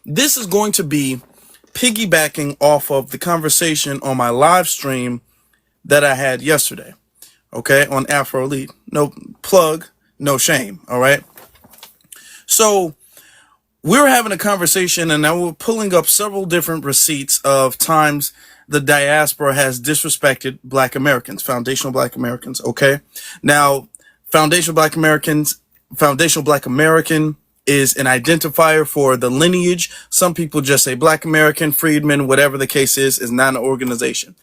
this is going to be piggybacking off of the conversation on my live stream that I had yesterday, okay, on Afro Elite. No plug, no shame, all right? So we were having a conversation, and I was pulling up several different receipts of times the diaspora has disrespected Black Americans, foundational Black Americans, okay? Now, foundational Black American is an identifier for the lineage. Some people just say Black American, freedmen, whatever the case is not an organization.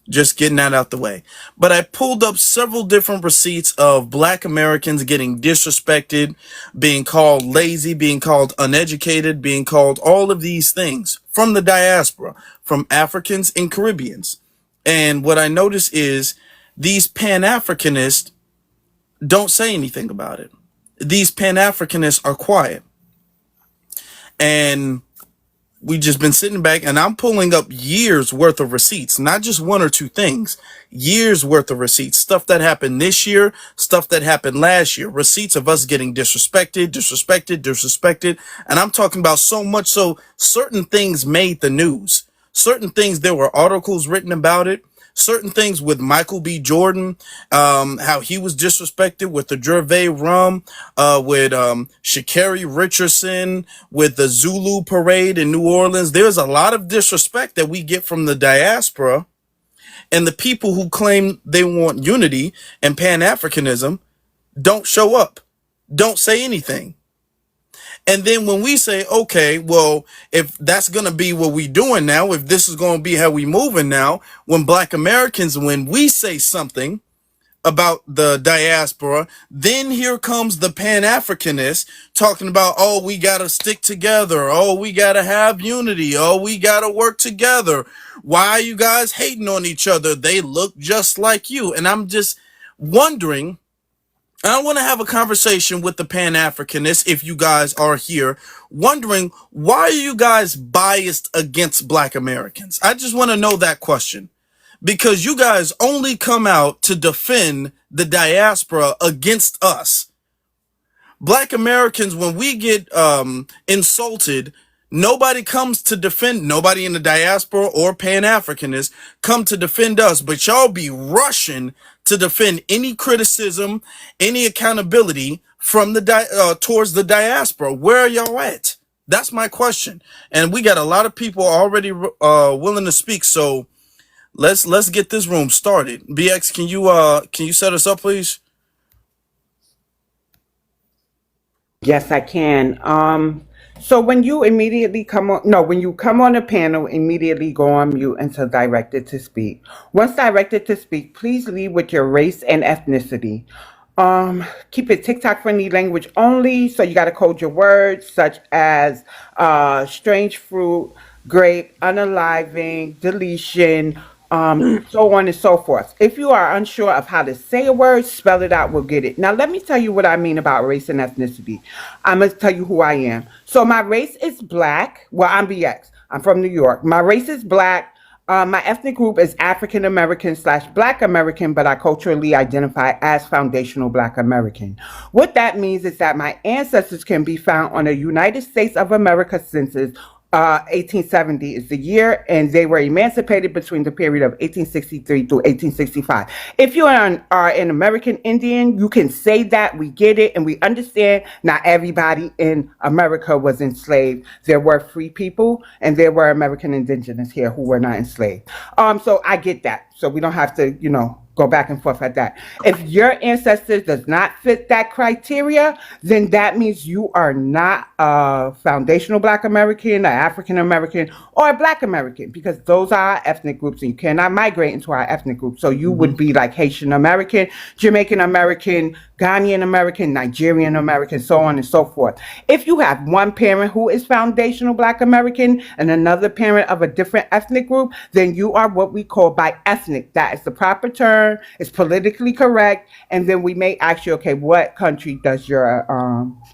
Just getting that out the way. But I pulled up several different receipts of Black Americans getting disrespected, being called lazy, being called uneducated, being called all of these things from the diaspora, from Africans and Caribbeans. And what I notice is these Pan-Africanists don't say anything about it. These Pan-Africanists are quiet. And we just been sitting back, and I'm pulling up years worth of receipts, not just one or two things, years worth of receipts, stuff that happened this year, stuff that happened last year, receipts of us getting disrespected. And I'm talking about so much so certain things made the news, certain things, there were articles written about it. Certain things with Michael B. Jordan, how he was disrespected with the Gervais rum, with Sha'Carri Richardson, with the Zulu parade in New Orleans. There's a lot of disrespect that we get from the diaspora, and the people who claim they want unity and Pan-Africanism don't show up, don't say anything. And then when we say, okay, well, if that's going to be what we doing now, if this is going to be how we moving now, when Black Americans, when we say something about the diaspora, then here comes the Pan-Africanists talking about, oh, we got to stick together. Oh, we got to have unity. Oh, we got to work together. Why are you guys hating on each other? They look just like you. And I'm just wondering, I want to have a conversation with the Pan-Africanists, if you guys are here, wondering, why are you guys biased against Black Americans? I just want to know that question, because you guys only come out to defend the diaspora against us. Black Americans, when we get insulted, nobody comes to defend, nobody in the diaspora or Pan-Africanists come to defend us, but y'all be rushing to defend any criticism, any accountability from the towards the diaspora. Where are y'all at? That's my question. And we got a lot of people already willing to speak, so let's get this room started. BX, can you set us up, please? Yes, I can. So when you immediately come on, no, when you come on a panel, immediately go on mute until directed to speak. Once directed to speak, please lead with your race and ethnicity. Keep it TikTok friendly language only. So you got to code your words such as strange fruit, grape, unaliving, deletion, so on and so forth. If you are unsure of how to say a word, spell it out, we'll get it. Now, let me tell you what I mean about race and ethnicity. I'm going to tell you who I am. So my race is Black. Well, I'm BX. I'm from New York. My race is Black. My ethnic group is African American / Black American, but I culturally identify as foundational Black American. What that means is that my ancestors can be found on the United States of America census. 1870 is the year, and they were emancipated between the period of 1863 through 1865. If you are an American Indian, you can say that. We get it, and we understand not everybody in America was enslaved. There were free people, and there were American indigenous here who were not enslaved. So I get that. So we don't have to, go back and forth at that. If your ancestors does not fit that criteria, then that means you are not a foundational Black American, an African American, or a Black American, because those are our ethnic groups, and you cannot migrate into our ethnic group. So you would be like Haitian American, Jamaican American, Ghanaian American, Nigerian American, so on and so forth. If you have one parent who is foundational Black American and another parent of a different ethnic group, then you are what we call bi-ethnic. That is the proper term. It's politically correct. And then we may ask you, okay, what country does your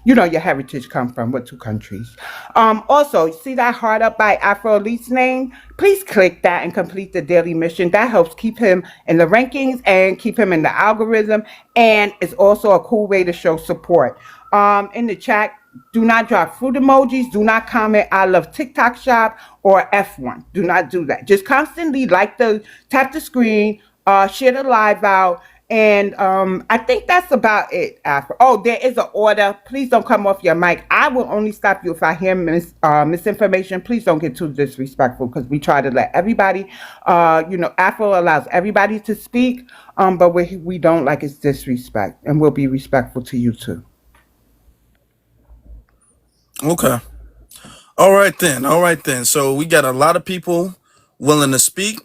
heritage come from? What two countries? Also, see that Hard Up by Afro Elite's name? Please click that and complete the daily mission. That helps keep him in the rankings and keep him in the algorithm. And it's also a cool way to show support. In the chat, Do not drop fruit emojis. Do not comment I love TikTok shop or F1. Do not do that. Just constantly tap the screen, share the live out, and I think that's about it. After, oh, there is an order. Please don't come off your mic. I will only stop you if I hear misinformation. Please don't get too disrespectful because we try to let everybody. Afro allows everybody to speak, but we don't like it's disrespect, and we'll be respectful to you too. Okay. All right then. All right then. So we got a lot of people willing to speak.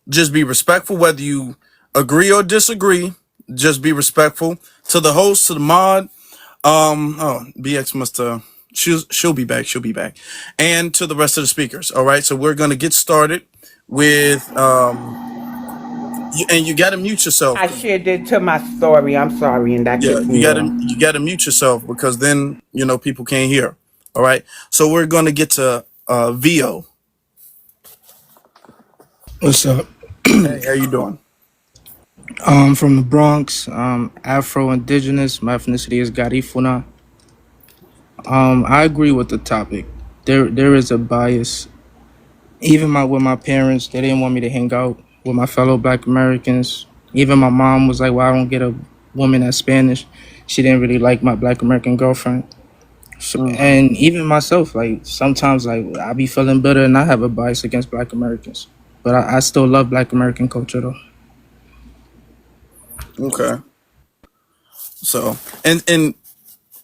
Just be respectful whether you agree or disagree. Just be respectful to the host, to the mod. Oh, BX must she'll be back. She'll be back. And to the rest of the speakers. All right. So we're gonna get started with and you gotta mute yourself. I shared it to my story. I'm sorry, and that Yeah, kicked me off. you gotta mute yourself because then people can't hear. All right. So we're gonna get to VO. What's up? Hey, how you doing? I'm from the Bronx. Afro-Indigenous. My ethnicity is Garifuna. I agree with the topic. There is a bias. Even with my parents, they didn't want me to hang out with my fellow Black Americans. Even my mom was like, "Well, I don't get a woman that's Spanish." She didn't really like my Black American girlfriend. So, and even myself, like sometimes, like I be feeling bitter, and I have a bias against Black Americans. But I still love Black American culture, though. Okay. So and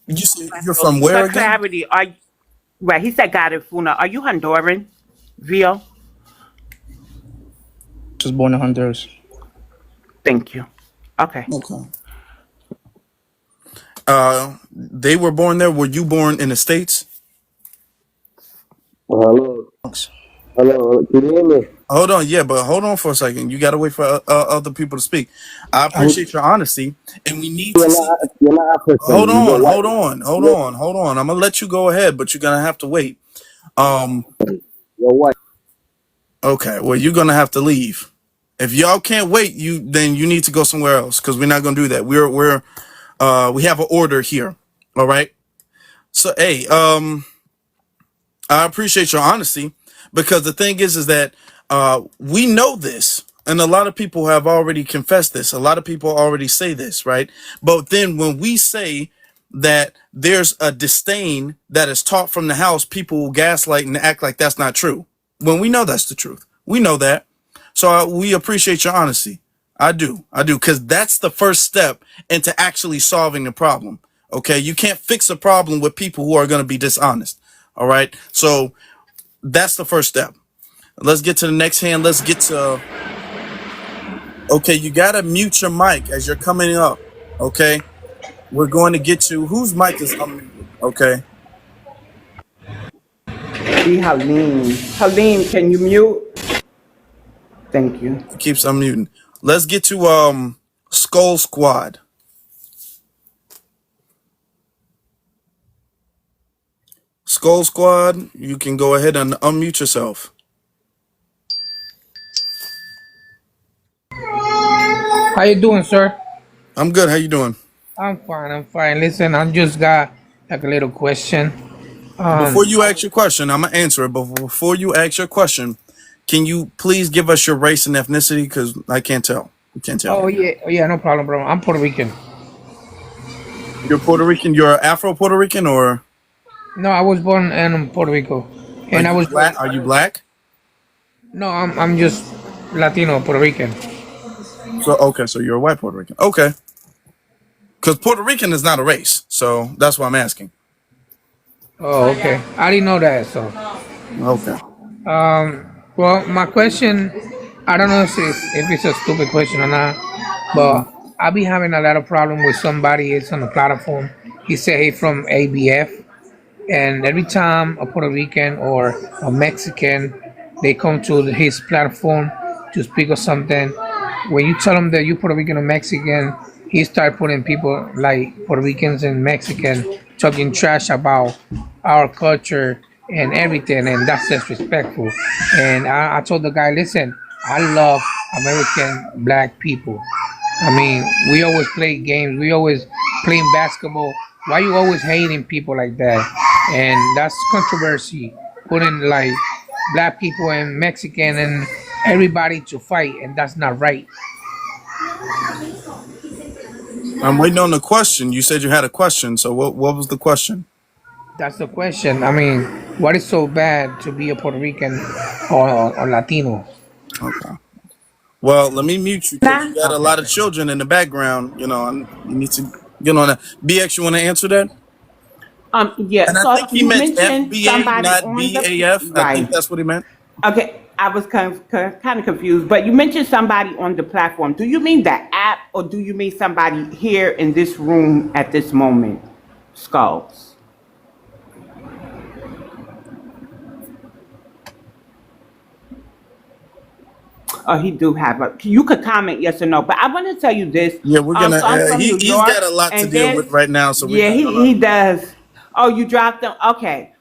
you say you're from where For again? clarity, right? He said Garifuna. Are you Honduran, Vio? Just born in Honduras. Thank you. Okay. Okay. They were born there. Were you born in the States? Hello, hello, can you hear me? Hold on, yeah, but hold on for a second. You got to wait for other people to speak. I I'm, appreciate your honesty, and we need to see. you're not Hold African, you're on, white. hold on, hold You're, on, hold on. I'm gonna let you go ahead, but you're gonna have to wait. Um, you're white. okay. Well, you're gonna have to leave. If y'all can't wait, then you need to go somewhere else because we're not gonna do that. We have an order here. All right. So, hey, I appreciate your honesty because the thing is that we know this, and a lot of people have already confessed this. A lot of people already say this, right? But then when we say that there's a disdain that is taught from the house, people will gaslight and act like that's not true. When we know that's the truth, we know that. So we appreciate your honesty. I do, because that's the first step into actually solving the problem. Okay, you can't fix a problem with people who are going to be dishonest. All right, so that's the first step. Let's get to the next hand. Let's get to. Okay, you gotta mute your mic as you're coming up. Okay, we're going to get to whose mic is unmuted. Okay, Be Halim. Halim, can you mute? Thank you. it keeps unmuting. Let's get to Skull Squad. Skull Squad, you can go ahead and unmute yourself. How you doing, sir? I'm good. How you doing? I'm fine. I'm fine. Listen, I just got like a little question. Before you ask your question, I'm gonna answer it. But before you ask your question, can you please give us your race and ethnicity? Because I can't tell. We can't tell. Oh yeah, no problem, bro. I'm Puerto Rican. You're Puerto Rican. You're Afro Puerto Rican, or No, I was born in Puerto Rico, are and I you was black? Are you black? no, I'm just Latino, Puerto Rican. So okay, so you're a white Puerto Rican. Okay, because Puerto Rican is not a race, so that's why I'm asking. Oh, okay. I didn't know that. So, Okay. well, my question, I don't know if it's a stupid question or not, but I be having a lot of problem with somebody is on the platform. He said he from ABF. And every time a Puerto Rican or a Mexican they come to his platform to speak of something, when you tell him that you Puerto Rican or Mexican, he start putting people like Puerto Ricans and Mexican talking trash about our culture and everything, and that's disrespectful. And I told the guy, listen, I love American black people. I mean, we always play games. We always playing basketball Why you always hating people like that? And that's controversy, putting like black people and Mexican and everybody to fight, and that's not right. I'm waiting on the question. You said you had a question, so what was the question? That's the question. I mean, what is so bad to be a Puerto Rican or Latino? Okay. Well, let me mute you because Nah. you got a Okay. lot of children in the background. You know, and you need to get on that. BX, you want to answer that? Yeah. And I So think he you meant mentioned FBA, somebody not on the BAF. I think right. that's what he meant. Okay, I was kind of confused, but you mentioned somebody on the platform. Do you mean the app, or do you mean somebody here in this room at this moment? Skulls. Oh, he do have a. You could comment yes or no, but I want to tell you this. Yeah, we're gonna. So I'm from New He's York, got a lot to and deal with there's right now, so we yeah, got a he lot. does. Oh, you dropped them. Okay.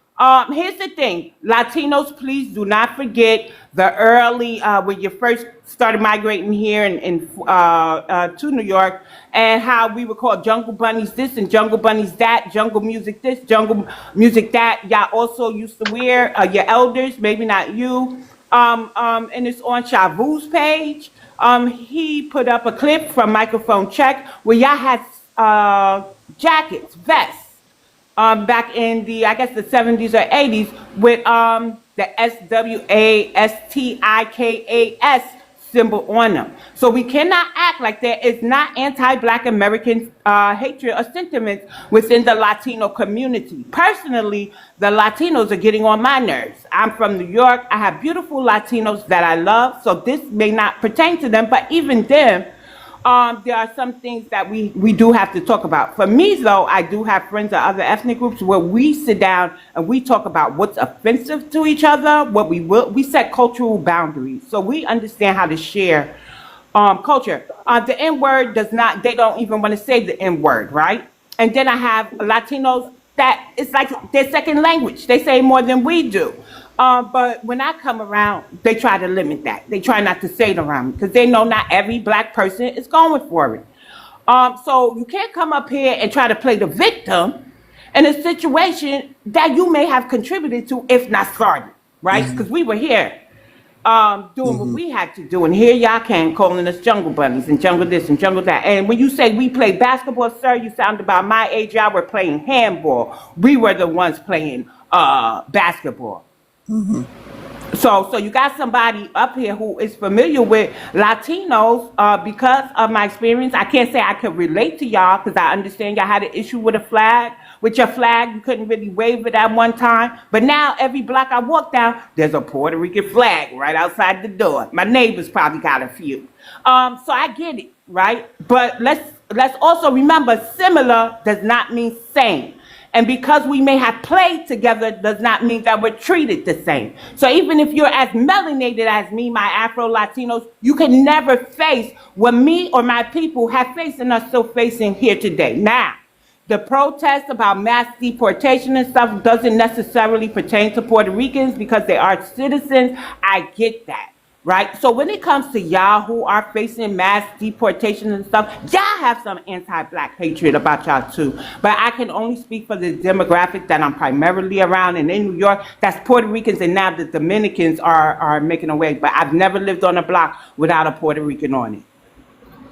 Here's the thing, Latinos, please do not forget the early when you first started migrating here to New York, and how we were called jungle bunnies this and jungle bunnies that, jungle music this, jungle music that. Y'all also used to wear your elders, maybe not you. And it's on Shavu's page. He put up a clip from Microphone Check where y'all had jackets, vests, back in the, I guess, the 70s or 80s with the SWASTIKAS symbol on them. So we cannot act like there is not anti-Black American hatred or sentiments within the Latino community. Personally, the Latinos are getting on my nerves. I'm from New York. I have beautiful Latinos that I love, so this may not pertain to them, but even them, there are some things that we do have to talk about. For me, though, I do have friends of other ethnic groups where we sit down and we talk about what's offensive to each other, what we set cultural boundaries. So we understand how to share culture. The N-word does not, they don't even want to say the N-word, right? And then I have Latinos that it's like their second language. They say more than we do. But when I come around, they try to limit that. They try not to say it around me because they know not every Black person is going for it. So you can't come up here and try to play the victim in a situation that you may have contributed to, if not started, right? Because we were here doing what we had to do, and here y'all came calling us jungle bunnies and jungle this and jungle that. And when you say we play basketball, sir, you sound about my age. Y'all were playing handball. We were the ones playing basketball. So you got somebody up here who is familiar with Latinos. Because of my experience, I can't say I could relate to y'all because I understand y'all had an issue with a flag. With your flag, you couldn't really wave it at one time. But now every block I walk down, there's a Puerto Rican flag right outside the door. My neighbors probably got a few. So I get it, right? But let's also remember, similar does not mean same. And because we may have played together does not mean that we're treated the same. So even if you're as melanated as me, my Afro-Latinos, you can never face what me or my people have faced and are still facing here today. Now, the protest about mass deportation and stuff doesn't necessarily pertain to Puerto Ricans because they are citizens. I get that. Right? So when it comes to y'all who are facing mass deportation and stuff, y'all have some anti-Black hatred about y'all too. But I can only speak for the demographic that I'm primarily around, and in New York, that's Puerto Ricans, and now the Dominicans are making a way. But I've never lived on a block without a Puerto Rican on it,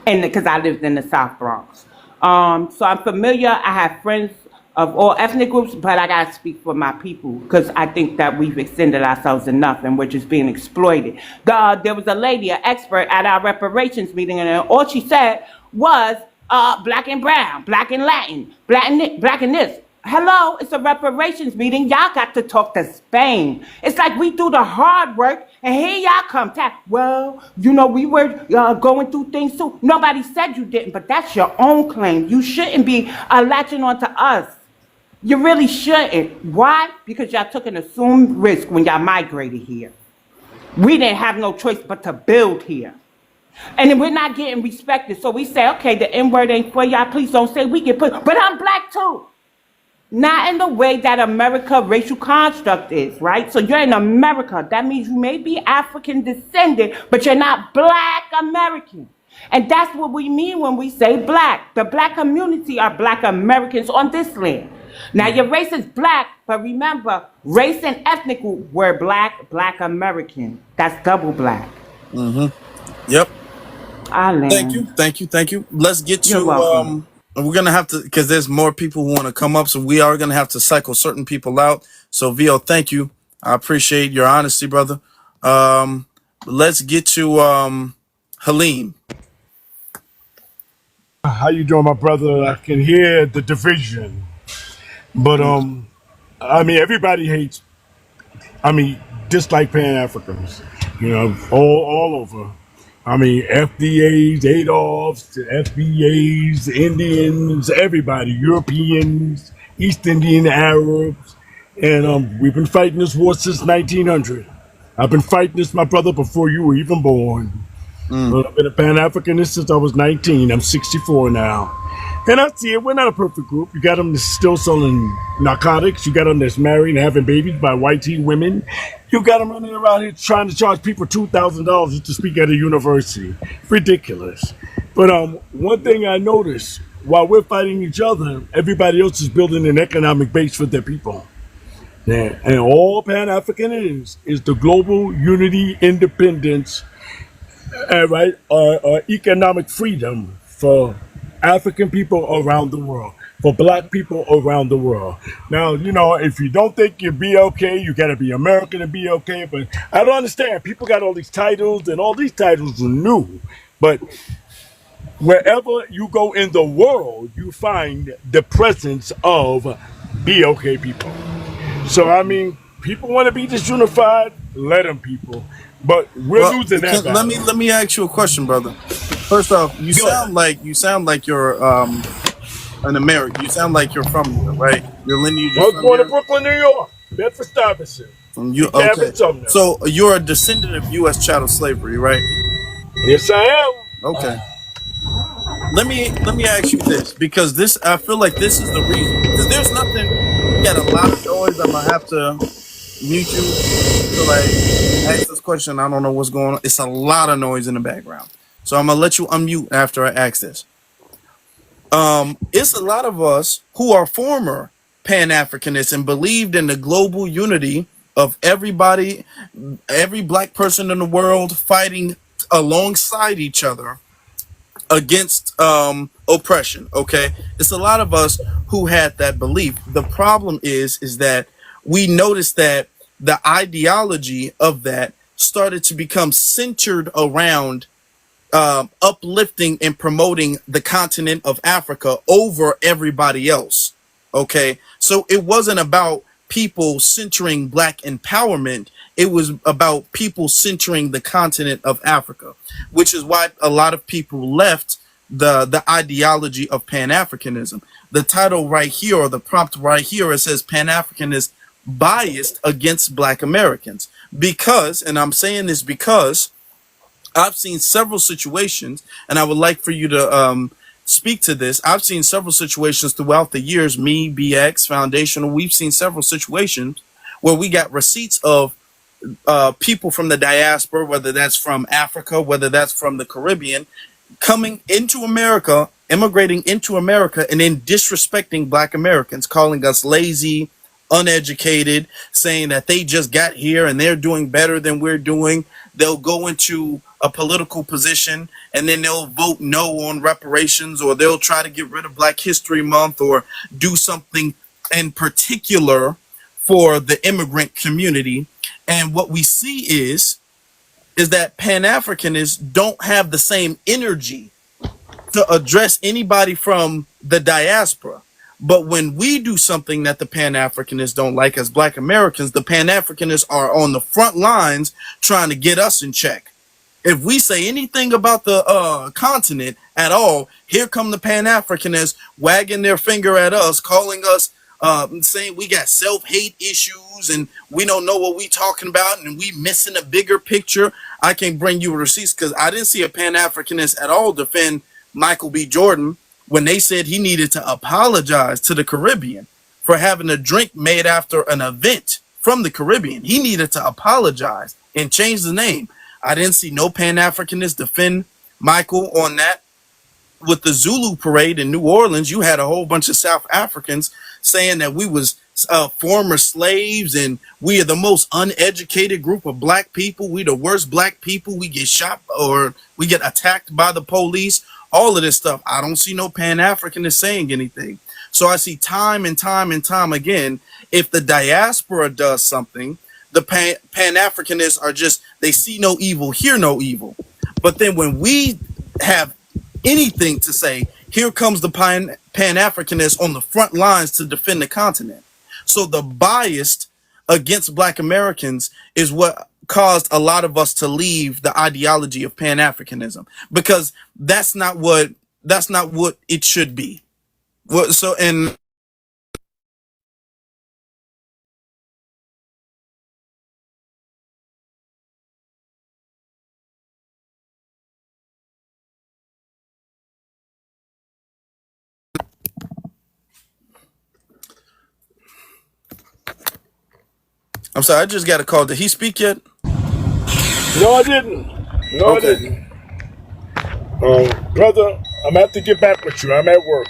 and because I lived in the South Bronx. So I'm familiar. I have friends of all ethnic groups, but I gotta speak for my people because I think that we've extended ourselves enough and we're just being exploited. There was a lady, an expert at our reparations meeting, and all she said was Black and brown, Black and Latin, Black and this. Hello, it's a reparations meeting. Y'all got to talk to Spain. It's like we do the hard work, and here y'all come. Well, you know, we were going through things too. Nobody said you didn't, but that's your own claim. You shouldn't be latching on to us. You really shouldn't. Why? Because y'all took an assumed risk when y'all migrated here. We didn't have no choice but to build here. And then we're not getting respected. So we say, okay, the N-word ain't for y'all. Please don't say we get put. But I'm Black too. Not in the way that America racial construct is, right? So you're in America. That means you may be African descendant, but you're not Black American. And that's what we mean when we say black. The black community are black Americans on this land. Now, your race is black, but remember, race and ethnic were black American. That's double black. Mm-hmm. Yep. I Thank you. land. Thank you. Thank you. Let's get You're to welcome. we're gonna have to, because there's more people who want to come up, so we are gonna have to cycle certain people out. So Vio, thank you. I appreciate your honesty, brother. Let's get to Halim. How you doing, my brother? I can hear the division, but I mean, everybody hates. I mean, dislike Pan Africans. You know, all over. I mean, FBAs, Adolfs, the FBAs, Indians, everybody, Europeans, East Indian Arabs, and we've been fighting this war since 1900. I've been fighting this, my brother, before you were even born. Mm. Well, I've been a Pan-Africanist since I was 19. I'm 64 now. And I see it. We're not a perfect group. You got them that's still selling narcotics. You got them that's married and having babies by white teen women. You got them running around here trying to charge people $2,000 to speak at a university. Ridiculous. But one thing I noticed, while we're fighting each other, everybody else is building an economic base for their people. Yeah. And all Pan-African is the global unity, independence, right, economic freedom for African people around the world, for black people around the world. Now, you know, if you don't think you're BLK, you got to be American to be okay. But I don't understand. People got all these titles, and all these titles are new. But wherever you go in the world, you find the presence of BLK people. So, I mean, people want to be disunified, let them, people. But we're Well, losing that let battle. me ask you a question, brother. First off, Go ahead. you sound like you're an American. You sound like you're from here, right? Your lineage I is was from born in here. Brooklyn, New York. Bedford Stuyvesant. From you, DeKalb okay? and Sumner. So you're a descendant of U.S. chattel slavery, right? Yes, I am. Okay. Let me ask you this, because this, I feel like this is the reason. Because there's nothing. You got a lot of noise. I'm gonna have to mute you to like ask this question. I don't know what's going on. It's a lot of noise in the background. So I'm gonna let you unmute after I ask this. It's a lot of us who are former Pan-Africanists and believed in the global unity of everybody, every black person in the world fighting alongside each other against oppression. Okay, it's a lot of us who had that belief. The problem is that we noticed that the ideology of that started to become centered around uplifting and promoting the continent of Africa over everybody else. Okay, so it wasn't about people centering black empowerment. It was about people centering the continent of Africa, which is why a lot of people left the ideology of Pan-Africanism. The title right here, or the prompt right here, it says Pan-African is biased against black Americans. Because, and I'm saying this because I've seen several situations, and I would like for you to speak to this. I've seen several situations throughout the years, me, BX, Foundational, we've seen several situations where we got receipts of people from the diaspora, whether that's from Africa, whether that's from the Caribbean, coming into America, immigrating into America, and then disrespecting black Americans, calling us lazy, uneducated, saying that they just got here and they're doing better than we're doing. They'll go into a political position and then they'll vote no on reparations, or they'll try to get rid of Black History Month, or do something in particular for the immigrant community. And what we see is that Pan-Africanists don't have the same energy to address anybody from the diaspora. But when we do something that the Pan-Africanists don't like as black Americans, the Pan-Africanists are on the front lines trying to get us in check. If we say anything about the continent at all, here come the Pan-Africanists wagging their finger at us, calling us, saying we got self-hate issues and we don't know what we talking about and we missing a bigger picture. I can bring you receipts because I didn't see a Pan-Africanist at all defend Michael B. Jordan when they said he needed to apologize to the Caribbean for having a drink made after an event from the Caribbean. He needed to apologize and change the name. I didn't see no Pan-Africanist defend Michael, on that. With the Zulu parade in New Orleans, you had a whole bunch of South Africans saying that we was former slaves and we are the most uneducated group of black people. We the worst black people. We get shot or we get attacked by the police. All of this stuff. I don't see no Pan-Africanist saying anything. So I see time and time and time again, if the diaspora does something, the Pan-Africanists are just, they see no evil, hear no evil. But then when we have anything to say, here comes the Pan-Africanists on the front lines to defend the continent. So the bias against Black Americans is what caused a lot of us to leave the ideology of Pan-Africanism, because that's not what it should be. So, and I'm sorry, I just got a call. Did he speak yet? No, I didn't. No, I Okay. didn't. Brother, I'm gonna have to get back with you. I'm at work.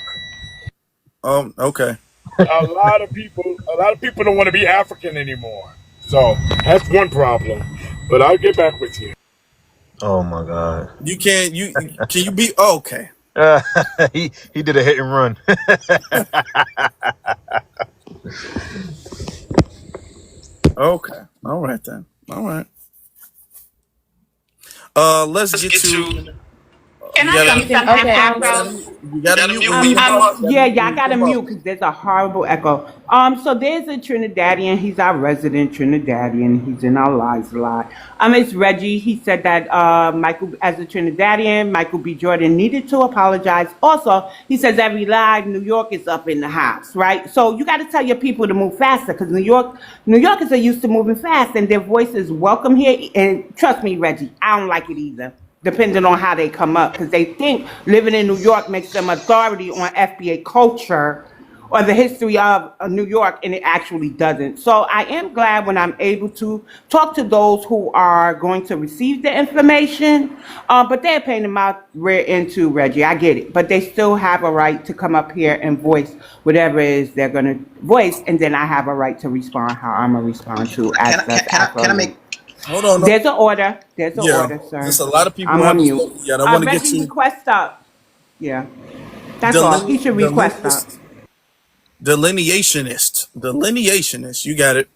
Okay. A lot of people don't want to be African anymore. So that's one problem. But I'll get back with you. Oh my God. You can't. Can you be? Oh, okay. He did a hit and run. Okay. All right then. All right. Let's get to. Can You I gotta, say something, Okay, Afro? you gotta mute when you come up. Yeah, y'all gotta mute because there's a horrible echo. So there's a Trinidadian. He's our resident Trinidadian. He's in our lives a lot. It's Reggie. He said that Michael, as a Trinidadian, Michael B. Jordan needed to apologize. Also, he says every lie, New York is up in the house, right? So you got to tell your people to move faster because New Yorkers are used to moving fast, and their voice is welcome here. And trust me, Reggie, I don't like it either, depending on how they come up, because they think living in New York makes them authority on FBA culture or the history of New York, and it actually doesn't. So I am glad when I'm able to talk to those who are going to receive the information, but they're paying them out rear end too, Reggie. I get it, but they still have a right to come up here and voice whatever it is they're going to voice, and then I have a right to respond how I'm going to respond to as Can I make? Hold on. There's an order. There's an Yeah, order, sir. there's a lot of people I'm who have on to mute. spoke yet. I want to get Reggie to request up. Yeah. That's all. He should request up. delineationist. You got it.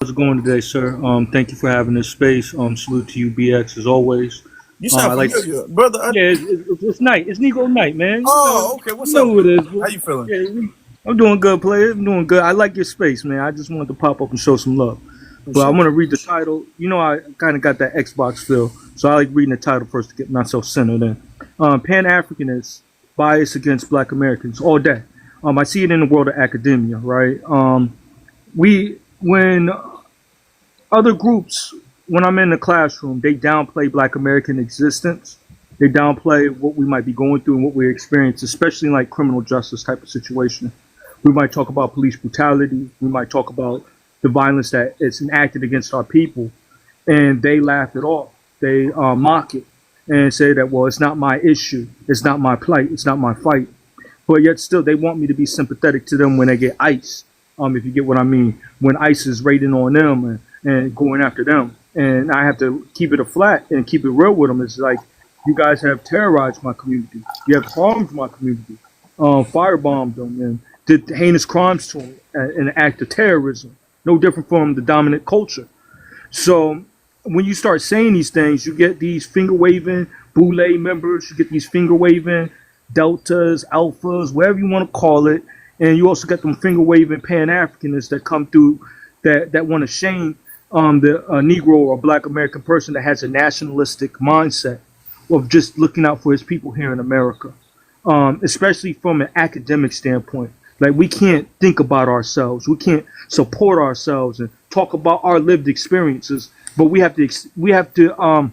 How's it going today, sir? Thank you for having this space. Salute to you, BX, as always. You sound familiar, brother. Yeah, it's night. It's Negro night, man. Oh, okay. What's you know up? who it is. How you feeling? Yeah, I'm doing good, player. I'm doing good. I like your space, man. I just wanted to pop up and show some love. But I want to read the title. You know, I kind of got that Xbox feel, so I like reading the title first to get myself centered in. Pan-Africanist, bias against Black Americans, all day. I see it in the world of academia, right? When other groups, when I'm in the classroom, they downplay Black American existence. They downplay what we might be going through and what we experience, especially in like criminal justice type of situation. We might talk about police brutality. We might talk about the violence that is enacted against our people, and they laugh it off. They mock it and say that, well, it's not my issue. It's not my plight. It's not my fight. But yet still, they want me to be sympathetic to them when they get ICE, if you get what I mean, when ICE is raiding on them and going after them. And I have to keep it a flat and keep it real with them. It's like, you guys have terrorized my community. You have harmed my community, firebombed them, and did heinous crimes to them, an act of terrorism. No different from the dominant culture. So when you start saying these things, you get these finger-waving Boule members, you get these finger-waving Deltas, Alphas, whatever you want to call it, and you also get them finger-waving Pan-Africanists that come through that want to shame the Negro or Black American person that has a nationalistic mindset of just looking out for his people here in America, especially from an academic standpoint. Like, we can't think about ourselves. We can't support ourselves and talk about our lived experiences, but we have to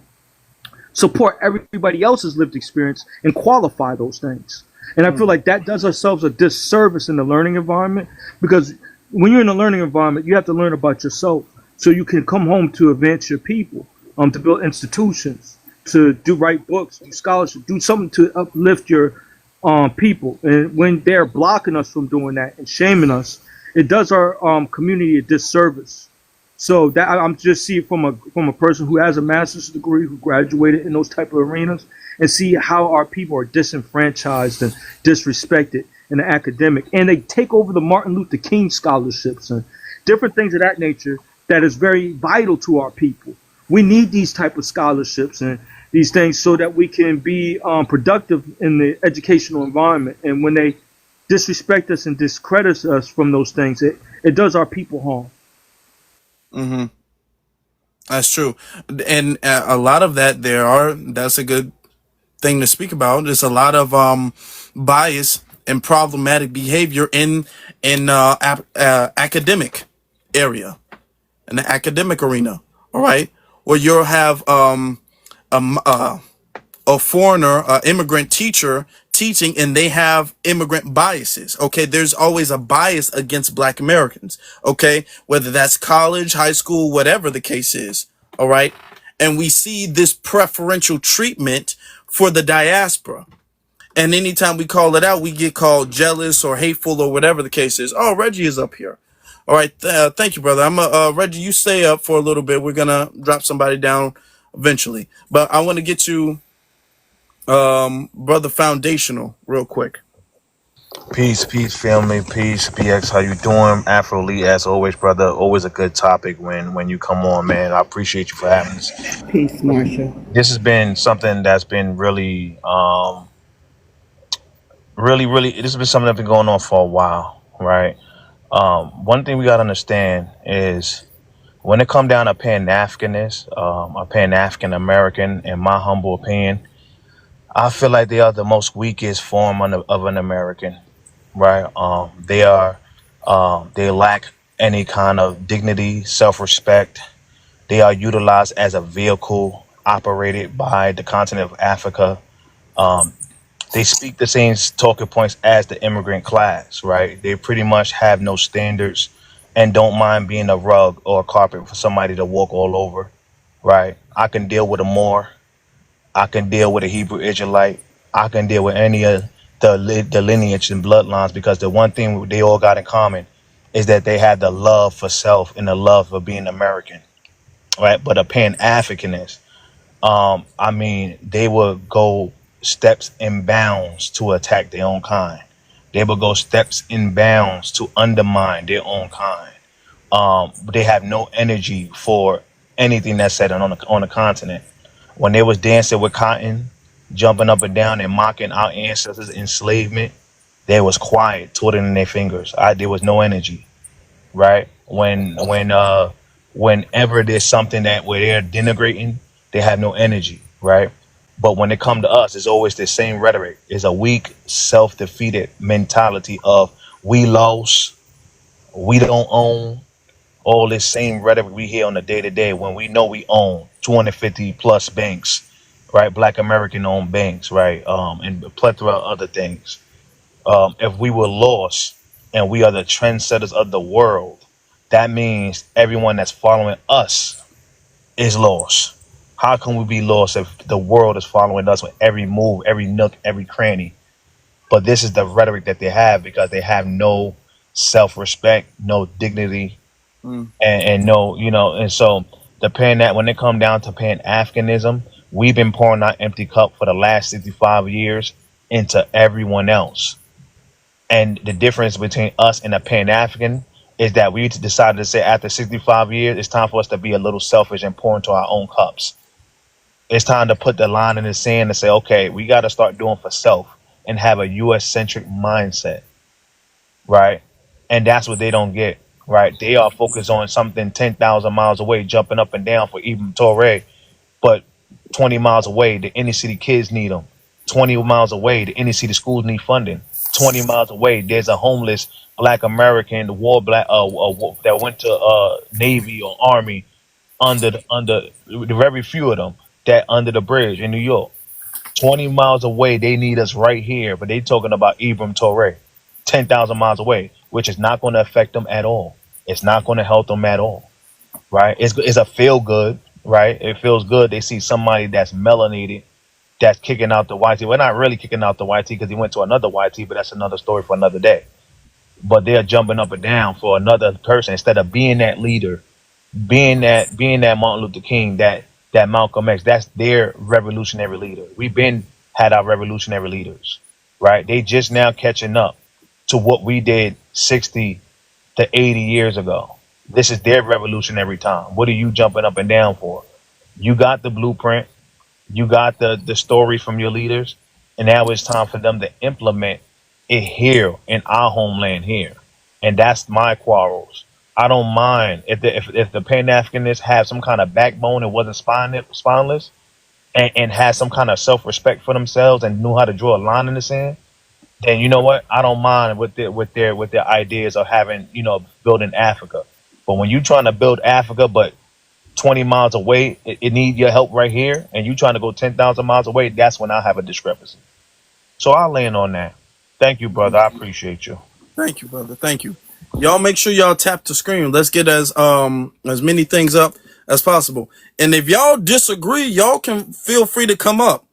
support everybody else's lived experience and qualify those things. And I feel like that does ourselves a disservice in the learning environment, because when you're in a learning environment, you have to learn about yourself so you can come home to advance your people, to build institutions, to do write books, do scholarship, do something to uplift your people. And when they're blocking us from doing that and shaming us, it does our community a disservice. So that I'm just see it from a person who has a master's degree, who graduated in those type of arenas, and see how our people are disenfranchised and disrespected in the academic, and they take over the Martin Luther King scholarships and different things of that nature that is very vital to our people. We need these type of scholarships and these things so that we can be productive in the educational environment. And when they disrespect us and discredit us from those things, it does our people harm. Mm-hmm. That's true, and a lot of that that's a good thing to speak about. There's a lot of bias and problematic behavior in academic area, in the academic arena. All right, where you'll have a foreigner, immigrant teacher teaching, and they have immigrant biases. Okay, there's always a bias against Black Americans. Okay, whether that's college, high school, whatever the case is. All right, and we see this preferential treatment for the diaspora. And anytime we call it out, we get called jealous or hateful or whatever the case is. Oh, Reggie is up here. All right, thank you, brother. Reggie, you stay up for a little bit. We're gonna drop somebody down eventually, but I want to get you brother Foundational real quick. Peace, family. Peace, BX. How you doing? Afro Lee, as always, brother. Always a good topic when you come on, man. I appreciate you for having this. Peace, Marsha. This has been something that's been really, really. This has been something that's been going on for a while, right? One thing we gotta understand is when it come down to Pan-Africanist, a Pan-African American, in my humble opinion, I feel like they are the most weakest form of an American, right? They lack any kind of dignity, self-respect. They are utilized as a vehicle operated by the continent of Africa. They speak the same talking points as the immigrant class, right? They pretty much have no standards and don't mind being a rug or a carpet for somebody to walk all over, right? I can deal with a Moor. I can deal with a Hebrew Israelite. I can deal with any of the lineage and bloodlines, because the one thing they all got in common is that they had the love for self and the love for being American, right? But a Pan-Africanist, I mean, they would go steps and bounds to attack their own kind. They would go steps and bounds to undermine their own kind. They have no energy for anything that's said on the continent. When they was dancing with cotton, jumping up and down and mocking our ancestors' enslavement, they was quiet, twiddling their fingers. There was no energy, right? Whenever there's something where they're denigrating, they have no energy, right? But when it come to us, it's always the same rhetoric. It's a weak, self-defeated mentality of we lost, we don't own. All this same rhetoric we hear on the day-to-day when we know we own 250 plus banks, right? Black American owned banks, right? And a plethora of other things. If we were lost and we are the trendsetters of the world, that means everyone that's following us is lost. How can we be lost if the world is following us with every move, every nook, every cranny? But this is the rhetoric that they have because they have no self-respect, no dignity, and no, and so when it come down to Pan-Africanism, we've been pouring our empty cup for the last 65 years into everyone else. And the difference between us and a Pan-African is that we decided to say after 65 years, it's time for us to be a little selfish and pour into our own cups. It's time to put the line in the sand and say, okay, we got to start doing for self and have a U.S.-centric mindset, right? And that's what they don't get. Right, they are focused on something 10,000 miles away, jumping up and down for Ibn Torre, but 20 miles away, the inner city kids need them. 20 miles away, the inner city schools need funding. 20 miles away, there's a homeless Black American, that went to Navy or Army under very few of them that under the bridge in New York. 20 miles away, they need us right here, but they talking about Ibn Torre, 10,000 miles away, which is not going to affect them at all. It's not going to help them at all, right? It's a feel good, right? It feels good. They see somebody that's melanated, that's kicking out the YT. We're not really kicking out the YT because he went to another YT, but that's another story for another day. But they're jumping up and down for another person instead of being that leader, being that Martin Luther King, that Malcolm X. That's their revolutionary leader. We've been had our revolutionary leaders, right? They just now catching up to what we did 60 to 80 years ago. This is their revolutionary time. What are you jumping up and down for? You got the blueprint, you got the story from your leaders, and now it's time for them to implement it here in our homeland here. And that's my quarrels. I don't mind if the Pan-Africanists have some kind of backbone and wasn't spineless and has some kind of self-respect for themselves and knew how to draw a line in the sand, then you know what? I don't mind with their ideas of having, building Africa. But when you trying to build Africa, but 20 miles away, it need your help right here, and you trying to go 10,000 miles away, that's when I have a discrepancy. So I'll land on that. Thank you, brother. I appreciate you. Thank you, brother. Thank you. Y'all make sure y'all tap the screen. Let's get as many things up as possible. And if y'all disagree, y'all can feel free to come up.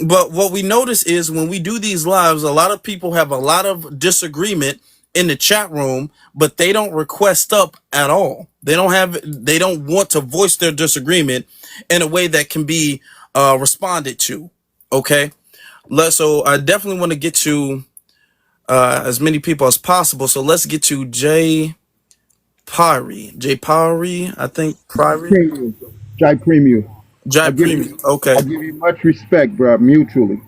But what we notice is when we do these lives, a lot of people have a lot of disagreement in the chat room, but they don't request up at all. They don't want to voice their disagreement in a way that can be responded to. Okay. So I definitely want to get to as many people as possible. So let's get to Jay Pari, I think Pari. Premium. Jai Premium. Jai Premium. Okay. I give you much respect, bro, mutually.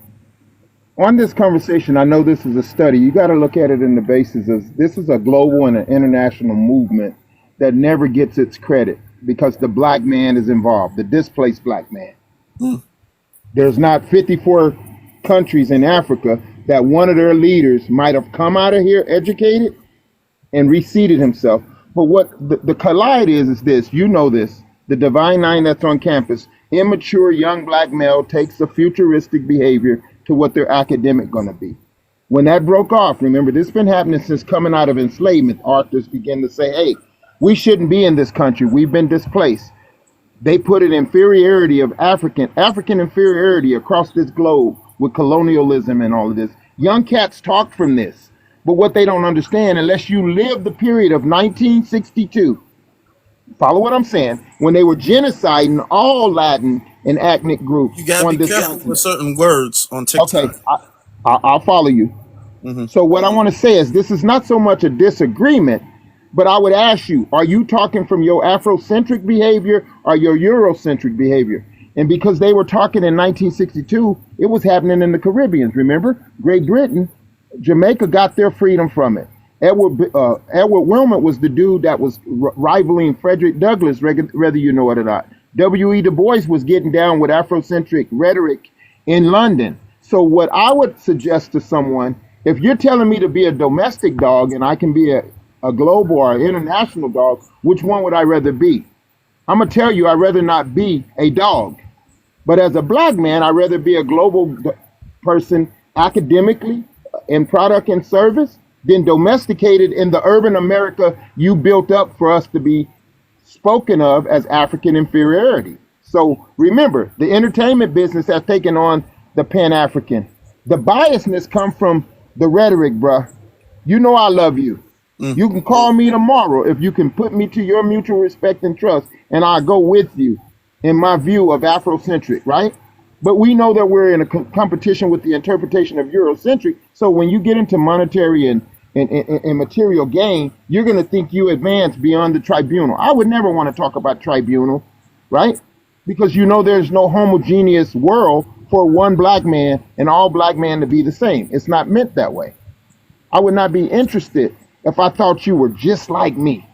On this conversation, I know this is a study. You got to look at it in the basis of this is a global and an international movement that never gets its credit because the black man is involved, the displaced black man. There's not 54 countries in Africa that one of their leaders might have come out of here educated and reseated himself. But what the collide is this, this, the divine nine that's on campus, immature young black male takes a futuristic behavior to what they're academic going to be. When that broke off, remember, this has been happening since coming out of enslavement. Authors began to say, hey, we shouldn't be in this country. We've been displaced. They put an inferiority of African inferiority across this globe with colonialism and all of this. Young cats talk from this. But what they don't understand, unless you live the period of 1962, follow what I'm saying, when they were genociding all Latin and ethnic groups. You gotta be careful with certain words on TikTok. Okay, I'll follow you. So what I want to say is this is not so much a disagreement, but I would ask you, are you talking from your Afrocentric behavior or your Eurocentric behavior? And because they were talking in 1962, it was happening in the Caribbean. Remember, Great Britain, Jamaica got their freedom from it. Edward Wilmot was the dude that was rivaling Frederick Douglass, whether you know it or not. W.E. Du Bois was getting down with Afrocentric rhetoric in London. So what I would suggest to someone, if you're telling me to be a domestic dog and I can be a global or international dog, which one would I rather be? I'm going to tell you, I'd rather not be a dog. But as a black man, I'd rather be a global person academically, in product and service, than domesticated in the urban America you built up for us to be spoken of as African inferiority. So remember, the entertainment business has taken on the Pan-African. The biasness come from the rhetoric, bruh. You know I love you. You can call me tomorrow if you can put me to your mutual respect and trust, and I'll go with you in my view of Afrocentric, right? But we know that we're in a competition with the interpretation of Eurocentric. So when you get into monetary and material gain, you're going to think you advance beyond the tribunal. I would never want to talk about tribunal, right? Because there's no homogeneous world for one black man and all black men to be the same. It's not meant that way. I would not be interested if I thought you were just like me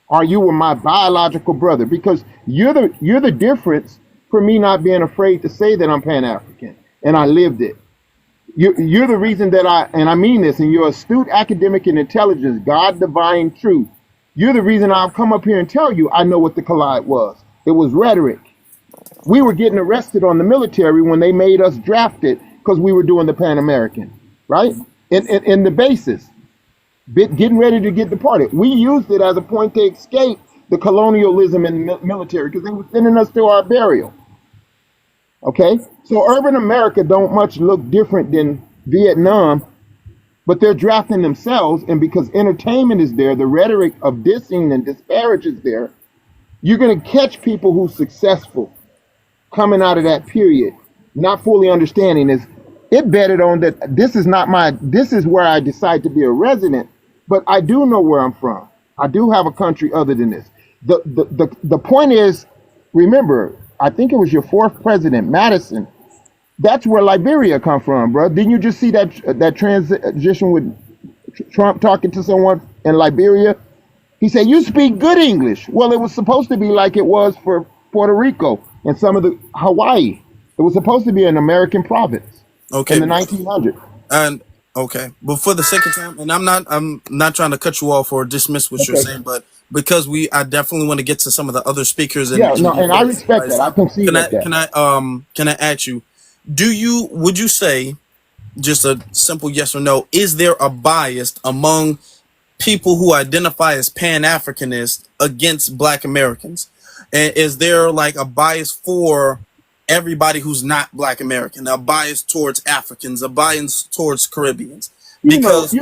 or you were my biological brother, because you're the difference for me not being afraid to say that I'm Pan-African and I lived it. You're the reason that and I mean this, and you're astute academic and intelligence, God, divine truth. You're the reason I've come up here and tell you I know what the collide was. It was rhetoric. We were getting arrested on the military when they made us draft it because we were doing the Pan-American, right? In the basis, getting ready to get deported. We used it as a point to escape the colonialism in the military because they were sending us to our burial. Okay, so urban America don't much look different than Vietnam, but they're drafting themselves, and because entertainment is there, the rhetoric of dissing and disparage is there, you're going to catch people who's successful coming out of that period, not fully understanding is it betted on that this is where I decide to be a resident, but I do know where I'm from. I do have a country other than this. The point is, remember, I think it was your fourth president, Madison. That's where Liberia come from, bro. Didn't you just see that transition with Trump talking to someone in Liberia? He said, "You speak good English." Well, it was supposed to be like it was for Puerto Rico and some of the Hawaii. It was supposed to be an American province in the 1900s. And okay, but for the second time, and I'm not trying to cut you off or dismiss what you're saying, but because I definitely want to get to some of the other speakers. And I respect that. I concede that. Can I ask you, would you say, just a simple yes or no, is there a bias among people who identify as Pan-Africanists against Black Americans? And is there like a bias for everybody who's not Black American, a bias towards Africans, a bias towards Caribbeans? Because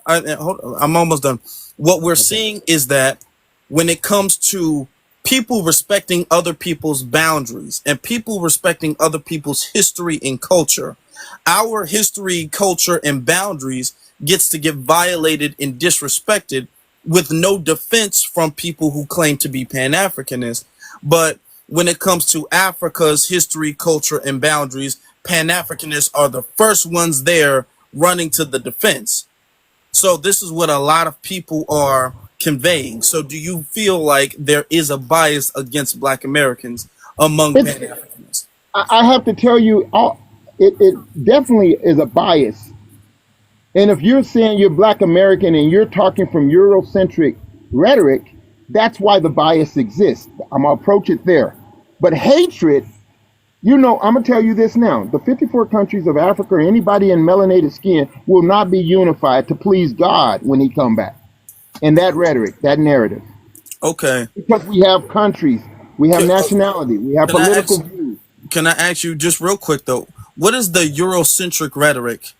I'm almost done. What we're seeing is that when it comes to people respecting other people's boundaries and people respecting other people's history and culture, our history, culture, and boundaries gets to get violated and disrespected with no defense from people who claim to be Pan-Africanists. But when it comes to Africa's history, culture, and boundaries, Pan-Africanists are the first ones there running to the defense. So this is what a lot of people are conveying. So do you feel like there is a bias against Black Americans among Pan-Africanists? I have to tell you, it definitely is a bias. And if you're saying you're Black American and you're talking from Eurocentric rhetoric, that's why the bias exists. I'm going to approach it there. But hatred, I'm going to tell you this now. The 54 countries of Africa or anybody in melanated skin will not be unified to please God when he come back. And that rhetoric, that narrative. Okay. Because we have countries, we have nationality, we have political views. Can I ask you just real quick, though, what is the Eurocentric rhetoric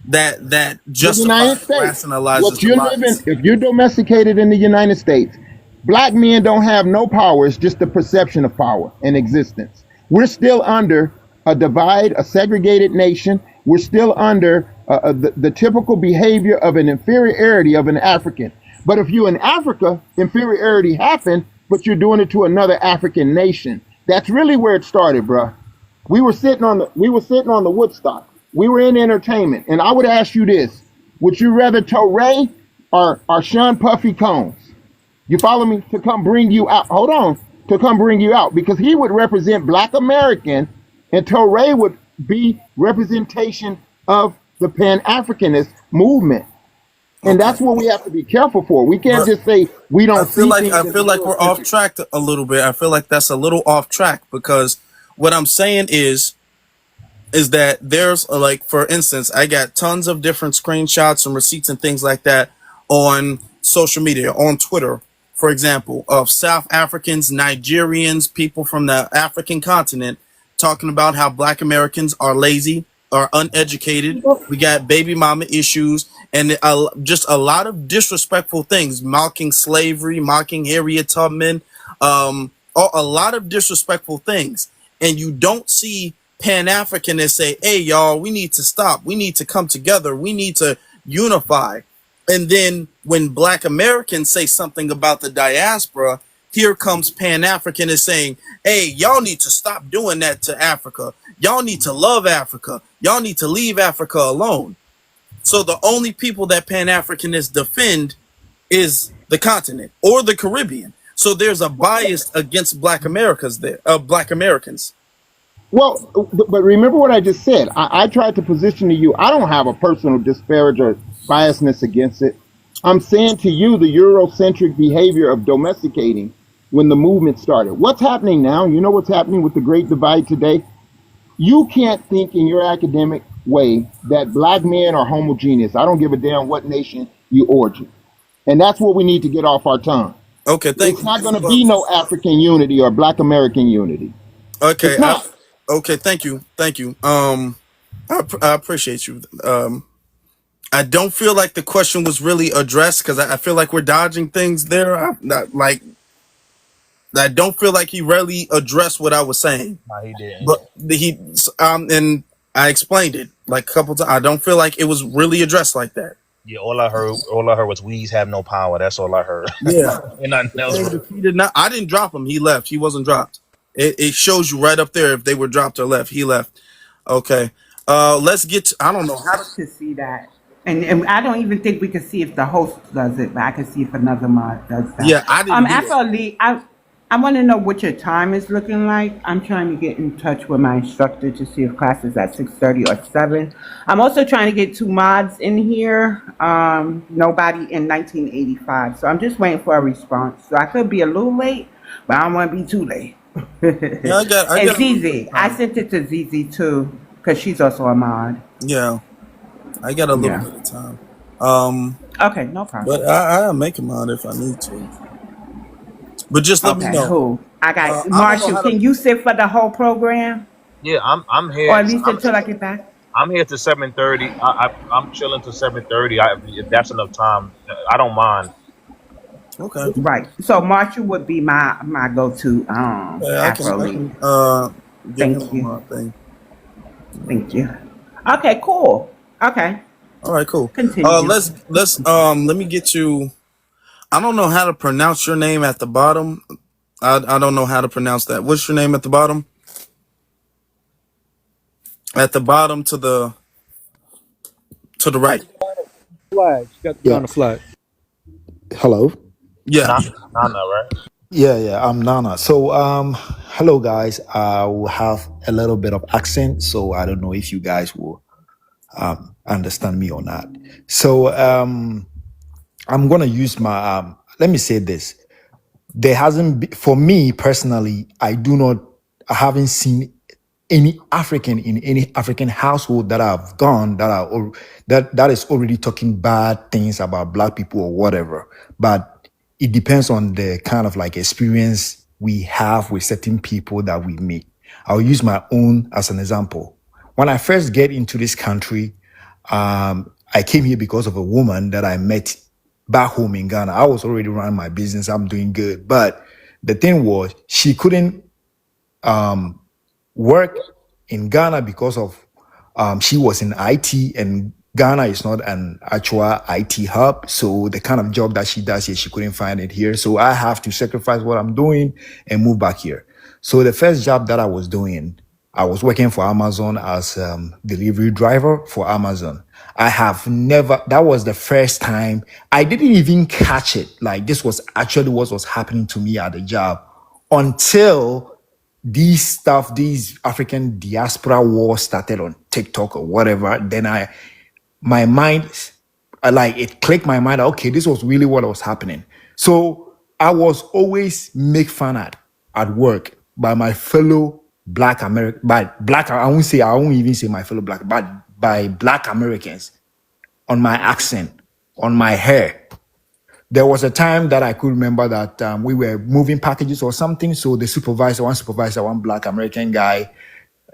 that justifies, rationalizes if you're domesticated in the United States, Black men don't have no power. It's just the perception of power and existence. We're still under a divide, a segregated nation. We're still under the typical behavior of an inferiority of an African. But if you're in Africa, inferiority happened, but you're doing it to another African nation. That's really where it started, bruh. We were sitting on the Woodstock. We were in entertainment, and I would ask you this: would you rather Torre or Sean Puffy Combs? You follow me? To come bring you out. Hold on. To come bring you out, because he would represent Black American, and Torre would be representation of the Pan-Africanist movement. And that's what we have to be careful for. We can't just say we don't. I feel like we're off track a little bit. I feel like that's a little off track, because what I'm saying is that there's like, for instance, I got tons of different screenshots and receipts and things like that on social media, on Twitter, for example, of South Africans, Nigerians, people from the African continent talking about how Black Americans are lazy, are uneducated. We got baby mama issues, and just a lot of disrespectful things, mocking slavery, mocking Harriet Tubman, a lot of disrespectful things. And you don't see Pan-Africanists say, "Hey, y'all, we need to stop. We need to come together. We need to unify." And then when Black Americans say something about the diaspora, here comes Pan-Africanists saying, "Hey, y'all need to stop doing that to Africa. Y'all need to love Africa. Y'all need to leave Africa alone." So the only people that Pan-Africanists defend is the continent or the Caribbean. So there's a bias against Black Americans there, Black Americans. Well, but remember what I just said. I tried to position to you, I don't have a personal disparage or biasness against it. I'm saying to you the Eurocentric behavior of domesticating when the movement started. What's happening now? You know what's happening with the Great Divide today? You can't think in your academic way that Black men are homogeneous. I don't give a damn what nation you origin. And that's what we need to get off our tongue. Okay, thank It's you. not going to be no African unity or Black American unity. Okay, It's not. okay, thank you, thank you. I appreciate you. I don't feel like the question was really addressed because I feel like we're dodging things there. Not like I don't feel like he really addressed what I was saying, No, he didn't. but and I explained it like a couple times. I don't feel like it was really addressed like that. Yeah, all I heard was "We's have no power." That's all I heard, Yeah, and nothing else. and if he did not. I didn't drop him. He left. He wasn't dropped. It shows you right up there if they were dropped or left. He left. Okay. Let's get. I don't know how to. To see that. And I don't even think we can see if the host does it, but I can see if another mod does that. Yeah, I didn't do it. Actually, I want to know what your time is looking like. I'm trying to get in touch with my instructor to see if class is at 6:30 or 7. I'm also trying to get 2 mods in here. Nobody in 1985. So I'm just waiting for a response. So I could be a little late, but I don't want to be too late. Yeah, I got. And A little bit ZZ, of I time. sent it to ZZ too, because she's also a mod. Yeah, I got a little Yeah. bit of time. Okay, no problem. But I'll make him on if I need to. But just let me Okay, know. who? I got I don't know Marshall. how to. Can you sit for the whole program, Yeah, I'm or here. at least until I get back? I'm here to 7:30. I'm chilling to 7:30. If that's enough time, I don't mind. Okay. Right. So Marshall would be my go-to Yeah, Afro I lead. can give him Thank on you. my thing. Thank you. Okay, cool. Okay, All right, cool. continue. Let me get you. I don't know how to pronounce your name at the bottom. I don't know how to pronounce that. What's your name at the bottom? At the bottom to the right. Flag. You got to be Yeah. on the flag. Hello. Yeah. Not, not right. Yeah. I'm Nana. So, hello guys. I will have a little bit of accent, so I don't know if you guys will understand me or not. So, I'm gonna use my. Let me say this. There hasn't been, for me personally. I haven't seen any African in any African household that I've gone that is already talking bad things about black people or whatever. But it depends on the kind of like experience we have with certain people that we meet. I'll use my own as an example. When I first get into this country, I came here because of a woman that I met back home in Ghana. I was already running my business. I'm doing good. But the thing was, she couldn't work in Ghana because of she was in IT, and Ghana is not an actual IT hub. So the kind of job that she does here, she couldn't find it here. So I have to sacrifice what I'm doing and move back here. So the first job that I was doing, I was working for Amazon as delivery driver for Amazon. I have never, that was the first time I didn't even catch it. Like this was actually what was happening to me at the job until these African diaspora wars started on TikTok or whatever. Then my mind, like it clicked my mind. Okay, this was really what was happening. So I was always make fun at work by my fellow Black American, by Black. I won't even say my fellow Black, but by Black Americans on my accent, on my hair. There was a time that I could remember that we were moving packages or something. So the supervisor, one Black American guy,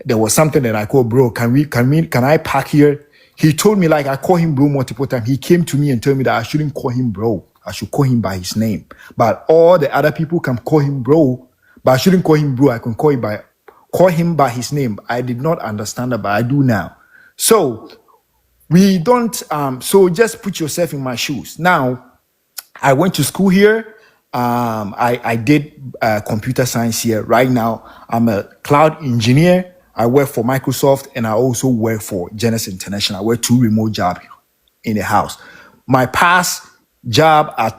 there was something that I called, bro, can I pack here? He told me, like, I call him bro multiple times. He came to me and told me that I shouldn't call him bro. I should call him by his name. But all the other people can call him bro, but I shouldn't call him bro. I can call him by his name. I did not understand that, but I do now. So we don't, so just put yourself in my shoes. Now, I went to school here. I did computer science here. Right now, I'm a cloud engineer. I work for Microsoft, and I also work for Genesis International. I work 2 remote jobs in the house. My past job at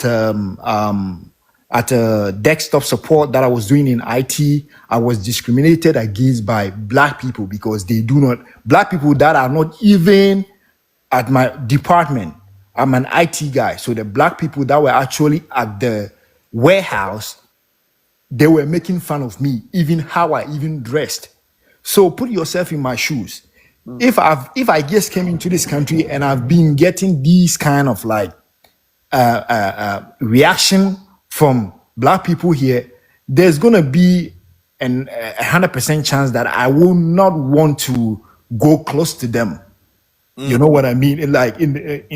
desktop support that I was doing in IT, I was discriminated against by Black people because Black people that are not even at my department. I'm an IT guy. So the Black people that were actually at the warehouse, they were making fun of me, even how I even dressed. So put yourself in my shoes. If I just came into this country and I've been getting these kind of like reaction from black people here, there's gonna be 100% chance that I will not want to go close to them. You know what I mean? Like in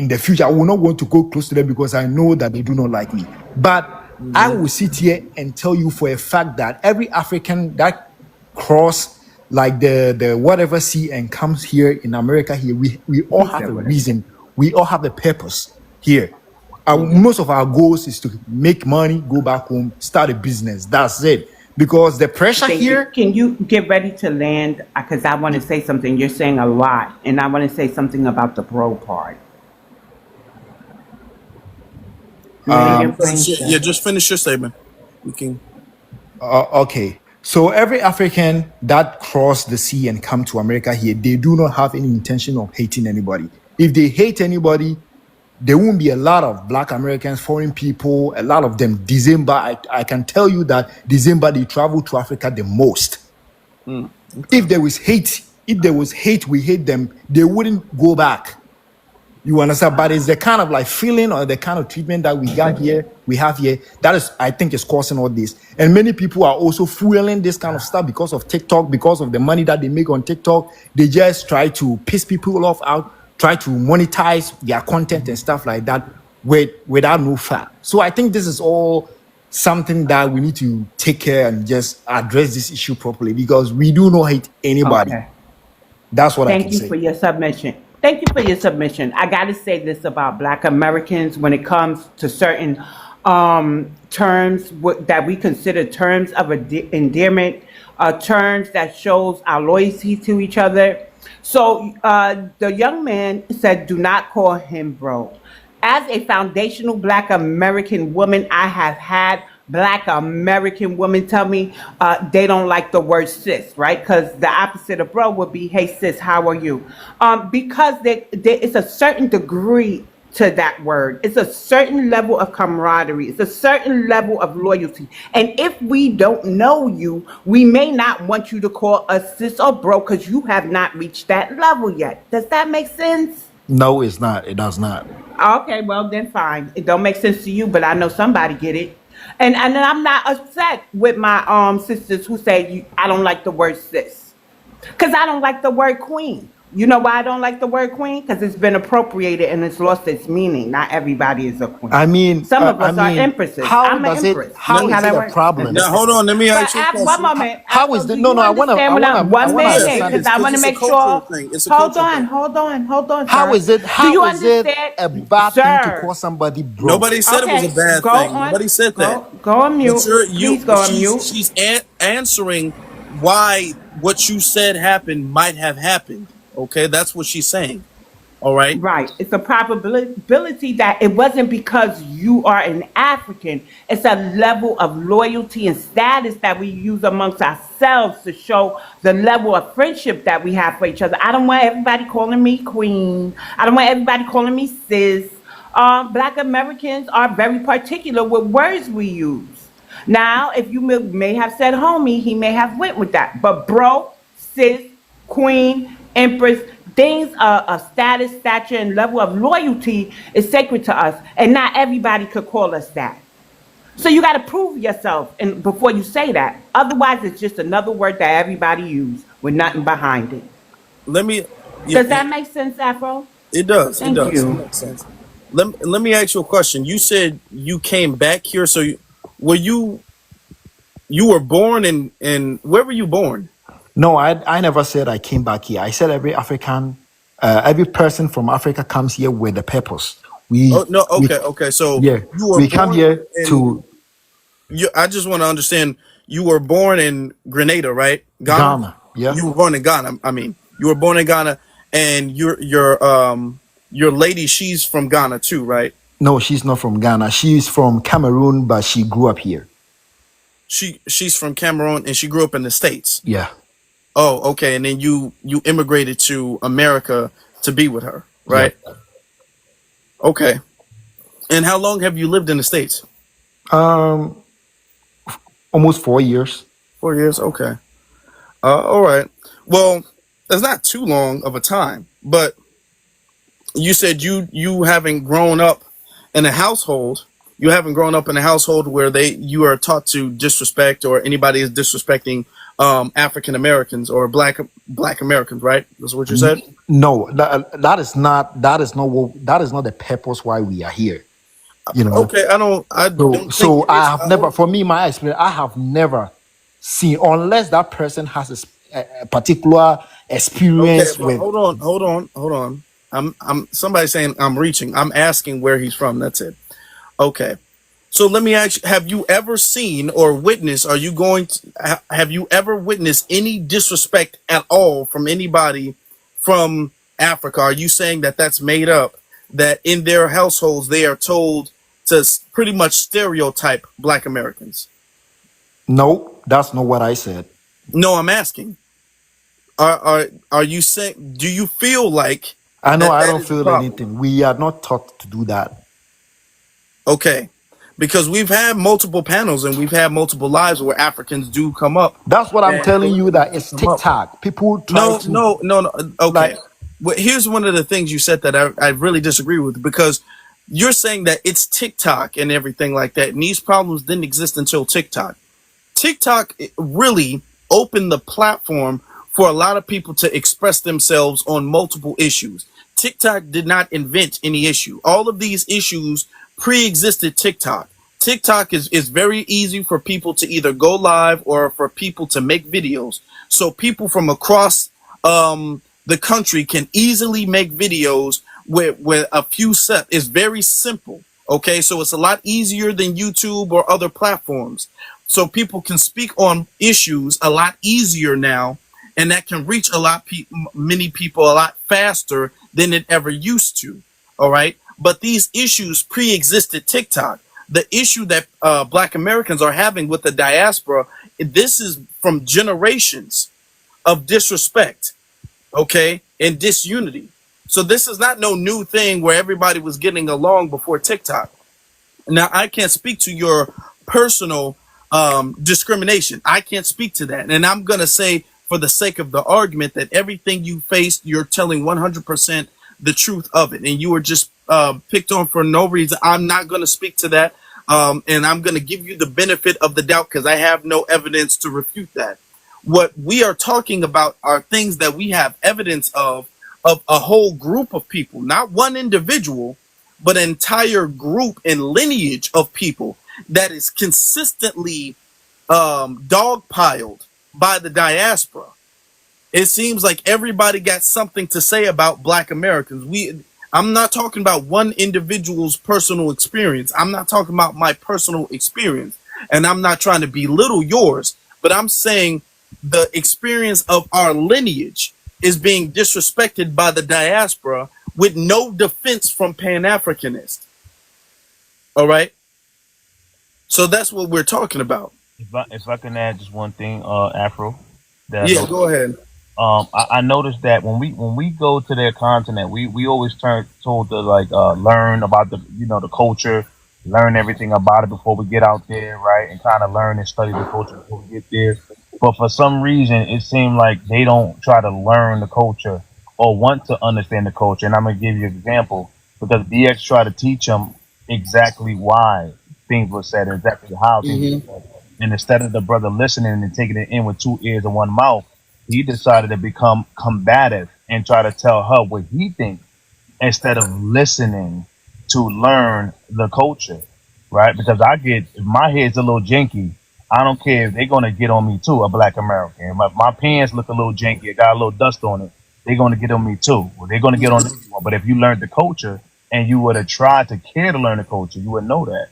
the future, I will not want to go close to them because I know that they do not like me. But I will sit here and tell you for a fact that every African that cross like the whatever sea and comes here in America here, we all He have said a whatever. reason. We all have a purpose here. Most of our goals is to make money, go back home, start a business. That's it. Because the pressure Thank you. here, Can you get ready to land? Because I want to say something. You're saying a lot, and I want to say something about the bro part. Land your plane, Yeah, sir. just finish your statement. We can. okay. So every African that cross the sea and come to America here, they do not have any intention of hating anybody. If they hate anybody, there won't be a lot of black Americans, foreign people, a lot of them. December, I can tell you that December they travel to Africa the most. Okay. If there was hate, we hate them, they wouldn't go back. You understand? But it's the kind of like feeling or the kind of treatment that we have here, that is, I think, is causing all this. And many people are also fueling this kind of stuff because of TikTok, because of the money that they make on TikTok. They just try to piss people off out, try to monetize their content and stuff like that without no fact. So I think this is all something that we need to take care and just address this issue properly because we do not hate anybody. Okay. That's what I can Thank you say. for your submission. Thank you for your submission. I got to say this about Black Americans when it comes to certain terms that we consider terms of endearment, terms that shows our loyalty to each other. So the young man said, "Do not call him bro." As a foundational Black American woman, I have had Black American women tell me they don't like the word sis, right? Because the opposite of bro would be, "Hey sis, how are you?" Because it's a certain degree to that word. It's a certain level of camaraderie. It's a certain level of loyalty. And if we don't know you, we may not want you to call us sis or bro because you have not reached that level yet. Does that make sense? No, it's not. It does not. Okay, well then fine. It don't make sense to you, but I know somebody get it. And then I'm not upset with my sisters who say I don't like the word sis. Cause I don't like the word queen. You know why I don't like the word queen? Because it's been appropriated and it's lost its meaning. Not everybody is a queen. Some of us are empresses. how I'm an does it? empress. Let How See me. how is it that a works? problem? Now hold on. Let me But ask you a one question. moment, How is Afro, it? do No, you no. understand what I'm I one wanna Yeah, minute? understand Because this. I because want to it's a make cultural sure. thing. It's a Hold cultural on, thing. sir. Do you How is it understand, a bad thing to sir? call somebody bro? Nobody said it was a Okay, bad go thing. on. Nobody said that. Go on But mute. Please go on mute. she's answering why what you said happened might have happened. Okay, that's what she's saying. All right. Right. It's a probability that it wasn't because you are an African. It's a level of loyalty and status that we use amongst ourselves to show the level of friendship that we have for each other. I don't want everybody calling me queen. I don't want everybody calling me sis. Black Americans are very particular with words we use. Now, if you may have said homie, he may have went with that. But bro, sis, queen, empress, things of status, stature, and level of loyalty is sacred to us. And not everybody could call us that. So you got to prove yourself and before you say that. Otherwise, it's just another word that everybody use with nothing behind it. Let me. Does Yeah, that make sense, Afro? it does. It Thank does. It you. makes sense. Let me ask you a question. You said you came back here. So were you were born in where were you born? No, I never said I came back here. I said every person from Africa comes here with a purpose. Oh no. We Okay. Okay. So yeah, you were we come born here in. to I just want to understand. You were born in Grenada, right? Ghana. Ghana. Yeah. You were born in Ghana. I mean, you were born in Ghana, and your lady. She's from Ghana too, right? No, she's not from Ghana. She's from Cameroon, but she grew up here. She's from Cameroon, and she grew up in the States. Yeah. Oh, okay. And then you immigrated to America to be with her, Yeah. right? Okay. And how long have you lived in the States? Um, almost 4 years. 4 years. Okay. All right. Well, that's not too long of a time, but you said you having grown up in a household You haven't grown up in a household where you are taught to disrespect, or anybody is disrespecting African Americans or black Americans, right? That's what you said. No, that is not the purpose why we are here. You know. Okay, I So don't think so it I is. have never, for me, my experience, I have never seen, unless that person has a particular Okay, experience but with. hold on. I'm somebody saying I'm reaching. I'm asking where he's from. That's it. Okay. So let me ask you, have you ever seen or witnessed, have you ever witnessed any disrespect at all from anybody from Africa? Are you saying that that's made up, that in their households they are told to pretty much stereotype black Americans? No, that's not what I said. No, I'm asking. Are you saying, do you feel like I know I that don't is a feel problem? anything. We are not taught to do that. Okay. Because we've had multiple panels and we've had multiple lives where Africans do come up That's what I'm and telling you, that it's come up. TikTok. People try No, to, no, no, no. like, Okay. Well, here's one of the things you said that I really disagree with, because you're saying that it's TikTok and everything like that. And these problems didn't exist until TikTok. TikTok really opened the platform for a lot of people to express themselves on multiple issues. TikTok did not invent any issue. All of these issues pre-existed TikTok. TikTok is very easy for people to either go live or for people to make videos. So people from across the country can easily make videos with a few steps. It's very simple. Okay, so it's a lot easier than YouTube or other platforms. So people can speak on issues a lot easier now, and that can reach many people a lot faster than it ever used to. All right, but these issues pre-existed TikTok. The issue that Black Americans are having with the diaspora, this is from generations of disrespect, okay, and disunity. So this is not no new thing where everybody was getting along before TikTok. Now, I can't speak to your personal discrimination. I can't speak to that. And I'm going to say, for the sake of the argument, that everything you faced, you're telling 100% the truth of it. And you were just picked on for no reason. I'm not going to speak to that. And I'm going to give you the benefit of the doubt because I have no evidence to refute that. What we are talking about are things that we have evidence of a whole group of people, not one individual, but an entire group and lineage of people that is consistently dogpiled by the diaspora. It seems like everybody got something to say about Black Americans. I'm not talking about one individual's personal experience. I'm not talking about my personal experience, and I'm not trying to belittle yours, but I'm saying the experience of our lineage is being disrespected by the diaspora with no defense from Pan-Africanists. All right. So that's what we're talking about. If I can add just one thing, Afro, that I Yeah, know. go ahead. I noticed that when we go to their continent, we always turn told to like learn about the culture, learn everything about it before we get out there, right? And kind of learn and study the culture before we get there. But for some reason, it seemed like they don't try to learn the culture or want to understand the culture. And I'm gonna give you an example because DX tried to teach them exactly why things were said and exactly how things were said. And instead of the brother listening and taking it in with two ears and one mouth, he decided to become combative and try to tell her what he thinks instead of listening to learn the culture, right? Because if my head's a little janky, I don't care if they're gonna get on me too, a Black American. If my pants look a little janky, it got a little dust on it, they're gonna get on me too. Well, they're gonna get on everyone. But if you learned the culture and you would have tried to care to learn the culture, you would know that.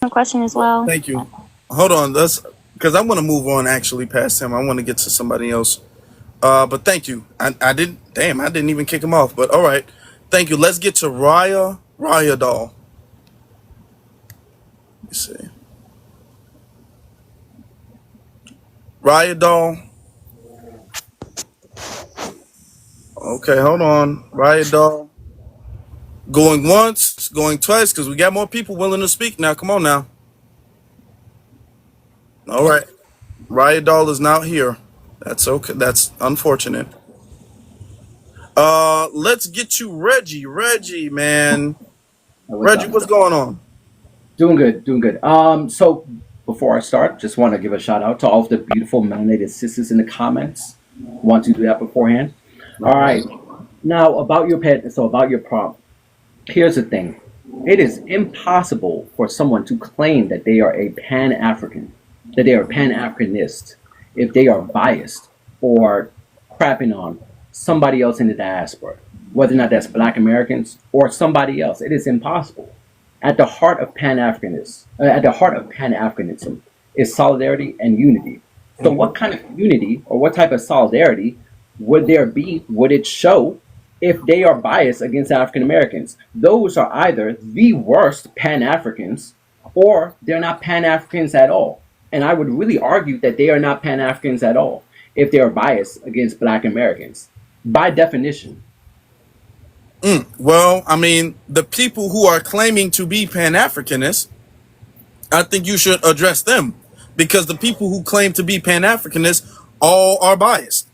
A question as well. Thank you. Hold on. That's because I want to move on actually past him. I want to get to somebody else. But thank you. I didn't. Damn, I didn't even kick him off. But all right. Thank you. Let's get to Raya Doll. Let me see. Raya Doll. Okay, hold on. Raya Doll. Going once, going twice, because we got more people willing to speak now. Come on now. All right. Raya Doll is not here. That's okay. That's unfortunate. Let's get you Reggie. Reggie, man. What's Reggie, up? what's going on? Doing good, doing good. So before I start, just want to give a shout out to all of the beautiful melanated sisters in the comments. Want to do that beforehand? All right. Now about your pet. So about your prompt. Here's the thing. It is impossible for someone to claim that they are a Pan-African, that they are Pan-Africanist, if they are biased or crapping on somebody else in the diaspora, whether or not that's Black Americans or somebody else. It is impossible. At the heart of at the heart of Pan-Africanism is solidarity and unity. So what kind of unity or what type of solidarity would there be, would it show if they are biased against African Americans? Those are either the worst Pan-Africans or they're not Pan-Africans at all. And I would really argue that they are not Pan-Africans at all if they are biased against Black Americans, by definition. Well, I mean, the people who are claiming to be Pan-Africanists, I think you should address them, because the people who claim to be Pan-Africanists all are biased.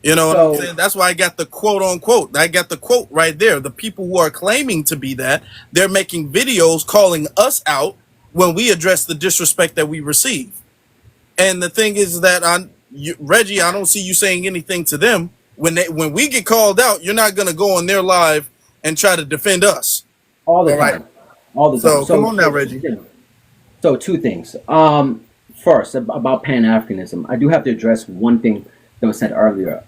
You know what I'm So saying? That's why I got the quote unquote. I got the quote right there. The people who are claiming to be that, they're making videos calling us out when we address the disrespect that we receive. And the thing is that Reggie, I don't see you saying anything to them. When we get called out, you're not gonna go on their live and try to defend us. all the All right. time, all the time. So come on now, Reggie. So two things. First, about Pan-Africanism, I do have to address one thing that was said earlier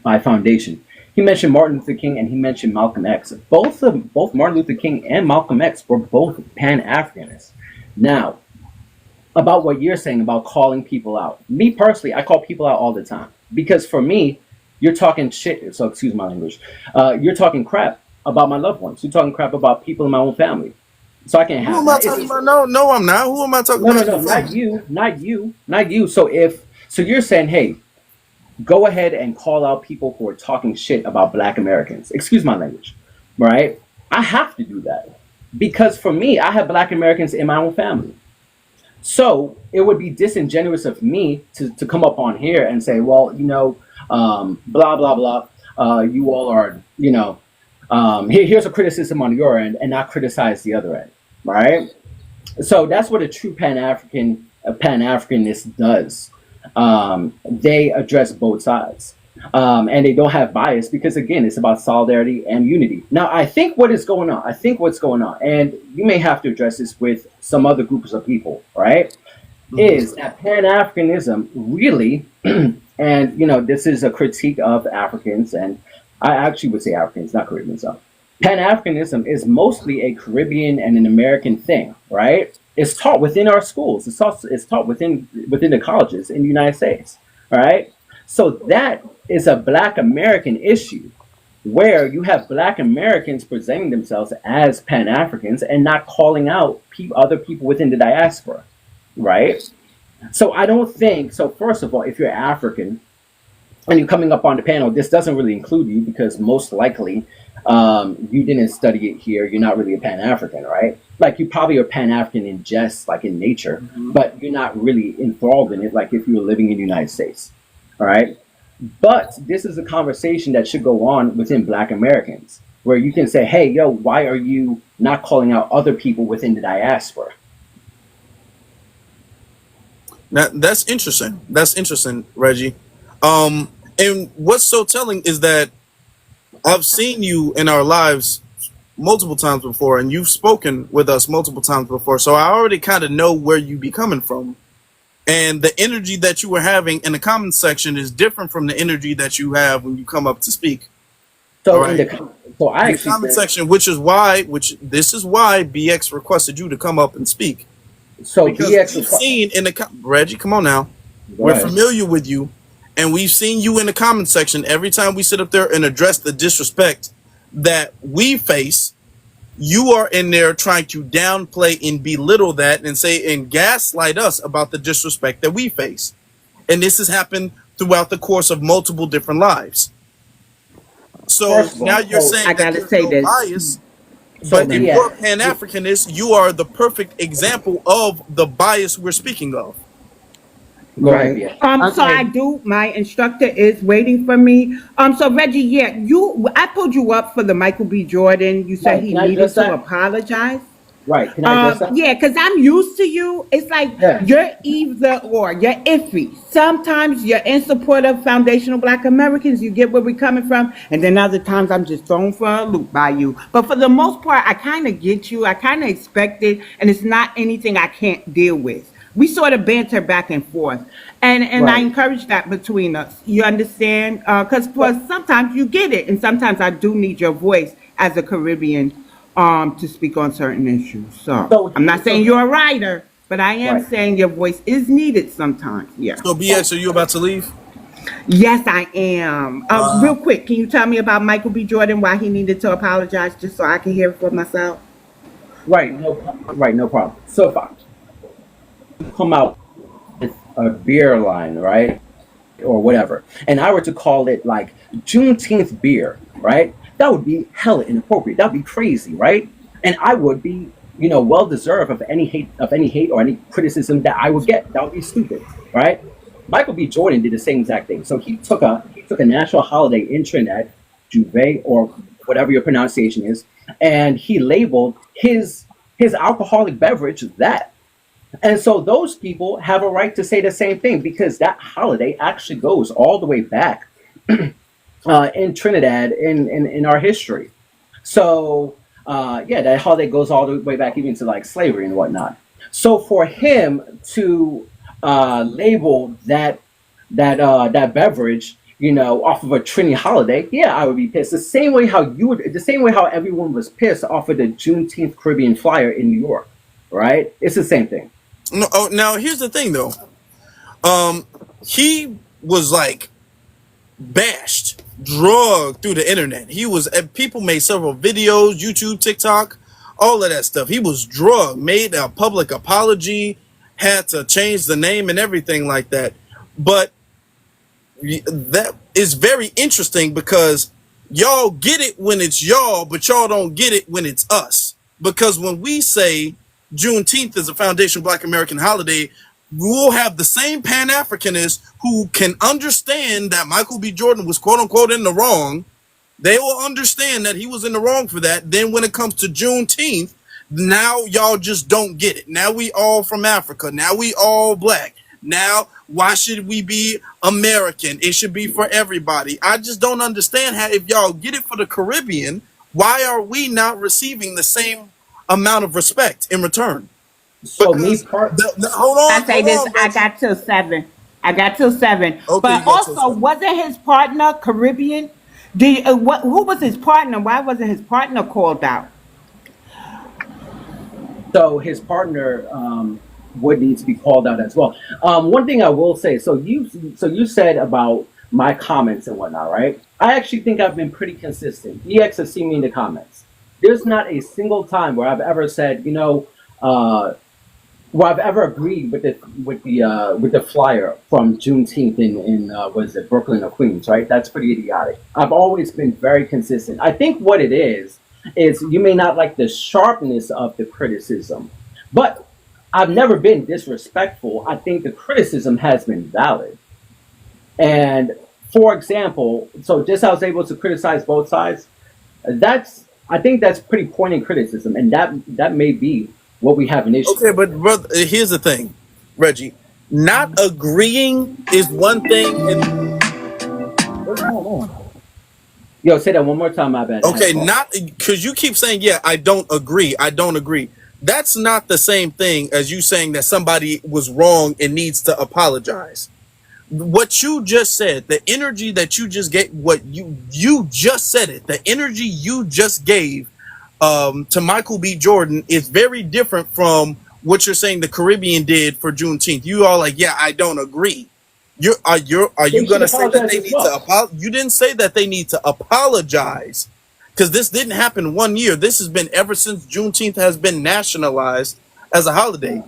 by Foundation. He mentioned Martin Luther King and he mentioned Malcolm X. Both Martin Luther King and Malcolm X were both Pan-Africanists. Now, about what you're saying about calling people out. Me personally, I call people out all the time because for me, you're talking shit. So excuse my language. You're talking crap about my loved ones. You're talking crap about people in my own family. So I can't Who have am I that. talking about? No, I'm not. Who am I talking No, no, about? no, not you. So you're saying, hey, go ahead and call out people who are talking shit about Black Americans. Excuse my language, right? I have to do that because for me, I have Black Americans in my own family. So it would be disingenuous of me to come up on here and say, well, blah, blah, blah. You all are, here's a criticism on your end and not criticize the other end, right? So that's what a true Pan-Africanist does. They address both sides. And they don't have bias because, again, it's about solidarity and unity. Now, I think what's going on, and you may have to address this with some other groups of people, right, is that Pan-Africanism really, and, this is a critique of Africans, and I actually would say Africans, not Caribbeans. So Pan-Africanism is mostly a Caribbean and an American thing, right? It's taught within our schools. It's taught within the colleges in the United States, right? So that is a Black American issue where you have Black Americans presenting themselves as Pan-Africans and not calling out other people within the diaspora, right? So I don't think, so first of all, if you're African and you're coming up on the panel, this doesn't really include you because most likely you didn't study it here. You're not really a Pan-African, right? Like you probably are Pan-African in jest, like in nature, but you're not really enthralled in it like if you were living in the United States, all right? But this is a conversation that should go on within Black Americans where you can say, hey, yo, why are you not calling out other people within the diaspora? Now, that's interesting. That's interesting, Reggie. And what's so telling is that I've seen you in our lives multiple times before, and you've spoken with us multiple times before. So I already kind of know where you be coming from. And the energy that you were having in the comment section is different from the energy that you have when you come up to speak. So right? in the comment section, which is why BX requested you to come up and speak. So because BX we've seen in the Reggie, come on now, we're familiar with you, and we've seen you in the comment section every time we sit up there and address the disrespect that we face. You are in there trying to downplay and belittle that and say and gaslight us about the disrespect that we face. And this has happened throughout the course of multiple different lives. So now you're saying I gotta say this. Bias, but if you're a Pan-Africanist, you are the perfect example of the bias we're speaking of. Go ahead, Right. BA. So I Okay. do. My instructor is waiting for me. So Reggie, yeah, I pulled you up for the Michael B. Jordan. You said Right. he Can I address needed to that? apologize. Right. Can I address that? Yeah, because I'm used to you. It's like Yeah. you're either or. You're iffy. Sometimes you're in support of foundational Black Americans. You get where we're coming from, and then other times I'm just thrown for a loop by you. But for the most part, I kind of get you. I kind of expect it, and it's not anything I can't deal with. We sort of banter back and forth, and I Right. encourage that between us. You understand? Because for sometimes you get it, and sometimes I do need your voice as a Caribbean to speak on certain issues. So So, I'm not saying so you're a writer, but I am right. saying your voice is needed sometimes. Yeah. So BX, are you about to leave? Yes, I am. Uh, Real quick, can you tell me about Michael B. Jordan? Why he needed to apologize, just so I can hear it for myself? Right. Right. No problem. So if I come out with a beer line, right, or whatever, and I were to call it like Juneteenth beer, right, that would be hella inappropriate. That would be crazy, right? And I would be, well deserved of any hate or any criticism that I would get. That would be stupid, right? Michael B. Jordan did the same exact thing. So he took a national holiday in Trinidad, Juve or whatever your pronunciation is, and he labeled his alcoholic beverage that. And so those people have a right to say the same thing because that holiday actually goes all the way back in Trinidad in our history. So yeah, that holiday goes all the way back even to like slavery and whatnot. So for him to label that beverage, off of a Trini holiday, yeah, I would be pissed. The same way how everyone was pissed off of the Juneteenth Caribbean flyer in New York, right? It's the same thing. no, oh, now here's the thing though. He was like bashed, drugged through the internet. People made several videos, YouTube, TikTok, all of that stuff. He was drugged, made a public apology, had to change the name and everything like that. But that is very interesting because y'all get it when it's y'all, but y'all don't get it when it's us. Because when we say Juneteenth is a foundational Black American holiday, we'll have the same Pan-Africanists who can understand that Michael B. Jordan was quote unquote in the wrong. They will understand that he was in the wrong for that. Then when it comes to Juneteenth, now y'all just don't get it. Now we all from Africa. Now we all Black. Now, why should we be American? It should be for everybody. I just don't understand how, if y'all get it for the Caribbean, why are we not receiving the same amount of respect in return? So me Because part I say hold this. on, I Reggie. got till 7. I got till 7. Okay, But you got till also, 7. wasn't his partner Caribbean? Who was his partner? Why wasn't his partner called out? So his partner would need to be called out as well. One thing I will say, so you said about my comments and whatnot, right? I actually think I've been pretty consistent. EX has seen me in the comments. There's not a single time where I've ever said, where I've ever agreed with the flyer from Juneteenth in was it Brooklyn or Queens, right? That's pretty idiotic. I've always been very consistent. I think what it is you may not like the sharpness of the criticism, but I've never been disrespectful. I think the criticism has been valid. And for example, so just I was able to criticize both sides. I think that's pretty poignant criticism, and that may be what we have an issue Okay, with. but brother, here's the thing, Reggie. Not agreeing is one thing, and what's going on? Yo, say that one more time. My bad. I had a Okay, call. not because you keep saying, yeah, I don't agree. I don't agree. That's not the same thing as you saying that somebody was wrong and needs to apologize. What you just said, the energy that you just gave, what you just said it, the energy you just gave to Michael B. Jordan is very different from what you're saying the Caribbean did for Juneteenth. You all like, yeah, I don't agree. Are you They should gonna say that apologize they as need to well. apologize? You didn't say that they need to apologize because this didn't happen 1 year. This has been ever since Juneteenth has been nationalized as a holiday,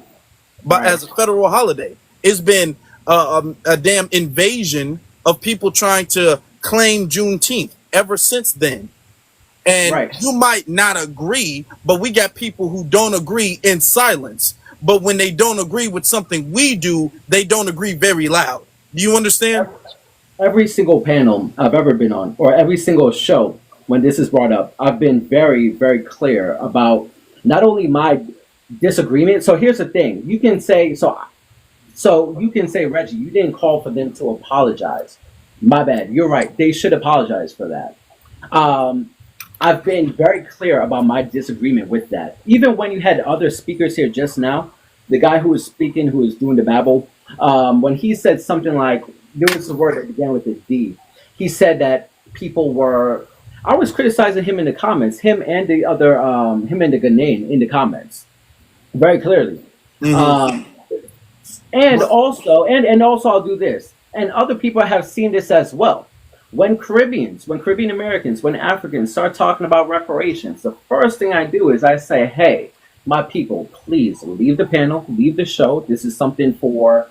but Right. as a federal holiday. It's been a damn invasion of people trying to claim Juneteenth ever since then. And Right. you might not agree, but we got people who don't agree in silence. but when they don't agree with something we do, they don't agree very loud. Do you understand? Every single panel I've ever been on, or every single show, when this is brought up, I've been very, very clear about not only my disagreement. So here's the thing: you can say so you can say, Reggie, you didn't call for them to apologize. My bad. You're right. They should apologize for that. I've been very clear about my disagreement with that. Even when you had other speakers here just now, the guy who was speaking, who was doing the babble, when he said something like, there was a word that began with a D. He said that people were, I was criticizing him in the comments, him and the Ghanaian in the comments, very clearly. And also I'll do this. And other people have seen this as well. When Caribbean Americans, when Africans start talking about reparations, the first thing I do is I say, hey, my people, please leave the panel, leave the show. This is something for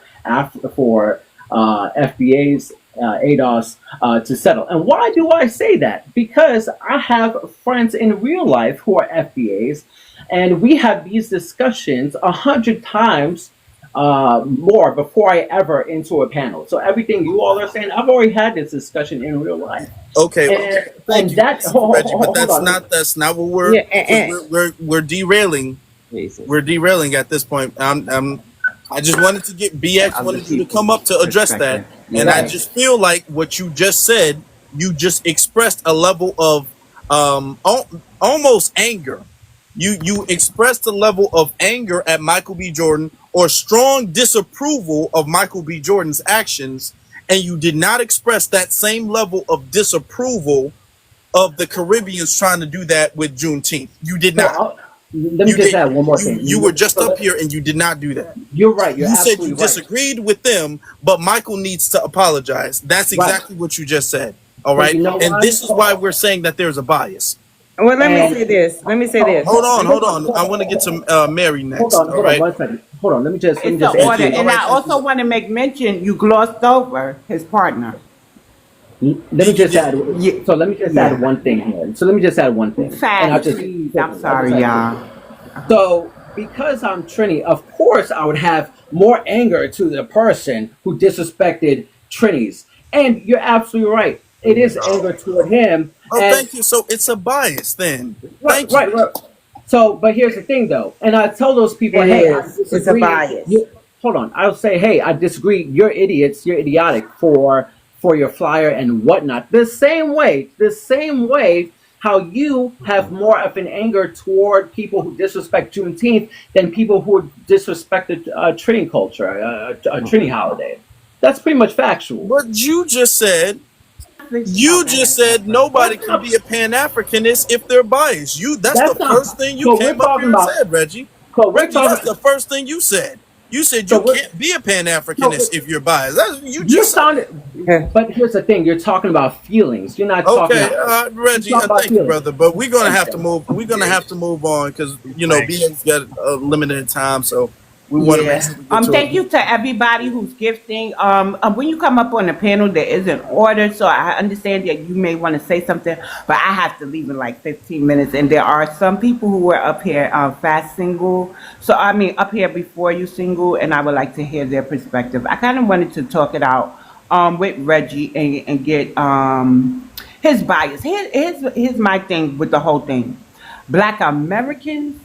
FBA's, ADOS to settle. And why do I say that? Because I have friends in real life who are FBAs, and we have these discussions 100 times more before I ever into a panel. So everything you all are saying, I've already had this discussion in real life. Okay, thank you, Reggie, but that's not what we're derailing. We're derailing at this point. I just wanted to get BX wanted you to come up to address that, and I just feel like what you just said, you just expressed a level of almost anger. You expressed a level of anger at Michael B. Jordan, or strong disapproval of Michael B. Jordan's actions, and you did not express that same level of disapproval of the Caribbeans trying to do that with Juneteenth. You did not. Let me just add one more thing. You were just up here and you did not do that. You're right. You said you disagreed with them, but Michael needs to apologize. That's exactly what you just said. All right. And this is why we're saying that there's a bias. Well, let me say this. Hold on. I want to get to Mary next. Hold on 1 second. Hold on. Let me just and I also want to make mention you glossed over his partner. Let me just add. So let me just add one thing here. So let me just add one thing. I'm sorry, y'all. So because I'm Trini, of course I would have more anger to the person who disrespected Trinis. And you're absolutely right. It is anger toward him. Oh, thank you. So it's a bias then. Thank you. Right. So, but here's the thing, though, and I tell those people, hey, it's a bias. Hold on. I'll say, hey, I disagree. You're idiots. You're idiotic for your flyer and whatnot. The same way how you have more of an anger toward people who disrespect Juneteenth than people who disrespect the Trini culture, a Trini holiday. That's pretty much factual. But you just said nobody can be a Pan-Africanist if they're biased. That's the first thing you came up here and said, Reggie. That's the first thing you said. You said you can't be a Pan-Africanist if you're biased. But here's the thing: you're talking about feelings. You're not talking. Okay, Reggie, thank you, brother. But we're gonna have to move. We're gonna have to move on because BA's got a limited time, so we want to make sure we get to thank you to everybody who's gifting. When you come up on the panel, there is an order, so I understand that you may want to say something, but I have to leave in like 15 minutes, and there are some people who were up here fast single. So I mean, up here before you single, and I would like to hear their perspective. I kind of wanted to talk it out with Reggie and get his bias. Here's my thing with the whole thing. Black Americans,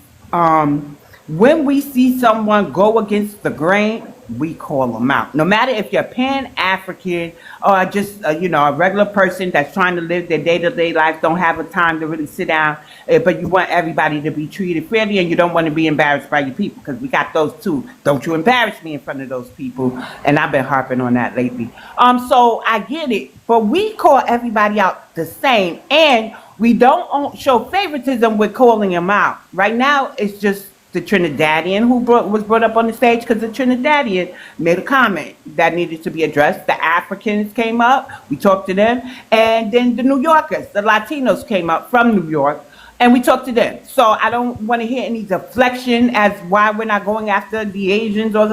when we see someone go against the grain, we call them out. No matter if you're Pan-African or just a regular person that's trying to live their day-to-day life, don't have a time to really sit down, but you want everybody to be treated fairly, and you don't want to be embarrassed by your people, because we got those too. Don't you embarrass me in front of those people, and I've been harping on that lately. So I get it, but we call everybody out the same, and we don't show favoritism with calling them out. Right now, it's just the Trinidadian who was brought up on the stage because the Trinidadian made a comment that needed to be addressed. The Africans came up, we talked to them, and then the New Yorkers, the Latinos came up from New York, and we talk to them. So I don't want to hear any deflection as why we're not going after the Asians or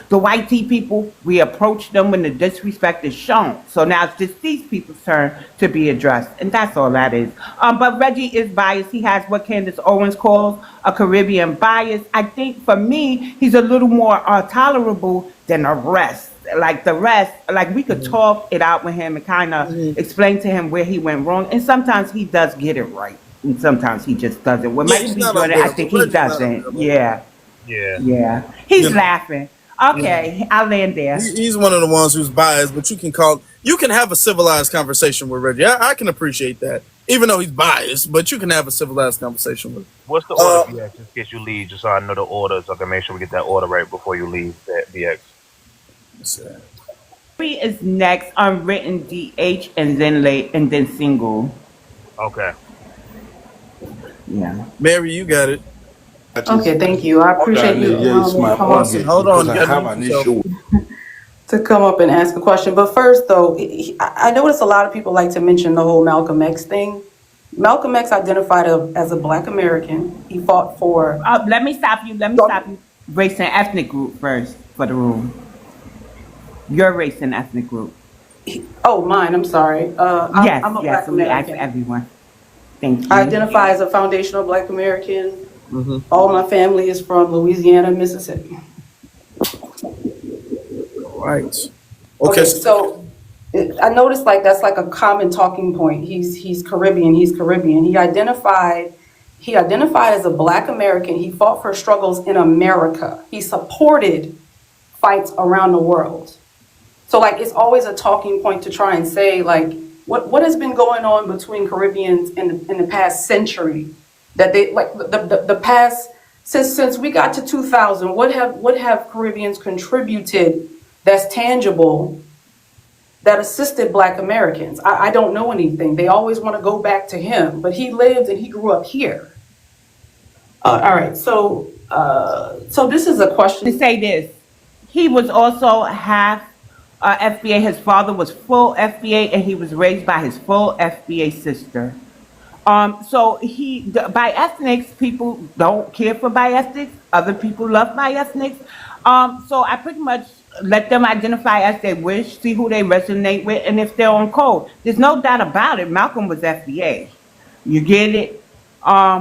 the white tea people. We approach them when the disrespect is shown. So now it's just these people's turn to be addressed, and that's all that is. But Reggie is biased. He has what Candace Owens calls a Caribbean bias. I think for me, he's a little more tolerable than the rest. Like the rest, like we could talk it out with him and kind of explain to him where he went wrong. And sometimes he does get it right. And sometimes he just doesn't. With Yeah, Michael he's B. not Jordan, I unbearable. think he Reggie's not doesn't. unbearable. Yeah. Yeah. Yeah. He's You know, laughing. Okay, I'll land there. he's one of the ones who's biased, but you can have a civilized conversation with Reggie. I can appreciate that, even though he's biased, but you can have a civilized conversation with him. What's the order, BX? Just in case you leave, just so I know the order, so I can make sure we get that order right before you leave, BX. Three is next, unwritten DH, and then late, and then single. Okay. Yeah. Mary, you got it. Okay, thank you. I appreciate you Yes, allowing me my to come up, Austin, hold on. because You I gotta have mute an yourself. issue. to come up and ask a question. But first, though, I notice a lot of people like to mention the whole Malcolm X thing. Malcolm X identified as a Black American. He fought for. Let me stop you. Let me stop you. Race and ethnic group first for the room. Your race and ethnic group. Oh, mine. I'm sorry. Yes, I'm a yes. Black So we ask American. everyone. Thank you. I identify as a foundational Black American. Mm-hmm. All my family is from Louisiana and Mississippi. Right. Okay, Okay. so I noticed like that's like a common talking point. He's Caribbean. He's Caribbean. He identified as a Black American. He fought for struggles in America. He supported fights around the world. So like it's always a talking point to try and say like what has been going on between Caribbeans in the past century, that they like the past since we got to 2000. What have Caribbeans contributed that's tangible that assisted Black Americans? I don't know anything. They always want to go back to him, but he lived and he grew up here. All right, so this is a question. To say this, he was also half FBA. His father was full FBA, and he was raised by his full FBA sister. So by ethnics, people don't care for by ethnics. Other people love by ethnics. So I pretty much let them identify as they wish, see who they resonate with, and if they're on code. There's no doubt about it. Malcolm was FBA. You get it?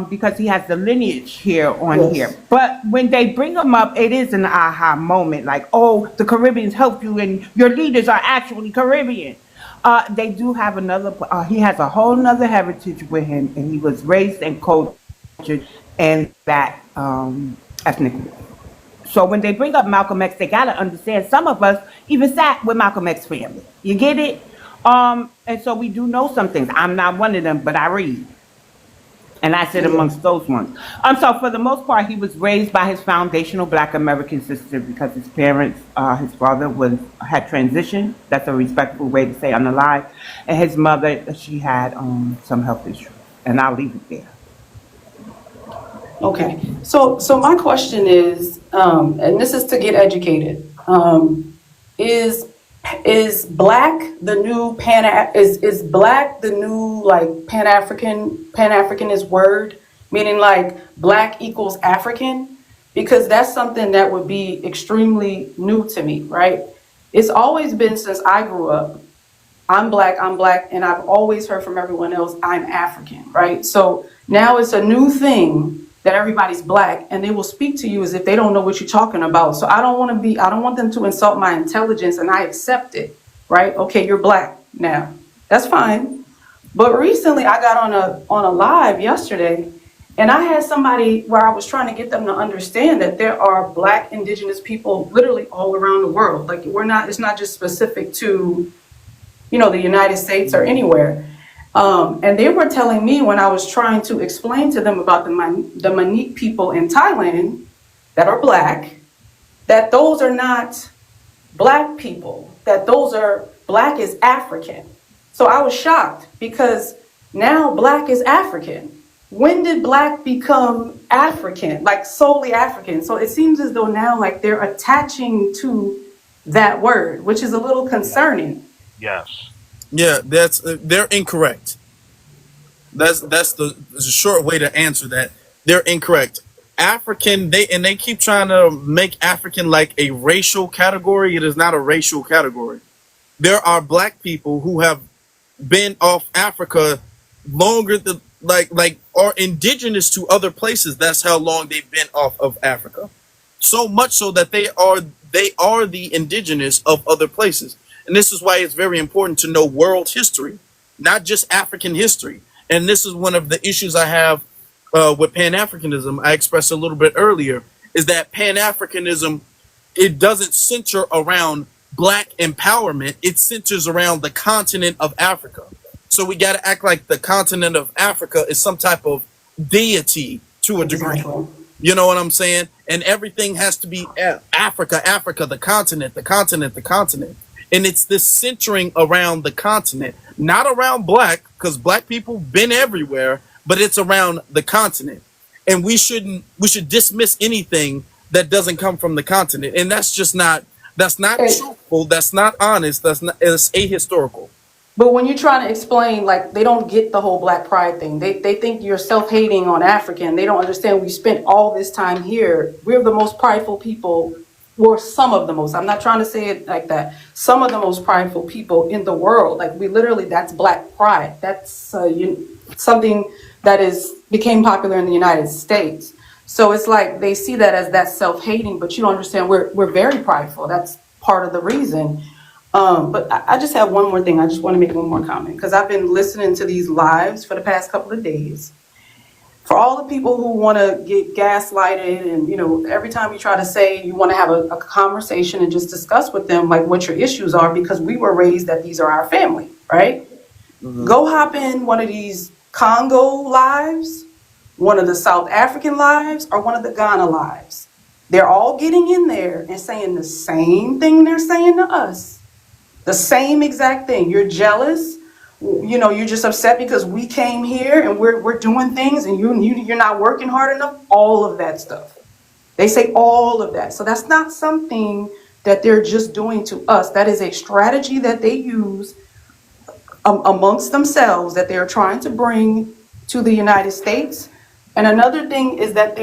Because he has the lineage here on Yes. here. But when they bring him up, it is an aha moment, like, oh, the Caribbeans helped you and your leaders are actually Caribbean. They do have he has a whole nother heritage with him, and he was raised and cultured in that ethnic group. So when they bring up Malcolm X, they gotta understand some of us even sat with Malcolm X family. You get it? And so we do know some things. I'm not one of them, but I read. And I sit amongst those ones. So for the most part, he was raised by his foundational Black American sister because his parents, his father had transitioned. That's a respectful way to say unalive. And his mother, she had some health issues. And I'll leave it there. Okay, so my question is, and this is to get educated, is Black the new is Black the new like Pan-Africanist word, meaning like Black equals African? Because that's something that would be extremely new to me, right? It's always been since I grew up, I'm Black, and I've always heard from everyone else, I'm African, right? So now it's a new thing that everybody's Black, and they will speak to you as if they don't know what you're talking about. So I don't want them to insult my intelligence, and I accept it, right? Okay, you're Black now. That's fine. But recently I got on a live yesterday, and I had somebody where I was trying to get them to understand that there are Black indigenous people literally all around the world. Like it's not just specific to, the United States or anywhere. And they were telling me when I was trying to explain to them about the Manique people in Thailand that are Black, that those are not Black people, that Black is African. So I was shocked because now Black is African. When did Black become African, like solely African? So it seems as though now like they're attaching to that word, which is a little concerning. Yes. Yeah, they're incorrect. That's the short way to answer that. They're incorrect. African, they keep trying to make African like a racial category. It is not a racial category. There are black people who have been off Africa longer than like are indigenous to other places. That's how long they've been off of Africa. So much so that they are the indigenous of other places. And this is why it's very important to know world history, not just African history. And this is one of the issues I have with Pan-Africanism. I expressed a little bit earlier is that Pan-Africanism, it doesn't center around black empowerment. It centers around the continent of Africa. So we got to act like the continent of Africa is some type of deity to a degree. Exactly. You know what I'm saying? And everything has to be Africa, Africa, the continent, the continent, the continent. And it's this centering around the continent, not around black, because black people been everywhere, but it's around the continent. And we should dismiss anything that doesn't come from the continent. And that's not Hey, truthful, that's not honest, it's ahistorical. but when you're trying to explain, like, they don't get the whole black pride thing. They think you're self-hating on African. They don't understand we spent all this time here. We're the most prideful people, or some of the most. I'm not trying to say it like that. Some of the most prideful people in the world. Like, we literally, that's black pride. That's something that became popular in the United States. So it's like they see that as that self-hating, but you don't understand we're very prideful. That's part of the reason. But I just have one more thing. I just want to make one more comment because I've been listening to these lives for the past couple of days. For all the people who want to get gaslighted and, every time you try to say you want to have a conversation and just discuss with them like what your issues are because we were raised that these are our family, right? Mm-hmm. Go hop in one of these Congo lives, one of the South African lives, or one of the Ghana lives. They're all getting in there and saying the same thing they're saying to us. The same exact thing. You're jealous. You're just upset because we came here and we're doing things and you're not working hard enough. All of that stuff. They say all of that. So that's not something that they're just doing to us. That is a strategy that they use amongst themselves that they're trying to bring to the United States. And another thing is that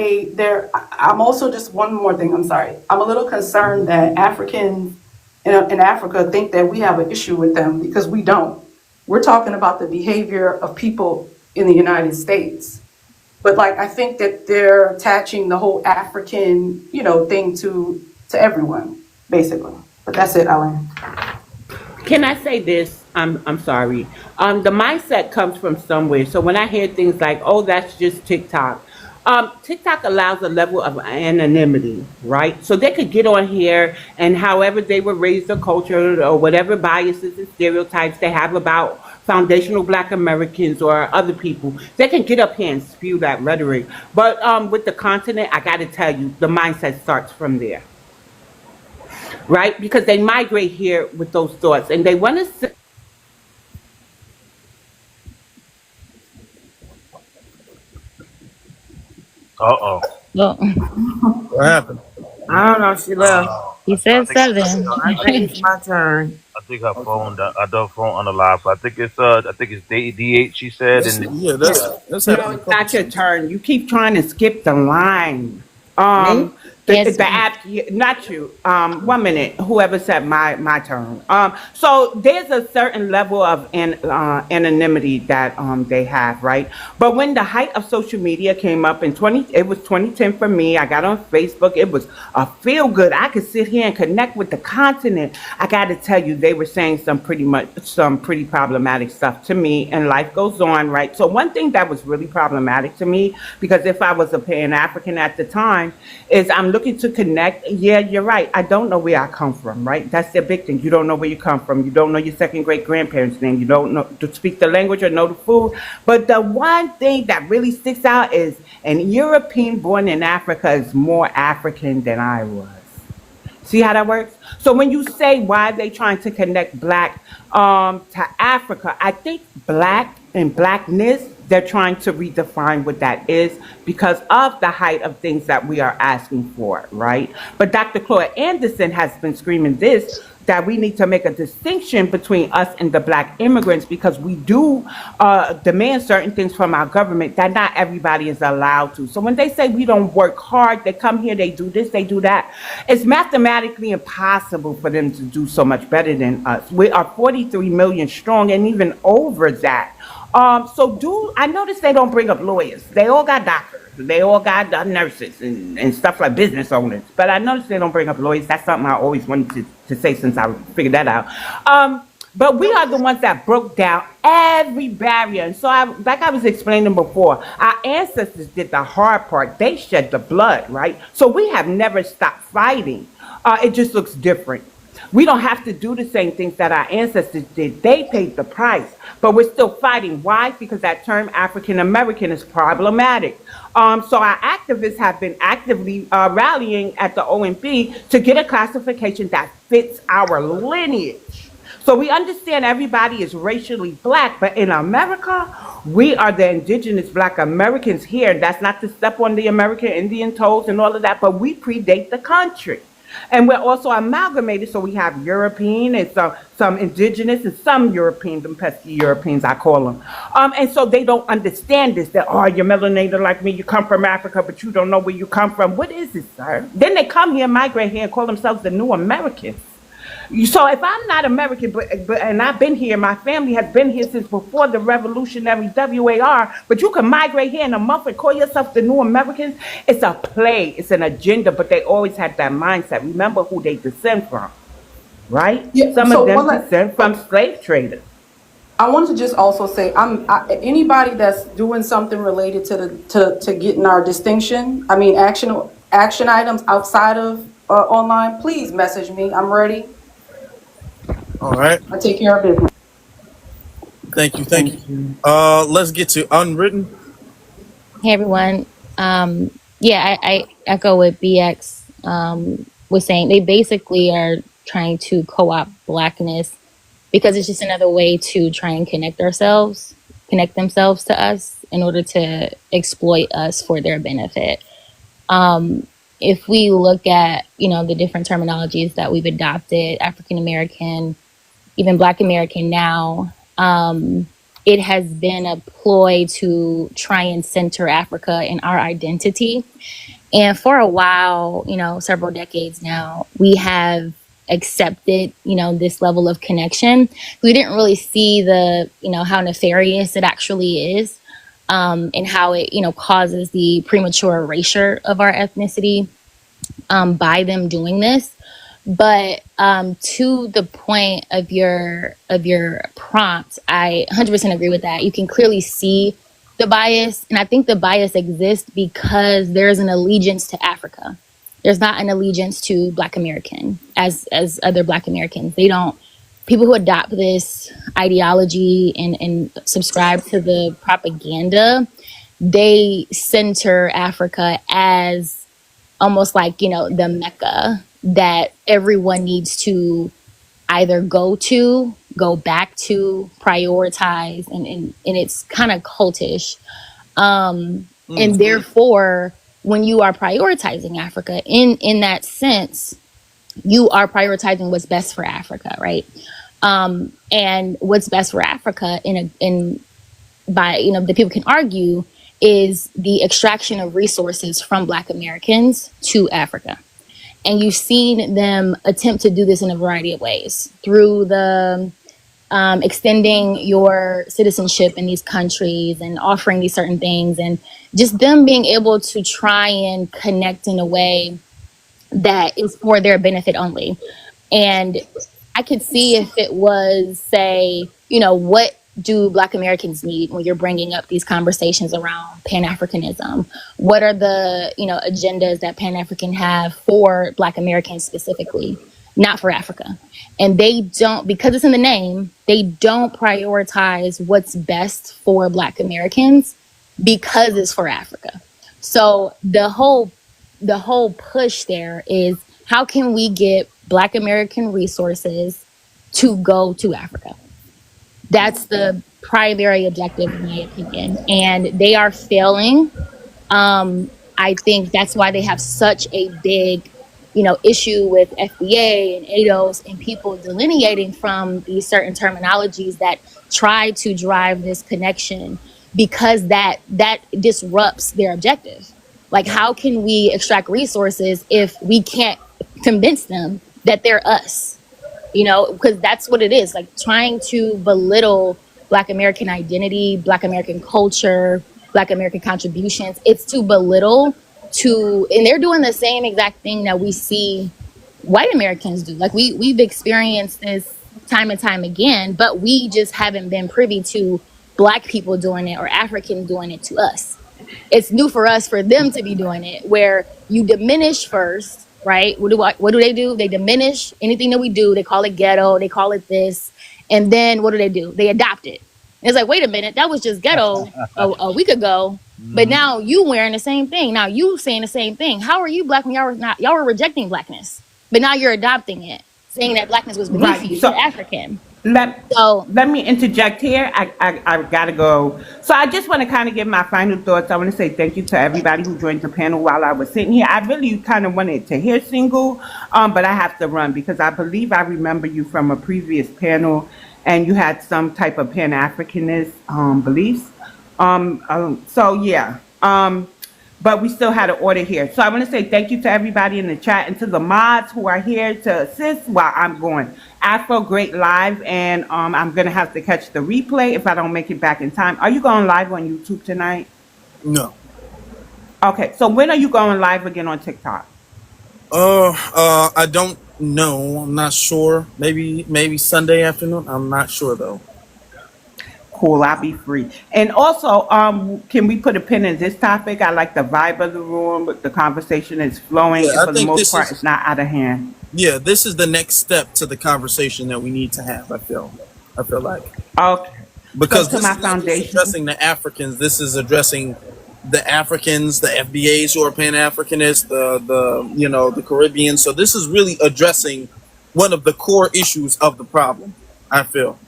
I'm also just one more thing. I'm sorry. I'm a little concerned that Africans in Africa think that we have an issue with them because we don't. We're talking about the behavior of people in the United States. But I think that they're attaching the whole African, thing to everyone, basically. But that's it, Alan. Can I say this? I'm sorry. The mindset comes from somewhere. So when I hear things like, "Oh, that's just TikTok," TikTok allows a level of anonymity, right? So they could get on here and however they were raised or cultured or whatever biases and stereotypes they have about foundational Black Americans or other people, they can get up here and spew that rhetoric. But with the continent, I got to tell you, the mindset starts from there. Right? Because they migrate here with those thoughts and they want to. Uh-oh. Well, What happened? I don't know. She left. he I said think seven. I think it's my turn. I think her phone. I don't phone unalive. I think it's D8. She said, That's, and yeah, that's No, happened a it's couple not your times. turn. You keep trying to skip the line. Me? Yes, The app, not you. 1 minute. Whoever said my turn. So there's a certain level of anonymity that they have, right? But when the height of social media came up it was 2010 for me. I got on Facebook. It was a feel good. I could sit here and connect with the continent. I got to tell you, they were saying some pretty problematic stuff to me, and life goes on, right? So one thing that was really problematic to me, because if I was a Pan-African at the time, is I'm looking to connect. Yeah, you're right. I don't know where I come from, right? That's the big thing. You don't know where you come from. You don't know your second great grandparents' name. You don't know to speak the language or know the food. But the one thing that really sticks out is an European born in Africa is more African than I was. See how that works? So when you say why are they trying to connect Black to Africa, I think Black and Blackness, they're trying to redefine what that is because of the height of things that we are asking for, right? But Dr. Claude Anderson has been screaming this that we need to make a distinction between us and the black immigrants, because we do demand certain things from our government that not everybody is allowed to. So when they say we don't work hard, they come here, they do this, they do that, it's mathematically impossible for them to do so much better than us. We are 43 million strong and even over that. I noticed they don't bring up lawyers. They all got doctors. They all got nurses and stuff like business owners. But I noticed they don't bring up lawyers. That's something I always wanted to say since I figured that out. But we are the ones that broke down every barrier. And so, like I was explaining before, our ancestors did the hard part. They shed the blood, right? So we have never stopped fighting. It just looks different. We don't have to do the same things that our ancestors did. They paid the price, but we're still fighting. Why? Because that term African American is problematic. So our activists have been actively rallying at the OMB to get a classification that fits our lineage. So we understand everybody is racially black, but in America, we are the indigenous black Americans here. That's not to step on the American Indian toes and all of that, but we predate the country. And we're also amalgamated, so we have European and some indigenous and some European, them pesky Europeans, I call them. And so they don't understand this, that, oh, you're melanated like me, you come from Africa, but you don't know where you come from. What is it, sir? Then they come here, migrate here, and call themselves the new Americans. So if I'm not American, but and I've been here, my family has been here since before the revolutionary WAR, but you can migrate here in a month and call yourself the new Americans, it's a play, it's an agenda, but they always had that mindset. Remember who they descend from, right? Yeah, Some so of them descend from slave traders. I wanted to just also say, anybody that's doing something related to getting our distinction, I mean action items outside of online, please message me. I'm ready. All right. I take care of business. Thank you. Let's get to unwritten. Hey everyone. Yeah, I echo what BX was saying. They basically are trying to co-opt blackness because it's just another way to try and connect themselves to us in order to exploit us for their benefit. If we look at, the different terminologies that we've adopted, African American, even Black American now, it has been a ploy to try and center Africa in our identity. And for a while, several decades now, we have accepted, this level of connection. We didn't really see how nefarious it actually is, and how it, causes the premature erasure of our ethnicity by them doing this. But to the point of your prompt, I 100% agree with that. You can clearly see the bias, and I think the bias exists because there's an allegiance to Africa. There's not an allegiance to Black American as other Black Americans. They don't. People who adopt this ideology and subscribe to the propaganda, they center Africa as almost like, the Mecca that everyone needs to either go back to, prioritize, and it's kind of cultish. And therefore, when you are prioritizing Africa in that sense, you are prioritizing what's best for Africa, right? And what's best for Africa the people can argue is the extraction of resources from Black Americans to Africa. And you've seen them attempt to do this in a variety of ways through the extending your citizenship in these countries and offering these certain things, and just them being able to try and connect in a way that is for their benefit only. And I could see if it was, say, what do Black Americans need when you're bringing up these conversations around Pan-Africanism? What are the, agendas that Pan-African have for Black Americans specifically, not for Africa? And they don't, because it's in the name, they don't prioritize what's best for Black Americans because it's for Africa. So the whole push there is, how can we get Black American resources to go to Africa? That's the primary objective, in my opinion. And they are failing. I think that's why they have such a big issue with FBA and ADOS and people delineating from these certain terminologies that try to drive this connection, because that disrupts their objective. Like, how can we extract resources if we can't convince them that they're us? Because that's what it is, like trying to belittle Black American identity, Black American culture, Black American contributions. It's to belittle and they're doing the same exact thing that we see white Americans do. Like we've experienced this time and time again, but we just haven't been privy to Black people doing it or Africans doing it to us. It's new for us for them to be doing it, where you diminish first, right? What do they do? They diminish anything that we do. They call it ghetto. They call it this. And then what do? They adopt it. And it's like, wait a minute, that was just ghetto a week ago. But now you wearing the same thing. Now you saying the same thing. How are you Black when y'all were rejecting Blackness? But now you're adopting it, saying that Blackness was beneath you. So You're African. let me interject here. I gotta go. So I just want to kind of give my final thoughts. I want to say thank you to everybody who joined the panel while I was sitting here. I really kind of wanted to hear Single, but I have to run because I believe I remember you from a previous panel, and you had some type of Pan-Africanist beliefs. So yeah. But we still had an order here. So I want to say thank you to everybody in the chat and to the mods who are here to assist while I'm going. Afro, great live, and I'm going to have to catch the replay if I don't make it back in time. Are you going live on YouTube tonight? No. Okay, so when are you going live again on TikTok? I don't know. I'm not sure. Maybe Sunday afternoon. I'm not sure though. Cool, I'll be free. And also, can we put a pin in this topic? I like the vibe of the room, but the conversation is flowing, Yeah, and I for the think most this part, is it's not out of hand. yeah, this is the next step to the conversation that we need to have. I feel like Okay. because So to this my is not just foundation. addressing the Africans. This is addressing the Africans, the FBAs who are Pan-Africanists, the Caribbean. So this is really addressing one of the core issues of the problem. I feel.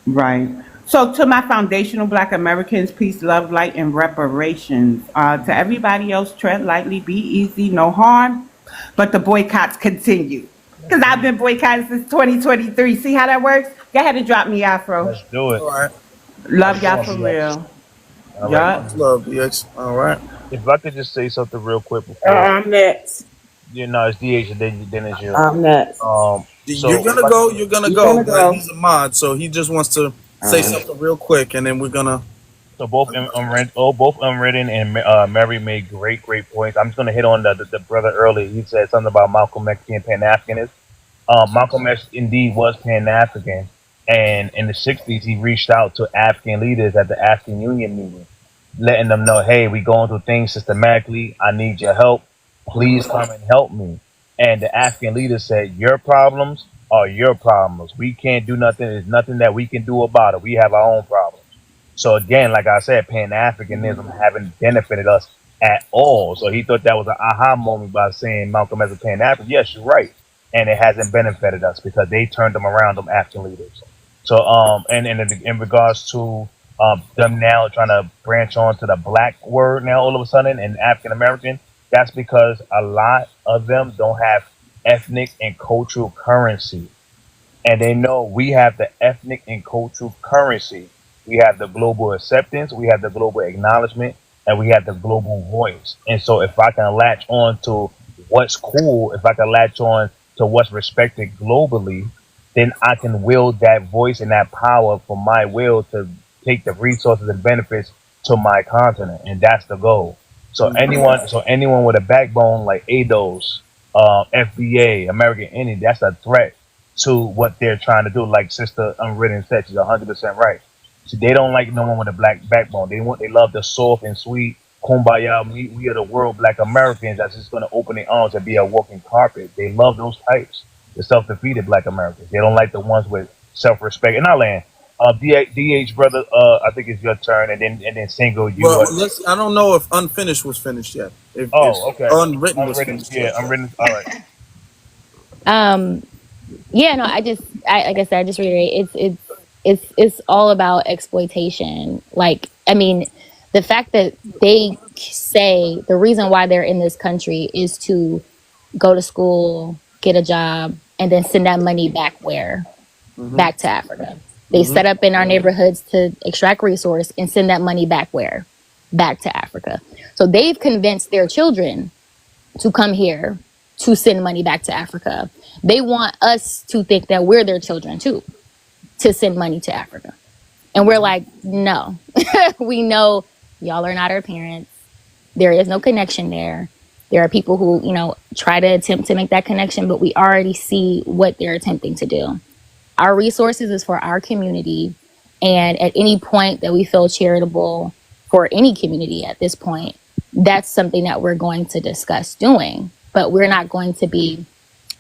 Right. So to my foundational Black Americans, peace, love, light, and reparations. To everybody else, tread lightly, be easy, no harm. But the boycotts continue. Because I've been boycotting since 2023. See how that works? Go ahead and drop me, Afro. Let's do it. All right. Love y'all Come for on, BX. real. All right. Yup. Much love, BX. All right. If I could just say something real quick before, I'm next. it's DH and then it's you. I'm next. You're So if gonna I go. You're gonna You're go. gonna But go. he's a mod, so he just wants to say something real quick, and then we're gonna. So both unwritten and Mary made great points. I'm just gonna hit on the brother earlier. He said something about Malcolm X being Pan-Africanist. Malcolm X indeed was Pan-African, and in the '60s he reached out to African leaders at the African Union meeting, letting them know, hey, we going through things systematically. I need your help. Please come and help me. And the African leaders said, your problems are your problems. We can't do nothing. There's nothing that we can do about it. We have our own problems. So again, like I said, Pan-Africanism haven't benefited us at all. So he thought that was an aha moment by saying Malcolm as a Pan-African. Yes, you're right. And it hasn't benefited us because they turned them around, them African leaders. So and in regards to them now trying to branch on to the black word now all of a sudden and African American, that's because a lot of them don't have ethnic and cultural currency. And they know we have the ethnic and cultural currency. We have the global acceptance, we have the global acknowledgement, and we have the global voice. And so, if I can latch on to what's cool, if I can latch on to what's respected globally, then I can wield that voice and that power for my will to take the resources and benefits to my continent, and that's the goal. So anyone with a backbone like ADOS, FBA, American Indian, that's a threat to what they're trying to do. Like Sister Unwritten said, she's 100% right. So they don't like no one with a black backbone. They love the soft and sweet kumbaya. We are the world black Americans that's just going to open their arms and be a walking carpet. They love those types, the self-defeated black Americans. They don't like the ones with self-respect. In our land, DH brother, I think it's your turn, and then single you. Well, I don't know if unfinished was finished yet. If Okay. unwritten was finished. Yeah, unwritten. All right. Yeah, no, like I said, I just reiterate, it's all about exploitation. Like, I mean, the fact that they say the reason why they're in this country is to go to school, get a job, and then send that money back where? Back to Africa. They set up in our neighborhoods to extract resource and send that money back where? Back to Africa. So they've convinced their children to come here to send money back to Africa. They want us to think that we're their children too, to send money to Africa. And we're like, no, we know y'all are not our parents. There is no connection there. There are people who, try to attempt to make that connection, but we already see what they're attempting to do. Our resources is for our community. And at any point that we feel charitable for any community at this point, that's something that we're going to discuss doing. But we're not going to be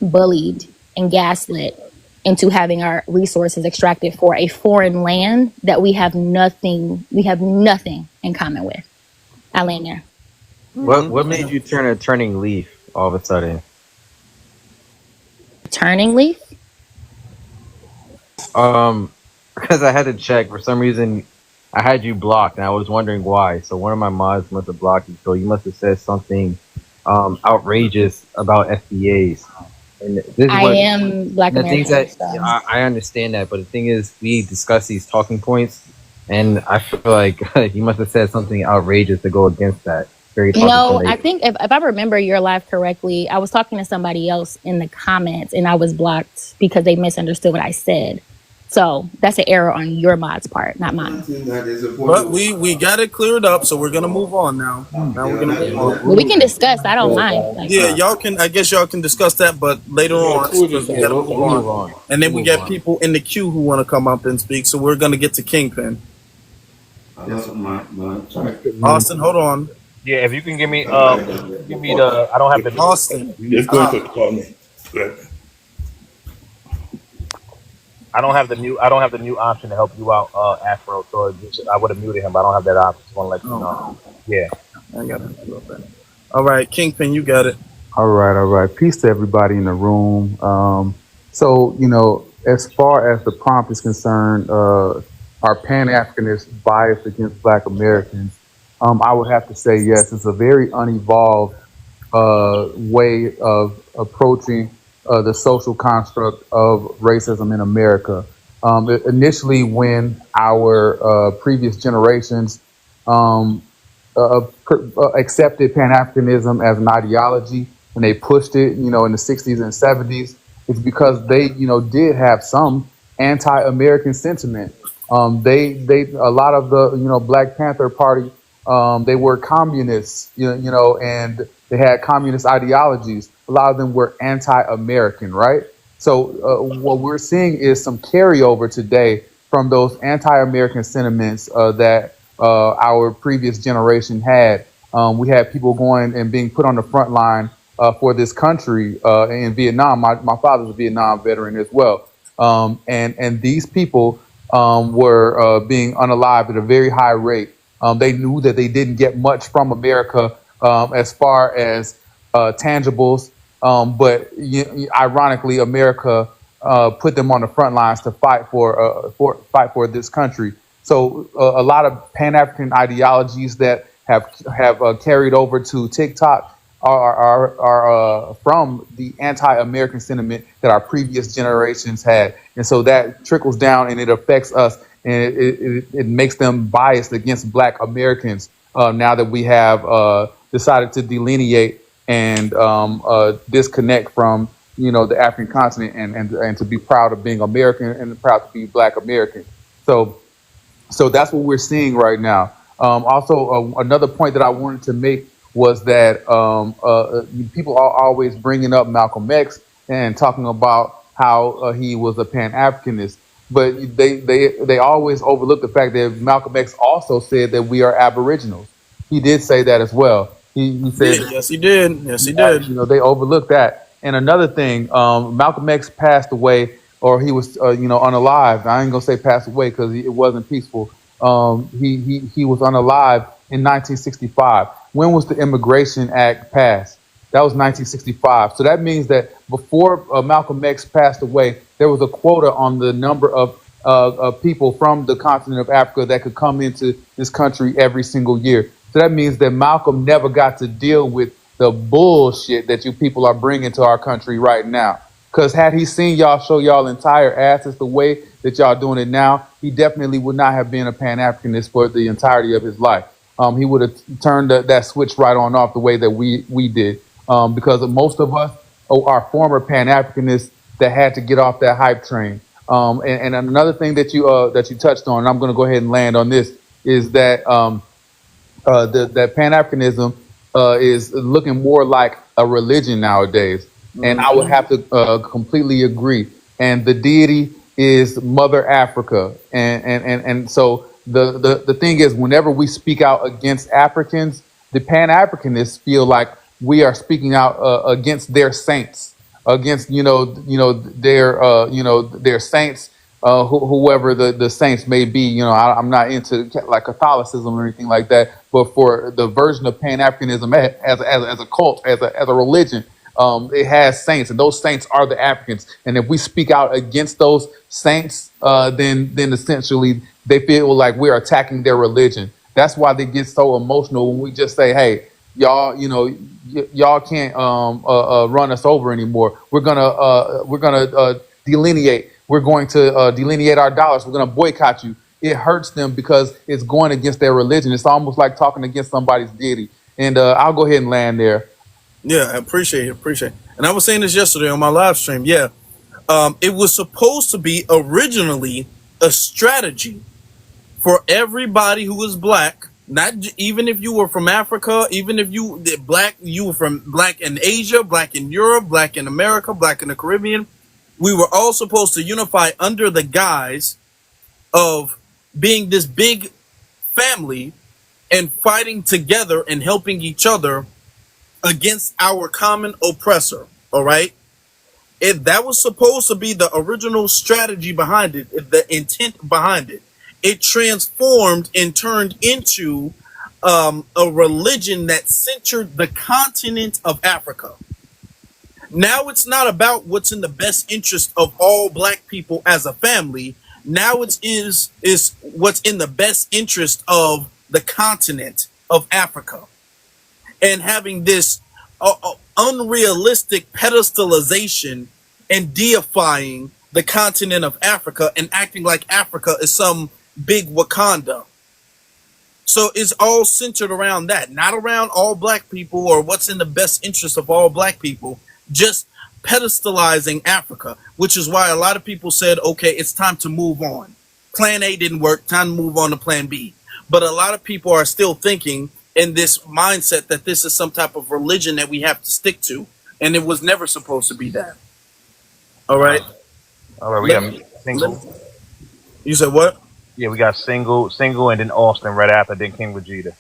bullied and gaslit into having our resources extracted for a foreign land that we have nothing in common with. I land there. What made you turn a turning leaf all of a sudden? Turning leaf? Because I had to check. For some reason, I had you blocked, and I was wondering why. So one of my mods must have blocked you. So you must have said something outrageous about FBAs. And this is I am Black American. I understand that, but the thing is, we discuss these talking points, and I feel like you must have said something outrageous to go against that. I think if I remember your live correctly, I was talking to somebody else in the comments, and I was blocked because they misunderstood what I said. So that's an error on your mod's part, not mine. But we got it cleared up, so we're gonna move on now. Now we're gonna move on. Well, we can discuss. I don't mind. Y'all can. I guess y'all can discuss that, but later on, because we gotta move on. And then we got people in the queue who want to come up and speak. So we're gonna get to Kingpin. Austin, hold on. Yeah, if you can give me the. I don't have the. Austin. Let's go into the department. I don't have the new option to help you out, Afro. So I would have muted him, but I don't have that option. Just want to let you know. Yeah. I got it. All right, Kingpin, you got it. All right. Peace to everybody in the room. So, as far as the prompt is concerned, our Pan-Africanist bias against Black Americans, I would have to say yes. It's a very unevolved way of approaching the social construct of racism in America. Initially, when our previous generations accepted Pan-Africanism as an ideology, and they pushed it, in the 60s and 70s, it's because they, did have some anti-American sentiment. A lot of the, Black Panther Party, they were communists, and they had communist ideologies. A lot of them were anti-American, right? So what we're seeing is some carryover today from those anti-American sentiments that our previous generation had. We had people going and being put on the front line for this country in Vietnam. My father's a Vietnam veteran as well. And these people were being unalived at a very high rate. They knew that they didn't get much from America as far as tangibles, but ironically, America put them on the front lines to fight for this country. So a lot of Pan-African ideologies that have carried over to TikTok are from the anti-American sentiment that our previous generations had, and so that trickles down and it affects us, and it makes them biased against Black Americans. Now that we have decided to delineate and disconnect from the African continent and to be proud of being American and proud to be Black American. So that's what we're seeing right now. Also, another point that I wanted to make was that people are always bringing up Malcolm X and talking about how he was a Pan-Africanist, but they always overlook the fact that Malcolm X also said that we are Aboriginals. He did say that as well. He said, yes, he did. Yes, he did. They overlooked that. And another thing, Malcolm X passed away, or he was, unalive. I ain't gonna say passed away because it wasn't peaceful. He was unalive in 1965. When was the Immigration Act passed? That was 1965. So that means that before Malcolm X passed away, there was a quota on the number of people from the continent of Africa that could come into this country every single year. So that means that Malcolm never got to deal with the bullshit that you people are bringing to our country right now. Because had he seen y'all show y'all entire asses the way that y'all doing it now, he definitely would not have been a Pan-Africanist for the entirety of his life. He would have turned that switch right on off the way that we did. Because most of us are former Pan-Africanists that had to get off that hype train. And another thing that you touched on, and I'm going to go ahead and land on this, is that that Pan Africanism is looking more like a religion nowadays, and I would have to completely agree. And the deity is Mother Africa, and so the thing is, whenever we speak out against Africans, the Pan Africanists feel like we are speaking out against their saints, against their saints, whoever the saints may be. I'm not into like Catholicism or anything like that, but for the version of Pan Africanism as a cult, as a religion, it has saints, and those saints are the Africans. And if we speak out against those saints, then essentially they feel like we're attacking their religion. That's why they get so emotional when we just say, "Hey, y'all, y'all can't run us over anymore. We're gonna delineate. We're going to delineate our dollars. We're going to boycott you." It hurts them because it's going against their religion. It's almost like talking against somebody's deity. And I'll go ahead and land there. Yeah, I appreciate it. And I was saying this yesterday on my live stream. Yeah, it was supposed to be originally a strategy for everybody who was black. Even if you were from Africa, even if you black, you were from black in Asia, black in Europe, black in America, black in the Caribbean. We were all supposed to unify under the guise of being this big family and fighting together and helping each other against our common oppressor. All right. That was supposed to be the original strategy behind it, the intent behind it. It transformed and turned into a religion that centered the continent of Africa. Now it's not about what's in the best interest of all black people as a family. Now it is what's in the best interest of the continent of Africa. And having this unrealistic pedestalization and deifying the continent of Africa and acting like Africa is some big Wakanda. So it's all centered around that, not around all black people or what's in the best interest of all black people, just pedestalizing Africa, which is why a lot of people said, okay, it's time to move on. Plan A didn't work, time to move on to plan B. But a lot of people are still thinking in this mindset that this is some type of religion that we have to stick to. And it was never supposed to be that. All right. All right, we got single. You said what? Yeah, we got single, and then Austin right after, then King Vegeta.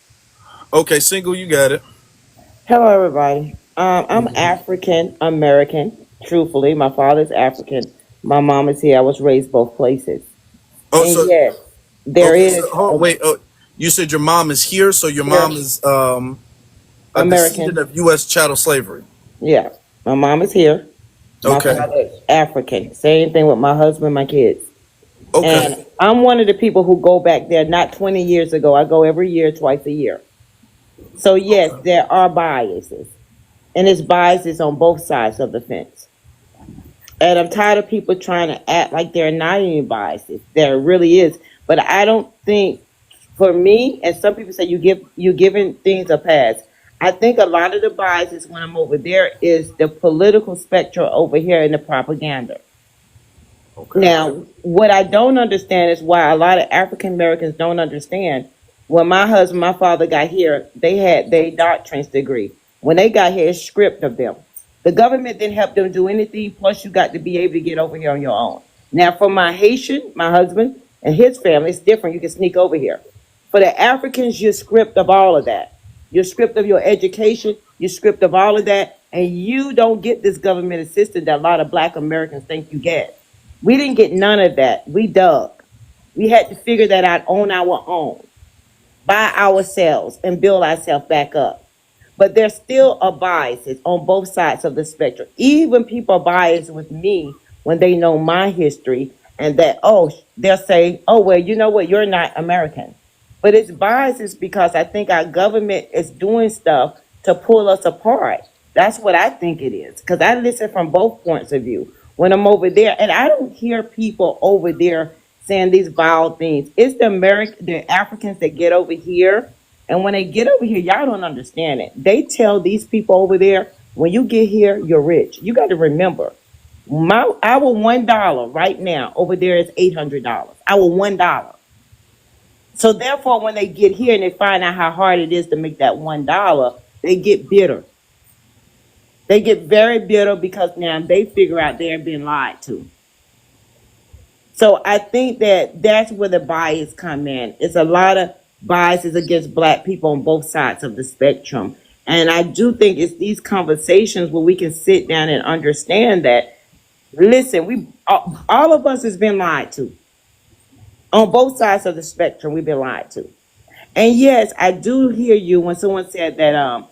Okay, single, you got it. Hello, everybody. I'm African American. Truthfully, my father's African. My mom is here. I was raised both places. Oh, And so yes, there okay, is wait. Oh, you said your mom is here, so your mom is a descendant American. of U.S. chattel slavery. Yeah, my mom is here. My Okay. father is African. Same thing with my husband, my kids. Okay. And I'm one of the people who go back there not 20 years ago. I go every year, twice a year. So yes, there are biases. And it's biases on both sides of the fence. And I'm tired of people trying to act like there are not any biases. There really is. But I don't think, for me, and some people say you giving things a pass. I think a lot of the biases when I'm over there is the political spectrum over here and the propaganda. Okay. Now, what I don't understand is why a lot of African Americans don't understand. When my husband, my father got here, they had their doctrines degree. When they got here, it's script of them. The government didn't help them do anything. Plus, you got to be able to get over here on your own. Now, for my Haitian, my husband and his family, it's different. You can sneak over here. For the Africans, you're script of all of that. You're script of your education. You're script of all of that. And you don't get this government assistance that a lot of black Americans think you get. We didn't get none of that. We dug. We had to figure that out on our own, by ourselves, and build ourselves back up. But there's still a bias on both sides of the spectrum. Even people are biased with me when they know my history and that, they'll say, oh, well, you know what, you're not American. But it's biases because I think our government is doing stuff to pull us apart. That's what I think it is. Because I listen from both points of view when I'm over there, and I don't hear people over there saying these vile things. It's the Africans that get over here, and when they get over here, y'all don't understand it. They tell these people over there, when you get here, you're rich. You got to remember, our $1 right now over there is $800. Our $1. So therefore, when they get here and they find out how hard it is to make that $1, they get bitter. They get very bitter because now they figure out they're being lied to. So I think that that's where the bias come in. It's a lot of biases against Black people on both sides of the spectrum. And I do think it's these conversations where we can sit down and understand that, listen, all of us has been lied to. On both sides of the spectrum, we've been lied to. And yes, I do hear you when someone said that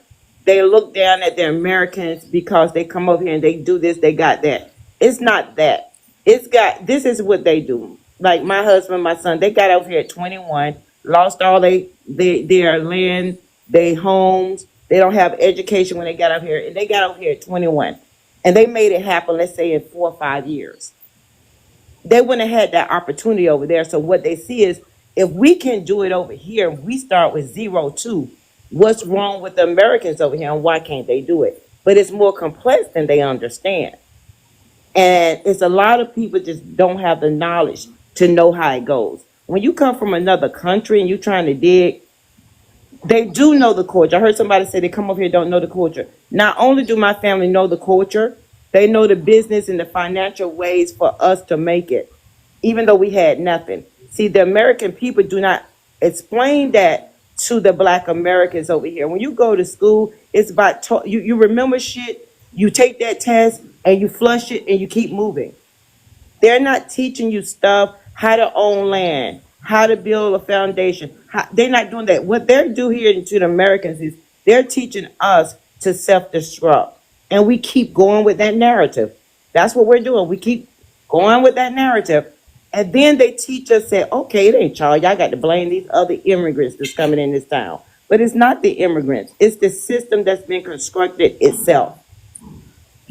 they look down at the Americans because they come over here and they do this, they got that. It's not that. This is what they do. Like my husband, my son, they got over here at 21, lost all their land, their homes. They don't have education when they got over here. And they got over here at 21. And they made it happen, let's say, in 4 or 5 years. They wouldn't have had that opportunity over there. So what they see is, if we can do it over here, we start with 0 too. What's wrong with the Americans over here and why can't they do it? But it's more complex than they understand. And it's a lot of people just don't have the knowledge to know how it goes. When you come from another country and you're trying to dig, they do know the culture. I heard somebody say they come over here don't know the culture. Not only do my family know the culture, they know the business and the financial ways for us to make it, even though we had nothing. See, the American people do not explain that to the Black Americans over here. When you go to school, it's about you remember shit, you take that test, and you flush it, and you keep moving. They're not teaching you stuff, how to own land, how to build a foundation. They're not doing that. What they're doing here to the Americans is they're teaching us to self-destruct. And we keep going with that narrative. That's what we're doing. We keep going with that narrative. And then they teach us that, okay, it ain't y'all. Y'all got to blame these other immigrants that's coming in this town. But it's not the immigrants. It's the system that's been constructed itself.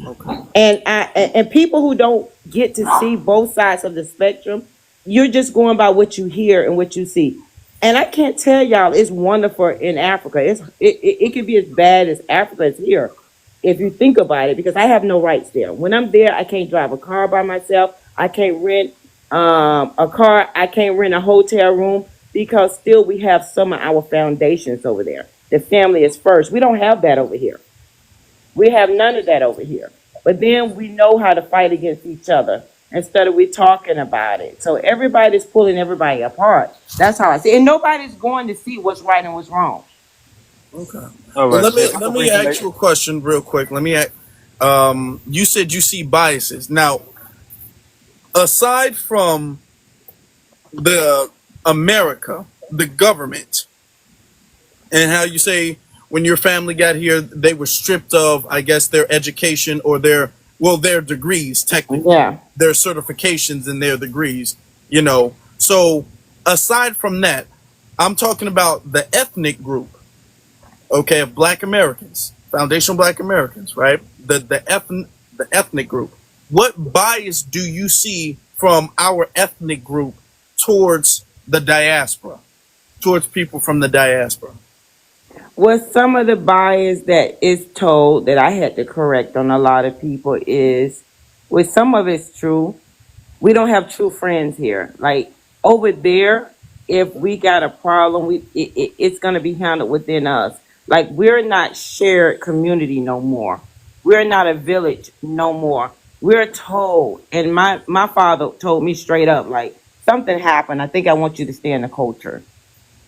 Okay. And people who don't get to see both sides of the spectrum, you're just going by what you hear and what you see. And I can't tell y'all, it's wonderful in Africa. It can be as bad as Africa is here, if you think about it, because I have no rights there. When I'm there, I can't drive a car by myself. I can't rent a car. I can't rent a hotel room, because still we have some of our foundations over there. The family is first. We don't have that over here. We have none of that over here. But then we know how to fight against each other instead of we talking about it. So everybody's pulling everybody apart. That's how I see it. And nobody's going to see what's right and what's wrong. Okay. All Well, right. let me ask you a question real quick. Let me ask, you said you see biases. Now, aside from the America, the government, and how you say when your family got here, they were stripped of, I guess, their education or their degrees, technically, Yeah. their certifications and their degrees, you know. So aside from that, I'm talking about the ethnic group, okay, of Black Americans, foundational Black Americans, right? The ethnic group. What bias do you see from our ethnic group towards the diaspora, towards people from the diaspora? Well, some of the bias that is told that I had to correct on a lot of people is, with some of it's true, we don't have true friends here. Like over there, if we got a problem, it's going to be handled within us. Like we're not shared community no more. We're not a village no more. We're told, and my father told me straight up, like, something happened. I think I want you to stay in the culture,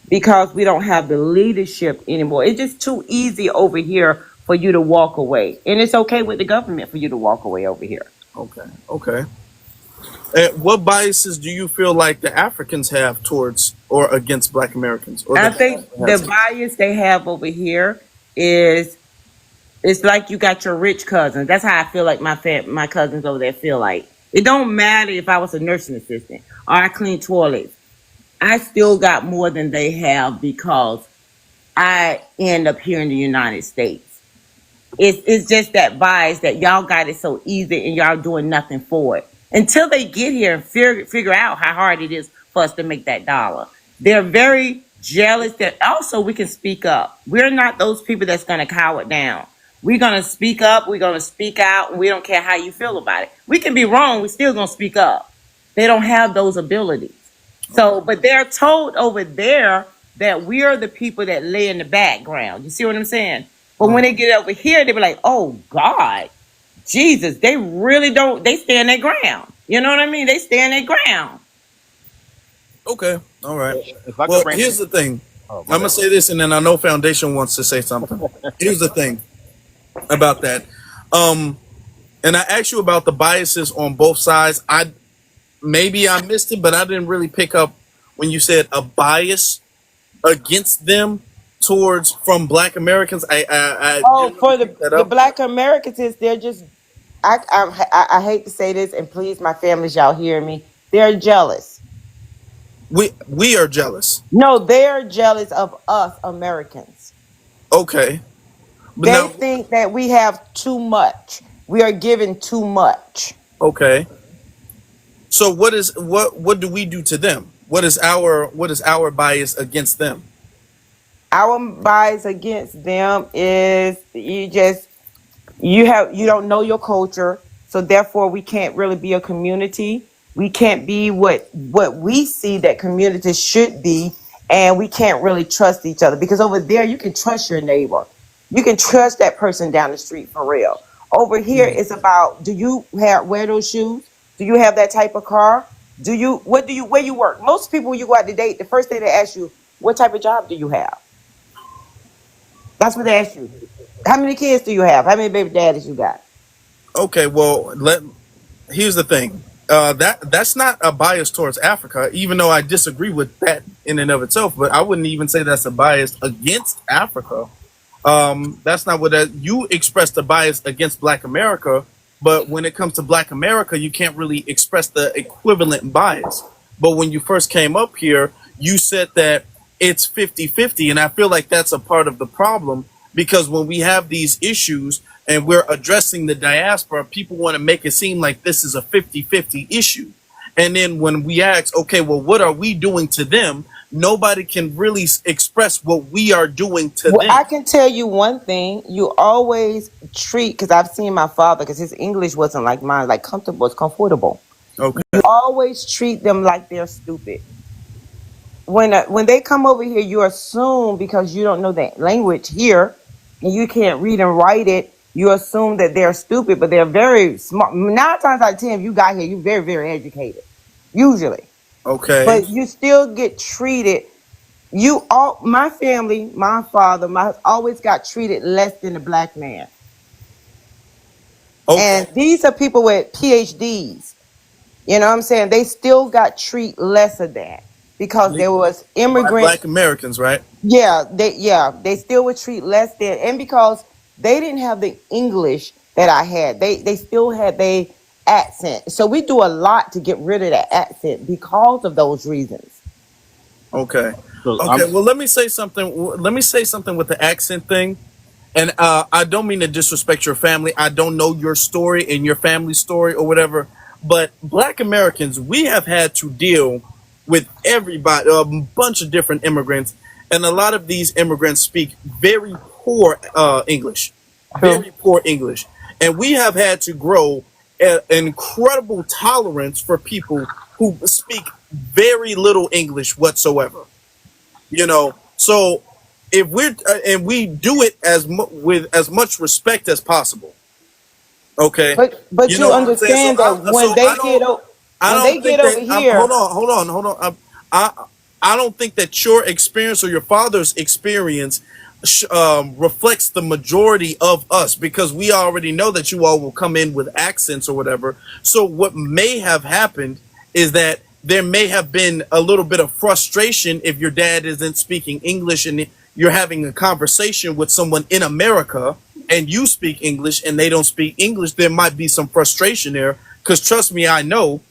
because we don't have the leadership anymore. It's just too easy over here for you to walk away. And it's okay with the government for you to walk away over here. Okay. What biases do you feel like the Africans have towards or against Black Americans? Or I think the bias they have over here is, it's like you got your rich cousins. That's how I feel like my cousins over there feel like. It don't matter if I was a nursing assistant or I clean toilets. I still got more than they have because I end up here in the United States. It's just that bias that y'all got it so easy and y'all doing nothing for it. Until they get here and figure out how hard it is for us to make that dollar. They're very jealous that also we can speak up. We're not those people that's going to cower down. We're going to speak up. We're going to speak out. And we don't care how you feel about it. We can be wrong. We're still going to speak up. They don't have those abilities. So, but they're told over there that we are the people that lay in the background. You see what I'm saying? But when they get over here, they be like, oh God, Jesus, they really don't, they stand their ground. You know what I mean? They stand their ground. Okay. All right. If I could Well, bring here's the thing. oh, I'm my gonna bad. say this, and then I know Foundation wants to say something. Here's the thing about that. And I asked you about the biases on both sides. Maybe I missed it, but I didn't really pick up when you said a bias against them towards from Black Americans. I Oh, didn't really for pick that the up. Black Americans, is they're just, I hate to say this, and please, my families, y'all hear me. They're jealous. We are jealous. No, they're jealous of us Americans. Okay, but They now, think that we have too much. We are given too much. okay. So what do we do to them? What is our bias against them? Our bias against them is you don't know your culture, so therefore we can't really be a community. We can't be what we see that communities should be, and we can't really trust each other because over there you can trust your neighbor. You can trust that person down the street for real. Over here it's about, do you wear those shoes? Do you have that type of car? Where you work? Most people when you go out to date, the first thing they ask you, what type of job do you have? That's what they ask you. How many kids do you have? How many baby daddies you got? Okay, well, here's the thing. That's not a bias towards Africa, even though I disagree with that in and of itself. But I wouldn't even say that's a bias against Africa. That's not what you expressed a bias against Black America. But when it comes to Black America, you can't really express the equivalent bias. But when you first came up here, you said that it's 50-50. And I feel like that's a part of the problem because when we have these issues and we're addressing the diaspora, people want to make it seem like this is a 50-50 issue. And then when we ask, okay, well, what are we doing to them? Nobody can really express what we are doing to Well, them. I can tell you one thing. You always treat, because I've seen my father, because his English wasn't like mine, like comfortable, it's comfortable. Okay. You always treat them like they're stupid. When they come over here, you assume because you don't know the language here and you can't read and write it, you assume that they're stupid, but they're very smart. 9 times out of 10, if you got here, you're very, very educated, usually. Okay. But you still get treated. My family, my father, always got treated less than a Black man. Okay. And these are people with PhDs. You know what I'm saying? They still got treated lesser than because there was By immigrant. Black Americans, right? They still would treat less than, and because they didn't have the English that I had, they still had their accent. So we do a lot to get rid of that accent because of those reasons. Okay. So Okay. Well, let me say something. Let me say something with the accent thing. And I don't mean to disrespect your family. I don't know your story and your family story or whatever. But Black Americans, we have had to deal with everybody, a bunch of different immigrants. And a lot of these immigrants speak very poor English, very poor English. And we have had to grow an incredible tolerance for people who speak very little English whatsoever. You know, so if we're and we do it with as much respect as possible. Okay, But you you know what I'm saying. understand that when they I when they don't get think over that. here, Hold on. I don't think that your experience or your father's experience reflects the majority of us because we already know that you all will come in with accents or whatever. So what may have happened is that there may have been a little bit of frustration if your dad isn't speaking English and you're having a conversation with someone in America and you speak English and they don't speak English. There might be some frustration there because trust me, I know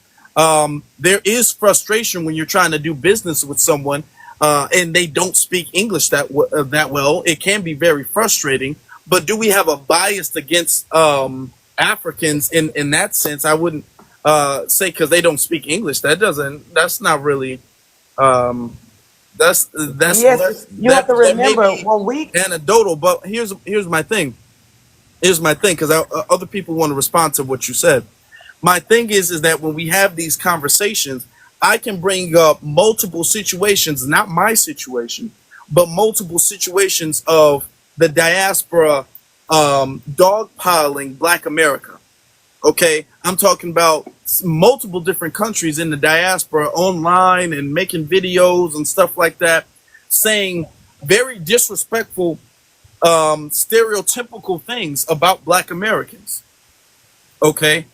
there is frustration when you're trying to do business with someone and they don't speak English that well, it can be very frustrating. But do we have a bias against Africans in that sense? I wouldn't say because they don't speak English. That's not really. Yes, you have to That may remember be when we anecdotal. But here's my thing. Here's my thing because other people want to respond to what you said. My thing is that when we have these conversations, I can bring up multiple situations, not my situation, but multiple situations of the diaspora dogpiling Black America. Okay, I'm talking about multiple different countries in the diaspora online and making videos and stuff like that, saying very disrespectful, stereotypical things about Black Americans. Okay,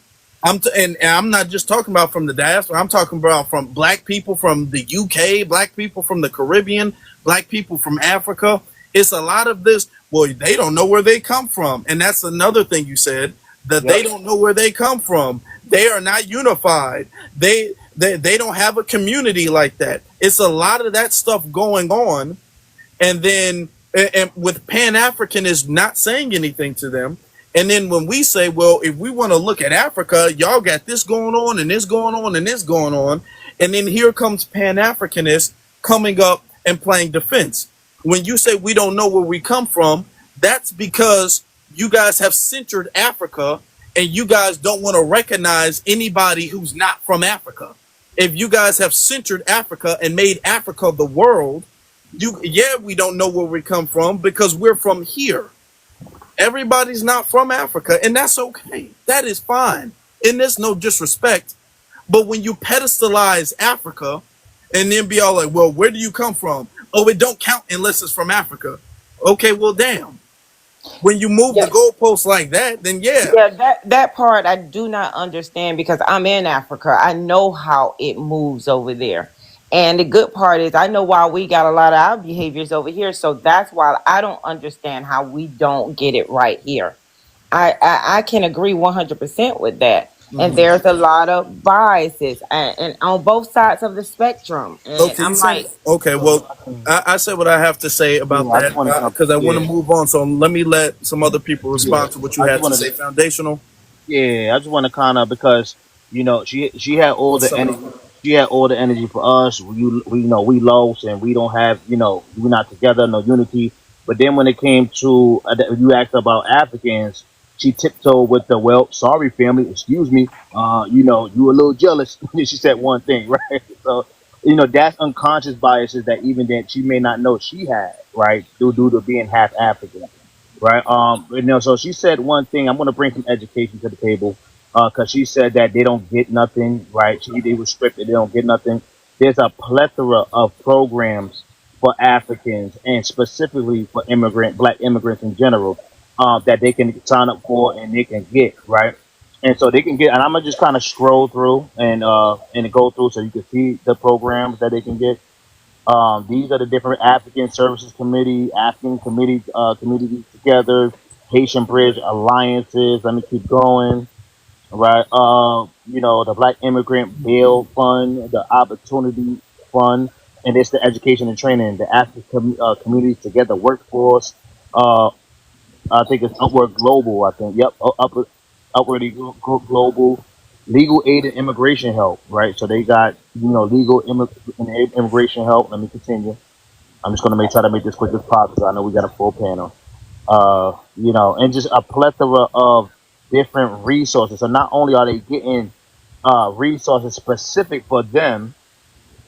and I'm not just talking about from the diaspora. I'm talking about from Black people from the UK, Black people from the Caribbean, Black people from Africa. It's a lot of this. Well, they don't know where they come from, and that's another thing you said, that they don't know where they come from. They are not unified. They don't have a community like that. It's a lot of that stuff going on, and then and with Pan-Africanists not saying anything to them. And then when we say, well, if we want to look at Africa, y'all got this going on and this going on and this going on. And then here comes Pan-Africanists coming up and playing defense. When you say we don't know where we come from, that's because you guys have centered Africa and you guys don't want to recognize anybody who's not from Africa. If you guys have centered Africa and made Africa the world, we don't know where we come from because we're from here. Everybody's not from Africa, and that's okay. That is fine. And there's no disrespect. But when you pedestalize Africa and then be all like, well, where do you come from? Oh, it don't count unless it's from Africa. Okay, well, damn. When you move the goalposts like that, then yeah. Yeah, that part I do not understand because I'm in Africa. I know how it moves over there. And the good part is I know why we got a lot of our behaviors over here. So that's why I don't understand how we don't get it right here. I can agree 100% with that. And there's a lot of biases and on both sides of the spectrum. And I'm like, Okay, well, I said what I have to say about I just that want to jump. because I want to Yeah, move on. So let me let some other people yeah. respond to what you I just had to wanted say. to. Foundational. Yeah, I just want to kind of because she had all What's the up? energy. She had all the energy for us. We we lost and we don't have we're not together, no unity. But then when it came to you asked about Africans, she tiptoed with the well, sorry family, excuse me. You were a little jealous. She said one thing, right? So that's unconscious biases that even that she may not know she had, right? Due to being half African, right? So she said one thing. I'm going to bring some education to the table, because she said that they don't get nothing, right? They were restricted. They don't get nothing. There's a plethora of programs for Africans and specifically for Black immigrants in general, that they can sign up for and they can get, right? And so they can get, and I'm gonna just kind of scroll through and go through so you can see the programs that they can get. These are the different African Services Committee, African Committee, Communities Together, Haitian Bridge Alliances. Let me keep going. Right. The Black Immigrant Bail Fund, the Opportunity Fund, and it's the education and training, the African Communities Together Workforce. Uh, I think it's Upward Global. I think. Yep. Global. Legal aid and immigration help. Right. So they got legal and immigration help. Let me continue. I'm just going to try to make this quick as possible. I know we got a full panel. And just a plethora of different resources. So not only are they getting resources specific for them,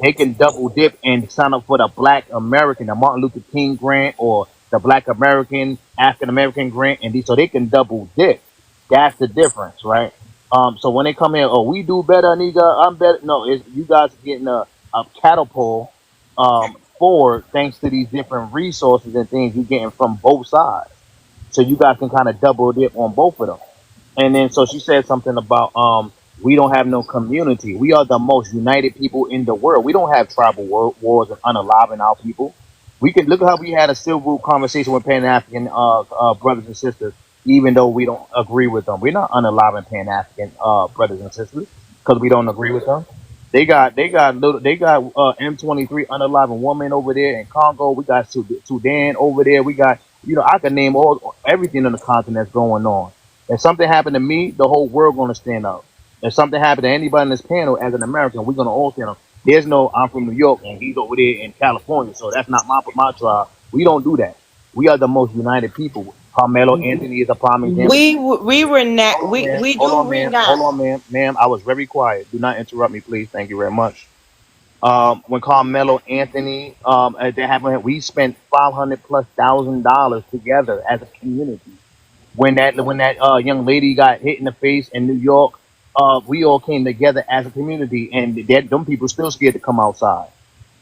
they can double dip and sign up for the Black American, the Martin Luther King grant, or the Black American, African American grant, and so they can double dip. That's the difference, right? So when they come in, oh, we do better, nigga, I'm better. No, you guys are getting a catapult forward thanks to these different resources and things you're getting from both sides. So you guys can kind of double dip on both of them. And then so she said something about we don't have no community. We are the most united people in the world. We don't have tribal wars and unaliving our people. We can look at how we had a civil conversation with Pan African brothers and sisters, even though we don't agree with them. We're not unaliving Pan African brothers and sisters because we don't agree with them. They got M23 unaliving woman over there in Congo. We got Sudan over there. We got, I can name all everything on the continent that's going on. If something happened to me, the whole world gonna stand up. If something happened to anybody in this panel as an American, we're gonna all stand up. There's no I'm from New York and he's over there in California, so that's not my tribe. We don't do that. We are the most united people. Carmelo Anthony is a prime example. We were not Hold on, man. we Hold do on, ma'am. renounce. Hold on, ma'am. Ma'am, I was very quiet. Do not interrupt me, please. Thank you very much. When Carmelo Anthony, that happened, we spent 500 plus $1,000 together as a community. When that young lady got hit in the face in New York, we all came together as a community, and them people still scared to come outside,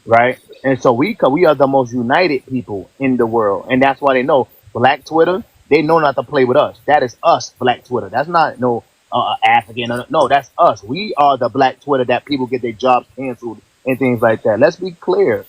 right? And so we are the most united people in the world, and that's why they know Black Twitter. They know not to play with us. That is us, Black Twitter. That's not no African. No, that's us. We are the Black Twitter that people get their jobs canceled and things like that. Let's be clear,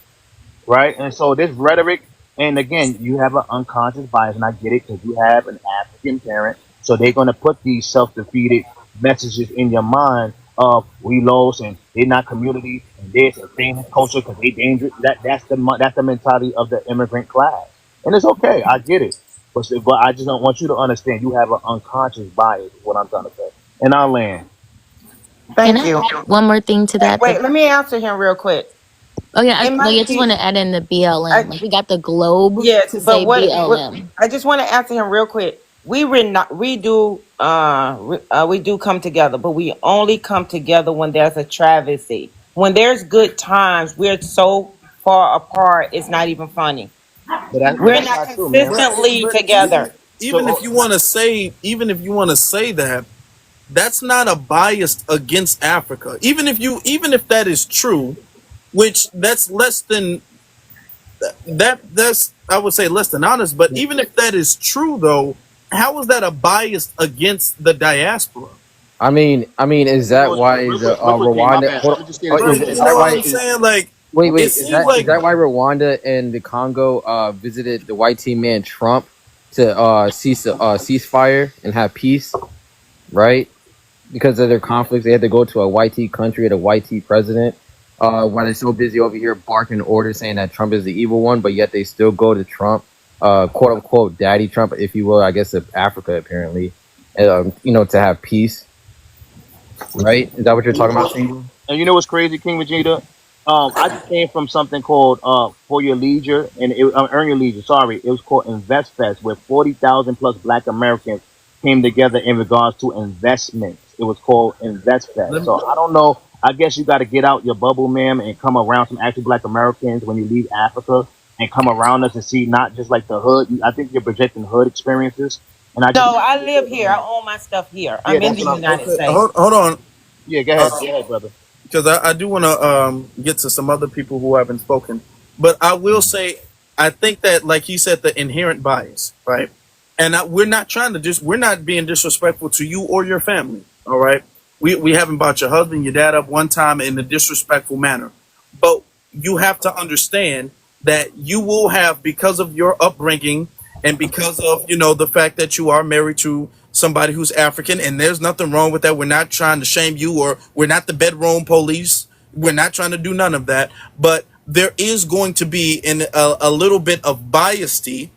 right? And so this rhetoric, and again, you have an unconscious bias, and I get it because you have an African parent, so they're going to put these self-defeated messages in your mind of we lost and they're not community and this and famous culture because they dangerous. That's the mentality of the immigrant class, and it's okay. I get it, but I just don't want you to understand you have an unconscious bias. Is what I'm trying to say, and I'll land. Can Thank I you. add one more thing to that? Wait, let me answer him real quick. Oh yeah, It no, yeah, I might just want be to add in the BLM. I, Like we got the globe yes, to but say what BLM. I just want to answer him real quick. We do come together, but we only come together when there's a travesty. When there's good times, we're so far apart. It's not even funny. But We're that's not not true, ma'am. consistently But together. even if So you want to say, that, that's not a bias against Africa. Even if that is true, which that's less than that's I would say less than honest. But even if that is true, though, how is that a bias against the diaspora? Is you know, that why real the quick, real quick, King. My Rwanda? bad. Hold Let me just say on, this real Bro, quick. you know what I'm saying? Like, it wait, seems is like that why Rwanda and the Congo visited the white team man Trump to cease ceasefire and have peace, right? Because of their conflicts, they had to go to a white tea country and a white tea president. While they're so busy over here barking orders saying that Trump is the evil one, but yet they still go to Trump, quote unquote, Daddy Trump, if you will, I guess of Africa apparently, to have peace, right? Is that what you're talking about, Single? And you know what's crazy, King Vegeta? I just came from something called For Your Leisure, and Earn Your Leisure. Sorry, it was called Invest Fest, where 40,000 plus Black Americans came together in regards to investments. It was called Invest Fest. let me, So I don't know. I guess you got to get out your bubble, ma'am, and come around some actual Black Americans when you leave Africa, and come around us and see not just like the hood. I think you're projecting hood experiences, and I just No, I live here. I own my stuff here. yeah, I'm in that's the what I'm. United okay, States. hold on. Yeah, go ahead, brother. Because I do want to get to some other people who haven't spoken. But I will say, I think that, like he said, the inherent bias, right? And we're not trying to we're not being disrespectful to you or your family, all right? We haven't brought your husband, your dad up one time in a disrespectful manner. But you have to understand that you will have, because of your upbringing and because of, the fact that you are married to somebody who's African, and there's nothing wrong with that. We're not trying to shame you, or we're not the bedroom police. We're not trying to do none of that. But there is going to be a little bit of biasty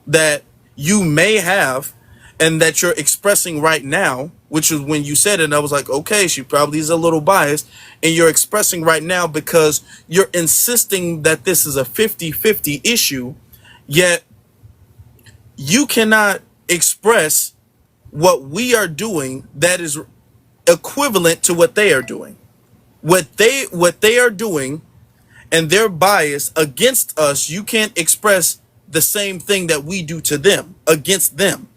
that you may have and that you're expressing right now, which is when you said it, and I was like, okay, she probably is a little biased. And you're expressing right now because you're insisting that this is a 50-50 issue, yet you cannot express what we are doing that is equivalent to what they are doing. What they are doing and their bias against us, you can't express the same thing that we do to them against them.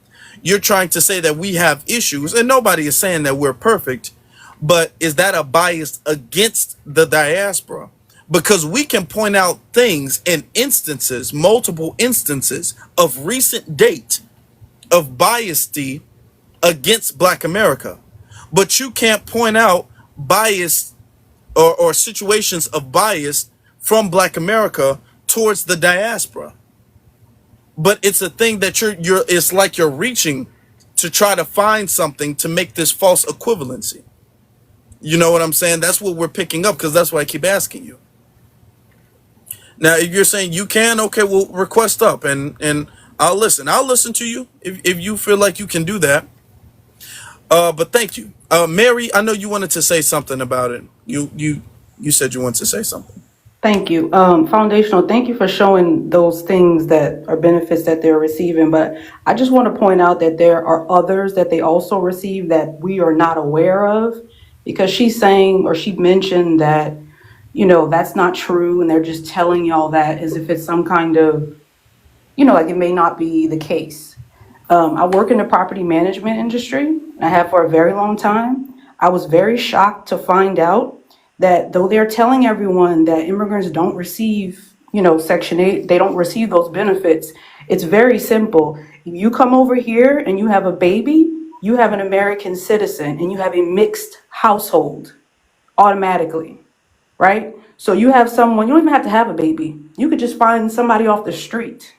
You're trying to say that we have issues, and nobody is saying that we're perfect, but is that a bias against the diaspora? Because we can point out things in instances, multiple instances of recent date of biasty against Black America, but you can't point out bias or situations of bias from Black America towards the diaspora. But it's a thing that you're it's like you're reaching to try to find something to make this false equivalency. You know what I'm saying? That's what we're picking up, because that's why I keep asking you. Now, if you're saying you can, okay, well, request up, and I'll listen. I'll listen to you if you feel like you can do that. But thank you, Mary. I know you wanted to say something about it. You said you wanted to say something. Thank you. Foundational, thank you for showing those things that are benefits that they're receiving. But I just want to point out that there are others that they also receive that we are not aware of, because she's saying, or she mentioned that, that's not true. And they're just telling y'all that as if it's some kind of, like it may not be the case. I work in the property management industry. I have for a very long time. I was very shocked to find out that though they're telling everyone that immigrants don't receive, Section 8, they don't receive those benefits. It's very simple. If you come over here and you have a baby, you have an American citizen and you have a mixed household automatically, right? So you have someone, you don't even have to have a baby. You could just find somebody off the street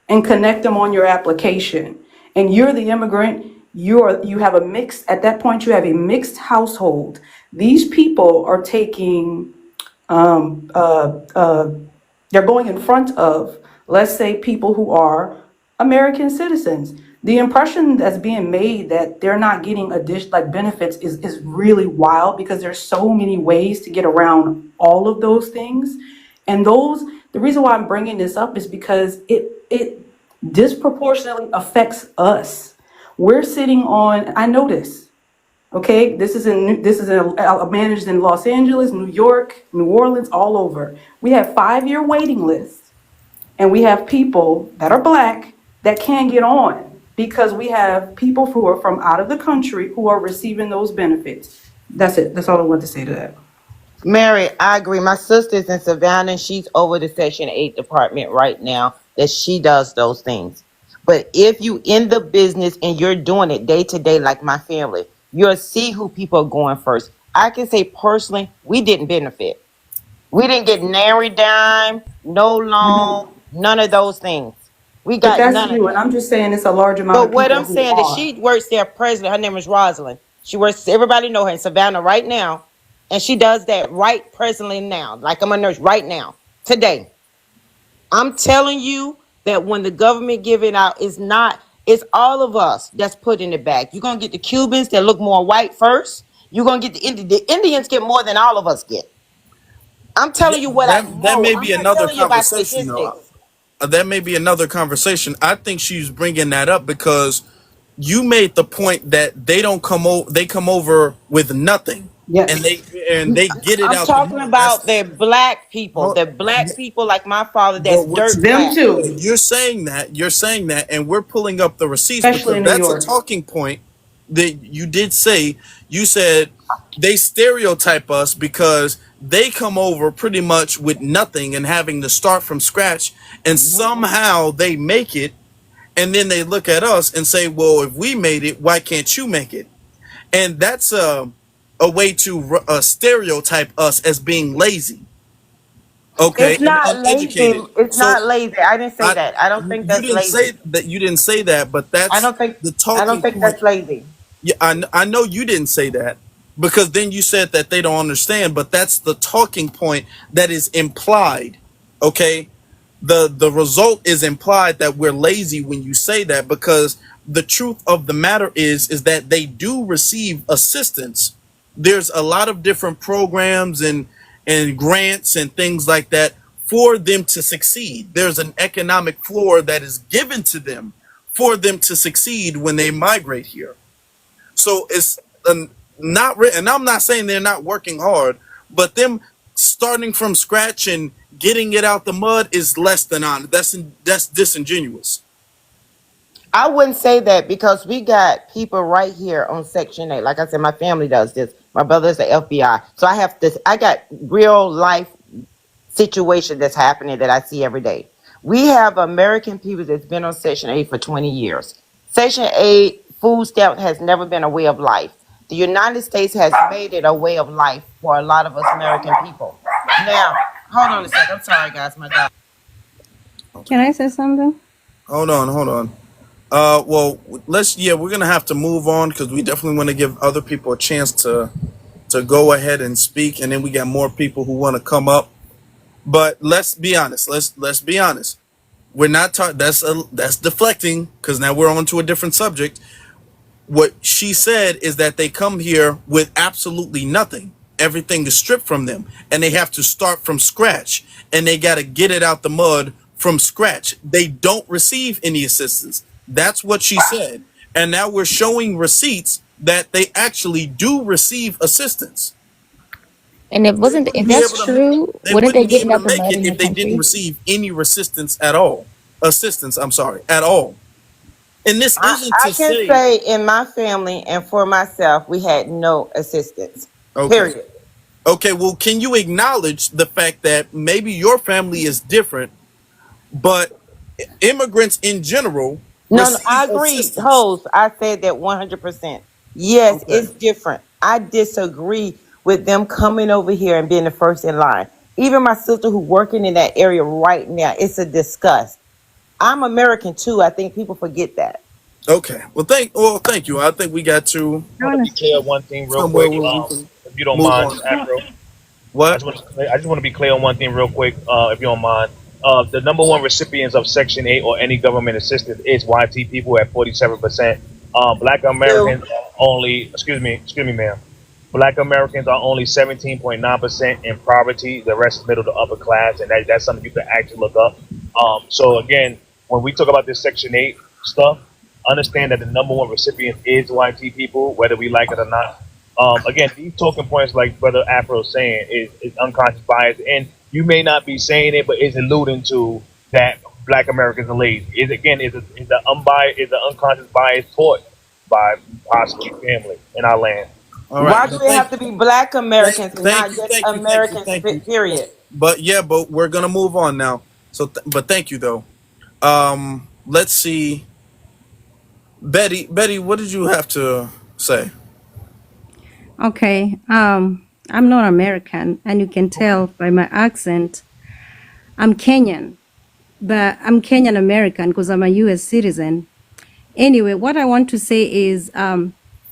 and connect them on your application. And you're the immigrant, you have a mixed, at that point you have a mixed household. These people are taking, they're going in front of, let's say, people who are American citizens. The impression that's being made that they're not getting benefits is really wild, because there's so many ways to get around all of those things. And the reason why I'm bringing this up is because it disproportionately affects us. We're sitting on, I know this, okay? This is managed in Los Angeles, New York, New Orleans, all over. We have 5-year waiting lists, and we have people that are Black that can't get on because we have people who are from out of the country who are receiving those benefits. That's it. That's all I want to say to that. Mary, I agree. My sister's in Savannah, and she's over the Section 8 department right now that she does those things. But if you in the business and you're doing it day to day, like my family, you'll see who people are going first. I can say personally, we didn't benefit. We didn't get nary dime, no loan, none of those things. We But got that's none of you, that. and I'm just saying it's a large amount But of what people I'm who saying is are. she works there president. Her name is Rosalind. She works, everybody know her in Savannah right now. And she does that right presently now. Like I'm a nurse right now, today. I'm telling you that when the government give it out, it's all of us that's putting it back. You're going to get the Cubans that look more white first. You're going to get the Indians get more than all of us get. I'm Yeah, telling you what I that know. may I'm be not another telling you by conversation, though. statistics. That may be another conversation. I think she's bringing that up because you made the point that they don't come over. They come over with nothing, and Yes. they get it I'm out the talking mud. That's about the black people. hold, The black people like my father that's but what dirt Them black. too, you're saying that and we're pulling up the receipts especially because in New that's a York. talking point that you did say. You said they stereotype us because they come over pretty much with nothing and having to start from scratch, and somehow they make it, and then they look at us and say, well, if we made it, why can't you make it? And that's a way to stereotype us as being lazy, okay, It's and not lazy. uneducated. It's So not lazy. I didn't say I that. I don't think you that's didn't say lazy. that. You didn't say that, but I that's don't think the I don't talking think point. that's lazy. Yeah, I know you didn't say that, because then you said that they don't understand, but that's the talking point that is implied. Okay, the result is implied that we're lazy when you say that, because the truth of the matter is that they do receive assistance. There's a lot of different programs and grants and things like that for them to succeed. There's an economic floor that is given to them for them to succeed when they migrate here. So it's and I'm not saying they're not working hard, but them starting from scratch and getting it out the mud is less than honest. That's disingenuous. I wouldn't say that because we got people right here on Section 8. Like I said, my family does this. My brother's the FBI. So I have this, I got real life situation that's happening that I see every day. We have American people that's been on Section 8 for 20 years. Section 8 food stamp has never been a way of life. The United States has made it a way of life for a lot of us American people. Now, hold on a second. I'm sorry, guys. My dog. Can I say something? Hold on. Well, we're gonna have to move on because we definitely want to give other people a chance to to go ahead and speak, and then we got more people who want to come up. But let's be honest. Let's be honest. We're not talking. That's deflecting because now we're on to a different subject. What she said is that they come here with absolutely nothing. Everything is stripped from them, and they have to start from scratch, and they got to get it out the mud from scratch. They don't receive any assistance. That's what she said. And now we're showing receipts that they actually do receive assistance. And if that's true, They wouldn't they wouldn't be get it able to out the make mud it in the if they didn't country? receive any resistance at all. Assistance, I'm sorry, at all. And this isn't I to can say, say in my family and for myself, we had no assistance. okay, Period. okay, well, can you acknowledge the fact that maybe your family is different, but immigrants in general No, I receive agree. assistance? Host, I said that 100%. Yes, Okay, it's different. I disagree with them coming over here and being the first in line. Even my sister who working in that area right now, it's a disgust. I'm American too. I think people forget that. okay. Thank you. I think we got to I want to be clear on one thing real somewhere quick, where we can if you don't move mind, on. Afro. What? I just want to be clear on one thing real quick, if you don't mind. The number one recipients of Section 8 or any government assistance is YT people at 47%. Black Still, Americans are only, excuse me, ma'am. Black Americans are only 17.9% in poverty. The rest is middle to upper class, and that's something you can actually look up. So again, when we talk about this Section 8 stuff, understand that the number one recipient is YT people, whether we like it or not. Again, these talking points, like Brother Afro is saying, is unconscious bias, and you may not be saying it, but it's alluding to that Black Americans are lazy. Is the unconscious bias taught by possibly family in our land? All right. why do they have to be Black Americans and not just Americans? Thank you. Period. But yeah, but we're gonna move on now. So, but thank you though. Let's see, Betty. Betty, what did you have to say? Okay. I'm not American, and you can tell by my accent. I'm Kenyan, but I'm Kenyan American because I'm a U.S. citizen. Anyway, what I want to say is,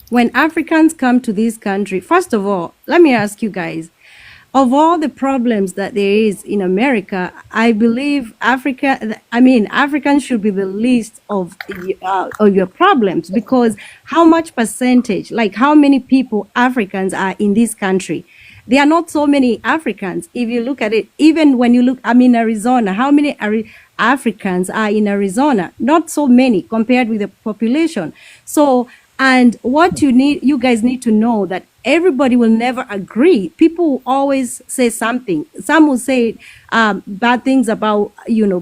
when Africans come to this country, first of all, let me ask you guys, of all the problems that there is in America, I believe Africans should be the least of your problems, because how much percentage, like how many people Africans are in this country? There are not so many Africans. If you look at it, even when you look, I'm in Arizona, how many Africans are in Arizona? Not so many compared with the population. So, and what you guys need to know that everybody will never agree. People will always say something. Some will say bad things about,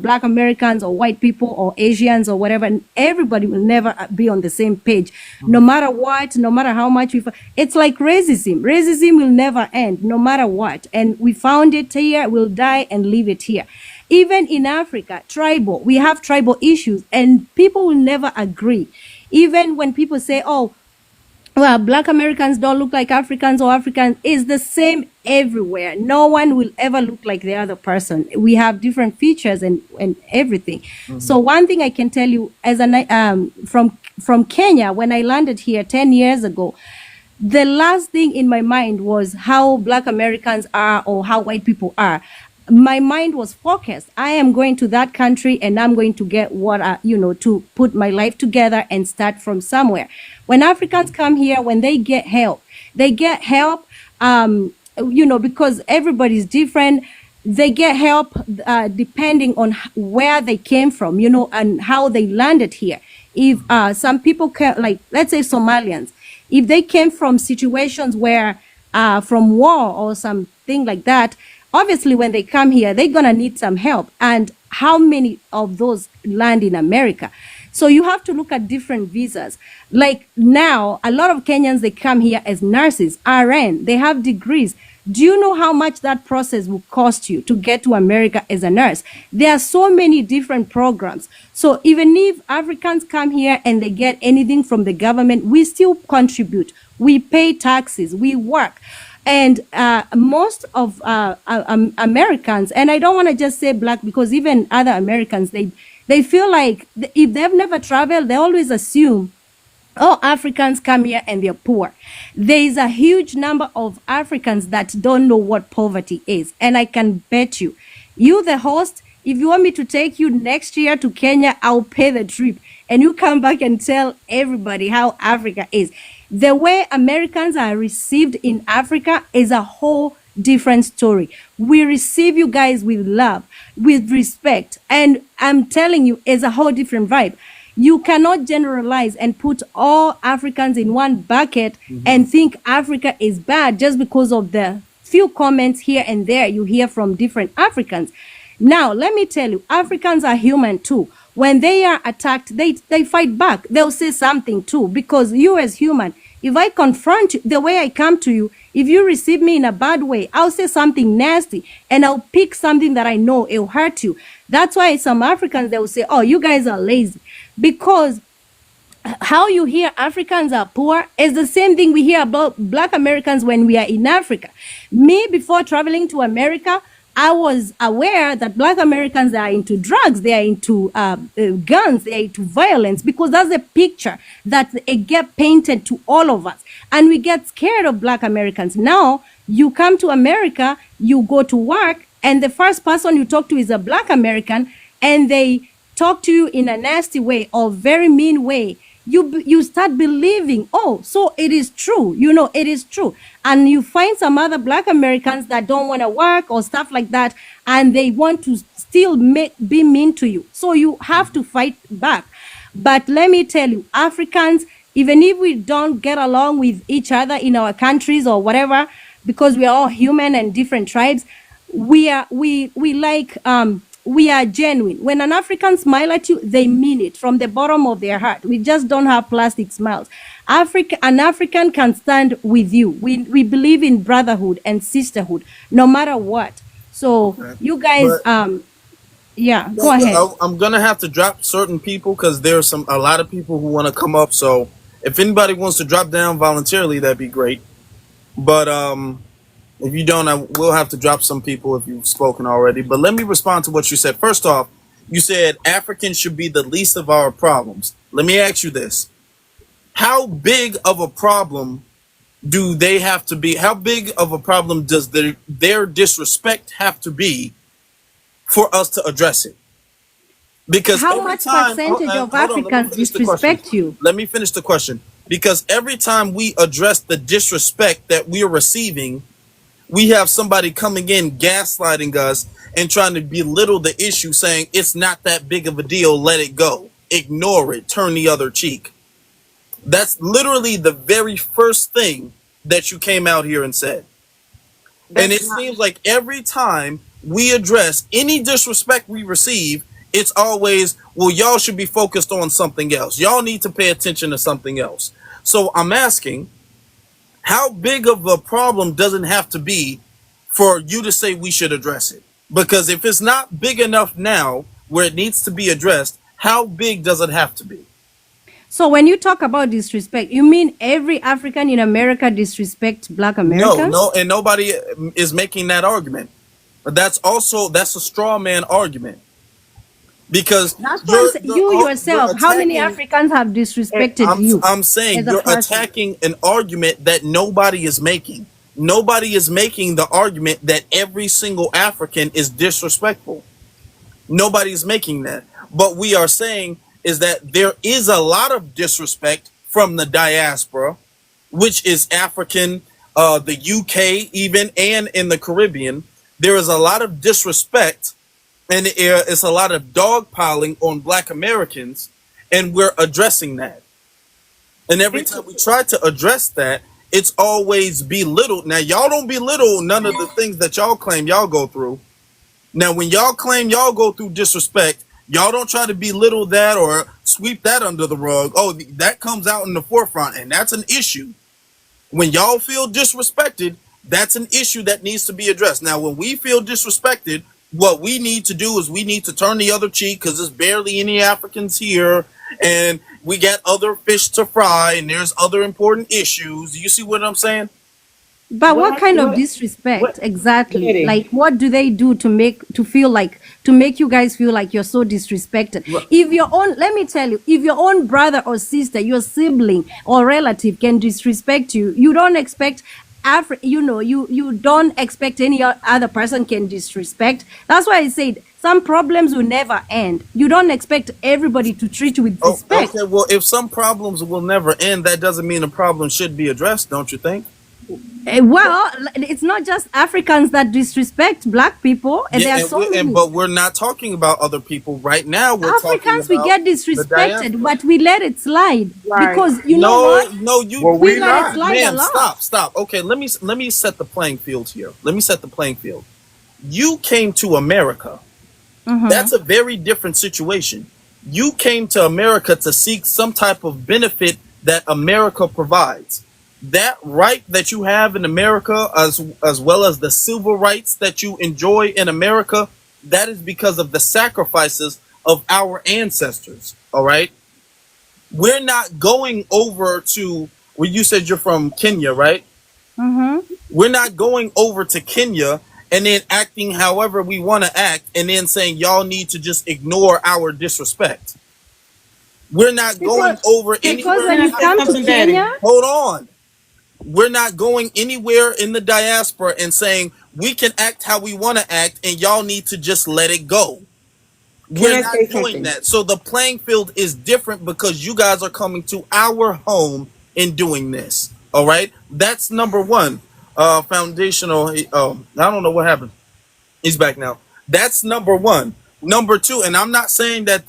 Black Americans or white people or Asians or whatever. And everybody will never be on the same page, no matter what, no matter how much it's like racism. Racism will never end, no matter what. And we found it here, we'll die and leave it here. Even in Africa, we have tribal issues and people will never agree. Even when people say, oh, well, Black Americans don't look like Africans or Africans, is the same everywhere. No one will ever look like the other person. We have different features and everything. So one thing I can tell you, from Kenya, when I landed here 10 years ago, the last thing in my mind was how Black Americans are or how white people are. My mind was focused. I am going to that country and I'm going to get to put my life together and start from somewhere. When Africans come here, when they get help, because everybody's different. They get help depending on where they came from, and how they landed here. If some people like, let's say Somalians, if they came from situations where from war or something like that, obviously when they come here, they're gonna need some help. And how many of those land in America? So you have to look at different visas. Like now, a lot of Kenyans, they come here as nurses, RN, they have degrees. Do you know how much that process will cost you to get to America as a nurse? There are so many different programs. So even if Africans come here and they get anything from the government, we still contribute. We pay taxes, we work. And most of Americans, and I don't want to just say Black, because even other Americans, they feel like if they've never traveled, they always assume all Africans come here and they're poor. There is a huge number of Africans that don't know what poverty is. And I can bet you, you, the host, if you want me to take you next year to Kenya, I'll pay the trip. And you come back and tell everybody how Africa is. The way Americans are received in Africa is a whole different story. We receive you guys with love, with respect. And I'm telling you, it's a whole different vibe. You cannot generalize and put all Africans in one bucket and think Africa is bad just because of the few comments here and there you hear from different Africans. Now, let me tell you, Africans are human too. When they are attacked, they fight back. They'll say something too, because you as human, if I confront you the way I come to you, if you receive me in a bad way, I'll say something nasty and I'll pick something that I know it'll hurt you. That's why some Africans, they will say, oh, you guys are lazy. Because how you hear Africans are poor is the same thing we hear about Black Americans when we are in Africa. Me, before traveling to America, I was aware that Black Americans are into drugs, they are into guns, they are into violence, because that's the picture that it get painted to all of us. And we get scared of Black Americans. Now, you come to America, you go to work, and the first person you talk to is a Black American, and they talk to you in a nasty way or very mean way. You start believing, oh, so it is true, it is true. And you find some other Black Americans that don't want to work or stuff like that, and they want to still be mean to you. So you have to fight back. But let me tell you, Africans, even if we don't get along with each other in our countries or whatever, because we are all human and different tribes, we are genuine. When an African smile at you, they mean it from the bottom of their heart. We just don't have plastic smiles. An African can stand with you. We believe in brotherhood and sisterhood, no matter what. So you guys, go ahead. I'm gonna have to drop certain people because there's a lot of people who want to come up. So if anybody wants to drop down voluntarily, that'd be great. But if you don't, I will have to drop some people if you've spoken already. But let me respond to what you said. First off, you said Africans should be the least of our problems. Let me ask you this. How big of a problem do they have to be? How big of a problem does their disrespect have to be for us to address it? Because how much percentage of Africans disrespect you? Let me finish the question. Because every time we address the disrespect that we are receiving, we have somebody coming in gaslighting us and trying to belittle the issue, saying it's not that big of a deal, let it go, ignore it, turn the other cheek. That's literally the very first thing that you came out here and said. And it seems like every time we address any disrespect we receive, it's always, well, y'all should be focused on something else. Y'all need to pay attention to something else. So I'm asking, how big of a problem does it have to be for you to say we should address it? Because if it's not big enough now where it needs to be addressed, how big does it have to be? So when you talk about disrespect, you mean every African in America disrespect Black Americans? No, and nobody is making that argument. But that's a straw man argument. Because you yourself, how many Africans have disrespected you? I'm saying you're attacking an argument that nobody is making. Nobody is making the argument that every single African is disrespectful. Nobody's making that. But we are saying is that there is a lot of disrespect from the diaspora, which is African, the UK even, and in the Caribbean. There is a lot of disrespect. And it's a lot of dogpiling on Black Americans, and we're addressing that. And every time we try to address that, it's always belittled. Now, y'all don't belittle none of the things that y'all claim y'all go through. Now, when y'all claim y'all go through disrespect, y'all don't try to belittle that or sweep that under the rug. Oh, that comes out in the forefront, and that's an issue. When y'all feel disrespected, that's an issue that needs to be addressed. Now, when we feel disrespected, what we need to do is we need to turn the other cheek because there's barely any Africans here and we got other fish to fry and there's other important issues. Do you see what I'm saying? But what kind of disrespect exactly? Like, what do they do to make you guys feel like you're so disrespected? If your own, let me tell you, if your own brother or sister, your sibling or relative can disrespect you, you don't expect you don't expect any other person can disrespect. That's why I said some problems will never end. You don't expect everybody to treat you with Oh, respect. okay. Well, if some problems will never end, that doesn't mean a problem should be addressed, don't you think? Well, it's not just Africans that disrespect black people, and there are so many. But we're not talking about other people right now. We're talking Africans, we about get the disrespected, diaspora. but we let it slide because you know No, what? no, you. Well, We we let it not. slide a Man, lot. stop. Okay, let me set the playing field here. Let me set the playing field. You came to America. That's a very different situation. You came to America to seek some type of benefit that America provides. That right that you have in America, as well as the civil rights that you enjoy in America, that is because of the sacrifices of our ancestors. All right, we're not going over to where you said you're from Kenya, right? We're not going over to Kenya and then acting however we want to act and then saying y'all need to just ignore our disrespect. We're not going over Because anywhere. when you come to Kenya, Hold on. We're not going anywhere in the diaspora and saying we can act how we want to act and y'all need to just let it go. We're not doing that. So the playing field is different because you guys are coming to our home and doing this. All right. That's number one. Foundational. I don't know what happened. He's back now. That's number one. Number two, and I'm not saying that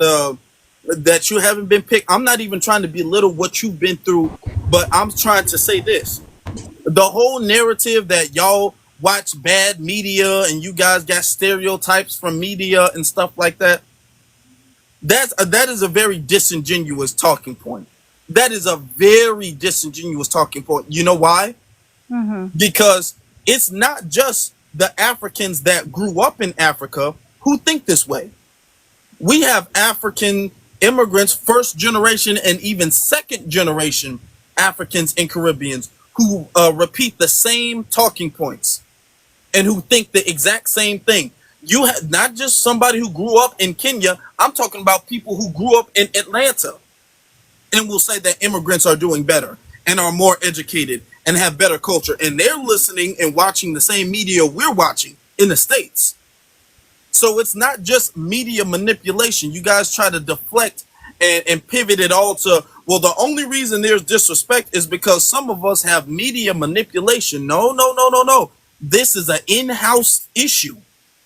that you haven't been picked. I'm not even trying to belittle what you've been through, but I'm trying to say this. The whole narrative that y'all watch bad media and you guys got stereotypes from media and stuff like that. That is a very disingenuous talking point. That is a very disingenuous talking point. You know why? Because it's not just the Africans that grew up in Africa who think this way. We have African immigrants, first generation and even second generation Africans and Caribbeans who repeat the same talking points and who think the exact same thing. You have not just somebody who grew up in Kenya. I'm talking about people who grew up in Atlanta and will say that immigrants are doing better and are more educated and have better culture. And they're listening and watching the same media we're watching in the States. So it's not just media manipulation. You guys try to deflect and pivot it all to, well, the only reason there's disrespect is because some of us have media manipulation. No. This is an in-house issue.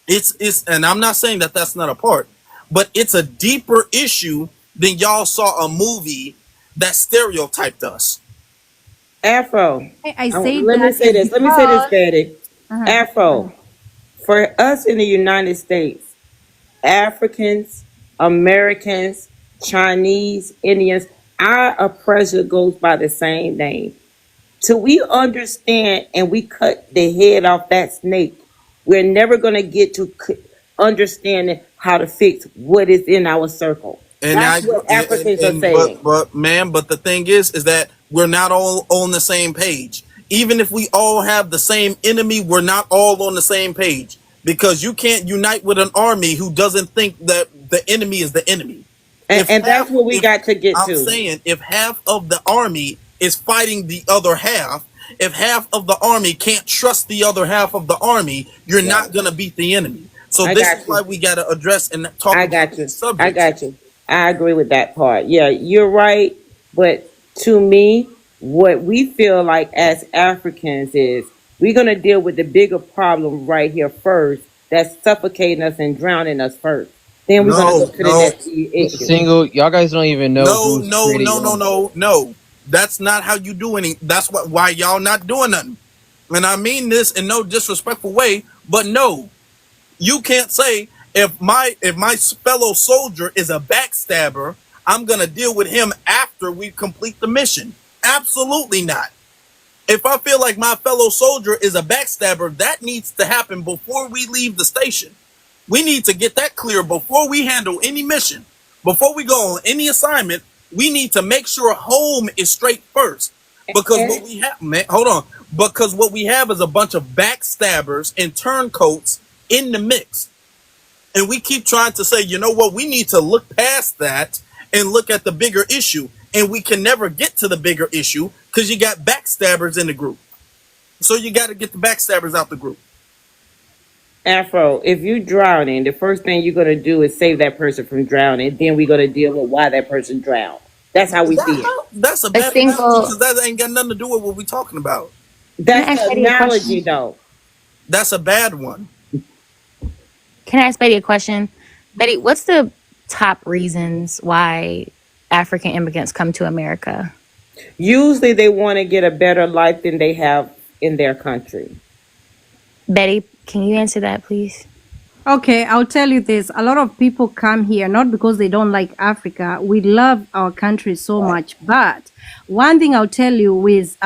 It's, and I'm not saying that that's not a part, but it's a deeper issue than y'all saw a movie that stereotyped us. Afro. I say Let me say this. Let me say this, Betty. Uh-huh. Afro. For us in the United States, Africans, Americans, Chinese, Indians, our oppressor goes by the same name. Till we understand and we cut the head off that snake, we're never going to get to understanding how to fix what is in our circle. And that's what Africans are saying. But the thing is that we're not all on the same page. Even if we all have the same enemy, we're not all on the same page, because you can't unite with an army who doesn't think that the enemy is the enemy. And that's what we got to get to. I'm saying if half of the army is fighting the other half, if half of the army can't trust the other half of the army, you're not going to beat the enemy. So this is why we got to address and talk about these subjects. I got you. I agree with that part. Yeah, you're right. But to me, what we feel like as Africans is we're going to deal with the bigger problem right here first that's suffocating us and drowning us first. Then we're going to go to the next issue. Single, y'all guys don't even know. No. That's not how you do anything. That's why y'all not doing nothing. And I mean this in no disrespectful way, but no, you can't say if my fellow soldier is a backstabber, I'm gonna deal with him after we complete the mission. Absolutely not. If I feel like my fellow soldier is a backstabber, that needs to happen before we leave the station. We need to get that clear before we handle any mission. Before we go on any assignment, we need to make sure home is straight first. Because what we have, man, hold on. Because what we have is a bunch of backstabbers and turncoats in the mix. And we keep trying to say, you know what, we need to look past that and look at the bigger issue. And we can never get to the bigger issue because you got backstabbers in the group. So you got to get the backstabbers out the group. Afro, if you're drowning, the first thing you're going to do is save that person from drowning. Then we're going to deal with why that person drowned. That's how we see it. That's a bad analogy because that ain't got nothing to do with what we're talking about. That's the analogy, though. That's a bad one. Can I ask Betty a question? Betty, what's the top reasons why African immigrants come to America? Usually they want to get a better life than they have in their country. Betty, can you answer that, please? Okay, I'll tell you this. A lot of people come here not because they don't like Africa. We love our country so much. But one thing I'll tell you is,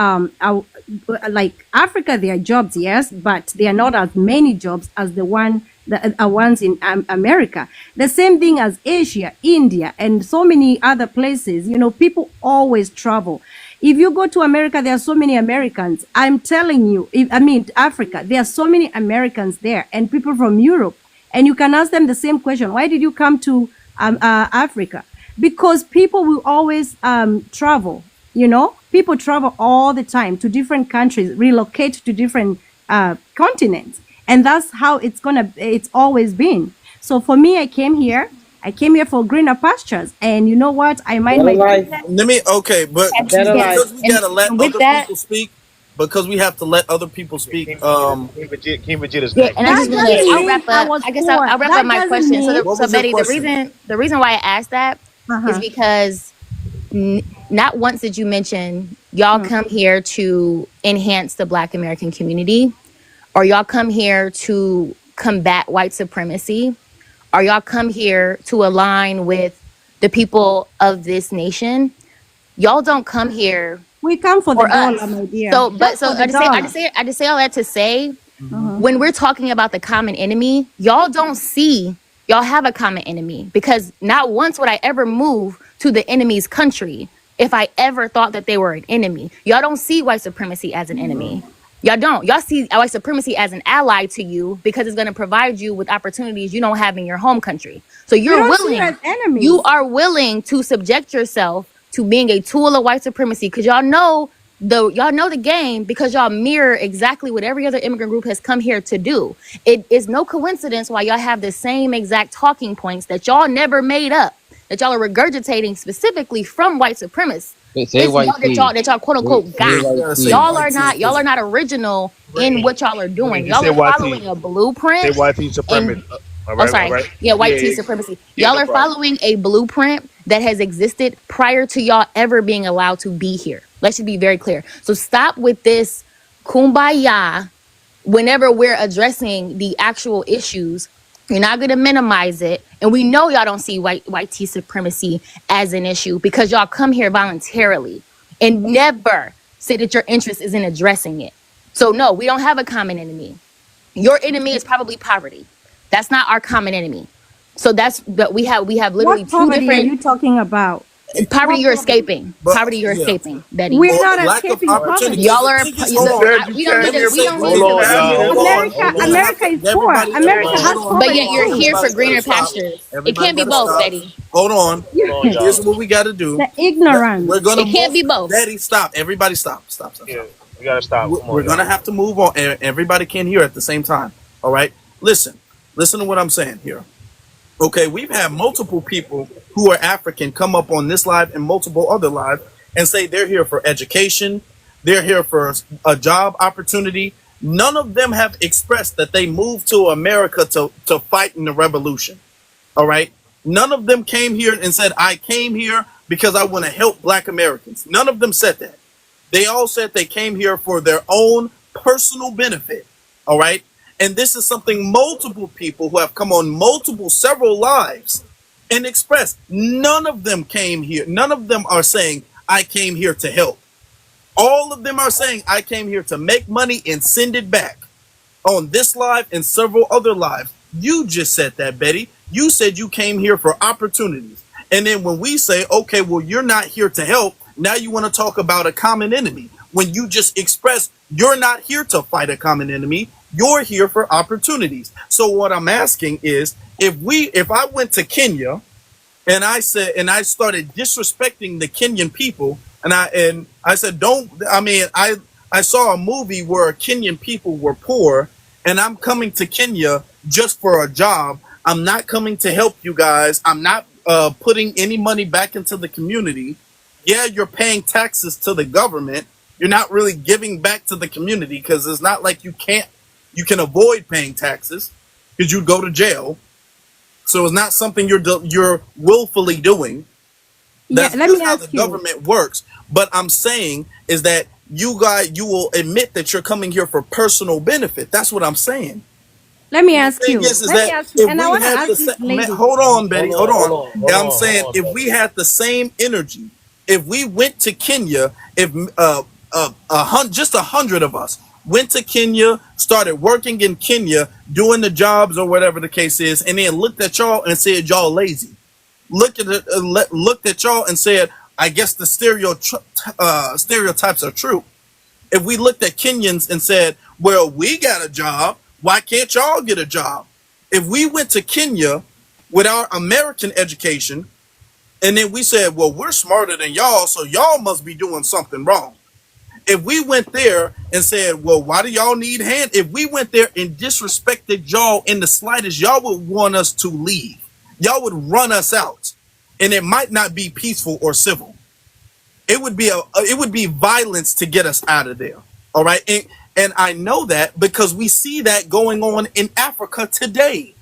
like Africa, there are jobs, yes, but there are not as many jobs as the ones in America. The same thing as Asia, India, and so many other places. You know, people always travel. If you go to America, there are so many Americans. I'm telling you, Africa, there are so many Americans there and people from Europe. And you can ask them the same question. Why did you come to Africa? Because people will always travel, you know? People travel all the time to different countries, relocate to different continents. And that's how it's always been. So for me, I came here for greener pastures. And you know what? I mind my business. But because we gotta let other people speak, because we have to let other people speak. And I just I'll wrap up. I guess I'll wrap up my question. So Betty, the reason why I asked that is because not once did you mention y'all come here to enhance the Black American community, or y'all come here to combat white supremacy, or y'all come here to align with the people of this nation. Y'all don't come here. We come for the us. dollar, my dear. So, but so I just say all that to say, when we're talking about the common enemy, y'all don't see y'all have a common enemy, because not once would I ever move to the enemy's country if I ever thought that they were an enemy. Y'all don't see white supremacy as an enemy. Y'all don't. Y'all see white supremacy as an ally to you because it's going to provide you with opportunities you don't have in your home country. So you're willing. You are willing to subject yourself to being a tool of white supremacy because y'all know the game, because y'all mirror exactly what every other immigrant group has come here to do. It is no coincidence why y'all have the same exact talking points that y'all never made up, that y'all are regurgitating specifically from white supremacists. That y'all quote unquote got. Y'all are not original in what y'all are doing. Y'all are following a blueprint. White supremacy. White tea supremacy. Y'all are following a blueprint that has existed prior to y'all ever being allowed to be here. Let's just be very clear. So stop with this kumbaya whenever we're addressing the actual issues. You're not going to minimize it. And we know y'all don't see white tea supremacy as an issue because y'all come here voluntarily and never say that your interest is in addressing it. So no, we don't have a common enemy. Your enemy is probably poverty. That's not our common enemy. So we have literally what poverty are you talking about? Poverty you're escaping. Poverty you're escaping, Betty. We're not escaping poverty. Y'all are. We don't need America is poor. America has poverty. But yet you're here for greener pastures. It can't be both, Betty. Hold on. Here's what we got to do. The ignorance. It can't be both. Betty, stop. Everybody stop. Yeah, we got to stop. We're going to have to move on. Everybody can't hear at the same time. All right? Listen to what I'm saying here. Okay, we've had multiple people who are African come up on this live and multiple other lives and say they're here for education, they're here for a job opportunity. None of them have expressed that they moved to America to fight in the revolution. All right? None of them came here and said, I came here because I want to help Black Americans. None of them said that. They all said they came here for their own personal benefit. All right? And this is something multiple people who have come on several lives and expressed. None of them came here. None of them are saying, I came here to help. All of them are saying, I came here to make money and send it back. On this live and several other lives. You just said that, Betty. You said you came here for opportunities. And then when we say, okay, well, you're not here to help, Now you want to talk about a common enemy when you just express you're not here to fight a common enemy. You're here for opportunities. So what I'm asking is, if I went to Kenya and I started disrespecting the Kenyan people, and I said, don't, I saw a movie where Kenyan people were poor, and I'm coming to Kenya just for a job. I'm not coming to help you guys. I'm not putting any money back into the community. Yeah, you're paying taxes to the government. You're not really giving back to the community, because it's not like you can avoid paying taxes, because you go to jail. So it's not something you're willfully doing. That's let just me how the ask you. government works. But I'm saying is that you will admit that you're coming here for personal benefit. That's what I'm saying. Let me The ask thing you. is Let me that ask you. if And I we want to had ask this lady. hold on, Betty, hold on. I'm saying Hold if on. we had the same energy, if we went to Kenya, if just 100 of us went to Kenya, started working in Kenya, doing the jobs or whatever the case is, and then looked at y'all and said y'all lazy. Looked at y'all and said, I guess the stereotypes are true. If we looked at Kenyans and said, well, we got a job, why can't y'all get a job? If we went to Kenya with our American education and then we said, well, we're smarter than y'all, so y'all must be doing something wrong. If we went there and said, well, why do y'all need hand? If we went there and disrespected y'all in the slightest, y'all would want us to leave. Y'all would run us out. And it might not be peaceful or civil. It would be violence to get us out of there. All right. And I know that because we see that going on in Africa today.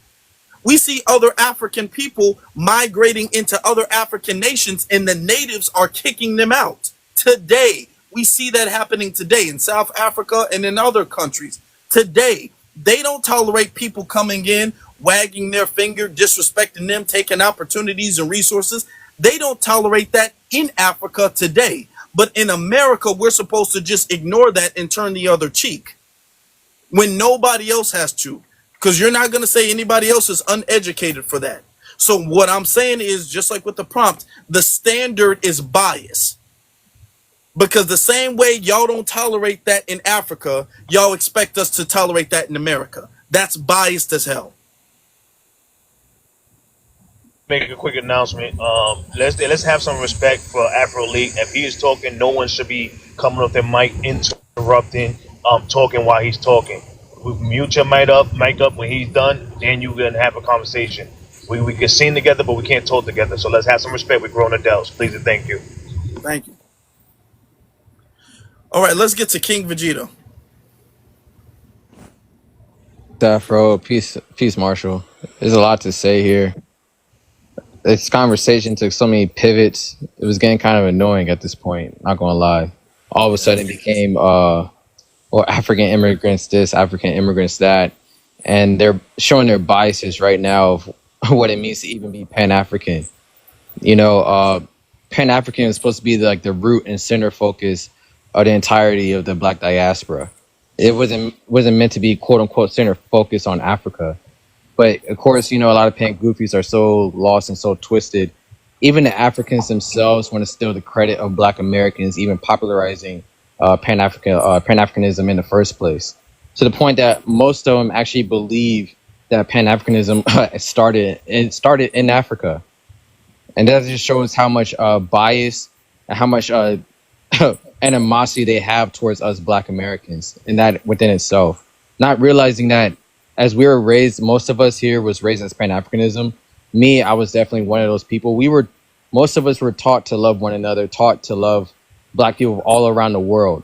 We see other African people migrating into other African nations, and the natives are kicking them out today. We see that happening today in South Africa and in other countries today. They don't tolerate people coming in, wagging their finger, disrespecting them, taking opportunities and resources. They don't tolerate that in Africa today. But in America, we're supposed to just ignore that and turn the other cheek when nobody else has to, because you're not going to say anybody else is uneducated for that. So what I'm saying is, just like with the prompt, the standard is bias, because the same way y'all don't tolerate that in Africa, y'all expect us to tolerate that in America. That's biased as hell. Make a quick announcement. Let's have some respect for Afro League. If he is talking, no one should be coming off their mic interrupting, talking while he's talking. We mute your mic up when he's done. Then you can have a conversation. We can sing together, but we can't talk together. So let's have some respect. We're grown adults. Please and thank you. Thank you. All right, let's get to King Vegeta. Afro, peace, Marshall. There's a lot to say here. This conversation took so many pivots. It was getting kind of annoying at this point. Not gonna lie. All of a sudden, it became or African immigrants this, African immigrants that, and they're showing their biases right now of what it means to even be Pan-African. You know, Pan-African is supposed to be the root and center focus of the entirety of the Black diaspora. It wasn't meant to be quote unquote center focus on Africa. But of course, you know, a lot of pan goofies are so lost and so twisted. Even the Africans themselves want to steal the credit of Black Americans even popularizing Pan-Africanism in the first place. To the point that most of them actually believe that Pan-Africanism started in Africa. And that just shows how much bias and how much animosity they have towards us Black Americans, and that within itself. Not realizing that as we were raised, most of us here was raised as Pan-Africanism. Me, I was definitely one of those people. Most of us were taught to love one another, taught to love Black people all around the world.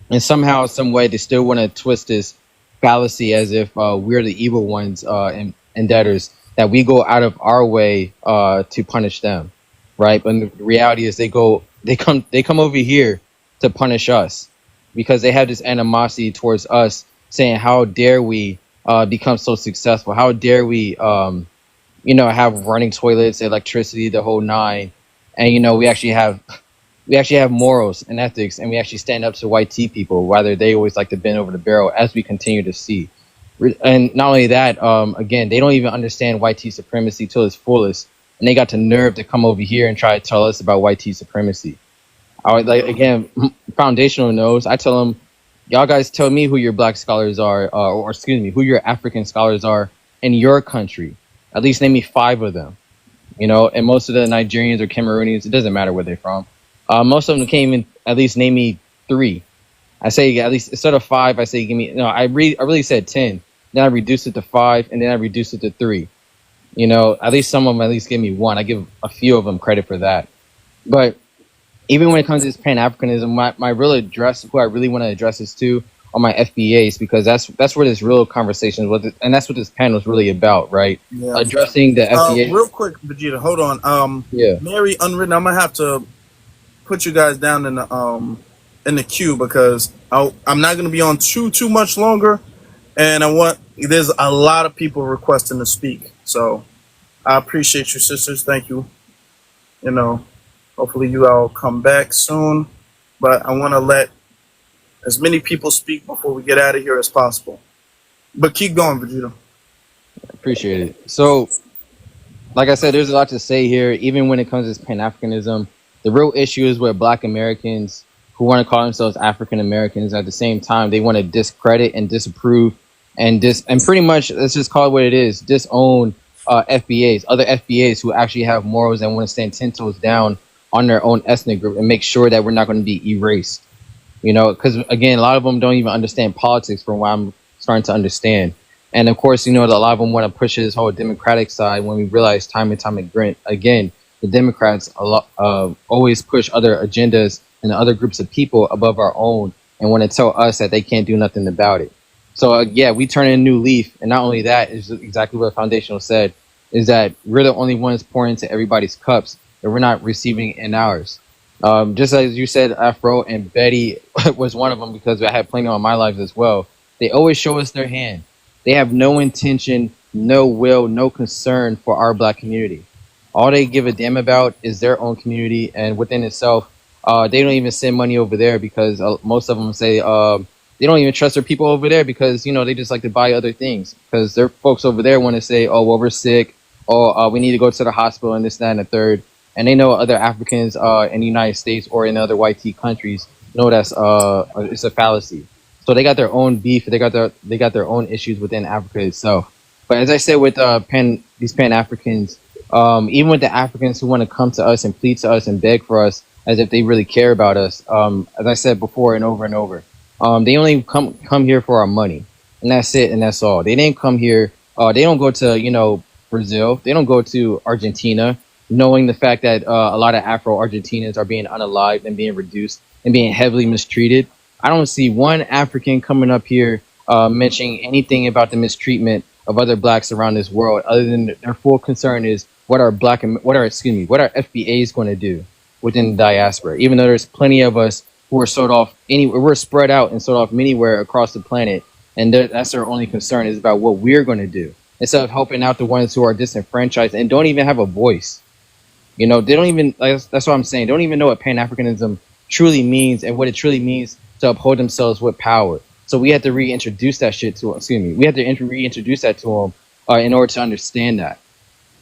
And somehow, some way, they still want to twist this fallacy as if we're the evil ones and debtors, that we go out of our way to punish them, right? But the reality is they come over here to punish us because they have this animosity towards us, saying, how dare we become so successful? How dare we, have running toilets, electricity, the whole nine? And, we actually have morals and ethics, and we actually stand up to white tea people, whether they always like to bend over the barrel, as we continue to see. And not only that, again, they don't even understand white tea supremacy to its fullest. And they got the nerve to come over here and try to tell us about white tea supremacy. I would like again foundational knows. I tell them, y'all guys tell me who your black scholars are, or excuse me, who your African scholars are in your country. At least name me 5 of them. You know, and most of the Nigerians or Cameroonians, it doesn't matter where they're from. Most of them can't even at least name me 3. I say at least instead of 5, I say give me no. I really said 10. Then I reduced it to 5, and then I reduced it to 3. You know, at least some of them at least give me 1. I give a few of them credit for that. But even when it comes to this Pan Africanism, my real address, who I really want to address this to, are my FBAs, because that's where this real conversation was, and that's what this panel is really about, right? Yeah. Addressing the FBA. Real quick, Vegeta, hold on. Yeah. Mary Unwritten, I'm gonna have to put you guys down in the queue because I'm not gonna be on too much longer, and there's a lot of people requesting to speak, so I appreciate you, sisters. Thank you. You know, hopefully you all come back soon, but I want to let as many people speak before we get out of here as possible. But keep going, Vegeta. Appreciate it. So, like I said, there's a lot to say here. Even when it comes to this Pan-Africanism, the real issue is where Black Americans who want to call themselves African Americans, at the same time, they want to discredit and disapprove and pretty much, let's just call it what it is, disown FBAs, other FBAs who actually have morals and want to stand 10 toes down on their own ethnic group and make sure that we're not going to be erased. You know, because again, a lot of them don't even understand politics from what I'm starting to understand. And of course, you know, a lot of them want to push this whole Democratic side when we realize time and time again, the Democrats always push other agendas and other groups of people above our own and want to tell us that they can't do nothing about it. So, yeah, we turn in a new leaf. And not only that, is exactly what Foundational said, is that we're the only ones pouring into everybody's cups and we're not receiving in ours. Just as you said, Afro and Betty was one of them, because I had plenty on my lives as well. They always show us their hand. They have no intention, no will, no concern for our Black community. All they give a damn about is their own community, and within itself, they don't even send money over there because most of them say they don't even trust their people over there because, you know, they just like to buy other things because their folks over there want to say, oh, well, we're sick, or we need to go to the hospital and this, that, and the third. And they know other Africans in the United States or in other white tea countries know that's it's a fallacy. So they got their own beef. They got their own issues within Africa itself. But as I said with these Pan-Africans, even with the Africans who want to come to us and plead to us and beg for us as if they really care about us, as I said before and over, they only come here for our money, and that's it, and that's all. They didn't come here. They don't go to, you know, Brazil. They don't go to Argentina, knowing the fact that a lot of Afro-Argentinians are being unalived and being reduced and being heavily mistreated. I don't see one African coming up here mentioning anything about the mistreatment of other Blacks around this world, other than their full concern is what our FBA is going to do within the diaspora. Even though there's plenty of us who are we're spread out and sold off anywhere across the planet, and that's their only concern is about what we're going to do instead of helping out the ones who are disenfranchised and don't even have a voice. You know, they don't even, that's what I'm saying. They don't even know what Pan-Africanism truly means and what it truly means to uphold themselves with power. So we have to reintroduce that shit to them. We have to reintroduce that to them in order to understand that.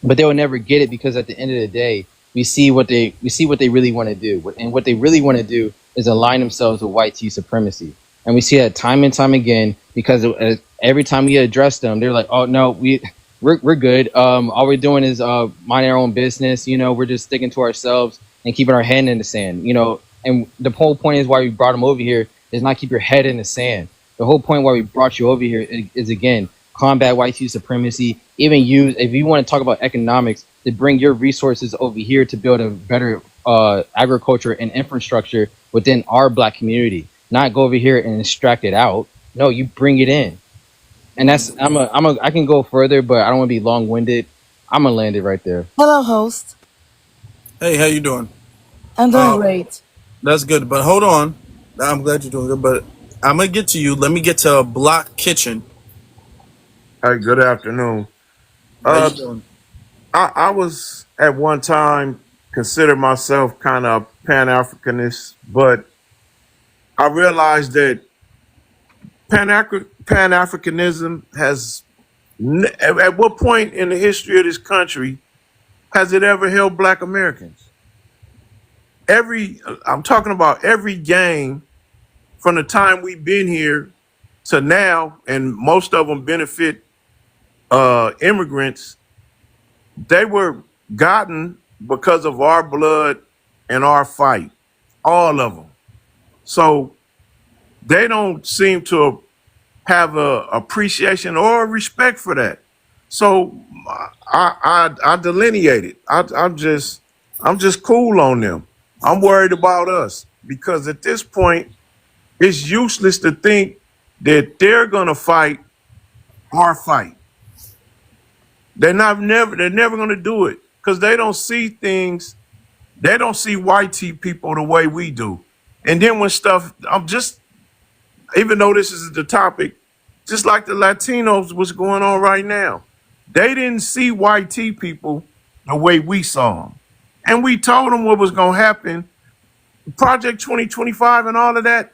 But they will never get it because at the end of the day, we see what they really want to do. And what they really want to do is align themselves with white tea supremacy. And we see that time and time again because every time we address them, they're like, oh, no, we're good. All we're doing is minding our own business. You know, we're just sticking to ourselves and keeping our head in the sand. You know, and the whole point is why we brought them over here is not keep your head in the sand. The whole point why we brought you over here is again, combat white tea supremacy. Even use, if you want to talk about economics, to bring your resources over here to build a better agriculture and infrastructure within our Black community. Not go over here and extract it out. No, you bring it in. And that's I can go further, but I don't want to be long winded. I'm gonna land it right there. Hello, host. Hey, how you doing? I'm doing great. That's good, but hold on. I'm glad you're doing good, but I'm gonna get to you. Let me get to Block Kitchen. Hey, good afternoon. How you doing? I was at one time consider myself kind of Pan-Africanist, but I realized that Pan-Africanism has, at what point in the history of this country has it ever held Black Americans? I'm talking about every game from the time we've been here to now, and most of them benefit immigrants. They were gotten because of our blood and our fight, all of them. So they don't seem to have a appreciation or respect for that. So I delineate it. I'm just cool on them. I'm worried about us because at this point it's useless to think that they're gonna fight our fight. They're never gonna do it because they don't see things. They don't see white people the way we do. And then when stuff, even though this is the topic, just like the Latinos, what's going on right now, they didn't see white people the way we saw them. And we told them what was going to happen. Project 2025 and all of that,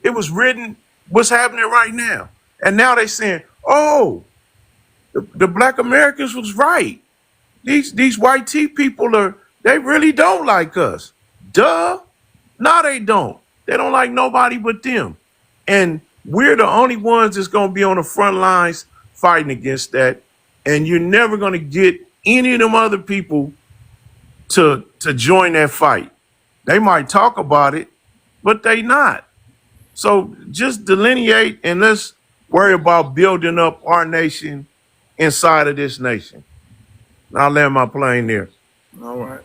it was written, what's happening right now. And now they saying, oh, the black Americans was right. These white people they really don't like us. Duh. No, they don't. They don't like nobody but them. And we're the only ones that's going to be on the front lines fighting against that. And you're never going to get any of them other people to join that fight. They might talk about it, but they not. So just delineate and let's worry about building up our nation inside of this nation. I'll land my plane there. All right.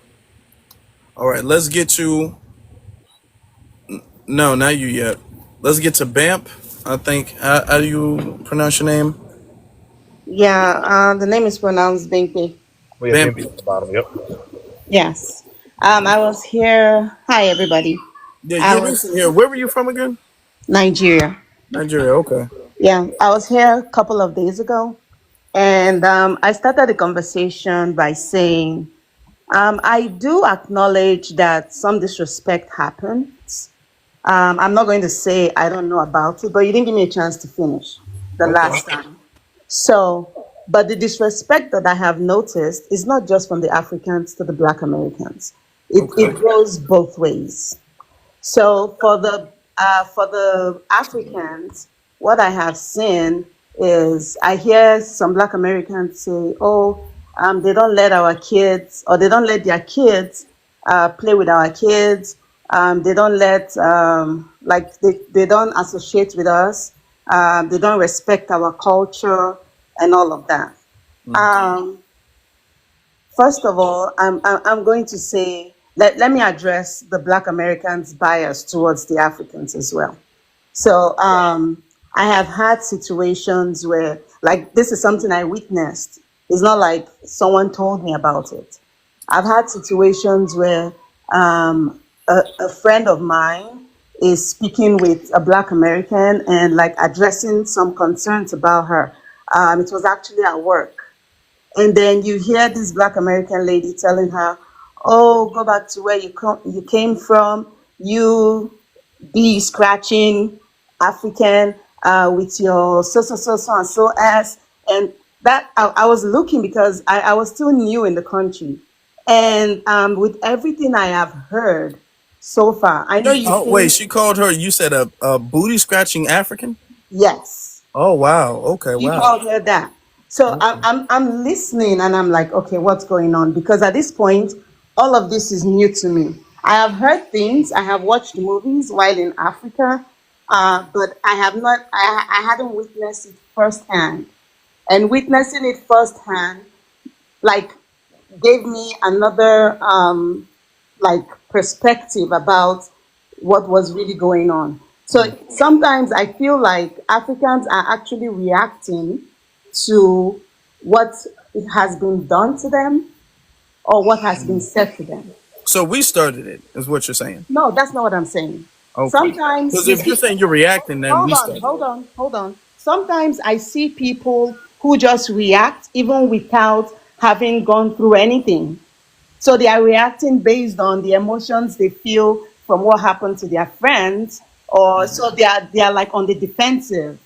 All right. Let's get to. No, not you yet. Let's get to Bamp. I think. How do you pronounce your name? Yeah, the name is pronounced Binky. We have Bimpy at the bottom. Yep. Yes. I was here. Hi, everybody. Yeah, I you're was recent here. Where were you from again? Nigeria. Nigeria. Okay. Yeah, I was here a couple of days ago, and I started the conversation by saying I do acknowledge that some disrespect happens. I'm not going to say I don't know about it, but you didn't give me a chance to finish the last time. So, but the disrespect that I have noticed is not just from the Africans to the Black Americans. It goes both ways. So for the Africans, what I have seen is I hear some Black Americans say, "Oh, they don't let our kids, or they don't let their kids play with our kids. They don't let they don't associate with us. They don't respect our culture and all of that." First of all, I'm going to say, let me address the Black Americans' bias towards the Africans as well. So I have had situations where, like, this is something I witnessed. It's not like someone told me about it. I've had situations where a friend of mine is speaking with a Black American and like addressing some concerns about her. It was actually at work. And then you hear this Black American lady telling her, "Oh, go back to where you came from. You be scratching African with your so and so as." And that I was looking because I was still new in the country. And with everything I have heard so far, I know you Oh, think, wait, she called her. You said a booty scratching African. yes, Oh wow. Okay. you Wow. called her that. So I'm listening and I'm like, okay, what's going on? Because at this point, all of this is new to me. I have heard things, I have watched movies while in Africa, but I have not, I hadn't witnessed it firsthand. And witnessing it firsthand, like, gave me another like perspective about what was really going on. So sometimes I feel like Africans are actually reacting to what has been done to them or what has been said to them. So we started it, is what you're saying. No, that's not what I'm saying. Okay. Sometimes Because if you're saying you're reacting, then we started. hold on. Sometimes I see people who just react even without having gone through anything. So they are reacting based on the emotions they feel from what happened to their friends, or so they are like on the defensive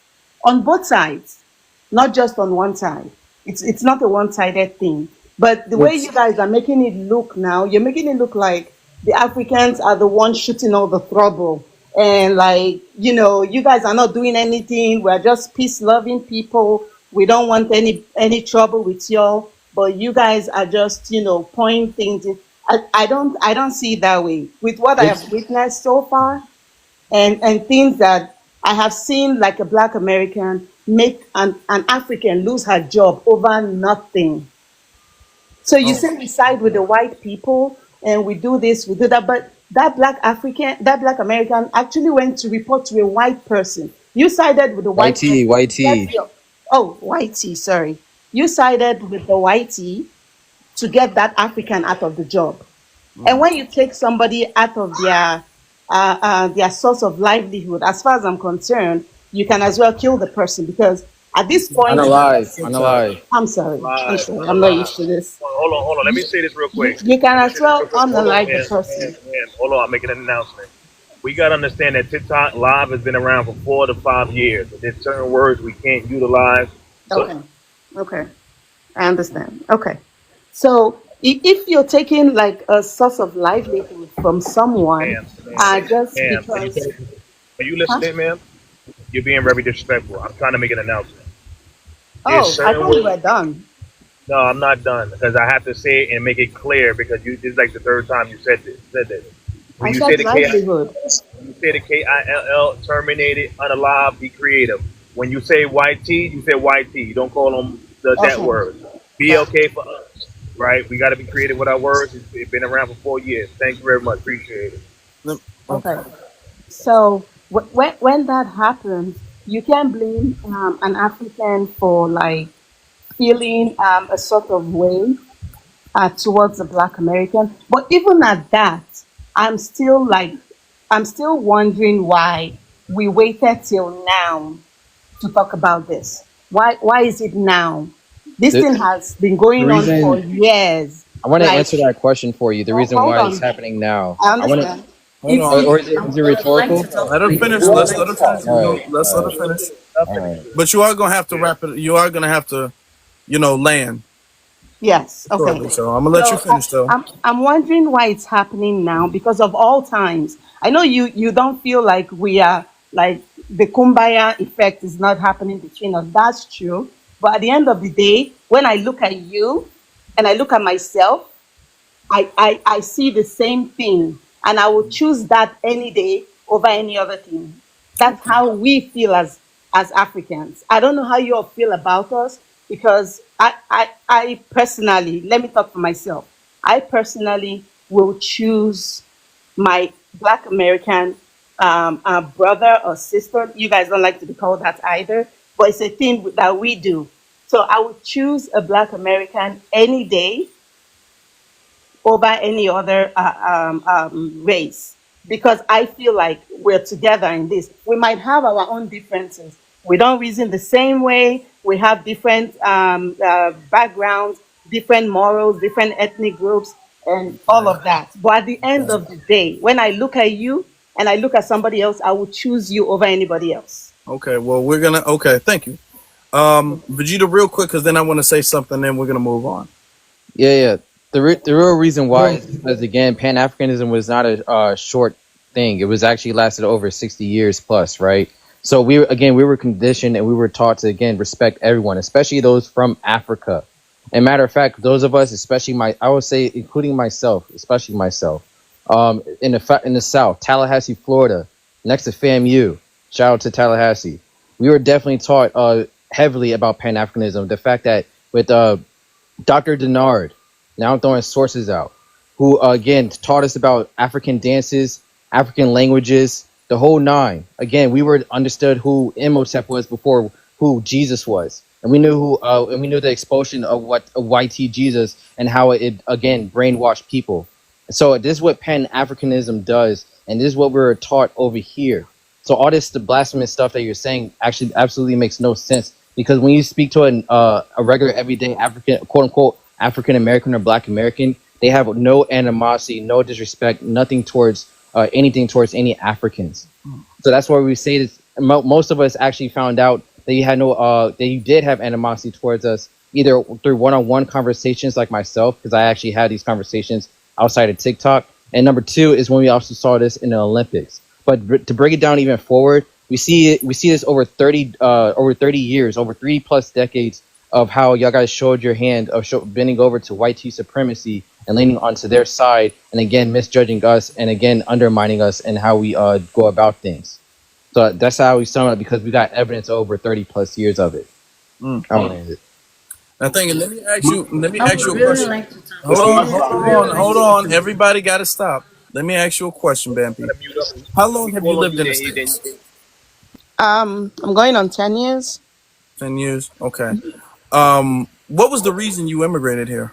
on both sides, not just on one side. It's not a one-sided thing. But the way you guys are making it look now, you're making it look like the Africans are the ones shooting all the trouble. And like, you guys are not doing anything. We're just peace-loving people. We don't want any trouble with y'all. But you guys are just, pointing things. I don't see it that way. With what I It's have witnessed so far, and things that I have seen, like a Black American make an African lose her job over nothing. So you say we side with the white people and we do this, we do that, but that Black American actually went to report to a white person. You sided with the white YT, person to get YT. your, oh, whitey, sorry. You sided with the whitey to get that African out of the job. And when you take somebody out of their source of livelihood, as far as I'm concerned, you can as well kill the person, because at this point, Unalive, unalive. I'm sorry, Live, I'm not unalive. used to this. Hold on. Let me say this real quick. You can Let me as say this well real quick. Hold on, unalive the man. person. Hold on. I'm making an announcement. We got to understand that TikTok Live has been around for 4 to 5 years. There's certain words we can't utilize. So, Okay, okay, I understand. Okay, so if you're taking like a source of livelihood from someone, just ma'am, because, are you huh? listening, ma'am? You're being very disrespectful. I'm trying to make an announcement. There's Oh, I certain thought you words. were done. No, I'm not done because I have to say it and make it clear because this is like the third time you said this. When I you say said the livelihood. when you say the KILL, terminated, unalive, be creative. When you say YT, you say YT. You don't call them that Okay, word. Be okay for us, right? We got to be creative with our words. It's been around for 4 years. Thank you very much. Appreciate it. okay. So when that happens, you can blame an African for like feeling a sort of way towards a Black American. But even at that, I'm still like, I'm still wondering why we waited till now to talk about this. Why is it now? This The, thing has been the going on for reason years. I want to Like, answer that question for you. The reason hold why it's on, happening now. I I want to, understand. Hold on. or is it rhetorical? Let her finish. Let's let her finish. All right, Let's let her all right, finish. all right. But you are gonna have to wrap it. You are gonna have to, land Yes. Okay. shortly. So I'm gonna let you So finish, though. I'm wondering why it's happening now, because of all times. I know you don't feel like we are like the kumbaya effect is not happening between us. That's true. But at the end of the day, when I look at you and I look at myself, I see the same thing, and I would choose that any day over any other thing. That's how we feel as Africans. I don't know how you all feel about us, because I personally, let me talk for myself. I personally will choose my Black American brother or sister. You guys don't like to be called that either, but it's a thing that we do. So I would choose a Black American any day over any other race, because I feel like we're together in this. We might have our own differences. We don't reason the same way. We have different backgrounds, different morals, different ethnic groups, and all of that. But at the end of the day, when I look at you and I look at somebody else, I will choose you over anybody else. Okay. Well, we're gonna. Okay. Thank you, Vegeta. Real quick, because then I want to say something. Then we're gonna move on. Yeah. The real reason why is because again, Pan Africanism was not a short thing. It was actually lasted over 60 years plus, right? So we were conditioned and we were taught to again respect everyone, especially those from Africa. And matter of fact, those of us, especially I would say, including myself, especially myself, in the South, Tallahassee, Florida, next to FAMU. Shout out to Tallahassee. We were definitely taught heavily about Pan Africanism. The fact that with Dr. Denard, now I'm throwing sources out, who again taught us about African dances, African languages, the whole nine. Again, we were understood who Imhotep was before who Jesus was, and we knew the expulsion of what of YT Jesus and how it again brainwashed people. So this is what Pan Africanism does, and this is what we're taught over here. So all the blasphemous stuff that you're saying actually absolutely makes no sense, because when you speak to a regular everyday African, quote unquote African American or Black American, they have no animosity, no disrespect, nothing towards anything towards any Africans. So that's why we say this. Most of us actually found out that you had that you did have animosity towards us, either through one-on-one conversations like myself, because I actually had these conversations outside of TikTok, And number two is when we also saw this in the Olympics. But to break it down even forward, we see this over 30 years, over 3+ decades of how y'all guys showed your hand of bending over to white T supremacy and leaning onto their side, and again misjudging us, and again undermining us and how we go about things. So that's how we sum it up, because we got evidence over 30+ years of it. I'll land it. Now, thinking, let me I ask would you a really question. like to talk. Hold on. Everybody got to stop. Let me ask you a question, Bampi. How long have you lived in the States? I'm going on 10 years. 10 years. Okay. What was the reason you immigrated here?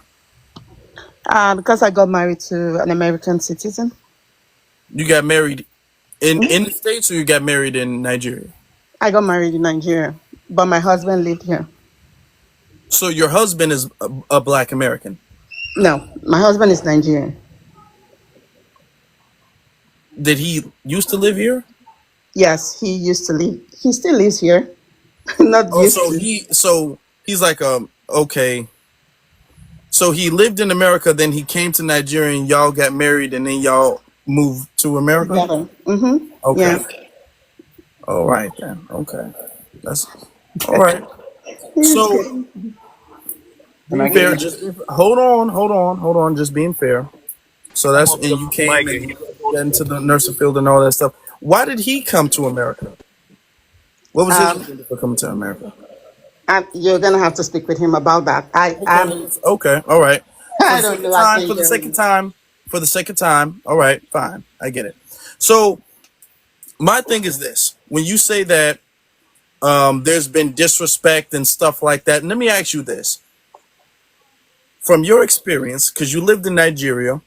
Because I got married to an American citizen. You got married in the States, or you got married in Nigeria? I got married in Nigeria, but my husband lived here. So your husband is a Black American? No, my husband is Nigerian. Did he used to live here? Yes, he used to live. He still lives here. Not Oh, used to. so he's like okay. So he lived in America, then he came to Nigeria, and y'all got married, and then y'all moved to America? Together. Mm-hmm. Okay. Yeah. All right then. Okay. That's all right. So being fair, just hold on, just being fair. So that's, and you came and you got into the nursing field and all that stuff. Why did he come to America? What was his reason for coming to America? You're gonna have to speak with him about that. Okay, all right. I don't know. I For can't the hear sake of time, all right, fine, I get it. So my thing is this: when you say that there's been disrespect and stuff like that, and let me ask you this: from your experience, because you lived in Nigeria,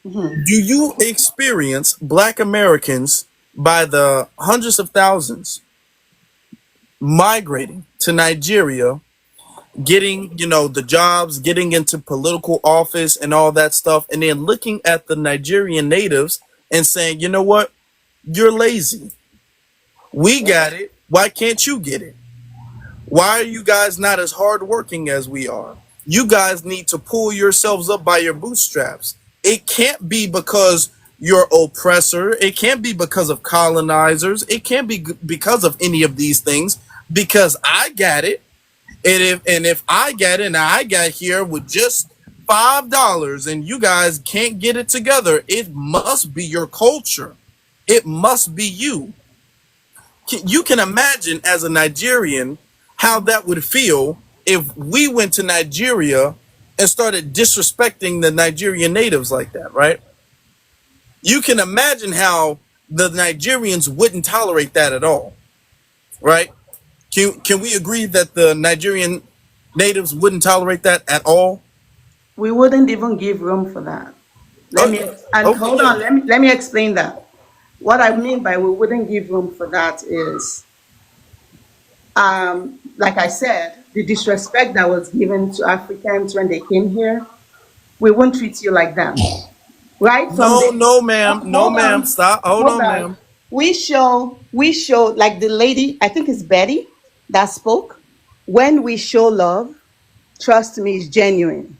do you experience Black Americans by the hundreds of thousands migrating to Nigeria, getting, the jobs, getting into political office and all that stuff, and then looking at the Nigerian natives and saying, you know what, you're lazy. We got it. Why can't you get it? Why are you guys not as hardworking as we are? You guys need to pull yourselves up by your bootstraps. It can't be because you're oppressor. It can't be because of colonizers. It can't be because of any of these things, because I got it. And if I got it, and I got here with just $5 and you guys can't get it together, it must be your culture. It must be you. You can imagine, as a Nigerian, how that would feel if we went to Nigeria and started disrespecting the Nigerian natives like that, right? You can imagine how the Nigerians wouldn't tolerate that at all, right? Can we agree that the Nigerian natives wouldn't tolerate that at all? We wouldn't even give room for that. Hold on. Let me explain that. What I mean by we wouldn't give room for that is, like I said, the disrespect that was given to Africans when they came here. We won't treat you like that, right? No, ma'am. Stop. Hold on, ma'am. We show like the lady, I think it's Betty, that spoke. When we show love, trust me, it's genuine.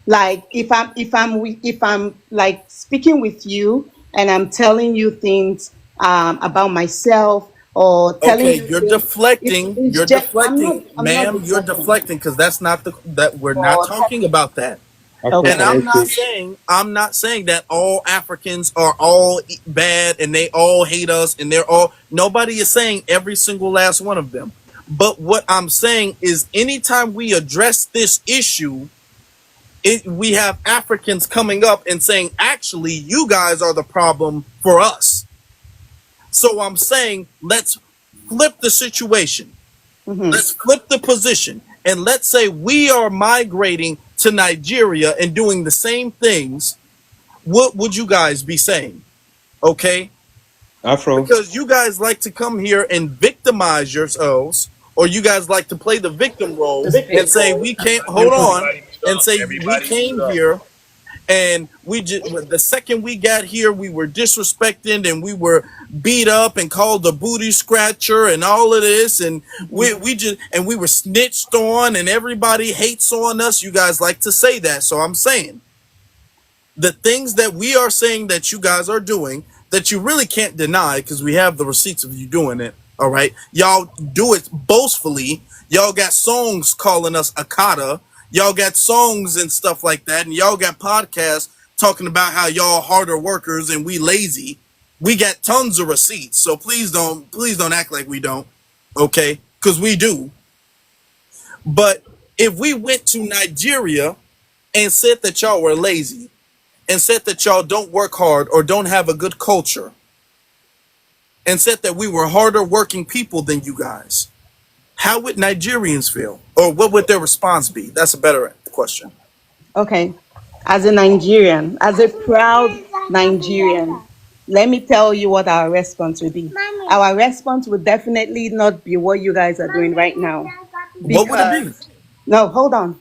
Like if I'm like speaking with you and I'm telling you things about myself, or telling you you're things, deflecting. You're deflecting, ma'am. You're deflecting, because that's not that we're not talking about that. And I'm not saying that all Africans are all bad and they all hate us and nobody is saying every single last one of them. But what I'm saying is, anytime we address this issue, we have Africans coming up and saying, actually, you guys are the problem for us. So I'm saying, let's flip the situation. Let's flip the position. And let's say we are migrating to Nigeria and doing the same things. What would you guys be saying? Okay? Afro. Because you guys like to come here and victimize yourselves, or you guys like to play the victim role and say we can't we came here and the second we got here we were disrespected and we were beat up and called a booty scratcher and all of this, and we were snitched on and everybody hates on us. You guys like to say that. So I'm saying, The things that we are saying that you guys are doing that you really can't deny because we have the receipts of you doing it. All right. Y'all do it boastfully. Y'all got songs calling us Akata. Y'all got songs and stuff like that. And y'all got podcasts talking about how y'all harder workers and we lazy. We got tons of receipts. So please don't act like we don't. Okay. Because we do. But if we went to Nigeria and said that y'all were lazy and said that y'all don't work hard or don't have a good culture and said that we were harder working people than you guys, how would Nigerians feel? Or what would their response be? That's a better question. Okay. As a Nigerian, as a proud Nigerian, let me tell you what our response would be. Our response would definitely not be what you guys are doing right now. What would it be? No, hold on.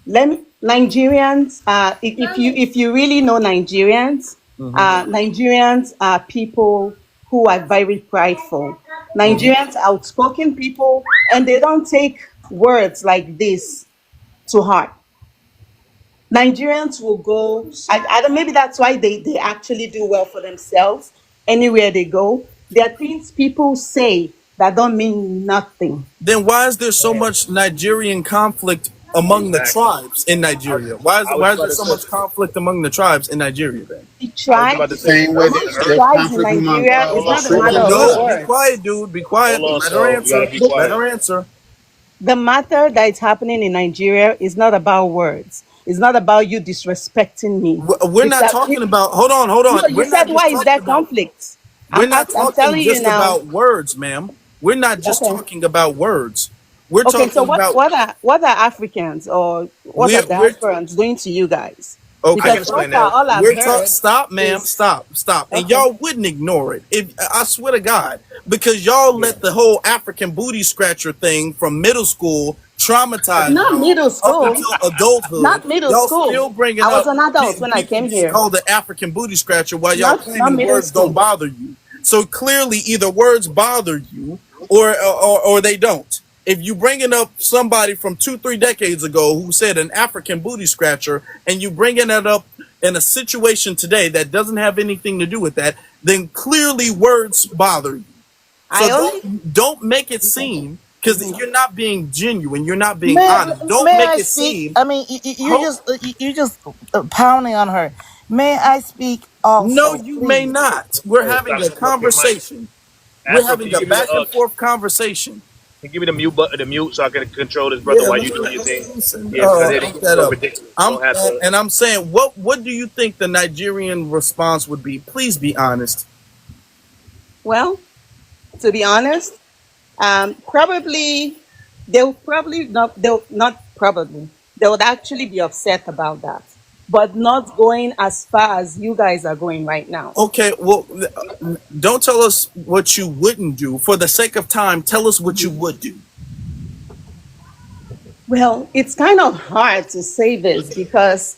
Nigerians, if you really know Nigerians, Nigerians are people who are very prideful. Nigerians are outspoken people, and they don't take words like this to heart. Nigerians will go, I don't, maybe that's why they actually do well for themselves anywhere they go. There are things people say that don't mean nothing. Then why is there so much Nigerian conflict among the tribes in Nigeria? Why is there so much conflict among the tribes in Nigeria then? The same way that there's Tribes in conflict among Nigeria is not a matter of No, be words. quiet, dude. Be quiet. Let her answer. Let her answer. The matter that is happening in Nigeria is not about words. It's not about you disrespecting me. We're not talking about. Hold on. No, you We're said not just why is talking there about. conflict? We're not I'm talking telling you just now. about words, ma'am. We're not just Okay. talking about words. We're Okay, so talking about. what are Africans or what are We're diasporans doing to you guys? okay. Because so far all I've heard Stop, ma'am. is Stop. And okay. y'all wouldn't ignore it. If I swear to God, because y'all let the whole African booty scratcher thing from middle school traumatize Not y'all middle up school. until adulthood. Not middle Y'all school. still bringing I was up an adult when I people came being here. called the African booty scratcher while y'all Not claiming middle words don't school. bother you. So clearly, either words bother you or they don't. If you bringing up somebody from 2-3 decades ago who said an African booty scratcher, and you bringing that up in a situation today that doesn't have anything to do with that, then clearly words bother you. So I only don't make it seem, because you're not being genuine, you're not being May honest. Don't may make I it speak? seem. I mean, you just pounding on her. May I speak No, also, you may please? not. We're having a conversation. We're Afro, can having you a give me back and forth conversation. give me the mute button, the mute, so I can control this brother Yeah, while you doing your thing? listen, Yeah, because it hook gets that so up. ridiculous. You don't have to. I'm saying, what do you think the Nigerian response would be? Please be honest. well, to be honest, probably they'll not probably they would actually be upset about that, but not going as far as you guys are going right now. Okay, well, don't tell us what you wouldn't do. For the sake of time, tell us what you would do. Well, it's kind of hard to say this because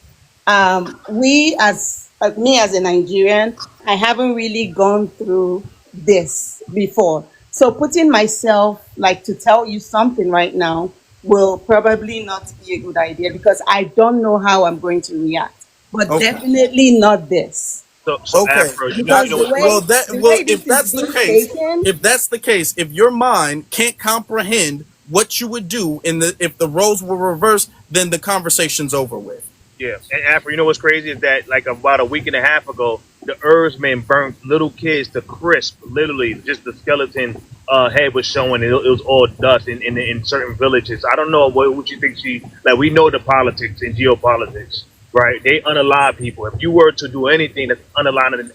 we, as me as a Nigerian, I haven't really gone through this before. So putting myself like to tell you something right now will probably not be a good idea because I don't know how I'm going to react. But Okay. definitely not this. So Okay. Afro, Because the way If this is that's the being case, taken, if your mind can't comprehend what you would do if the roles were reversed, then the conversation's over with. yeah, and Afro, you know what's crazy is that like about a week and a half ago, the Earthsmen burnt little kids to crisp. Literally, just the skeleton head was showing. It was all dust in certain villages. I don't know what you think she like. We know the politics and geopolitics, right? They unalive people. If you were to do anything that's unaligned,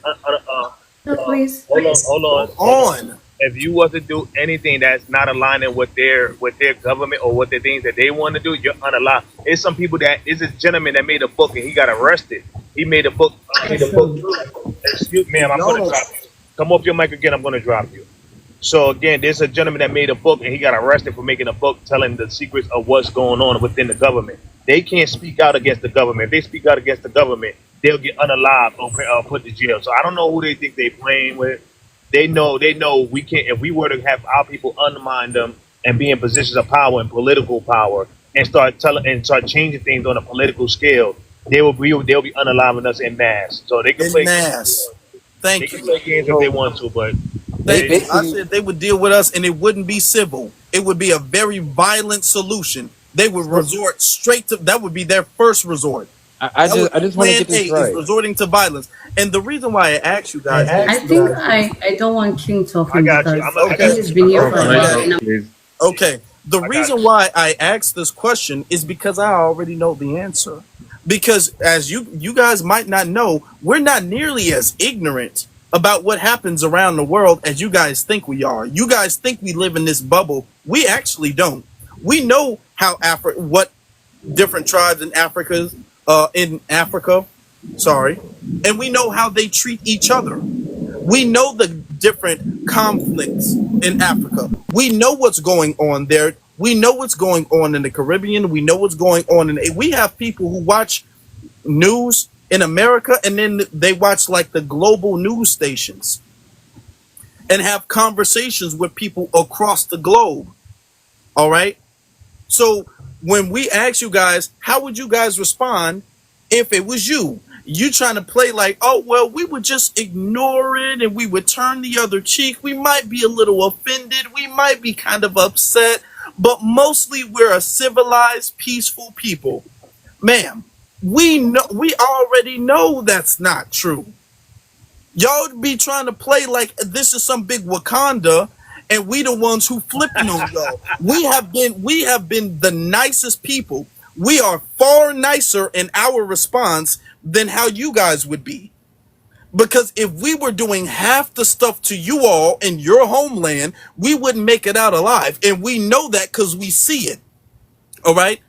Please. hold on. If you was to do anything that's not aligning with their government or with the things that they want to do, you're unalive. It's some people that is a gentleman that made a book and he got arrested. He made a book. Excuse me, ma'am, I'm gonna drop you. Come off your mic again. I'm gonna drop you. So again, there's a gentleman that made a book and he got arrested for making a book telling the secrets of what's going on within the government. They can't speak out against the government. If they speak out against the government, they'll get unalived or put to jail. So I don't know who they think they playing with. They know we can't. If we were to have our people undermine them and be in positions of power and political power and start changing things on a political scale, they'll be unaliving us in mass. So they can En play games. masse. They Thank can you. play games if they So want to, but they Thank they, you. I basically said they would deal with us and it wouldn't be civil. It would be a very violent solution. They would so resort straight to that would be their first resort. That would I be just want to plan get A this is right. resorting to violence. And the reason why I asked you guys this I think I don't want King I talking got you. because I okay. got King you. has been here I'm for gonna a Okay. let you while, talk. and Please. Okay. The I got reason you. why I asked this question is because I already know the answer. Because as you guys might not know, we're not nearly as ignorant about what happens around the world as you guys think we are. You guys think we live in this bubble. We actually don't. We know how what different tribes in Africa, sorry, and we know how they treat each other. We know the different conflicts in Africa. We know what's going on there. We know what's going on in the Caribbean. We know what's going on we have people who watch news in America and then they watch like the global news stations and have conversations with people across the globe. All right? So when we ask you guys, how would you guys respond if it was you? You trying to play like, oh, well, we would just ignore it and we would turn the other cheek. We might be a little offended. We might be kind of upset, but mostly we're a civilized, peaceful people. Ma'am, we already know that's not true. Y'all be trying to play like this is some big Wakanda and we the ones who flipping on y'all. We have been the nicest people. We are far nicer in our response than how you guys would be. Because if we were doing half the stuff to you all in your homeland, we wouldn't make it out alive. And we know that because we see it. All right.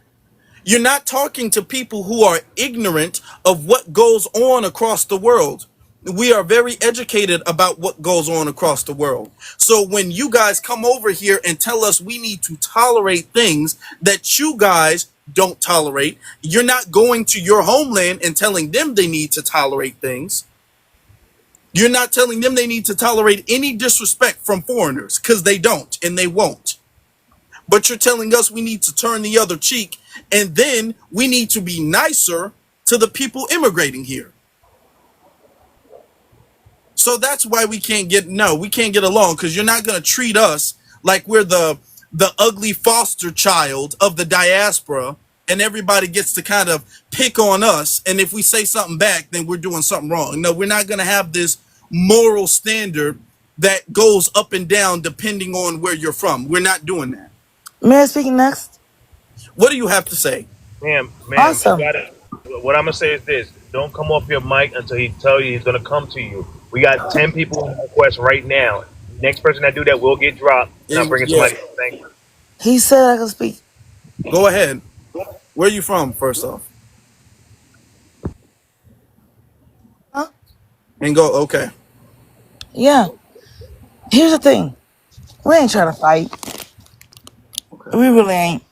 You're not talking to people who are ignorant of what goes on across the world. We are very educated about what goes on across the world. So when you guys come over here and tell us we need to tolerate things that you guys don't tolerate, you're not going to your homeland and telling them they need to tolerate things. You're not telling them they need to tolerate any disrespect from foreigners because they don't and they won't. But you're telling us we need to turn the other cheek and then we need to be nicer to the people immigrating here. So that's why we can't get along because you're not going to treat us like we're the ugly foster child of the diaspora and everybody gets to kind of pick on us. And if we say something back, then we're doing something wrong. No, we're not going to have this moral standard that goes up and down depending on where you're from. We're not doing that. May I speak next? What do you have to say? Ma'am, you Awesome. gotta. What I'm gonna say is this: don't come off your mic until he tell you he's gonna come to you. We got 10 people in request right now. Next person that do that will get dropped, and I'm bringing Yeah. somebody. Thank you. He said I could speak. Go ahead. Where are you from, first off? Huh? And go, okay. Yeah. Here's the thing. We ain't trying to fight. We really ain't.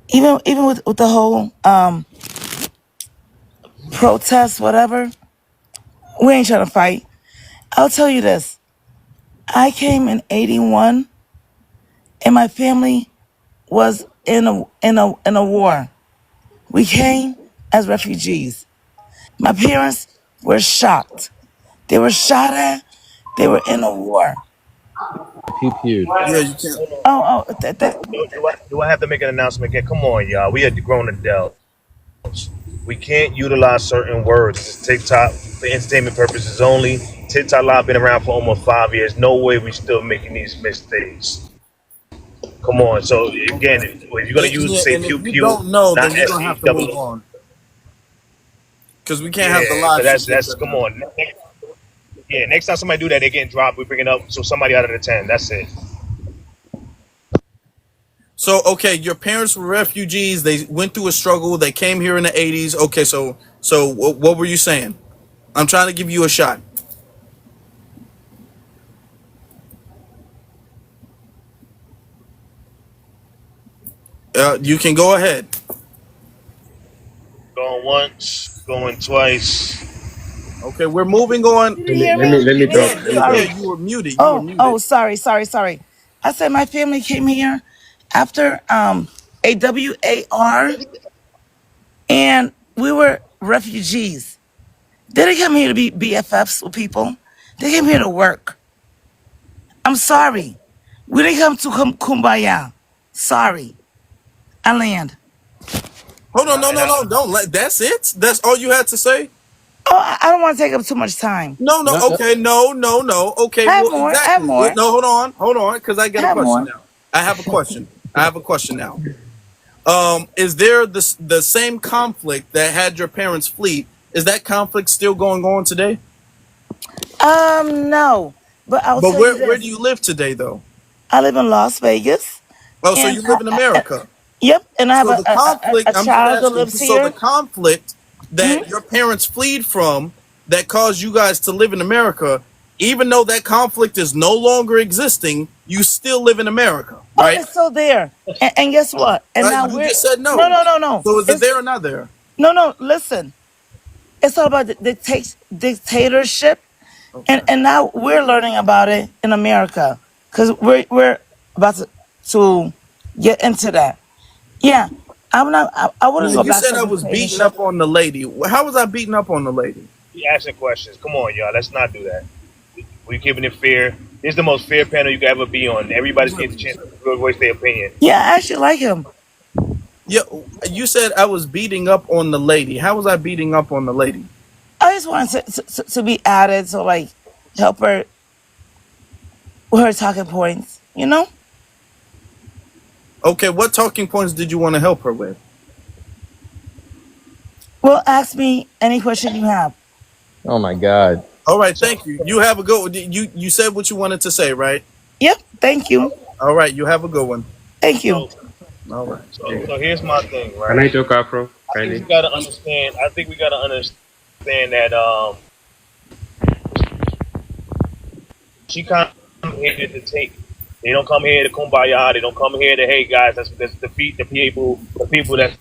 Even with the whole protest, whatever, we ain't trying to fight. I'll tell you this. I came in 81 and my family was in a war. We came as refugees. My parents were shocked. They were shot at. They were in a war. Pew pew. Yeah, you can't. Do I have to make an announcement again? Come on, y'all. We are grown adults. We can't utilize certain words. It's TikTok for entertainment purposes only. TikTok Live been around for almost 5 years. No way we still making these mistakes. Come on. So again, if you're gonna use say And if pew you pew, don't know, not then we're gonna S have E to move double. on because we can't have the Yeah, live because shit get that's cut come down. on. Yeah, next time somebody do that, they getting dropped. We bringing up so somebody out of the 10. That's it. So, okay, your parents were refugees. They went through a struggle. They came here in the 80s. Okay, so what were you saying? I'm trying to give you a shot. You can go ahead. Going once, going twice. Okay, we're moving on. You didn't hear me? Let me talk. Yeah, Let yeah, me yeah. talk. Sorry. You were muted. You were Oh, muted. sorry. I said my family came here after AWAR, and We were refugees. They didn't come here to be BFFs with people. They came here to work. I'm sorry. We didn't come to kumbaya. Sorry. I land. Hold on, no, don't let. That's it. That's all you had to say. Oh, I don't want to take up too much time. No, okay, no. Okay, I have well, more. I have exactly. more. No, hold on, because I I get a have question more. now. I have a question now. Is there the same conflict that had your parents flee? Is that conflict still going on today? No. But I'll But tell you where do this. you live today, though? I live in Las Vegas, Oh, so and you live in America. yep, and I have So the conflict, a I'm just child that asking. lives So the here. conflict Hmm. that your parents fled from, that caused you guys to live in America, even though that conflict is no longer existing, you still live in America, Oh, right? it's still there. And guess what? And now You we're just said no, no. no, no, no. So is it It's there or not there? no. Listen, it's all about the dictatorship, Okay. and now we're learning about it in America because we're about to get into that. Yeah, I'm not. I wouldn't go You back said to I was beating up dictatorship. on the lady. How was I beating up on the lady? We asking questions. Come on, y'all. Let's not do that. We're keeping it fair. This is the most fair panel you can ever be on. Everybody's getting a chance to voice their opinion. Yeah, I actually like him. Yeah, you said I was beating up on the lady. How was I beating up on the lady? I just wanted to be added, so like help her with her talking points. You know. Okay, what talking points did you want to help her with? Well, ask me any question you have. Oh my God. All right, thank you. You have a good one. You said what you wanted to say, right? Yep. Thank you. All right, you have a good one. Thank you. So, All right. so here's my thing, Can I right? talk Afro? I think we Kindly. gotta understand. I think we gotta understand that she come here to take. They don't come here to kumbaya. They don't come here to, hey guys, let's defeat the people that's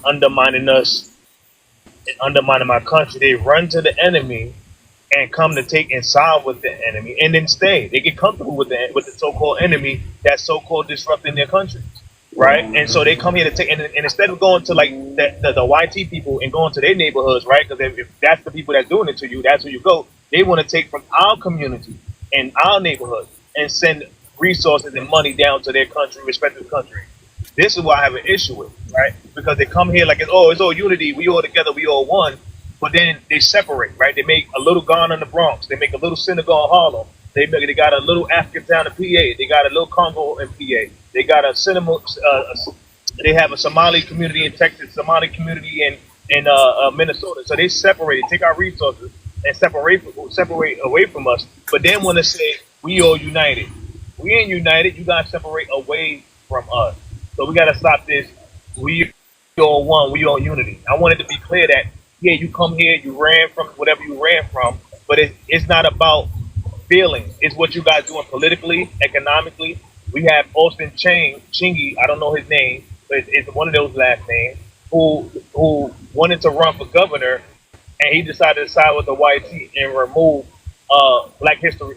undermining us and undermining my country. They run to the enemy and come to take and side with the enemy, and then stay. They get comfortable with the so-called enemy that's so-called disrupting their country, right? And so they come here to take, and instead of going to like the YT people and going to their neighborhoods, right? Because if that's the people that's doing it to you, that's where you go. They want to take from our community and our neighborhood and send resources and money down to their country, respective country. This is what I have an issue with, right? Because they come here like it's all unity, we all together, we all one. But then they separate, right? They make a little Ghana in the Bronx. They make a little Senegal in Harlem. They got a little African town in PA. They got a little Congo in PA. They got a cinema. They have a Somali community in Texas, Somali community in Minnesota. So they separate, take our resources and separate away from us. But then want to say we all united. We ain't united. You guys separate away from us. So we got to stop this. We all one. We all unity. I wanted to be clear that yeah, you come here, you ran from whatever you ran from, but it's not about feelings. It's what you guys doing politically, economically. We have Austin Chingy, I don't know his name, but it's one of those last names, who wanted to run for governor, and he decided to side with the YT and remove Black History.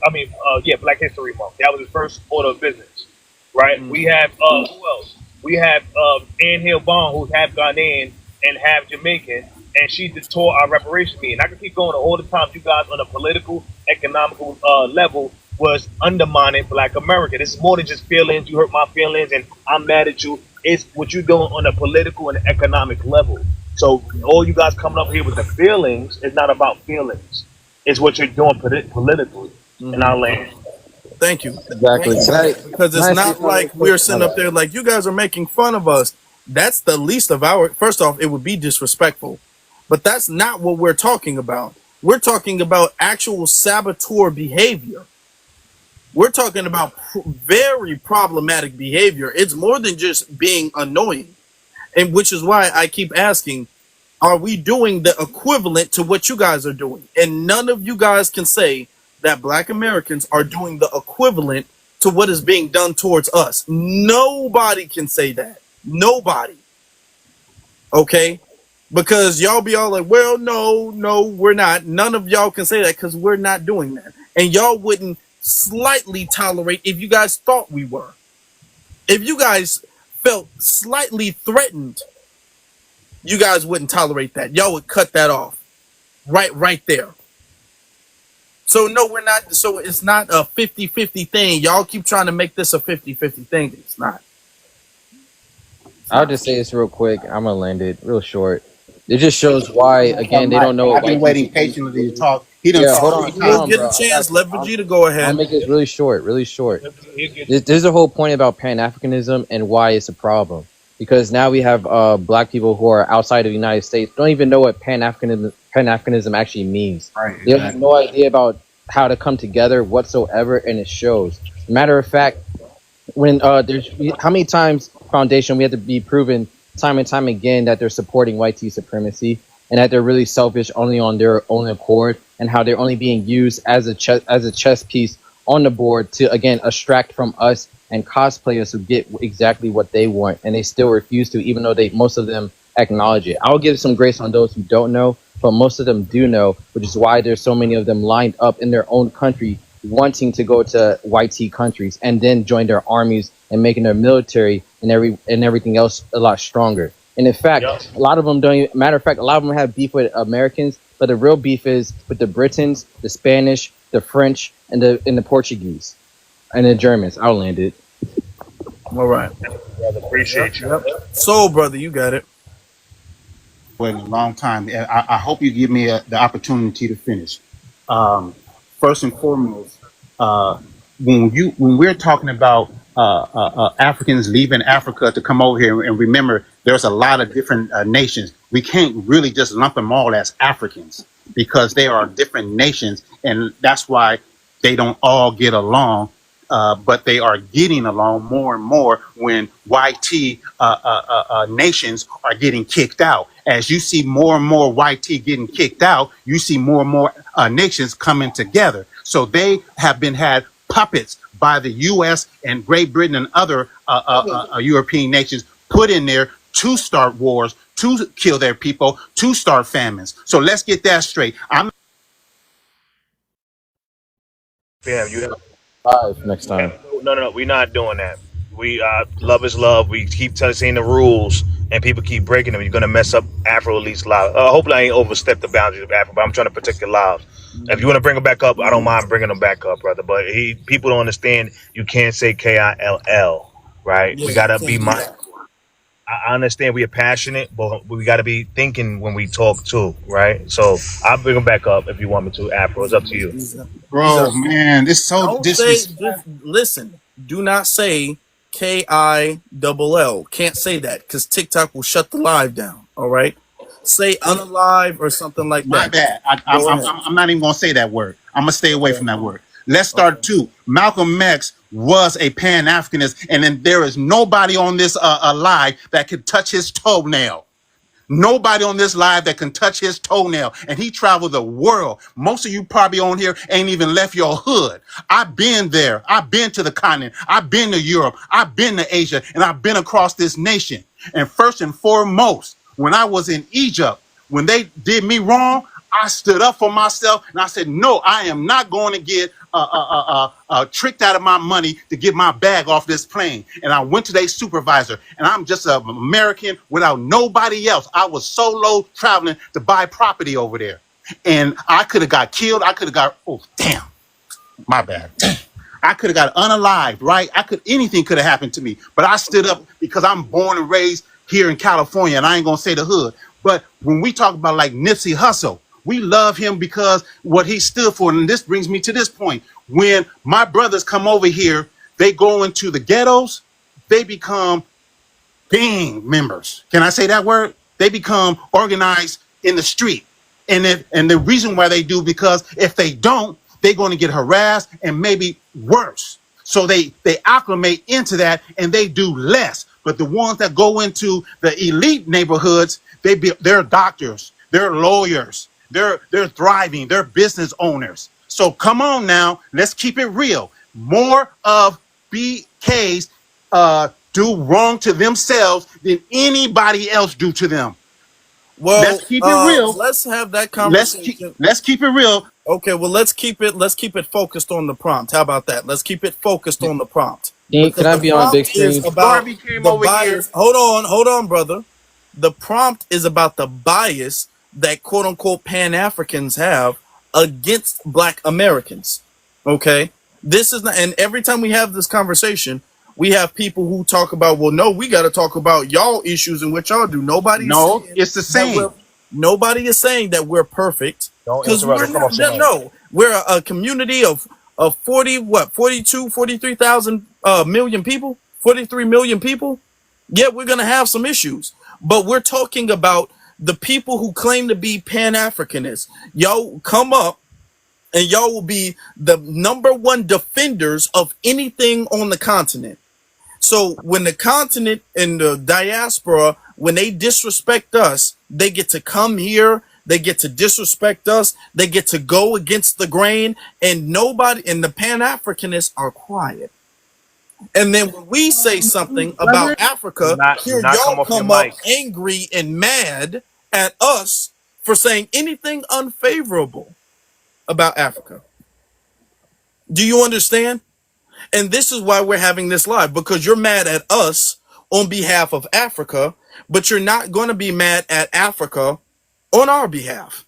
Black History Month. That was his first order of business, right? We have who else? We have Ann Hill Bond, who's half Ghanaian and half Jamaican, and she just tore our reparation meeting. I can keep going all the time. You guys on a political, economical level was undermining Black America. This is more than just feelings. You hurt my feelings, and I'm mad at you. It's what you're doing on a political and economic level. So all you guys coming up here with the feelings is not about feelings. It's what you're doing politically in our land. Thank you. Exactly. Thank you Can for I that. Because can it's I say not something real like quick? we're My sitting up bad. there like you guys are making fun of us. That's the least of our. First off, it would be disrespectful, but that's not what we're talking about. We're talking about actual saboteur behavior. We're talking about very problematic behavior. It's more than just being annoying, and which is why I keep asking, are we doing the equivalent to what you guys are doing? And none of you guys can say that Black Americans are doing the equivalent to what is being done towards us. Nobody can say that. Nobody. Okay? Because y'all be all like, well, no, we're not. None of y'all can say that because we're not doing that. And y'all wouldn't slightly tolerate if you guys thought we were. If you guys felt slightly threatened, you guys wouldn't tolerate that. Y'all would cut that off right there. So no, we're not. So it's not a 50-50 thing. Y'all keep trying to make this a 50-50 thing. It's not. I'll just say this real quick. I'm gonna land it real short. It just shows why, again, they don't know what I've been white waiting supremacy patiently to is. talk. He done Yeah, talked hold 3 We'll on, get times. a bro. I got chance. you. Let Vegeta go I'll ahead. make this really short, really short. There's a whole point about Pan-Africanism and why it's a problem. Because now we have black people who are outside of the United States don't even know what Pan-Africanism actually means. Right, They have exactly. no idea about how to come together whatsoever, and it shows. Matter of fact, when there's how many times foundation we have to be proven time and time again that they're supporting white tea supremacy and that they're really selfish only on their own accord, and how they're only being used as a chess piece on the board to again extract from us and cosplayers who get exactly what they want, and they still refuse to, even though most of them acknowledge it. I'll give some grace on those who don't know, but most of them do know, which is why there's so many of them lined up in their own country wanting to go to white tea countries and then join their armies and making their military and everything else a lot stronger. And in fact, a lot of them don't even, matter of fact, a lot of them have beef with Americans, but the real beef is with the Britons, the Spanish, the French, and the Portuguese and the Germans. I'll land it. All right. Brother, appreciate you. Yep. Soul brother, you got it. Waiting a long time. I hope you give me the opportunity to finish. First and foremost, when we're talking about Africans leaving Africa to come over here, and remember, there's a lot of different nations. We can't really just lump them all as Africans because they are different nations, and that's why they don't all get along. But they are getting along more and more when YT nations are getting kicked out. As you see more and more YT getting kicked out, you see more and more nations coming together. So they have been had puppets by the U.S. and Great Britain and other European nations put in there to start wars, to kill their people, to start famines. So let's get that straight. Yeah, you have. Five next time. No. We're not doing that. We love is love. We keep saying the rules, and people keep breaking them. You're gonna mess up Afro Elite's lives. Hopefully, I ain't overstepped the boundaries of Afro, but I'm trying to protect your lives. If you want to bring them back up, I don't mind bringing them back up, brother. But people don't understand. You can't say KILL, right? We Yeah, you gotta be can't do mindful. that. I understand we are passionate, but we got to be thinking when we talk too, right? So I'll bring them back up if you want me to. Afro, it's up to you. These Bro, are man, this is so don't say disrespectful. just listen. Do not say KILL. Can't say that because TikTok will shut the live down. All right. Say unalive or something like My that. bad. Go ahead. I'm not even gonna say that word. I'm gonna stay away Okay. from that word. Let's Okay. start two. Malcolm X was a Pan-Africanist, and then there is nobody on this alive that could touch his toenail. Nobody on this live that can touch his toenail. And he traveled the world. Most of you probably on here ain't even left your hood. I've been there. I've been to the continent. I've been to Europe. I've been to Asia. And I've been across this nation. And first and foremost, when I was in Egypt, when they did me wrong, I stood up for myself and I said, no, I am not going to get tricked out of my money to get my bag off this plane. And I went to their supervisor, and I'm just an American without nobody else. I was solo traveling to buy property over there. And I could have got killed. I could have got, oh, damn, my bad. I could have got unalived, right? Anything could have happened to me. But I stood up because I'm born and raised here in California, and I ain't gonna say the hood. But when we talk about like Nipsey Hussle, we love him because what he stood for. And this brings me to this point. When my brothers come over here, they go into the ghettos, they become gang members. Can I say that word? They become organized in the street. And the reason why they do, because if they don't, they're going to get harassed and maybe worse. So they acclimate into that and they do less. But the ones that go into the elite neighborhoods, they're doctors, they're lawyers, they're thriving, they're business owners. So come on now, let's keep it real. More of BKs do wrong to themselves than anybody else do to them. Well, Let's keep it real. let's have that Let's conversation. keep it real. Okay, well let's keep it focused on the prompt. How about that? Let's keep it focused on the prompt. Can Because I the be on big prompt is screen? about Garvey came the over here. bias. Hold on, brother. The prompt is about the bias that quote unquote Pan Africans have against Black Americans. Okay, this is not, and every time we have this conversation, we have people who talk about, well, no, we got to talk about y'all issues and what y'all do. Nobody is No, saying it's the that we're same. nobody is saying that we're perfect, Don't because interrupt. we're Come on, not. Simone. No, we're a community of 40 what 42 43,000 million people, 43 million people. Yeah, we're gonna have some issues, but we're talking about the people who claim to be Pan-Africanists. Y'all come up and y'all will be the number one defenders of anything on the continent. So when the continent and the diaspora, when they disrespect us, they get to come here, they get to disrespect us, they get to go against the grain, and nobody, and the Pan-Africanists are quiet. And then when we say something Brother, about Africa, Do here not y'all come off your come up mic. angry and mad at us for saying anything unfavorable about Africa. Do you understand? And this is why we're having this live, because you're mad at us on behalf of Africa, but you're not going to be mad at Africa on our behalf.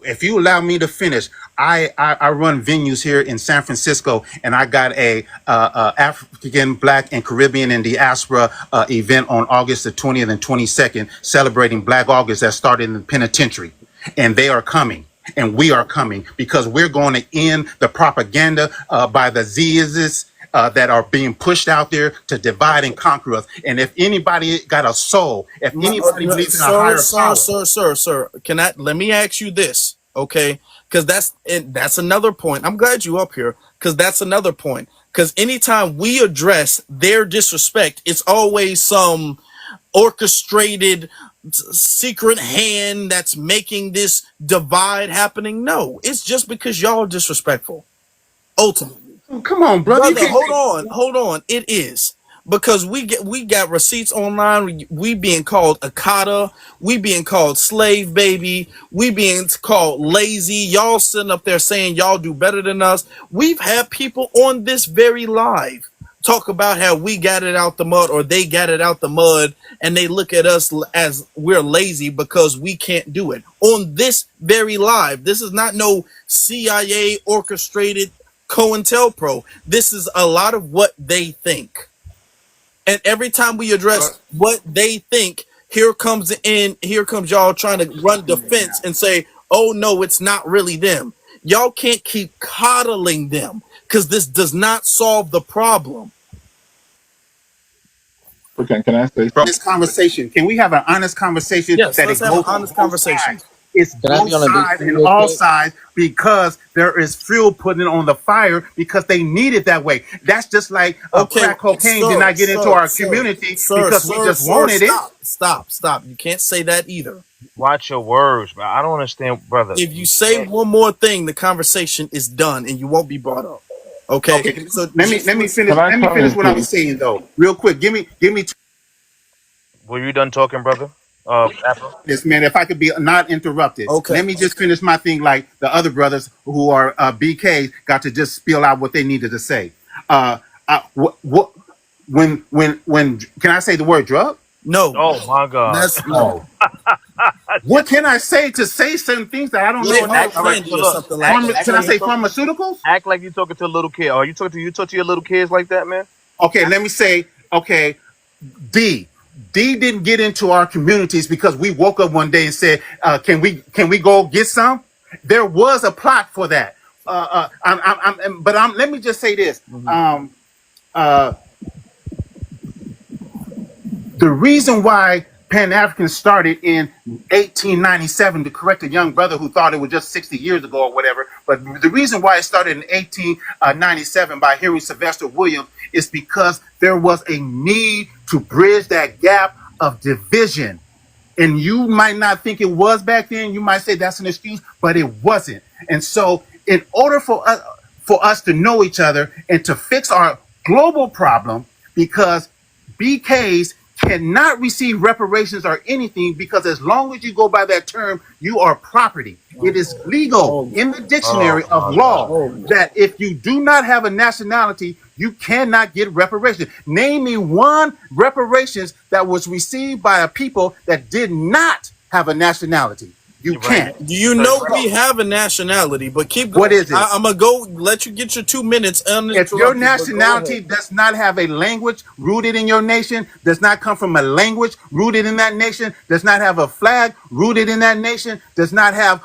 If you allow me to finish, I run venues here in San Francisco, and I got a African, Black, and Caribbean and Diaspora event on August the 20th and 22nd, celebrating Black August that started in the penitentiary, and they are coming. And we are coming because we're going to end the propaganda by the Zizists that are being pushed out there to divide and conquer us. And if anybody got a soul, if anybody believes in a Sir, higher sir, power, sir, sir, sir. Let me ask you this, okay? Because that's another point. I'm glad you up here, because that's another point. Because anytime we address their disrespect, it's always some orchestrated secret hand that's making this divide happening. No, it's just because y'all are disrespectful. Ultimately. come on, brother, you Brother, can't. hold on. It is because we got receipts online. We being called Akata, we being called slave baby, we being called lazy. Y'all sitting up there saying y'all do better than us. We've had people on this very live talk about how we got it out the mud or they got it out the mud, and they look at us as we're lazy because we can't do it on this very live. This is not no CIA orchestrated COINTELPRO. This is a lot of what they think. And every time we address what they think, here comes y'all trying to run defense and say, oh no, it's not really them. Y'all can't keep coddling them because this does not solve the problem. Okay, can I say Bro, something? this conversation, can we have an honest conversation Yes, that let's it have an goes on honest both conversation. sides? It's Can I both be on a big sides screen and real all quick? sides because there is fuel putting on the fire because they need it that way. That's just like Okay, crack cocaine did sir, not get into sir, our sir, community sir, because we sir, just sir, wanted it. stop. You can't say that either. Watch your words, bro. I don't understand, brother. If you You say can't. one more thing, the conversation is done and you won't be brought up. Okay? Okay, So let me just let me listen. finish. Can I Let me come finish in, what I was please? saying though, real quick. Give me Were you done talking, brother? Afro? this, man. If I could be not interrupted, Okay. let me just finish my thing. Like the other brothers who are BK got to just spill out what they needed to say. What when can I say the word drug? No. Oh my God. That's no. Oh, what can I say to say certain things that I don't know Say enough? hard All right. candy So or look, something like that. Can I Say say pharmaceuticals? act like you're talking to a little kid. Are you talk to your little kids like that, man? Okay, let me say. Okay, D. D didn't get into our communities because we woke up one day and said, "Can we go get some?" There was a plot for that. Let me just say this. Mhm. Uh, the reason why Pan Africans started in 1897, to correct a young brother who thought it was just 60 years ago or whatever, but the reason why it started in 1897 by Henry Sylvester Williams is because there was a need to bridge that gap of division. And you might not think it was back then. You might say that's an excuse, but it wasn't. And so, in order for us to know each other and to fix our global problem, because BKs cannot receive reparations or anything because as long as you go by that term, you are property. It is legal in the dictionary Oh of my law God. that if you do not have a nationality, you cannot get reparations. Name me one reparations that was received by a people that did not have a nationality. You Right. can't. Do you know we have a nationality? But keep What going. is it? I'm gonna go let you get your 2 minutes If your uninterrupted. But go nationality ahead. does not have a language rooted in your nation, does not come from a language rooted in that nation, does not have a flag rooted in that nation, does not have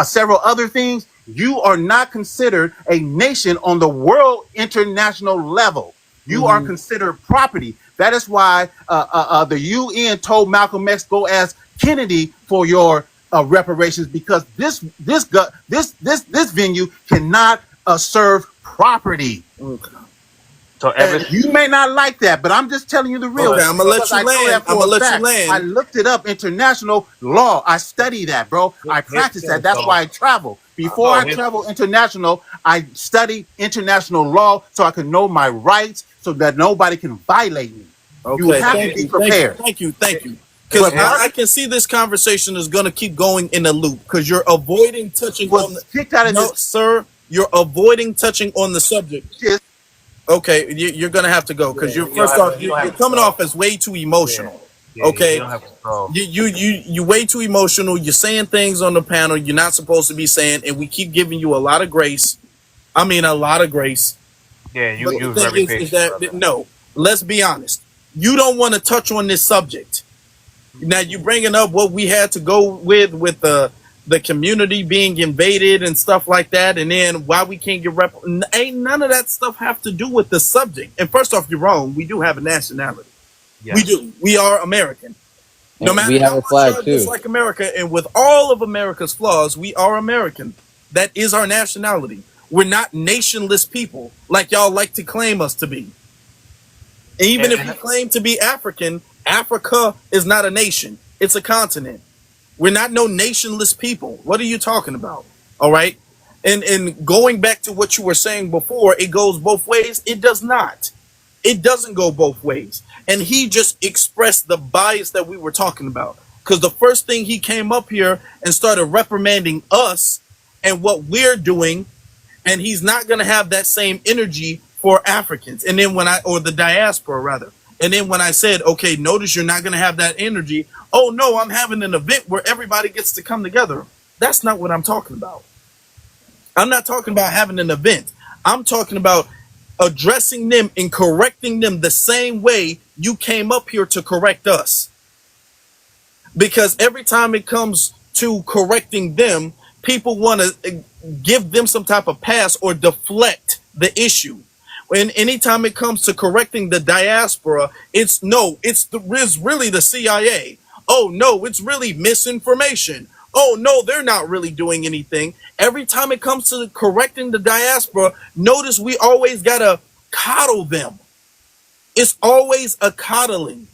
several other things, you are not considered a nation on the world international level. You are considered property. That is why the UN told Malcolm X go ask Kennedy for your reparations because this venue cannot serve property. So ever And you may not like that, but I'm just telling you the real Okay, but I'm gonna let because you I know land. that I'm for a gonna let you fact. I land. looked it up, international law. I study that, bro. I practice that. That's why I travel. Before I so his travel international, I study international law so I can know my rights so that nobody can violate me. You Okay, have to thank be you, thank you, prepared. thank you, thank you. Because But his I Marcus can see this conversation is gonna keep going in a loop because you're avoiding touching on the was kicked out of no, this. sir. You're avoiding touching on the subject. Okay, you're gonna have to go because yeah, you're first off you don't you're have to coming go. off as way too Yeah. emotional. Yeah, you Okay, don't have to go. you way too emotional. You're saying things on the panel you're not supposed to be saying, and we keep giving you a lot of grace. I mean, a lot of grace. Yeah, But the you was thing very is patient, that brother. no, let's be honest. You don't want to touch on this subject. Now you bringing up what we had to go with the community being invaded and stuff like that, and then why we can't get ain't none of that stuff have to do with the subject. And first off, you're wrong. We do have a nationality. We Yes. do. We are American. No And matter we have how a much flag y'all too. dislike America, and with all of America's flaws, we are American. That is our nationality. We're not nationless people like y'all like to claim us to be. And even if And we claim to be African, Africa is not a nation. It's a continent. We're not no nationless people. What are you talking about? All right. And going back to what you were saying before, it goes both ways. It does not. It doesn't go both ways. And he just expressed the bias that we were talking about. Because the first thing he came up here and started reprimanding us and what we're doing, and he's not going to have that same energy for Africans. And then or the diaspora rather. And then when I said, okay, notice you're not going to have that energy. Oh no, I'm having an event where everybody gets to come together. That's not what I'm talking about. I'm not talking about having an event. I'm talking about addressing them and correcting them the same way you came up here to correct us. Because every time it comes to correcting them, people want to give them some type of pass or deflect the issue. And anytime it comes to correcting the diaspora, it's really the CIA. Oh no, it's really misinformation. Oh no, they're not really doing anything. Every time it comes to correcting the diaspora, notice we always gotta coddle them. It's always a coddling.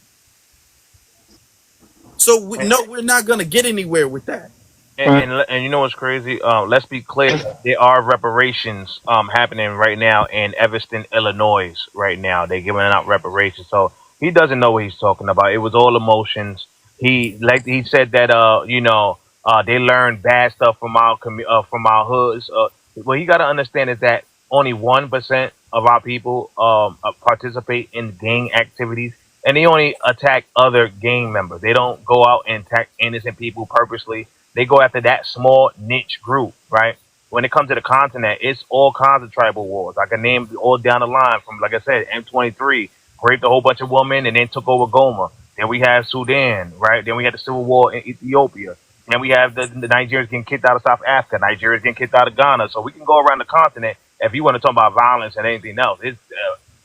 So no, we're not gonna get anywhere with that. And you know what's crazy? Let's be clear. There are reparations happening right now in Evanston, Illinois. Right now, they're giving out reparations. So he doesn't know what he's talking about. It was all emotions. He said that they learned bad stuff from from our hoods. What you got to understand is that only 1% of our people participate in gang activities, and they only attack other gang members. They don't go out and attack innocent people purposely. They go after that small niche group, right? When it comes to the continent, it's all kinds of tribal wars. I can name all down the line from, like I said, M23 raped a whole bunch of women and then took over Goma. Then we have Sudan, right? Then we had the civil war in Ethiopia. Then we have the Nigerians getting kicked out of South Africa. Nigerians getting kicked out of Ghana. So we can go around the continent if you want to talk about violence and anything else.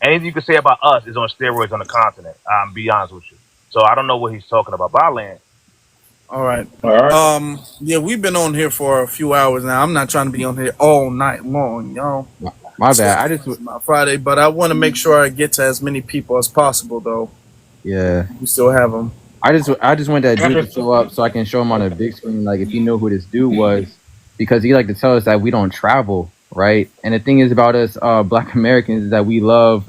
Anything you can say about us is on steroids on the continent. Be honest with you. So I don't know what he's talking about. But I land. All right. All right. Yeah, we've been on here for a few hours now. I'm not trying to be on here all night long, y'all. My bad. It's my Friday, but I want to make sure I get to as many people as possible, though. Yeah. We still have them. I just want that dude to show up so I can show him on a big screen, like if he knew who this dude was, because he like to tell us that we don't travel, right? And the thing is about us, Black Americans, is that we love.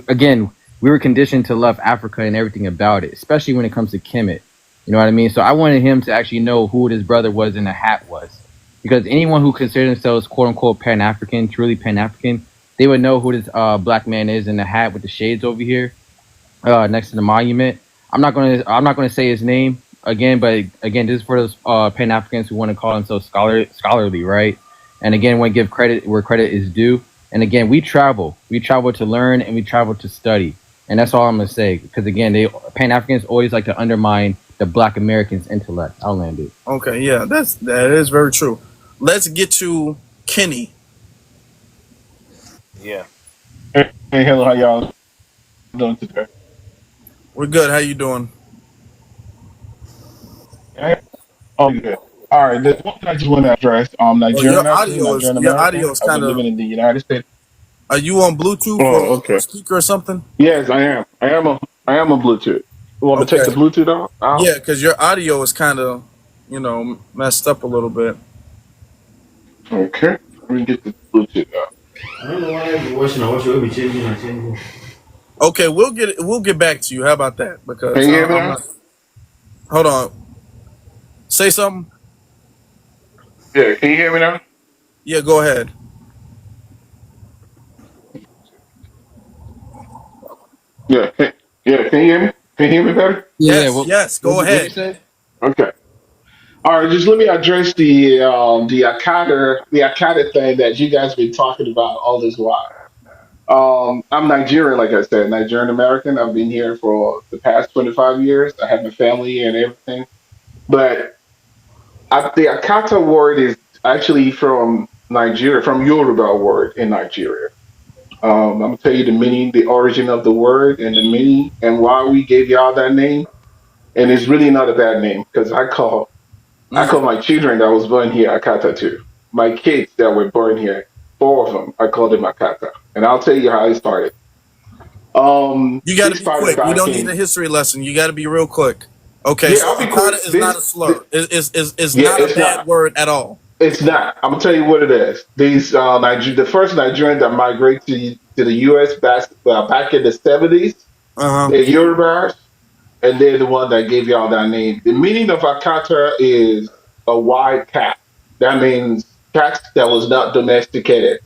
Again, we were conditioned to love Africa and everything about it, especially when it comes to Kemet. You know what I mean? So I wanted him to actually know who his brother was in the hat was. Because anyone who considers themselves quote unquote Pan African, truly Pan African, they would know who this black man is in the hat with the shades over here, next to the monument. I'm not gonna say his name again, but again, this is for those Pan Africans who want to call themselves scholarly, right? And again, want to give credit where credit is due. And again, we travel to learn and we travel to study, and that's all I'm gonna say. Because again, Pan Africans always like to undermine the Black Americans' intellect. I'll land it. Okay, yeah, that is very true. Let's get to Kenny. Yeah. Hey, hello, how y'all doing today? We're good. How you doing? Hey, oh, good. All right, there's one thing I just want to address. Oh, Nigerian actually, Nigerian your American. audio is I've kind been of. living in the United States. Are you on Bluetooth Oh, or okay. speaker or something? Yes, I am. I am on Bluetooth. You want me to take the Okay. Bluetooth off? Yeah, because your audio is kind of, messed up a little bit. Okay. Let me get the Bluetooth out. I don't know why every once in a while will be changing and changing. Okay, we'll get back to you. How about that? Can Because you hear me I'm now? not. Hold on. Say something. Yeah, can you hear me now? Yeah, go ahead. Yeah, yeah. Can you hear me? Can you hear me better? Yeah. Yes, What yes. what Go what you ahead. said? Okay. All right, just let me address the Akata thing that you guys been talking about all this while. I'm Nigerian, like I said, Nigerian American. I've been here for the past 25 years. I have a family and everything. But the Akata word is actually from Nigeria, from Yoruba word in Nigeria. I'm gonna tell you the meaning, the origin of the word, and the meaning, and why we gave y'all that name. And it's really not a bad name because I call my children that was born here Akata too. My kids that were born here, four of them, I called them Akata. And I'll tell you how it started. You got to It be started quick. We back don't need a in, history lesson. You got to be real quick. Okay, yeah, so I'll be Akata quick. is not a slur. Is Yeah, not a it's bad not. word at all. It's not. I'm gonna tell you what it is. The first Nigerians that migrated to the U.S. back in the 70s, Uh huh. they're Yorubas, and they're the one that gave y'all that name. The meaning of Akata is a wild cat. That means cats that was not domesticated,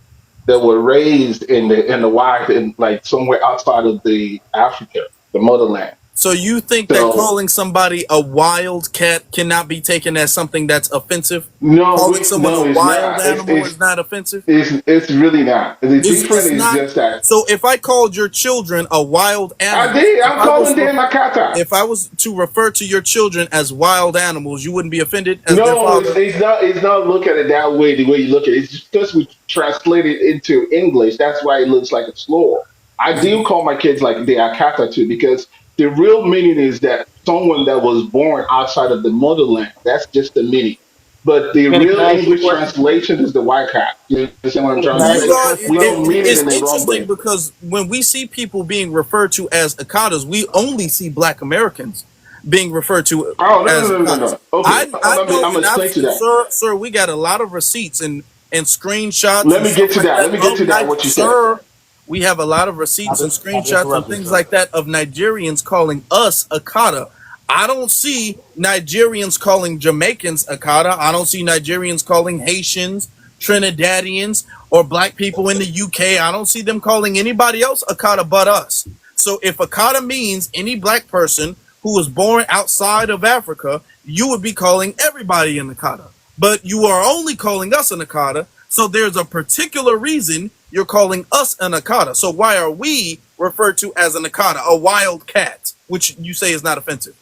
that were raised in the wild, in like somewhere outside of the Africa, the motherland. So you think that So calling somebody a wild cat cannot be taken as something that's offensive? no, Calling someone a no, it's wild not. animal is not offensive? It's really not. The difference It's is not. just that So if I called your children a wild I animal, did. I'm calling them Akata. if I was to refer to your children as wild animals, you wouldn't be offended as their No, it's, father? it's not. It's not. Look at it that way. The way you look at it, it's just because we translate it into English. That's why it looks like a slur. I do call my kids like the Akata too, because the real meaning is that someone that was born outside of the motherland. That's just the meaning. But the Can real I ask you a English question? translation is the white cat. You understand what I'm trying Can to I ask You you a say? are. question? We don't mean it It's in the wrong interesting way. because when we see people being referred to as Akatas, we only see Black Americans being referred to Oh no as no no no Akatas. no. Okay, I I'm know, gonna and I've explain to seen, that. sir, we got a lot of receipts and screenshots Let and me stuff get to like that. that Let me get of to that. What you said. Sir. We have a lot of receipts and Stop screenshots and interrupting, things sir. like that of Nigerians calling us Akata. I don't see Nigerians calling Jamaicans Akata. I don't see Nigerians calling Haitians, Trinidadians, or black people in the UK. I don't see them calling anybody else Akata but us. So if Akata means any black person who was born outside of Africa, you would be calling everybody an Akata. But you are only calling us an Akata. So there's a particular reason you're calling us an Akata. So why are we referred to as an Akata, a wild cat, which you say is not offensive?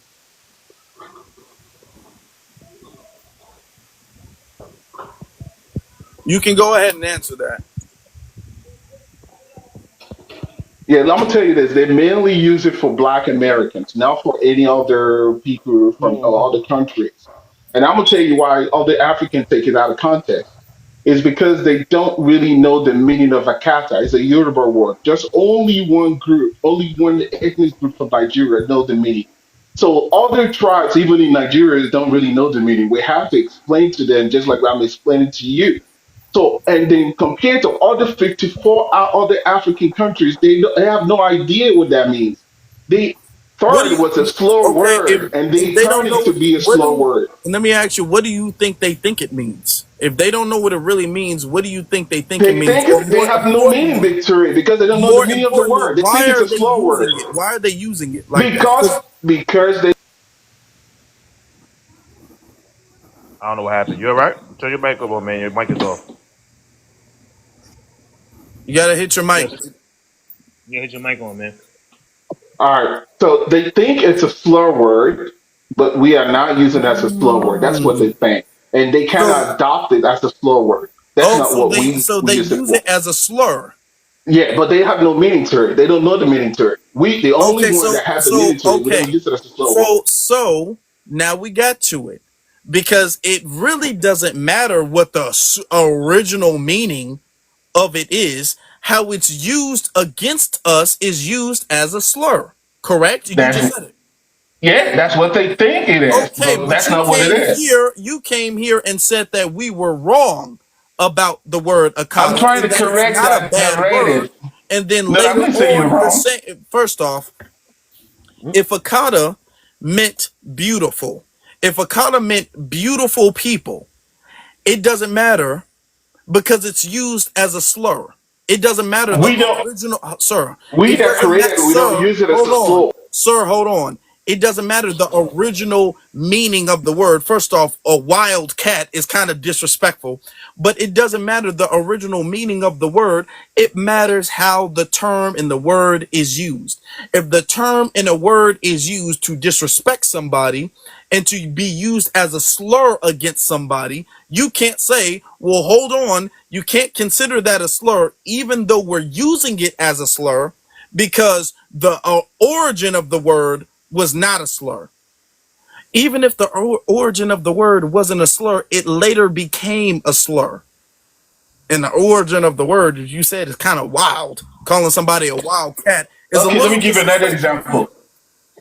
You can go ahead and answer that. Yeah, I'm gonna tell you this. They mainly use it for Black Americans, not for any other people from other countries. And I'm gonna tell you why other Africans take it out of context. Is because they don't really know the meaning of Akata. It's a Yoruba word. Just only one group, only one ethnic group from Nigeria know the meaning. So other tribes, even in Nigeria, don't really know the meaning. We have to explain to them, just like I'm explaining to you. So, and then compared to other 54 other African countries, they have no idea what that means. They What do thought it you? was a slow Okay, word, and if they they turned don't it know, to be a what do slow you? word. And let me ask you, what do you think it means? If they don't know what it really means, what do you think they think it They means? think Or they more have no meaning importantly, to it because they don't know the more meaning of the importantly, word. They think why it's are a they slow word using it? Why are they using it like that? because 'Cause because they I don't know what happened. You all right? Turn your mic over, man. Your mic is off. you gotta hit your mic. Yes. Yeah, hit your mic on, man. all right. So they think it's a slur word, but we are not using it as a slur word. That's what they Mm. think, and they So, cannot adopt it as a slur word. That's oh, not so what they we use it use it for. as a slur. Yeah, but they have no meaning to it. They don't know the meaning to it. We, the only Okay, one that has the meaning to it, we don't okay, use it as a slur word. so now we got to it because it really doesn't matter what the original meaning of it is. How it's used against us is used as a slur. Correct? You just That's said it. yeah, that's what they think it is, Okay, but but that's not what it is. you came here and said that we were wrong about the word I'm akata trying to and that it's correct not a that bad word. narrative. And then No, I later didn't say you're on, you're wrong. saying, first off, if akata meant beautiful, if akata meant beautiful people, it doesn't matter because it's used as a slur. It doesn't matter the We don't. original, sir. We It that doesn't matter, created it, we don't sir. use it as Hold a on, slow. sir. Hold on. It doesn't matter the original meaning of the word. First off, a wild cat is kind of disrespectful, but it doesn't matter the original meaning of the word. It matters how the term in the word is used. If the term in a word is used to disrespect somebody and to be used as a slur against somebody, you can't say, well, hold on, you can't consider that a slur, even though we're using it as a slur, because the origin of the word was not a slur. Even if the origin of the word wasn't a slur, it later became a slur. And the origin of the word, as you said, is kind of wild. Calling somebody a wild cat is a Okay, let little me give you another disrespectful. example.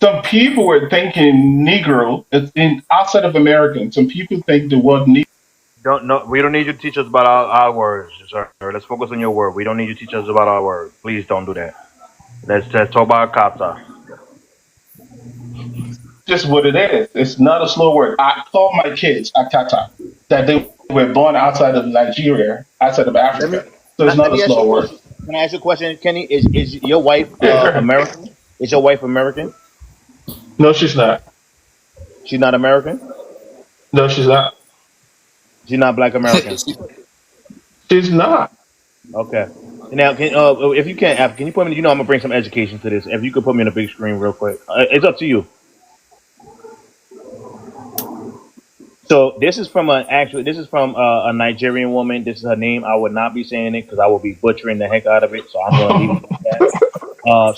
Some people were thinking Negro in outside of American. Some people think the word Negro. Don't no. We don't need you to teach us about our words, sir. Let's focus on your word. We don't need you to teach us about our word. Please don't do that. Let's talk about kata. Just what it is. It's not a slow word. I call my kids Akata, that they were born outside of Nigeria, outside of Let me Africa. So it's let not a me ask you a slow word. question. Can I ask you a question, Kenny? Is your wife Yeah, go ahead. American? Is your wife American? No, she's not. She's not American. No, she's not. She's not Black American. She's not. Okay. Now, if you can't, can you put me? You know, I'm gonna bring some education to this. If you could put me on a big screen real quick, it's up to you. So this is from an actual. This is from a Nigerian woman. This is her name. I would not be saying it because I will be butchering the heck out of it. So I'm going to leave it like that.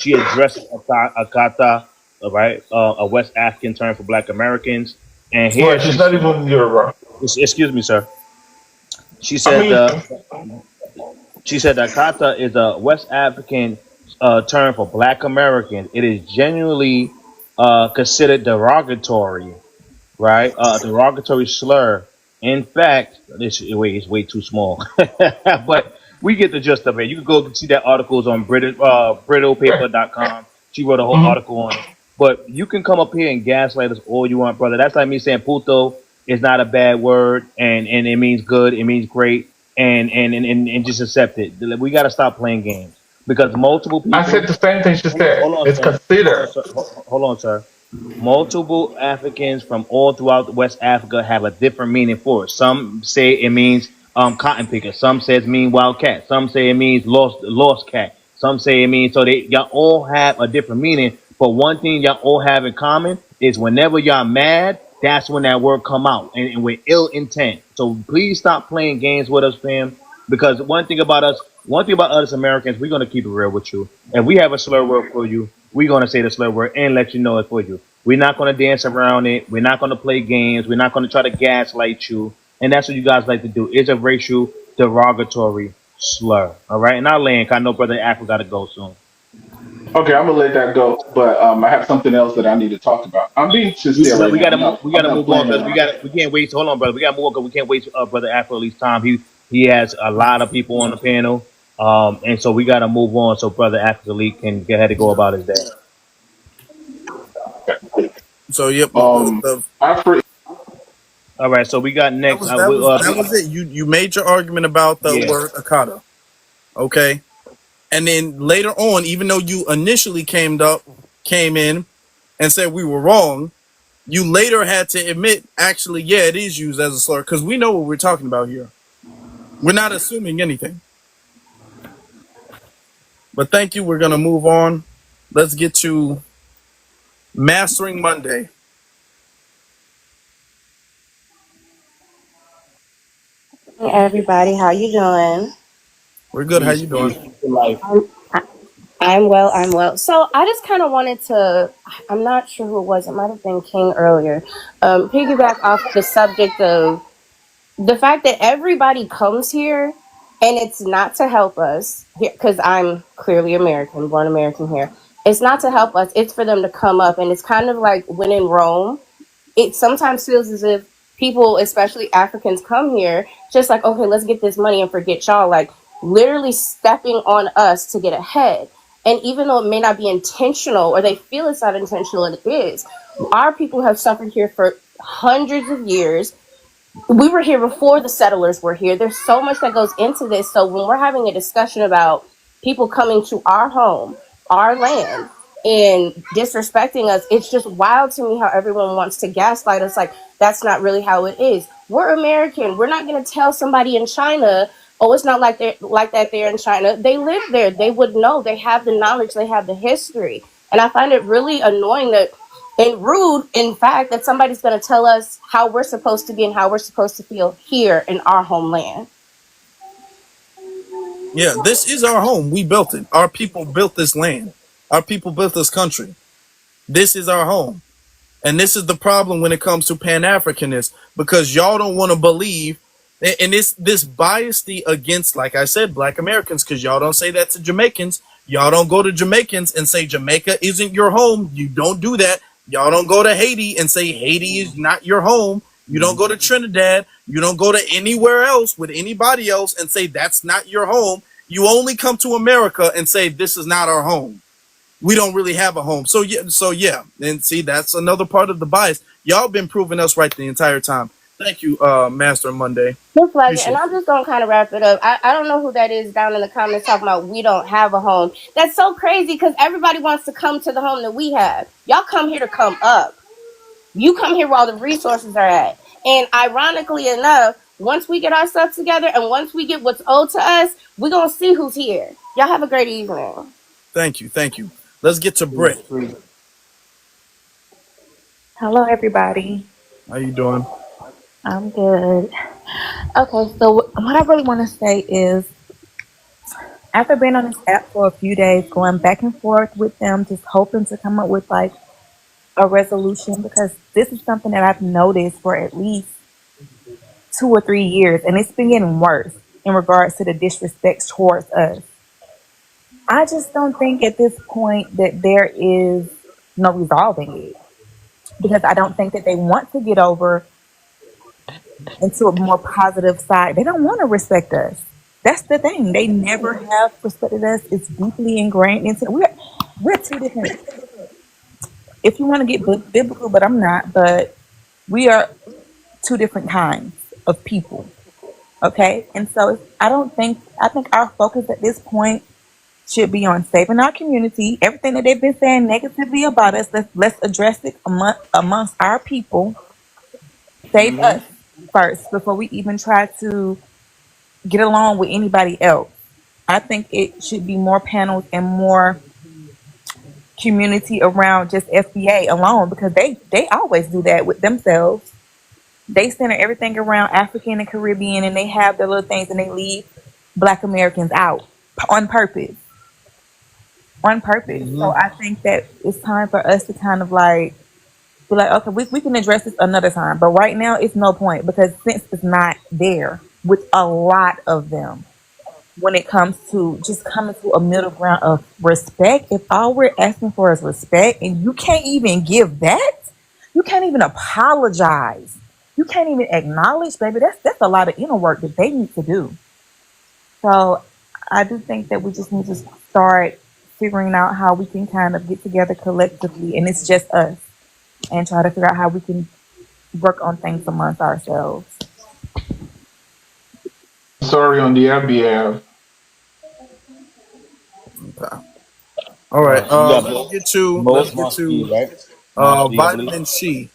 She addresses Akata, right, a West African term for Black Americans. And here Well, she's she not said, even Yoruba. excuse me, sir. She I said mean, Akata is a West African term for Black Americans. It is genuinely considered derogatory, right? Derogatory slur. In fact, this wait is way too small, but we get the gist of it. You can go see that articles on brittlepaper.com. She wrote a whole mhm. article on it. But you can come up here and gaslight us all you want, brother. That's like me saying puto is not a bad word and it means good, it means great, and just accept it. We got to stop playing games because multiple I said people. the same thing she said. Hold on, It's sir. Hold on, considered. sir. Hold on, sir. Multiple Africans from all throughout West Africa have a different meaning for it. Some say it means cotton picker. Some say it means wild cat. Some say it means lost cat. Some say it means so they y'all all have a different meaning. But one thing y'all all have in common is whenever y'all mad, that's when that word come out and with ill intent. So please stop playing games with us, fam. Because one thing about us Americans, we're gonna keep it real with you. If we have a slur word for you, we're gonna say the slur word and let you know it for you. We're not gonna dance around it. We're not gonna play games. We're not gonna try to gaslight you. And that's what you guys like to do. It's a racial derogatory slur. All right. And I'll land. 'Cause I know Brother Apple gotta go soon. Okay, I'm gonna let that go. But I have something else that I need to talk about. I'm being sincere right We now. gotta move. We I'm gotta not move on playing because around. we can't wait. Hold on, brother. We gotta move on because we can't wait. Brother Apple at least time. He has a lot of people on the panel, and so we got to move on so Brother Africa League can go ahead and go about his day. So yep, Afro. All right, so we got that next. was that was it. You made your argument about the Yeah. word Akata, okay, and then later on, even though you initially came in and said we were wrong, you later had to admit, actually, yeah, it is used as a slur because we know what we're talking about here. We're not assuming anything. But thank you. We're gonna move on. Let's get to Mastering Monday. Hey everybody, how you doing? We're good. How Peace, you doing? peace, life. I'm well, I'm well. So I just kind of wanted to, I'm not sure who it was, it might have been King earlier, piggyback off the subject of the fact that everybody comes here and it's not to help us, because I'm clearly American, born American here. It's not to help us, it's for them to come up. And it's kind of like when in Rome, it sometimes feels as if people, especially Africans, come here just like, okay, let's get this money and forget y'all, like literally stepping on us to get ahead. And even though it may not be intentional or they feel it's not intentional, it is. Our people have suffered here for hundreds of years. We were here before the settlers were here. There's so much that goes into this. So when we're having a discussion about people coming to our home, our land, and disrespecting us, it's just wild to me how everyone wants to gaslight us like that's not really how it is. We're American. We're not going to tell somebody in China, oh, it's not like they're like that there in China. They live there. They would know. They have the knowledge. They have the history. And I find it really annoying that and rude, in fact, that somebody's going to tell us how we're supposed to be and how we're supposed to feel here in our homeland. Yeah, this is our home. We built it. Our people built this land. Our people built this country. This is our home. And this is the problem when it comes to Pan-Africanists, because y'all don't want to believe, and this bias against, like I said, Black Americans, because y'all don't say that to Jamaicans. Y'all don't go to Jamaicans and say Jamaica isn't your home. You don't do that. Y'all don't go to Haiti and say Haiti is not your home. You don't go to Trinidad. You don't go to anywhere else with anybody else and say that's not your home. You only come to America and say this is not our home. We don't really have a home. So yeah. And see, that's another part of the bias. Y'all been proving us right the entire time. Thank you, Master Monday. Looks like it. And I'm just going to kind of wrap it up. I don't know who that is down in the comments talking about we don't have a home. That's so crazy because everybody wants to come to the home that we have. Y'all come here to come up. You come here where all the resources are at. And ironically enough, once we get our stuff together and once we get what's owed to us, we're going to see who's here. Y'all have a great evening. Thank you. Let's get to Britt. Hello, everybody. How you doing? I'm good. Okay, so what I really want to say is, after being on this app for a few days, going back and forth with them, just hoping to come up with like a resolution, because this is something that I've noticed for at least 2 or 3 years, and it's been getting worse in regards to the disrespect towards us. I just don't think at this point that there is no resolving it, because I don't think that they want to get over into a more positive side. They don't want to respect us. That's the thing. They never have respected us. It's deeply ingrained into we're two different. If you want to get biblical, but I'm not. But we are two different kinds of people. Okay, and so I think our focus at this point should be on saving our community. Everything that they've been saying negatively about us, let's address it amongst our people. Save us first before we even try to get along with anybody else. I think it should be more panels and more community around just FBA alone, because they always do that with themselves. They center everything around African and Caribbean, and they have their little things, and they leave Black Americans out on purpose. So I think that it's time for us to kind of like be like, okay, we can address this another time, but right now it's no point, because since it's not there with a lot of them when it comes to just coming to a middle ground of respect. If all we're asking for is respect and you can't even give that, you can't even apologize, you can't even acknowledge, baby, that's a lot of inner work that they need to do. So I do think that we just need to start figuring out how we can kind of get together collectively, and it's just us, and try to figure out how we can work on things amongst ourselves. Sorry on the FBA. Okay. All right. You got Let's Mo, get to Mo Mosty, right? Mosty, I believe. vitamin C.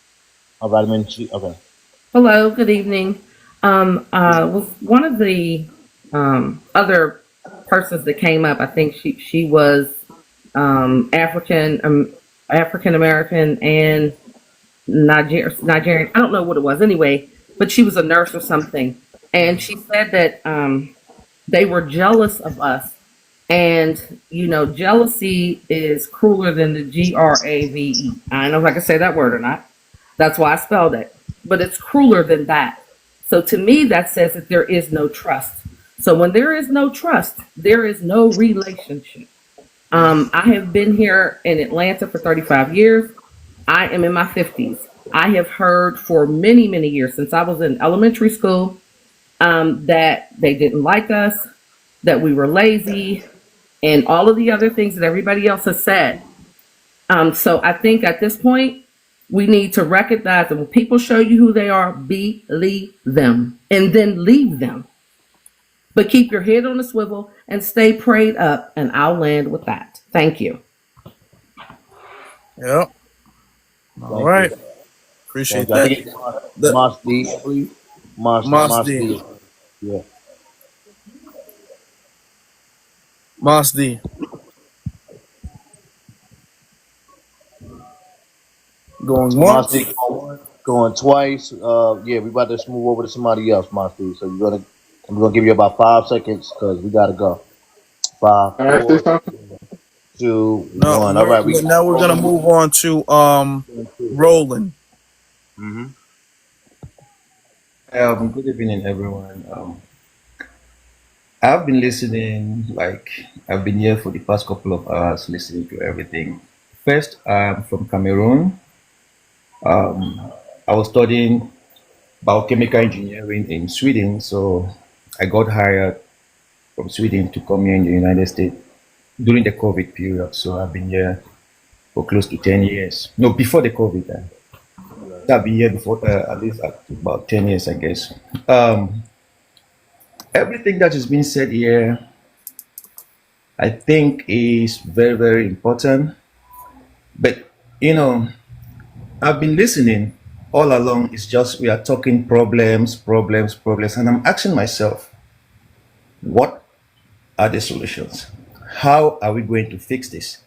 Oh, vitamin C. Okay. Hello, good evening. Was one of the other persons that came up, I think she was African American and Nigerian. I don't know what it was anyway, but she was a nurse or something, and she said that they were jealous of us. And jealousy is crueler than the GRAVE. I don't know if I can say that word or not. That's why I spelled it. But it's crueler than that. So to me, that says that there is no trust. So when there is no trust, there is no relationship. I have been here in Atlanta for 35 years. I am in my 50s. I have heard for many, many years, since I was in elementary school, that they didn't like us, that we were lazy, and all of the other things that everybody else has said. So I think at this point, we need to recognize that when people show you who they are, believe them and then leave them. But keep your head on a swivel and stay prayed up, and I'll land with that. Thank you. Yep. All right. Appreciate that. I think it's Mosty, I believe. Mosty. Yeah. Mosty. Going once. Mosty going twice. Yeah, we about to move over to somebody else, Mosty. So I'm gonna give you about 5 seconds because we gotta go. 5, 4, 2, 1. All right, now we're gonna move on to Roland. Good evening, everyone. I've been listening, I've been here for the past couple of hours listening to everything. First, I'm from Cameroon. I was studying biochemical engineering in Sweden, so I got hired from Sweden to come here in the United States during the COVID period. So I've been here for close to 10 years. No, before the COVID. I've been here before, at least about 10 years, I guess. Everything that is being said here, I think is very, very important. But, I've been listening all along. It's just we are talking problems. And I'm asking myself, what are the solutions? How are we going to fix this?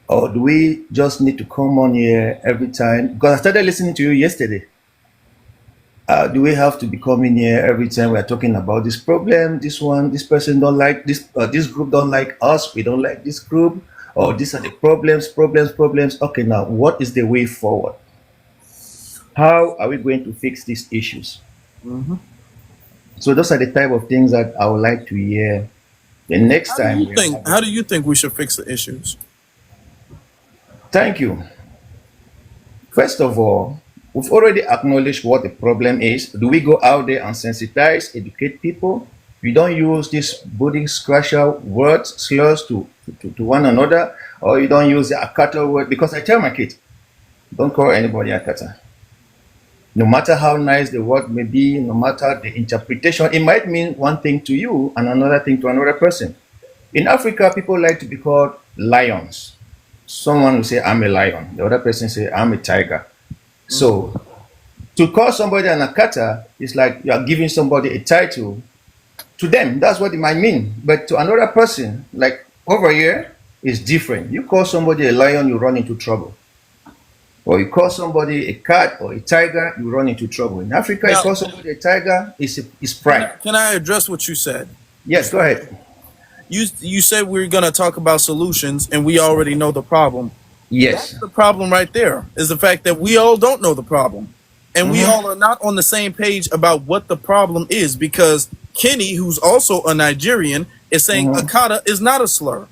Or do we just need to come on here every time? Because I started listening to you yesterday. Do we have to be coming here every time we're talking about this problem, this one, this person don't like this, this group don't like us, we don't like this group, or these are the problems. Okay, now what is the way forward? How are we going to fix these issues? So those are the type of things that I would like to hear the next time. How do you think we should fix the issues? Thank you. First of all, we've already acknowledged what the problem is. Do we go out there and sensitize, educate people? We don't use these body scratcher words, slurs to one another, or you don't use the Akata word, because I tell my kids, don't call anybody Akata. No matter how nice the word may be, no matter the interpretation, it might mean one thing to you and another thing to another person. In Africa, people like to be called lions. Someone will say, I'm a lion. The other person say, I'm a tiger. So to call somebody an Akata is like you are giving somebody a title. To them, that's what it might mean. But to another person, like over here, is different. You call somebody a lion, you run into trouble. Or you call somebody a cat or a tiger, you run into trouble. In Africa, you call somebody a tiger, it's pride. Can I address what you said? Yes, go ahead. You said we were going to talk about solutions, and we already know the problem. Yes. That's the problem right there, is the fact that we all don't know the problem. And we all are not on the same page about what the problem is, because Kenny, who's also a Nigerian, is saying Akata is not a slur.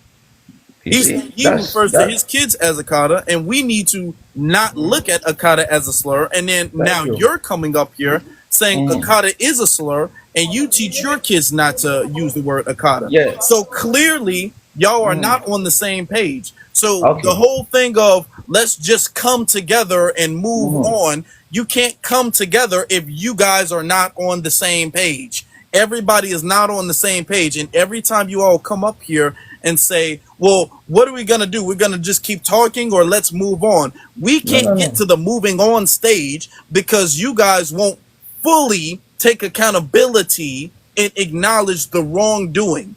He refers to his kids as Akata, and we need to not look at Akata as a slur. And then now you're coming up here saying Akata is a slur, and you teach your kids not to use the word Akata. Yeah. So clearly, y'all are Mm. not on the same page. So the Okay. whole thing of let's just come together and move Hmm. on, you can't come together if you guys are not on the same page. Everybody is not on the same page. And every time you all come up here and say, well, what are we going to do? We're going to just keep talking or let's move on. We No, no, can't get no. to the moving on stage because you guys won't fully take accountability and acknowledge the wrongdoing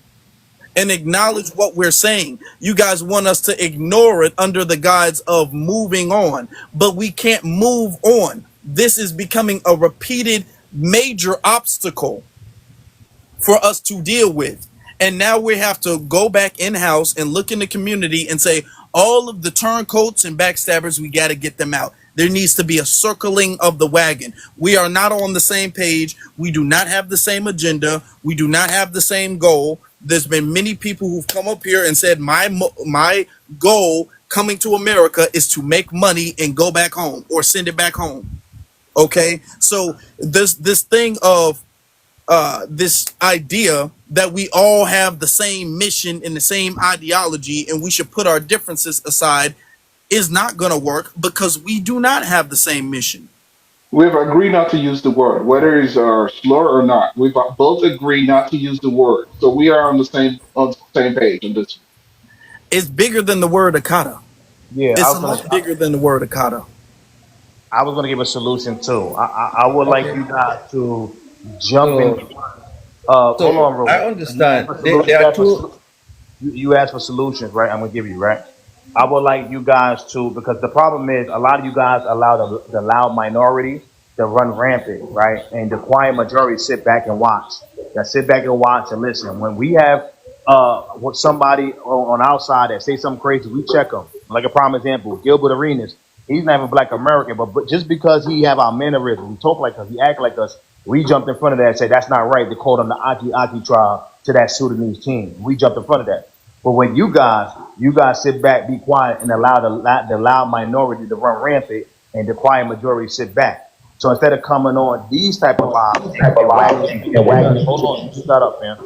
and acknowledge what we're saying. You guys want us to ignore it under the guise of moving on, but we can't move on. This is becoming a repeated major obstacle for us to deal with. And now we have to go back in house and look in the community and say, all of the turncoats and backstabbers, we got to get them out. There needs to be a circling of the wagon. We are not on the same page. We do not have the same agenda. We do not have the same goal. There's been many people who've come up here and said, my goal coming to America is to make money and go back home or send it back home. Okay, so this thing of this idea that we all have the same mission and the same ideology and we should put our differences aside is not going to work because we do not have the same mission. We've agreed not to use the word, whether it's a slur or not. We've both agreed not to use the word, so we are on the same page on this. It's bigger than the word Akata. Yeah, It's a lot bigger than the word Akata. I was gonna give a solution too. I would like Okay. you guys to jump in. So, Hold on, I real. You asked understand. for There are two. you asked for solutions, right? I'm gonna give you right. I would like you guys to, because the problem is a lot of you guys allow the loud minority to run rampant, right? And the quiet majority sit back and watch. That sit back and watch and listen. When we have what somebody on our side that say something crazy, we check them. Like a prime example, Gilbert Arenas. He's not even Black American, but just because he have our mannerisms, we talk like us, he act like us, we jumped in front of that and said that's not right. They called him the Aki tribe to that Sudanese team. We jumped in front of that. But when you guys sit back, be quiet, and allow the loud minority to run rampant, and the quiet majority sit back. So instead of coming on these type of lives and wagging, hold on, you shut up, man.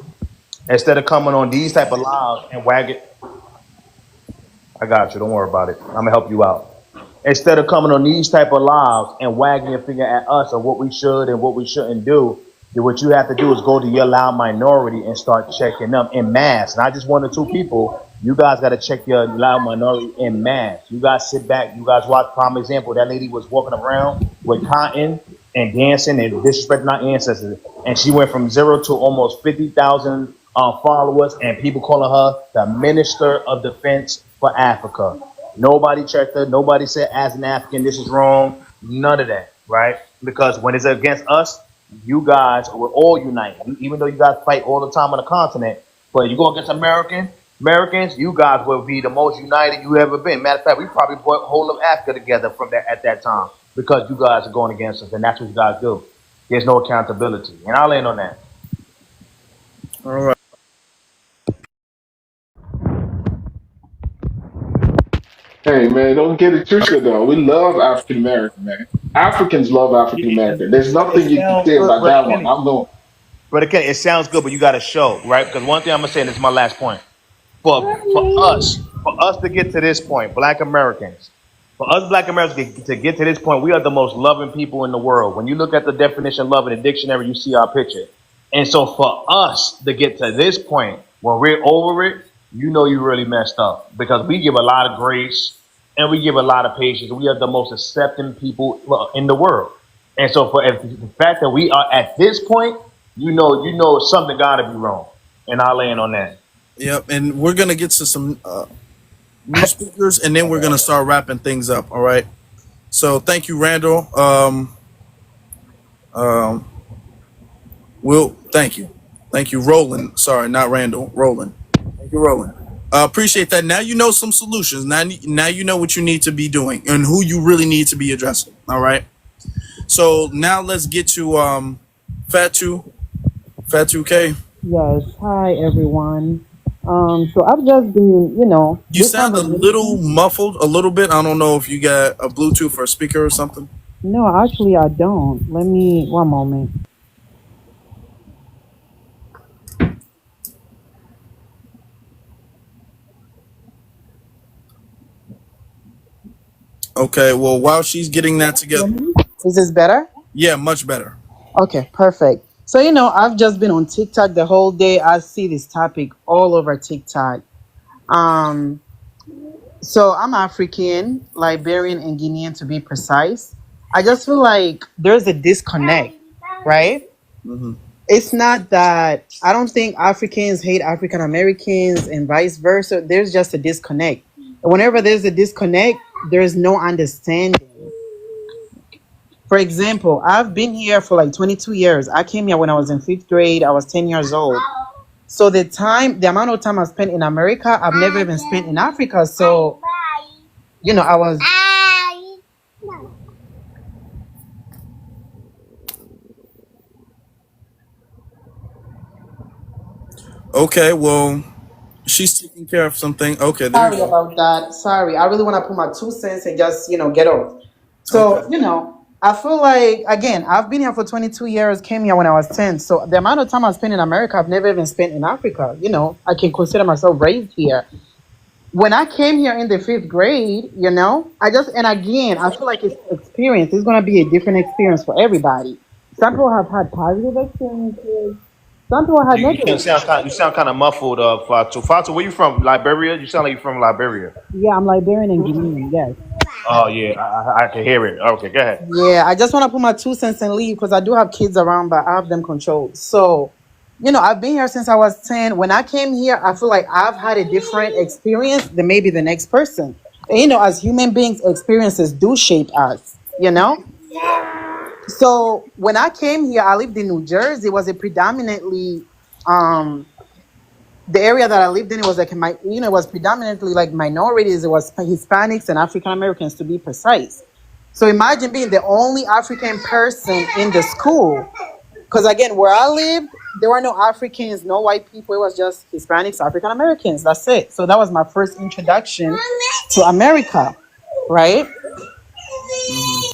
Instead of coming on these type of lives and wagging, I got you. Don't worry about it. I'm gonna help you out. Instead of coming on these type of lives and wagging your finger at us on what we should and what we shouldn't do, then what you have to do is go to your loud minority and start checking them in mass. Not just one or two people. You guys got to check your loud minority in mass. You guys sit back. You guys watch. Prime example, that lady was walking around with cotton and dancing and disrespecting our ancestors. And she went from 0 to almost 50,000 followers, and people calling her the Minister of Defense for Africa. Nobody checked her. Nobody said, as an African, this is wrong. None of that, right? Because when it's against us, you guys will all unite. Even though you guys fight all the time on the continent, but you go against Americans, you guys will be the most united you ever been. Matter of fact, we probably brought whole of Africa together from that at that time because you guys are going against us, and that's what you guys do. There's no accountability, and I'll end on that. All right. Hey man, don't get it twisted though. We love African American, man. Africans love African American. There's nothing It you can sounds say good, about Brother that one. Kenny. I'm going. Brother Kenny, it sounds good, but you got to show, right? Because one thing I'm gonna say, and this is my last point. For us to get to this point, Black Americans, for us Black Americans to get to this point, we are the most loving people in the world. When you look at the definition of love in the dictionary, you see our picture. And so for us to get to this point, when we're over it, you know you really messed up because we give a lot of grace and we give a lot of patience. We are the most accepting people in the world. And so the fact that we are at this point, you know something got to be wrong. And I'll land on that. Yep. And we're going to get to some new speakers and then we're going to start wrapping things up. All right. So thank you, Randall. Thank you. Thank you, Roland. Sorry, not Randall. Roland. Thank you, Roland. Appreciate that. Now you know some solutions. Now you know what you need to be doing and who you really need to be addressing. All right. So now let's get to Fatu K. Yes. Hi, everyone. So I've just been, You sound a little muffled, a little bit. I don't know if you got a Bluetooth or a speaker or something. No, actually, I don't. Let me, one moment. Okay, well, while she's getting that together, Is this better? yeah, much better. Okay, perfect. So, I've just been on TikTok the whole day. I see this topic all over TikTok. Um, so I'm African, Liberian, and Guinean to be precise. I just feel like there's a disconnect, right? Hmm. It's not that I don't think Africans hate African Americans and vice versa. There's just a disconnect. Whenever there's a disconnect, there's no understanding. For example, I've been here for like 22 years. I came here when I was in fifth grade. I was 10 years old. So the amount of time I spent in America, I've never even spent in Africa. So, I was. Okay, well, she's taking care of something. Okay, there you Sorry go. about that. Sorry. I really want to put my 2 cents and just, get off. Okay. So, I feel like, again, I've been here for 22 years, came here when I was 10. So the amount of time I spent in America, I've never even spent in Africa. I can consider myself raised here. When I came here in the fifth grade, and again, I feel like it's experience. It's going to be a different experience for everybody. Some people have had positive experiences. Some people had You negative. sound kind of muffled, Fatu. Fatu, where you from? Liberia? You sound like you're from Liberia. Yeah, I'm Liberian and Guinean. Yes. Oh yeah, I can hear it. Okay, go ahead. Yeah, I just want to put my 2 cents and leave because I do have kids around, but I have them controlled. So, I've been here since I was 10. When I came here, I feel like I've had a different experience than maybe the next person. And, as human beings, experiences do shape us. So when I came here, I lived in New Jersey. It was a predominantly, the area that I lived in, it was it was predominantly like minorities. It was Hispanics and African Americans to be precise. So imagine being the only African person in the school. Because again, where I lived, there were no Africans, no white people. It was just Hispanics, African Americans. That's it. So that was my first introduction to America, right? Hmm.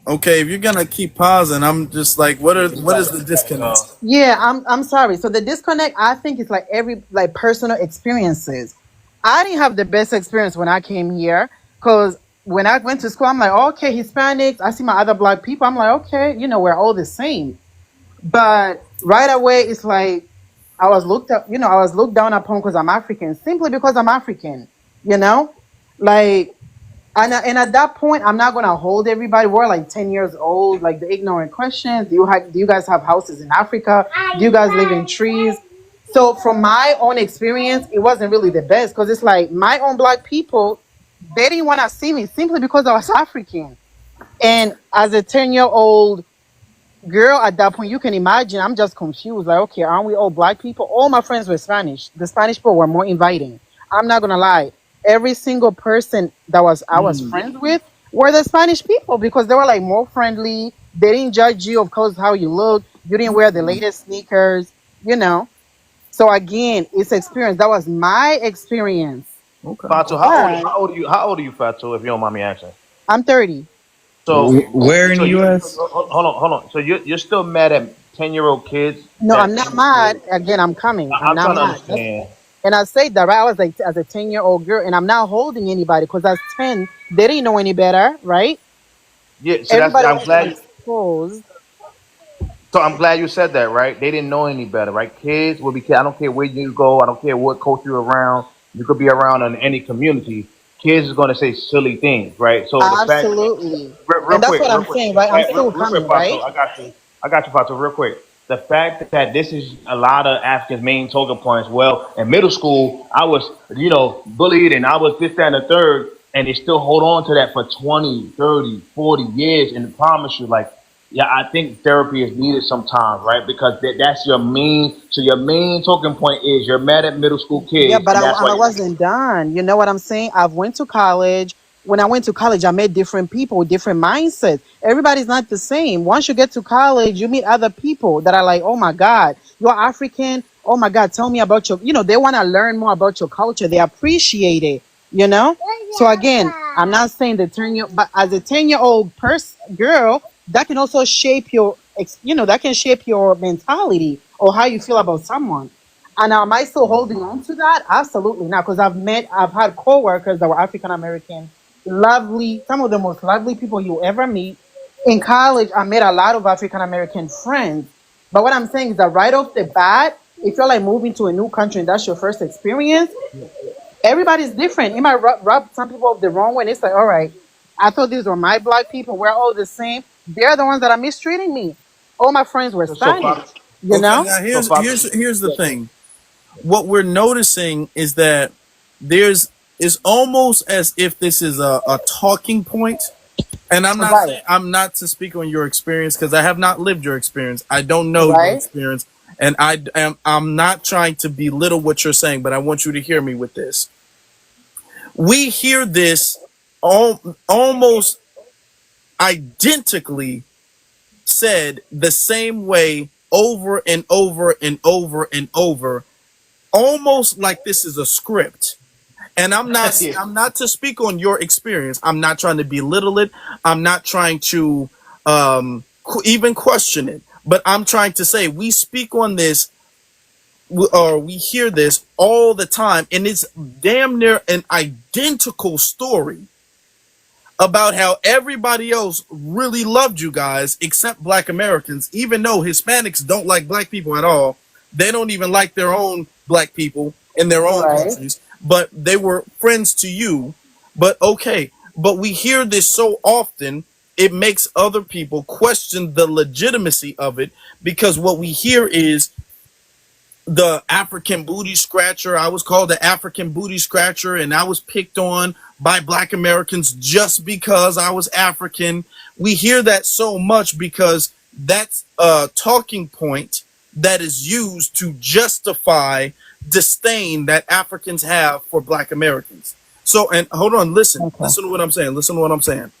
Okay, if you're gonna keep pausing, I'm just like, what is the disconnect? Yeah, I'm sorry. So the disconnect, I think, is like like personal experiences. I didn't have the best experience when I came here because when I went to school, I'm like, okay, Hispanics. I see my other black people. I'm like, okay, we're all the same. But right away, it's like I was looked up. I was looked down upon because I'm African, simply because I'm African. You know, like and at that point, I'm not gonna hold everybody. We're like 10 years old. Like the ignorant questions. Do you guys have houses in Africa? Do you guys live in trees? So from my own experience, it wasn't really the best because it's like my own black people, they didn't want to see me simply because I was African. And as a 10-year-old girl at that point, you can imagine I'm just confused. Like, okay, aren't we all black people? All my friends were Spanish. The Spanish people were more inviting. I'm not gonna lie. Every single person that I was friends with were the Spanish people because they were like more friendly. They didn't judge you, of course, how you look. You didn't wear the latest sneakers. So again, it's experience. That was my experience. Okay. Fatu, But how old are you, Fatu? If you don't mind me asking. I'm 30. So, Where in so the you U.S.? hold on. So you're still mad at 10-year-old kids No, I'm that not mad. Again, I'm coming. I'm I'm not trying to mad. understand. And I say that, right? I was like, as a 10-year-old girl, and I'm not holding anybody because as 10, they didn't know any better, right? Yeah, so that's Everybody I'm was glad. exposed. So I'm glad you said that, right? They didn't know any better, right? Kids will be kids. I don't care where you go. I don't care what culture you're around. You could be around in any community. Kids is going to say silly things, right? So the fact, Absolutely. real And that's quick, what real I'm quick, saying, right? I'm still real quick, coming, Pato, right? I got you, Pato, real quick. The fact that this is a lot of Africans' main talking points. Well, in middle school, I was, bullied and I was this, that, and the third, and they still hold on to that for 20, 30, 40 years. And I promise you, like, yeah, I think therapy is needed sometimes, right? Because that's your main talking point is you're mad at middle school Yeah, kids, but and that's why I you. wasn't done. You know what I'm saying? I've went to college. When I went to college, I met different people with different mindsets. Everybody's not the same. Once you get to college, you meet other people that are like, oh my God, you're African. Oh my God, tell me about they want to learn more about your culture. They appreciate it. So again, I'm not saying the 10-year, but as a 10-year-old girl, that can also shape that can shape your mentality or how you feel about someone. And am I still holding on to that? Absolutely not, because I've had coworkers that were African American, lovely, some of the most lovely people you ever meet. In college, I made a lot of African American friends. But what I'm saying is that right off the bat, if you're like moving to a new country and that's your first experience, everybody's different. It might rub some people the wrong way. And it's like, all right, I thought these were my black people. We're all the same. They're the ones that are mistreating me. All my friends were So Spanish, Fat, you Okay, know? now so Fat, here's the thing. What we're noticing is that there's it's almost as if this is a talking point. And I'm not Right, saying I'm not to speak on your experience because I have not lived your experience. I don't know your right. experience, and I'm not trying to belittle what you're saying, but I want you to hear me with this. We hear this almost identically said the same way over and over and over and over, almost like this is a script. And yeah. I'm not to speak on your experience. I'm not trying to belittle it. I'm not trying to even question it. But I'm trying to say we speak on this or we hear this all the time, and it's damn near an identical story about how everybody else really loved you guys except black Americans, even though Hispanics don't like black people at all. They don't even like their own black people in their own Right. countries, but they were friends to you. But okay, but we hear this so often, it makes other people question the legitimacy of it because what we hear is the African booty scratcher. I was called the African booty scratcher, and I was picked on by black Americans just because I was African. We hear that so much because that's a talking point that is used to justify disdain that Africans have for black Americans. So, and hold on, Okay. listen to what I'm saying. Listen to what I'm saying.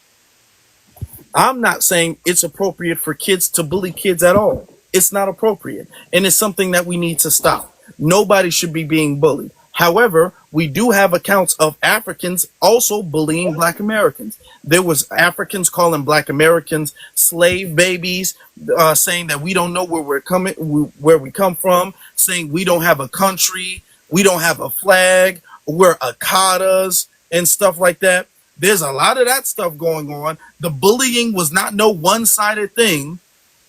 I'm not saying it's appropriate for kids to bully kids at all. It's not appropriate. And it's something that we need to stop. Nobody should be being bullied. However, we do have accounts of Africans also bullying black Americans. There was Africans calling black Americans slave babies, saying that we don't know where we come from, saying we don't have a country, we don't have a flag, we're Akatas and stuff like that. There's a lot of that stuff going on. The bullying was not no one-sided thing.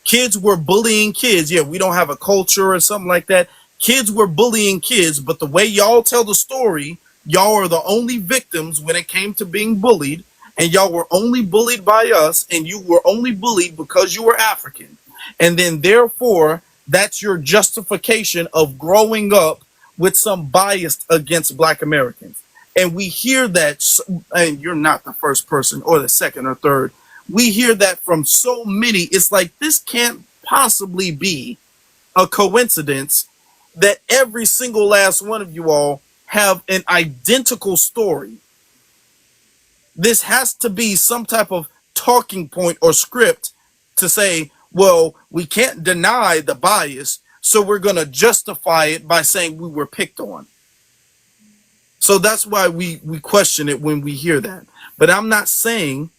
Kids were bullying kids. Yeah, we don't have a culture or something like that. Kids were bullying kids, but the way y'all tell the story, y'all are the only victims when it came to being bullied, and y'all were only bullied by us, and you were only bullied because you were African. And then therefore, that's your justification of growing up with some bias against black Americans. And we hear that, and you're not the first person or the second or third. We hear that from so many. It's like this can't possibly be a coincidence that every single last one of you all have an identical story. This has to be some type of talking point or script to say, well, we can't deny the bias, so we're going to justify it by saying we were picked on. So that's why we question it when we hear that. But I'm not saying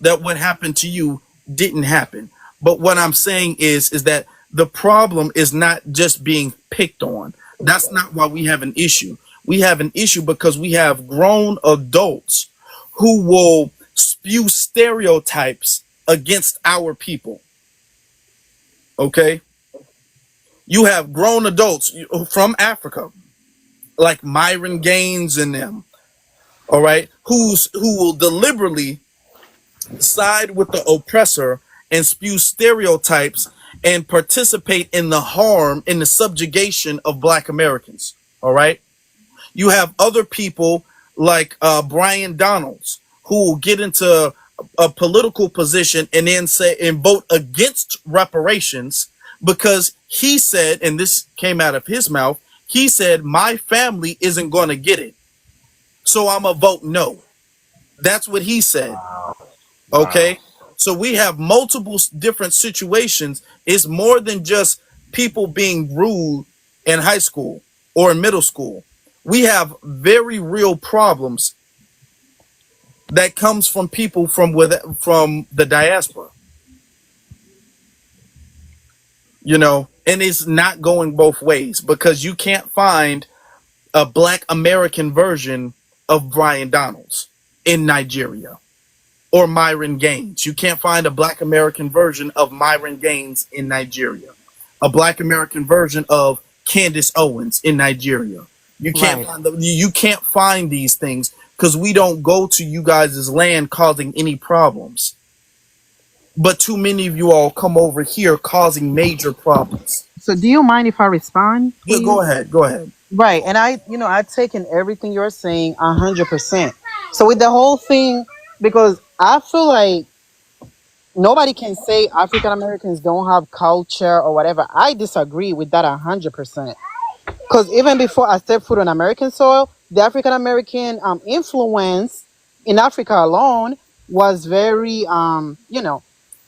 that what happened to you didn't happen. But what I'm saying is that the problem is not just being picked on. That's not why we have an issue. We have an issue because we have grown adults who will spew stereotypes against our people. Okay? You have grown adults from Africa, like Myron Gaines and them, all right, who will deliberately side with the oppressor and spew stereotypes and participate in the harm, in the subjugation of black Americans. All right. You have other people like Brian Donalds who will get into a political position and then say and vote against reparations because he said, and this came out of his mouth, he said, my family isn't going to get it. So I'm a vote no. That's what he said. Wow. Okay. So we have multiple different situations. It's more than just people being rude in high school or in middle school. We have very real problems that comes from people from the diaspora. and it's not going both ways because you can't find a black American version of Brian Donalds in Nigeria or Myron Gaines. You can't find a black American version of Myron Gaines in Nigeria, a black American version of Candace Owens in Nigeria. Right. You can't find these things because we don't go to you guys' land causing any problems. But too many of you all come over here causing major problems. So do you mind if I respond, Yeah, please? go ahead. Go ahead. Right, and I've taken everything you're saying 100%. So with the whole thing, because I feel like nobody can say African Americans don't have culture or whatever. I disagree with that 100%. Because even before I stepped foot on American soil, the African American influence in Africa alone was very,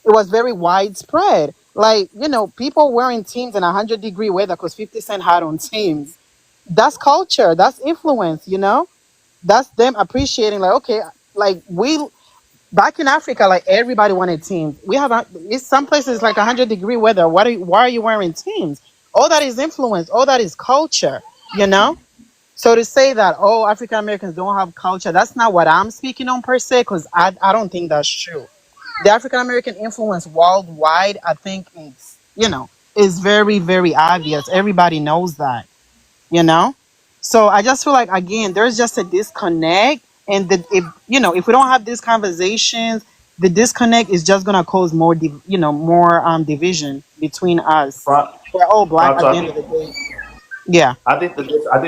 it was very widespread. Like, people wearing teams in 100-degree weather because 50 Cent had on teams. That's culture. That's influence. That's them appreciating, like, okay, like back in Africa, like everybody wanted teams. It's some places like 100-degree weather. Why are you wearing teams? All that is influence. All that is culture. You know. So to say that African Americans don't have culture, that's not what I'm speaking on per se, because I don't think that's true. The African American influence worldwide, I think, is very, very obvious. Everybody knows that. you know so I just feel like, again, there's just a disconnect, and that if we don't have these conversations, the disconnect is just going to cause more division between us. Pro- We're all black at Props, the end of the day. Yeah. I think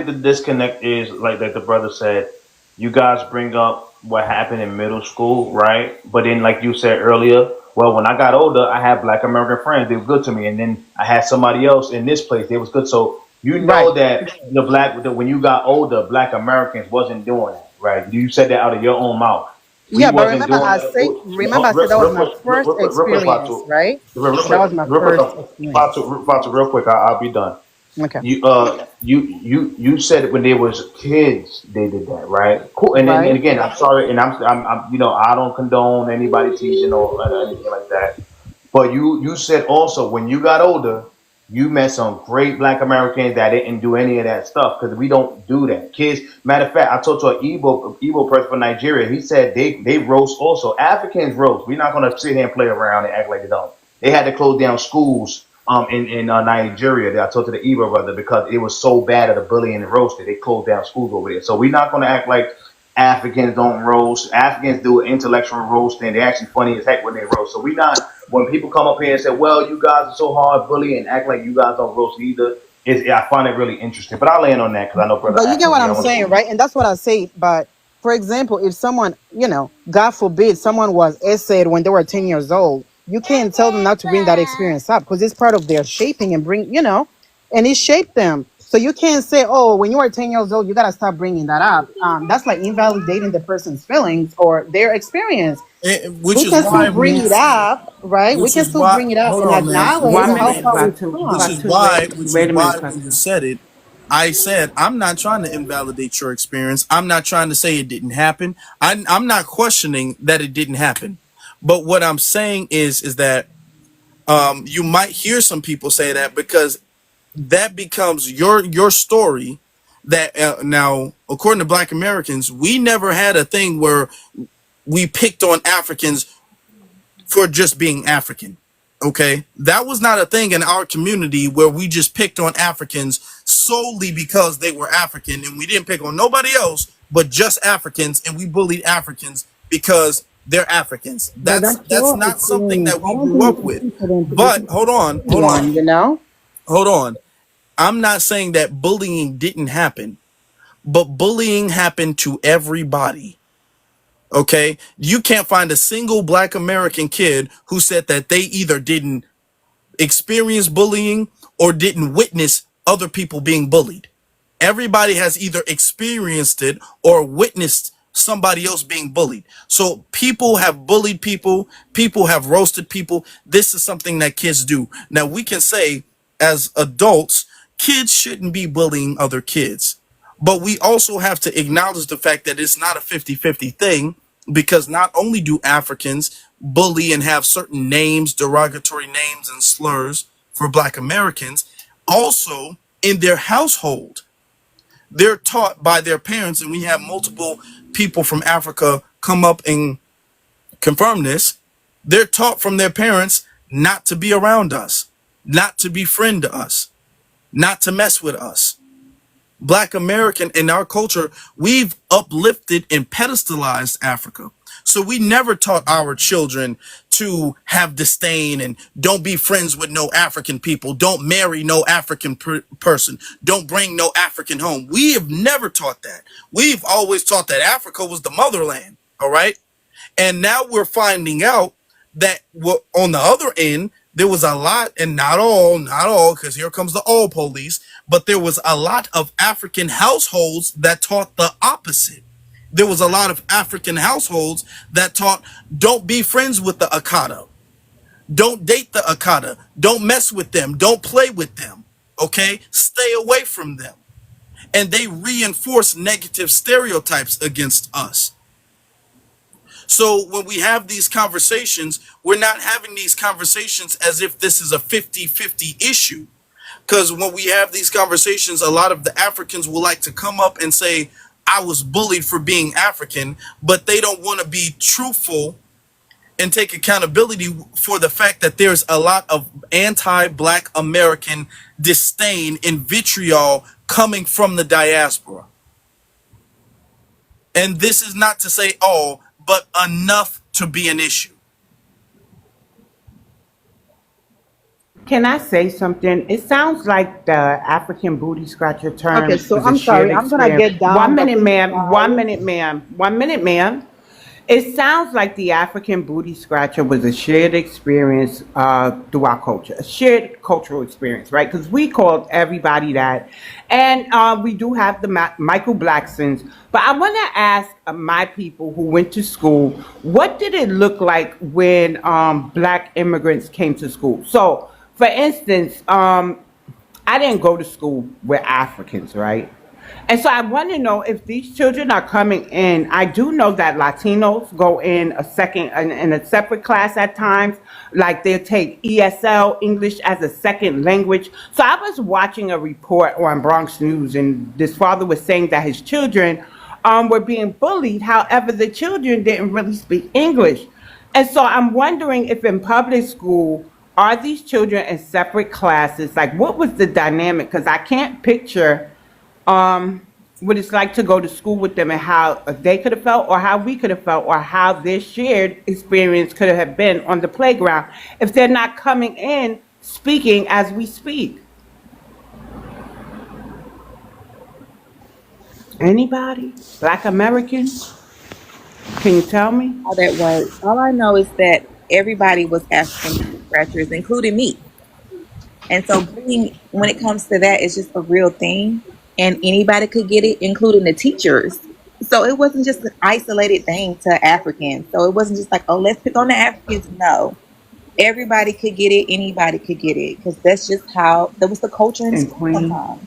the disconnect is like that the brother said. You guys bring up what happened in middle school, right? But then, like you said earlier, well, when I got older, I had Black American friends. They were good to me, and then I had somebody else in this place. They was good. So you Right. know that when you got older, Black Americans wasn't doing that, right? You said that out of your own mouth. We Yeah, but wasn't remember doing I that. say remember I said that was my first Real quick, experience, Fatu. right? Real That quick, was my real quick, first experience. Fatu, real quick. I'll be done. Okay. You said when they was kids they did that, right? Cool. And Right. again, I'm sorry, and I'm I don't condone anybody teasing or anything like that. But you said also when you got older, you met some great Black Americans that didn't do any of that stuff because we don't do that. Kids, matter of fact, I talked to an Igbo person from Nigeria. He said they roast also. Africans roast. We're not gonna sit here and play around and act like they don't. They had to close down schools in Nigeria. That I talked to the Igbo brother because it was so bad of the bullying and roasting. They closed down schools over there. So we're not gonna act like Africans don't roast. Africans do intellectual roasting. They're actually funny as heck when they roast. So we not when people come up here and say, "Well, you guys are so hard bully," and act like you guys don't roast either. I find it really interesting. But I'll land on that because I know brother But you get Akon what here. I I'm want saying, to. right? And that's what I say. But for example, if someone, God forbid, someone was essayed when they were 10 years old, you can't tell them not to bring that experience up because it's part of their shaping and and it shaped them. So you can't say, oh, when you are 10 years old, you got to stop bringing that up. That's like invalidating the person's feelings or their experience. Which We is can why still bring we it up, right? We which can is still why bring it up hold and on, man. acknowledge One Hold how minute, on. far we've Fatu. Which come. is Fatu, why wait. which is Wait a minute, why when you Fatu. said it, I said I'm not trying to invalidate your experience. I'm not trying to say it didn't happen. I'm not questioning that it didn't happen. But what I'm saying is that you might hear some people say that because that becomes your story. That now, according to Black Americans, we never had a thing where we picked on Africans for just being African. Okay, that was not a thing in our community where we just picked on Africans solely because they were African, and we didn't pick on nobody else but just Africans, and we bullied Africans because they're Africans. But that's That's your not something experience. that I we don't grew think up you can with. speak for them. You But can speak for everyone, hold on. I'm not saying that bullying didn't happen, but bullying happened to everybody. Okay, you can't find a single Black American kid who said that they either didn't experience bullying or didn't witness other people being bullied. Everybody has either experienced it or witnessed somebody else being bullied. So people have bullied people, people have roasted people. This is something that kids do. Now we can say as adults, kids shouldn't be bullying other kids. But we also have to acknowledge the fact that it's not a 50-50 thing because not only do Africans bully and have certain names, derogatory names and slurs for Black Americans. Also, in their household, they're taught by their parents, and we have multiple people from Africa come up and confirm this. They're taught from their parents not to be around us, not to befriend us, not to mess with us. Black American in our culture, we've uplifted and pedestalized Africa. So we never taught our children to have disdain and don't be friends with no African people. Don't marry no African person. Don't bring no African home. We have never taught that. We've always taught that Africa was the motherland. All right. And now we're finding out that on the other end, there was a lot, and not all, because here comes the all police, but there was a lot of African households that taught the opposite. There was a lot of African households that taught, don't be friends with the Akata. Don't date the Akata. Don't mess with them. Don't play with them. Okay? Stay away from them. And they reinforce negative stereotypes against us. So when we have these conversations, we're not having these conversations as if this is a 50-50 issue. Because when we have these conversations, a lot of the Africans will like to come up and say, I was bullied for being African, but they don't want to be truthful and take accountability for the fact that there's a lot of anti-Black American disdain and vitriol coming from the diaspora. And this is not to say all, but enough to be an issue. Can I say something? It sounds like the African booty scratcher term Okay, is so a I'm shared sorry. I'm gonna experience. get down. 1 minute, but ma'am. please, 1 minute, ma'am. 1 minute, ma'am. It sounds like the African booty scratcher was a shared experience through our culture, a shared cultural experience, right? Because we called everybody that. And we do have the Michael Blacksons. But I want to ask my people who went to school, what did it look like when Black immigrants came to school? So, for instance, I didn't go to school with Africans, right? And so I want to know if these children are coming in. I do know that Latinos go in a separate class at times, like they'll take ESL, English as a second language. So I was watching a report on Bronx News, and this father was saying that his children were being bullied. However, the children didn't really speak English. And so I'm wondering if in public school, are these children in separate classes? Like, what was the dynamic? Because I can't picture what it's like to go to school with them and how they could have felt or how we could have felt or how their shared experience could have been on the playground if they're not coming in speaking as we speak. Anybody? Black American? Can you tell me? How that works. All I know is that everybody was African booty scratchers, including me. And so bullying, when it comes to that, it's just a real thing. And anybody could get it, including the teachers. So it wasn't just an isolated thing to Africans. So it wasn't just like, oh, let's pick on the Africans. No. Everybody could get it. Anybody could get it. Because that's just how, that was the culture in school sometimes.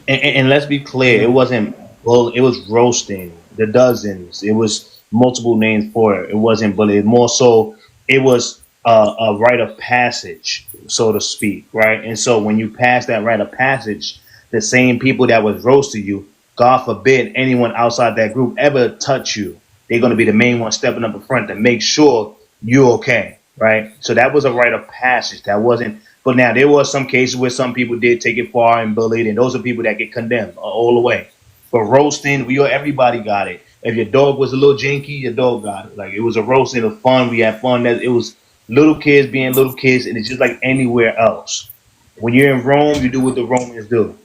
And let's be clear, it wasn't, well, it was roasting, the dozens. It was multiple names for it. It wasn't bullying. More so, it was a rite of passage, so to speak, right? And so when you pass that rite of passage, the same people that was roasting you, God forbid anyone outside that group ever touch you, they're going to be the main one stepping up in front to make sure you're okay, right? So that was a rite of passage. That wasn't, but now there was some cases where some people did take it far and bullied, and those are people that get condemned all the way. But roasting, everybody got it. If your dog was a little janky, your dog got it. Like, it was a roasting of fun. We had fun. It was little kids being little kids, and it's just like anywhere else. When you're in Rome, you do what the Romans do.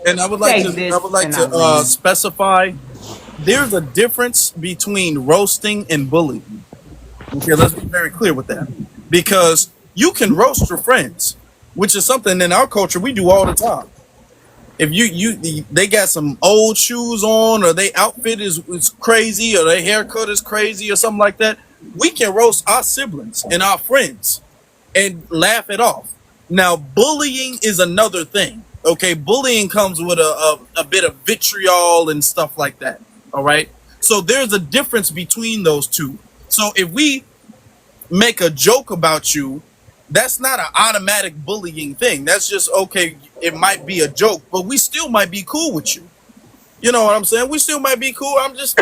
And I would like to specify, there's a difference between roasting and bullying. Okay, let's be very clear with that. Because you can roast your friends, which is something in our culture we do all the time. If they got some old shoes on, or their outfit is crazy, or their haircut is crazy, or something like that, we can roast our siblings and our friends and laugh it off. Now, bullying is another thing. Okay, bullying comes with a bit of vitriol and stuff like that. All right, so there's a difference between those two. So if we make a joke about you That's not an automatic bullying thing. That's just okay. It might be a joke, but we still might be cool with you. You know what I'm saying? We still might be cool. I'm just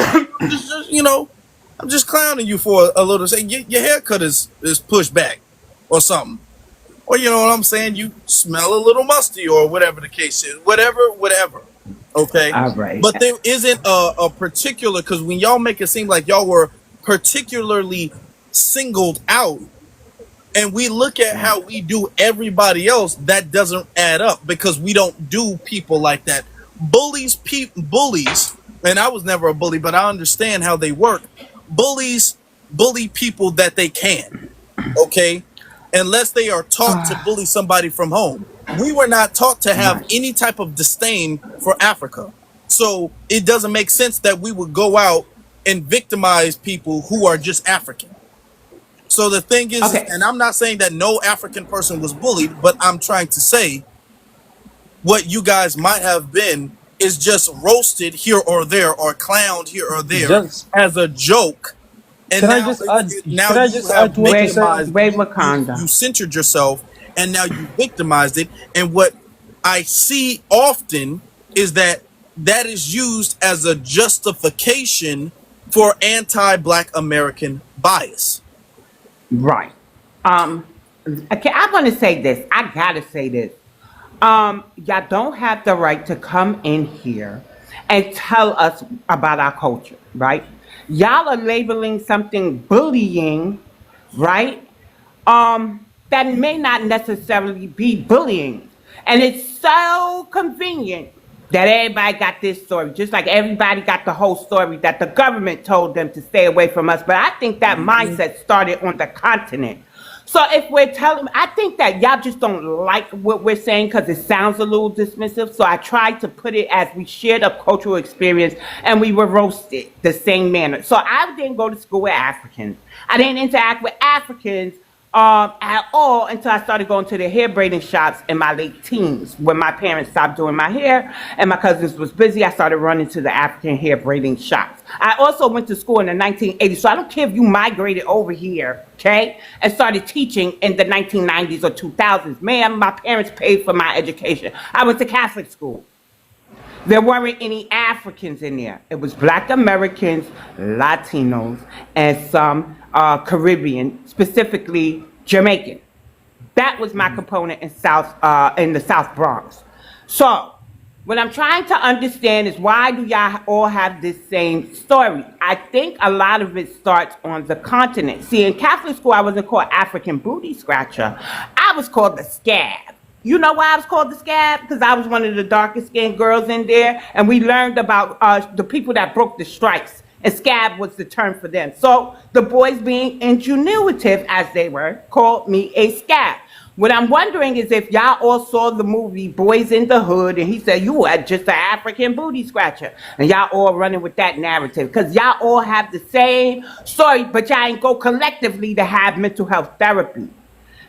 clowning you for a little. Say your haircut is pushed back, or something, or you know what I'm saying? You smell a little musty, or whatever the case is. Whatever. Okay, All right. but there isn't a particular, because when y'all make it seem like y'all were particularly singled out, and we look at how we do everybody else, that doesn't add up because we don't do people like that. Bullies, and I was never a bully, but I understand how they work. Bullies bully people that they can, okay? Unless they are taught to bully somebody from home. We were not taught to have Right. any type of disdain for Africa. So it doesn't make sense that we would go out and victimize people who are just African. So the thing is, Okay. and I'm not saying that no African person was bullied, but I'm trying to say what you guys might have been is just roasted here or there or clowned here or there Just as a joke, and can I now just add? now Can I you just have add to what you Wait, said? victimized, wait, you Wakanda. centered yourself, and now you victimized it. And what I see often is that that is used as a justification for anti-Black American bias. Right. Um, okay, I want to say this. I gotta say this. Y'all don't have the right to come in here and tell us about our culture, right? Y'all are labeling something bullying, right? That may not necessarily be bullying. And it's so convenient that everybody got this story, just like everybody got the whole story that the government told them to stay away from us. But I think that mindset started on the continent. So if we're telling, I think that y'all just don't like what we're saying because it sounds a little dismissive. So I tried to put it as we shared a cultural experience and we were roasted the same manner. So I didn't go to school with Africans. I didn't interact with Africans at all until I started going to the hair braiding shops in my late teens. When my parents stopped doing my hair and my cousins was busy, I started running to the African hair braiding shops. I also went to school in the 1980s, so I don't care if you migrated over here, okay, and started teaching in the 1990s or 2000s. Man, my parents paid for my education. I went to Catholic school. There weren't any Africans in there. It was Black Americans, Latinos, and some Caribbean, specifically Jamaican. That was my component in the South Bronx. So, what I'm trying to understand is why do y'all all have this same story? I think a lot of it starts on the continent. See, in Catholic school, I wasn't called African booty scratcher. I was called the scab. You know why I was called the scab? Because I was one of the darkest skinned girls in there, and we learned about the people that broke the strikes, and scab was the term for them. So the boys, being ingenuitive as they were, called me a scab. What I'm wondering is if y'all all saw the movie Boys in the Hood, and he said you are just an African booty scratcher, and y'all all running with that narrative, because y'all all have the same story, but y'all ain't go collectively to have mental health therapy.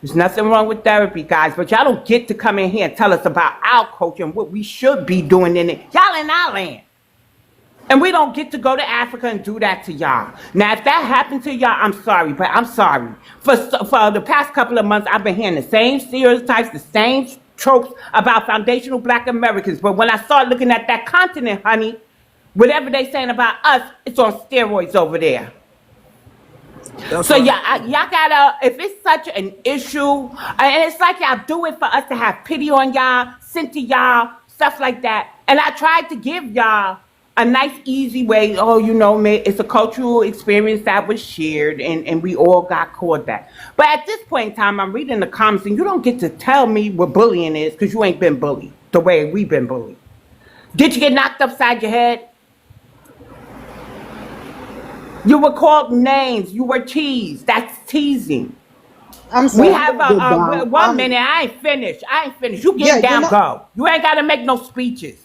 There's nothing wrong with therapy, guys, but y'all don't get to come in here and tell us about our culture and what we should be doing in it. Y'all in our land. And we don't get to go to Africa and do that to y'all. Now, if that happened to y'all, I'm sorry, but I'm sorry. For the past couple of months, I've been hearing the same stereotypes, the same tropes about foundational Black Americans. But when I start looking at that continent, honey, whatever they saying about us, it's on steroids over there. That's So right. y'all gotta, if it's such an issue, and it's like y'all do it for us to have pity on y'all, send to y'all, stuff like that. And I tried to give y'all a nice, easy way. Oh, you know, it's a cultural experience that was shared, and we all got caught that. But at this point in time, I'm reading the comments, and you don't get to tell me what bullying is because you ain't been bullied the way we've been bullied. Did you get knocked upside your head? You were called names. You were teased. That's teasing. I'm We sorry, I'm have gonna get down. 1 minute. I ain't finished. You Yeah, get you're down, not. go. You ain't got to make no speeches.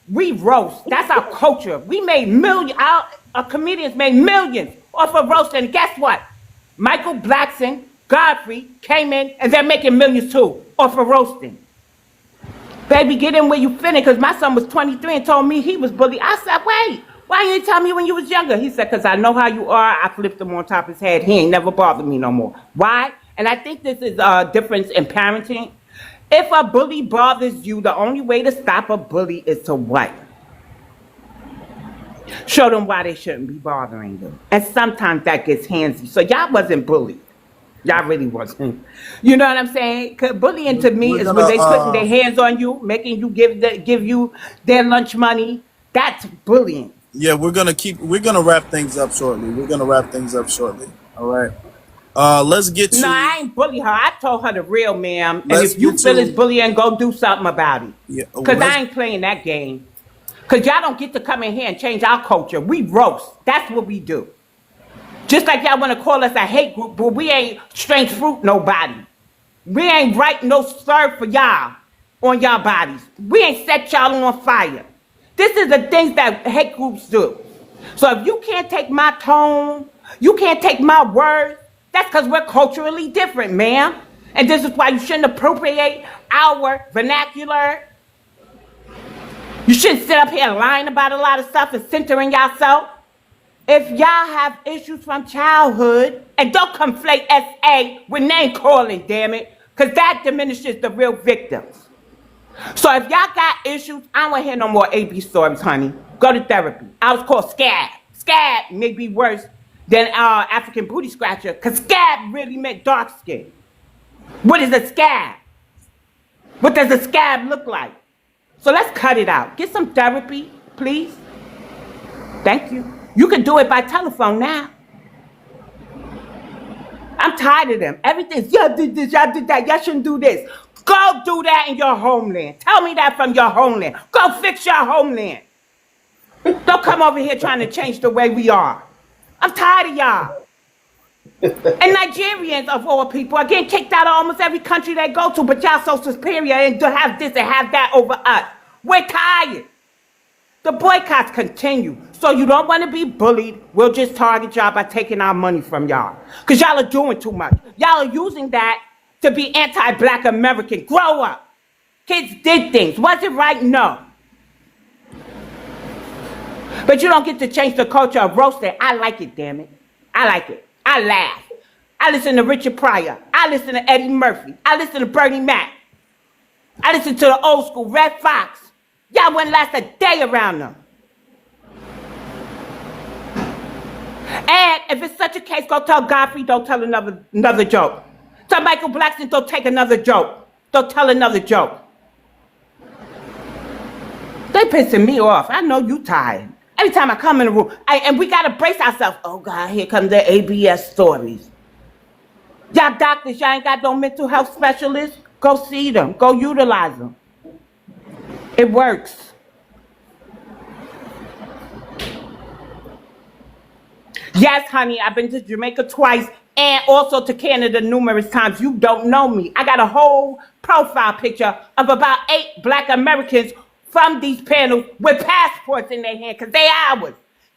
We roast. That's our culture. We made our comedians made millions off of roasting. And guess what? Michael Blackson, Godfrey came in and they're making millions too off of roasting. Baby, get in where you finish, because my son was 23 and told me he was bullied. I said, wait, Why you didn't tell me when you was younger? He said, because I know how you are. I flipped him on top of his head. He ain't never bothered me no more. Why? And I think this is a difference in parenting. If a bully bothers you, the only way to stop a bully is to what? Show them why they shouldn't be bothering you. And sometimes that gets handsy. So y'all wasn't bullied. Y'all really wasn't. You know what I'm saying? 'Cause bullying to me We're is when they putting gonna their hands on you, making you give you their lunch money. That's bullying. yeah, we're gonna wrap things up shortly. All right. Let's get No, to I ain't bully her. I told her the real, ma'am. And let's if you get feel it's to bullying, go do something about it. yeah, Because let's I ain't playing that game. Because y'all don't get to come in here and change our culture. We roast. That's what we do. Just like y'all want to call us a hate group, but we ain't strange fruit nobody. We ain't write no slur for y'all on y'all bodies. We ain't set y'all on fire. This is the things that hate groups do. So if you can't take my tone, you can't take my words, that's because we're culturally different, ma'am. And this is why you shouldn't appropriate our vernacular. You shouldn't sit up here lying about a lot of stuff and centering yourself. If y'all have issues from childhood, and don't conflate SA with name calling, damn it, because that diminishes the real victims. So if y'all got issues, I don't want to hear no more AB stories, honey. Go to therapy. I was called scab. Scab may be worse than African booty scratcher, because scab really meant dark skin. What is a scab? What does a scab look like? So let's cut it out. Get some therapy, please. Thank you. You can do it by telephone now. I'm tired of them. Everything's, y'all did this, y'all did that, y'all shouldn't do this. Go do that in your homeland. Tell me that from your homeland. Go fix your homeland. Don't come over here trying to change the way we are. I'm tired of y'all. And Nigerians, of all people, are getting kicked out of almost every country they go to, but y'all so superior and to have this and have that over us. We're tired. The boycotts continue. So you don't want to be bullied. We'll just target y'all by taking our money from y'all. Because y'all are doing too much. Y'all are using that to be anti-Black American. Grow up. Kids did things. Was it right? No. But you don't get to change the culture of roasting. I like it, damn it. I like it. I laugh. I listen to Richard Pryor. I listen to Eddie Murphy. I listen to Bernie Mac. I listen to the old school Red Fox. Y'all wouldn't last a day around them. And if it's such a case, go tell Godfrey, don't tell another joke. Tell Michael Blackson, don't take another joke. Don't tell another joke. They pissing me off. I know you tired. Every time I come in the room, and we gotta brace ourselves. Oh God, here come the ABS stories. Y'all doctors, y'all ain't got no mental health specialists? Go see them. Go utilize them. It works. Yes, honey, I've been to Jamaica twice and also to Canada numerous times. You don't know me. I got a whole profile picture of about 8 Black Americans from these panels with passports in their hand because they ours.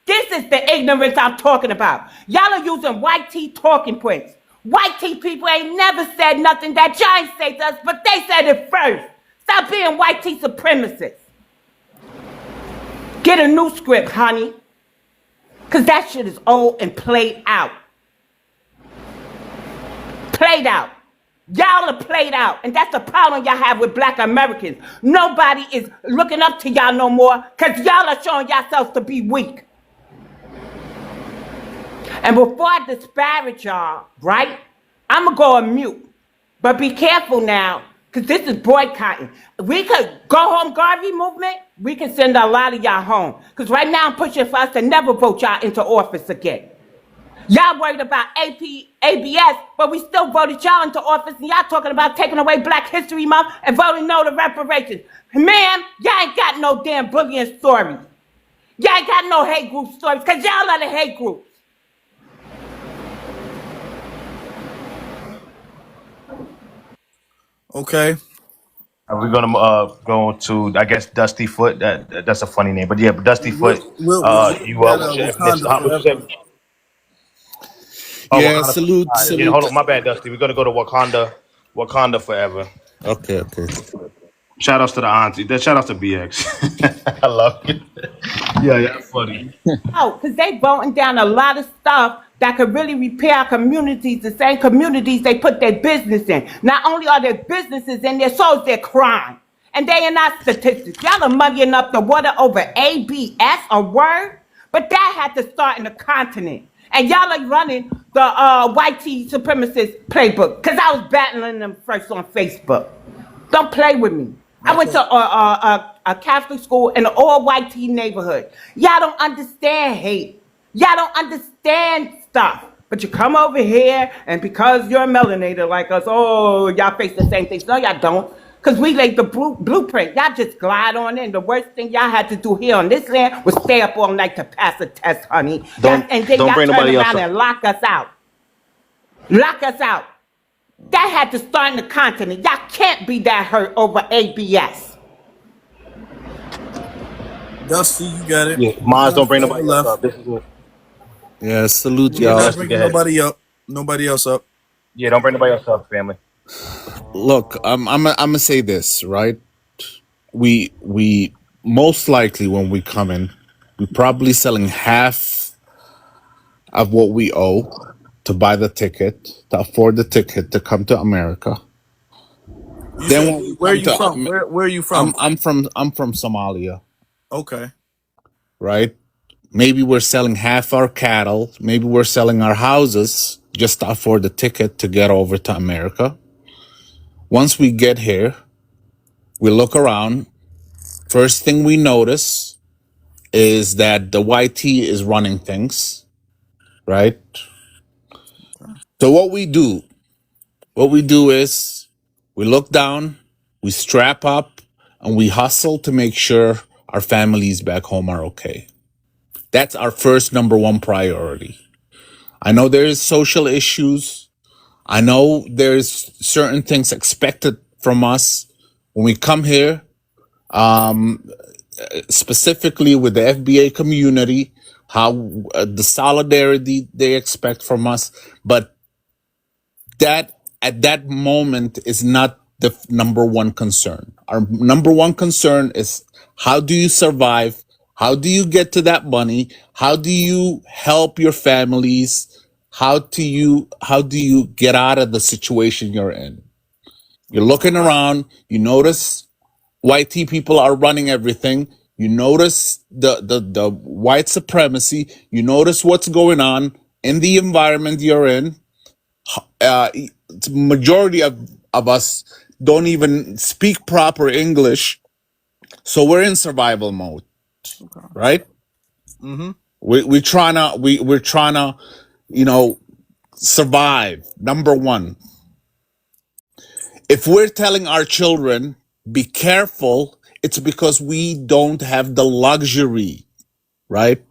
This is the ignorance I'm talking about. Y'all are using white tea talking points. White tea people ain't never said nothing that y'all ain't say to us, but they said it first. Stop being white tea supremacists. Get a new script, honey. Because that shit is old and played out. Played out. Y'all are played out. And that's the problem y'all have with Black Americans. Nobody is looking up to y'all no more because y'all are showing yourselves to be weak. And before I disparage y'all, right, I'm going to go on mute. But be careful now, because this is boycotting. We could go home Garvey movement, we can send a lot of y'all home. Because right now I'm pushing for us to never vote y'all into office again. Y'all worried about ABS, but we still voted y'all into office, and y'all talking about taking away Black History Month and voting no to reparations. Ma'am, y'all ain't got no damn bullying stories. Y'all ain't got no hate group stories, because y'all are the hate groups. okay. We're gonna go to, I guess, Dusty Foot. That's a funny name, but yeah, but Dusty Foot. We You got what's your ethnicity? Wakanda What you said? forever. Oh, Yeah, Wakanda. salute, Yeah, hold salute. on, my bad, Dusty. We're gonna go to Wakanda forever. Okay, okay. Shout outs to the auntie. Shout outs to BX. I love you. Yeah, yeah, funny. out because they voting down a lot of stuff that could really repair our communities, the same communities they put their business in. Not only are their businesses in there, so is their crime. And they are not statistics. Y'all are muddying up the water over ABS, a word, but that had to start in the continent. And y'all are running the white supremacist playbook because I was battling them first on Facebook. Don't play with me. I That's went to right. a Catholic school in an all-white teen neighborhood. Y'all don't understand hate. Y'all don't understand stuff. But you come over here, and because you're a melanator like us, oh, y'all face the same things. No, y'all don't. Because we laid the blueprint. Y'all just glide on in. The worst thing y'all had to do here on this land was stay up all night to pass a test, honey. And then Don't y'all bring turn nobody else around up. and lock us out. Lock us out. That had to start in the continent. Y'all can't be that hurt over ABS. Dusty, you got it. Yeah, You Maz, going don't bring forever nobody else left. up. This is it. Yeah, salute We're Yeah, not y'all. Dusty, go bringing ahead. nobody up. Nobody else up. Yeah, don't bring nobody else up, family. Look, I'm gonna say this, right? We most likely when we come in, we probably selling half of what we owe to buy the ticket, to afford the ticket to come to America. You Then said when we where are come you to from? Where are you from? I'm from Somalia, Okay. right? Maybe we're selling half our cattle, maybe we're selling our houses just to afford the ticket to get over to America. Once we get here, we look around. First thing we notice is that the YT is running things, right? So what we do is we look down, we strap up, and we hustle to make sure our families back home are okay. That's our first number one priority. I know there's social issues. I know there's certain things expected from us when we come here, specifically with the FBA community, how the solidarity they expect from us. But that at that moment is not the number one concern. Our number one concern is how do you survive? How do you get to that money? How do you help your families? How do you get out of the situation you're in? You're looking around, you notice white people are running everything. You notice the white supremacy. You notice what's going on in the environment you're in. uh, Majority of us don't even speak proper English, so we're in survival mode, Okay. right? Mm-hmm. We're trying to survive. Number one, if we're telling our children be careful, it's because we don't have the luxury, right?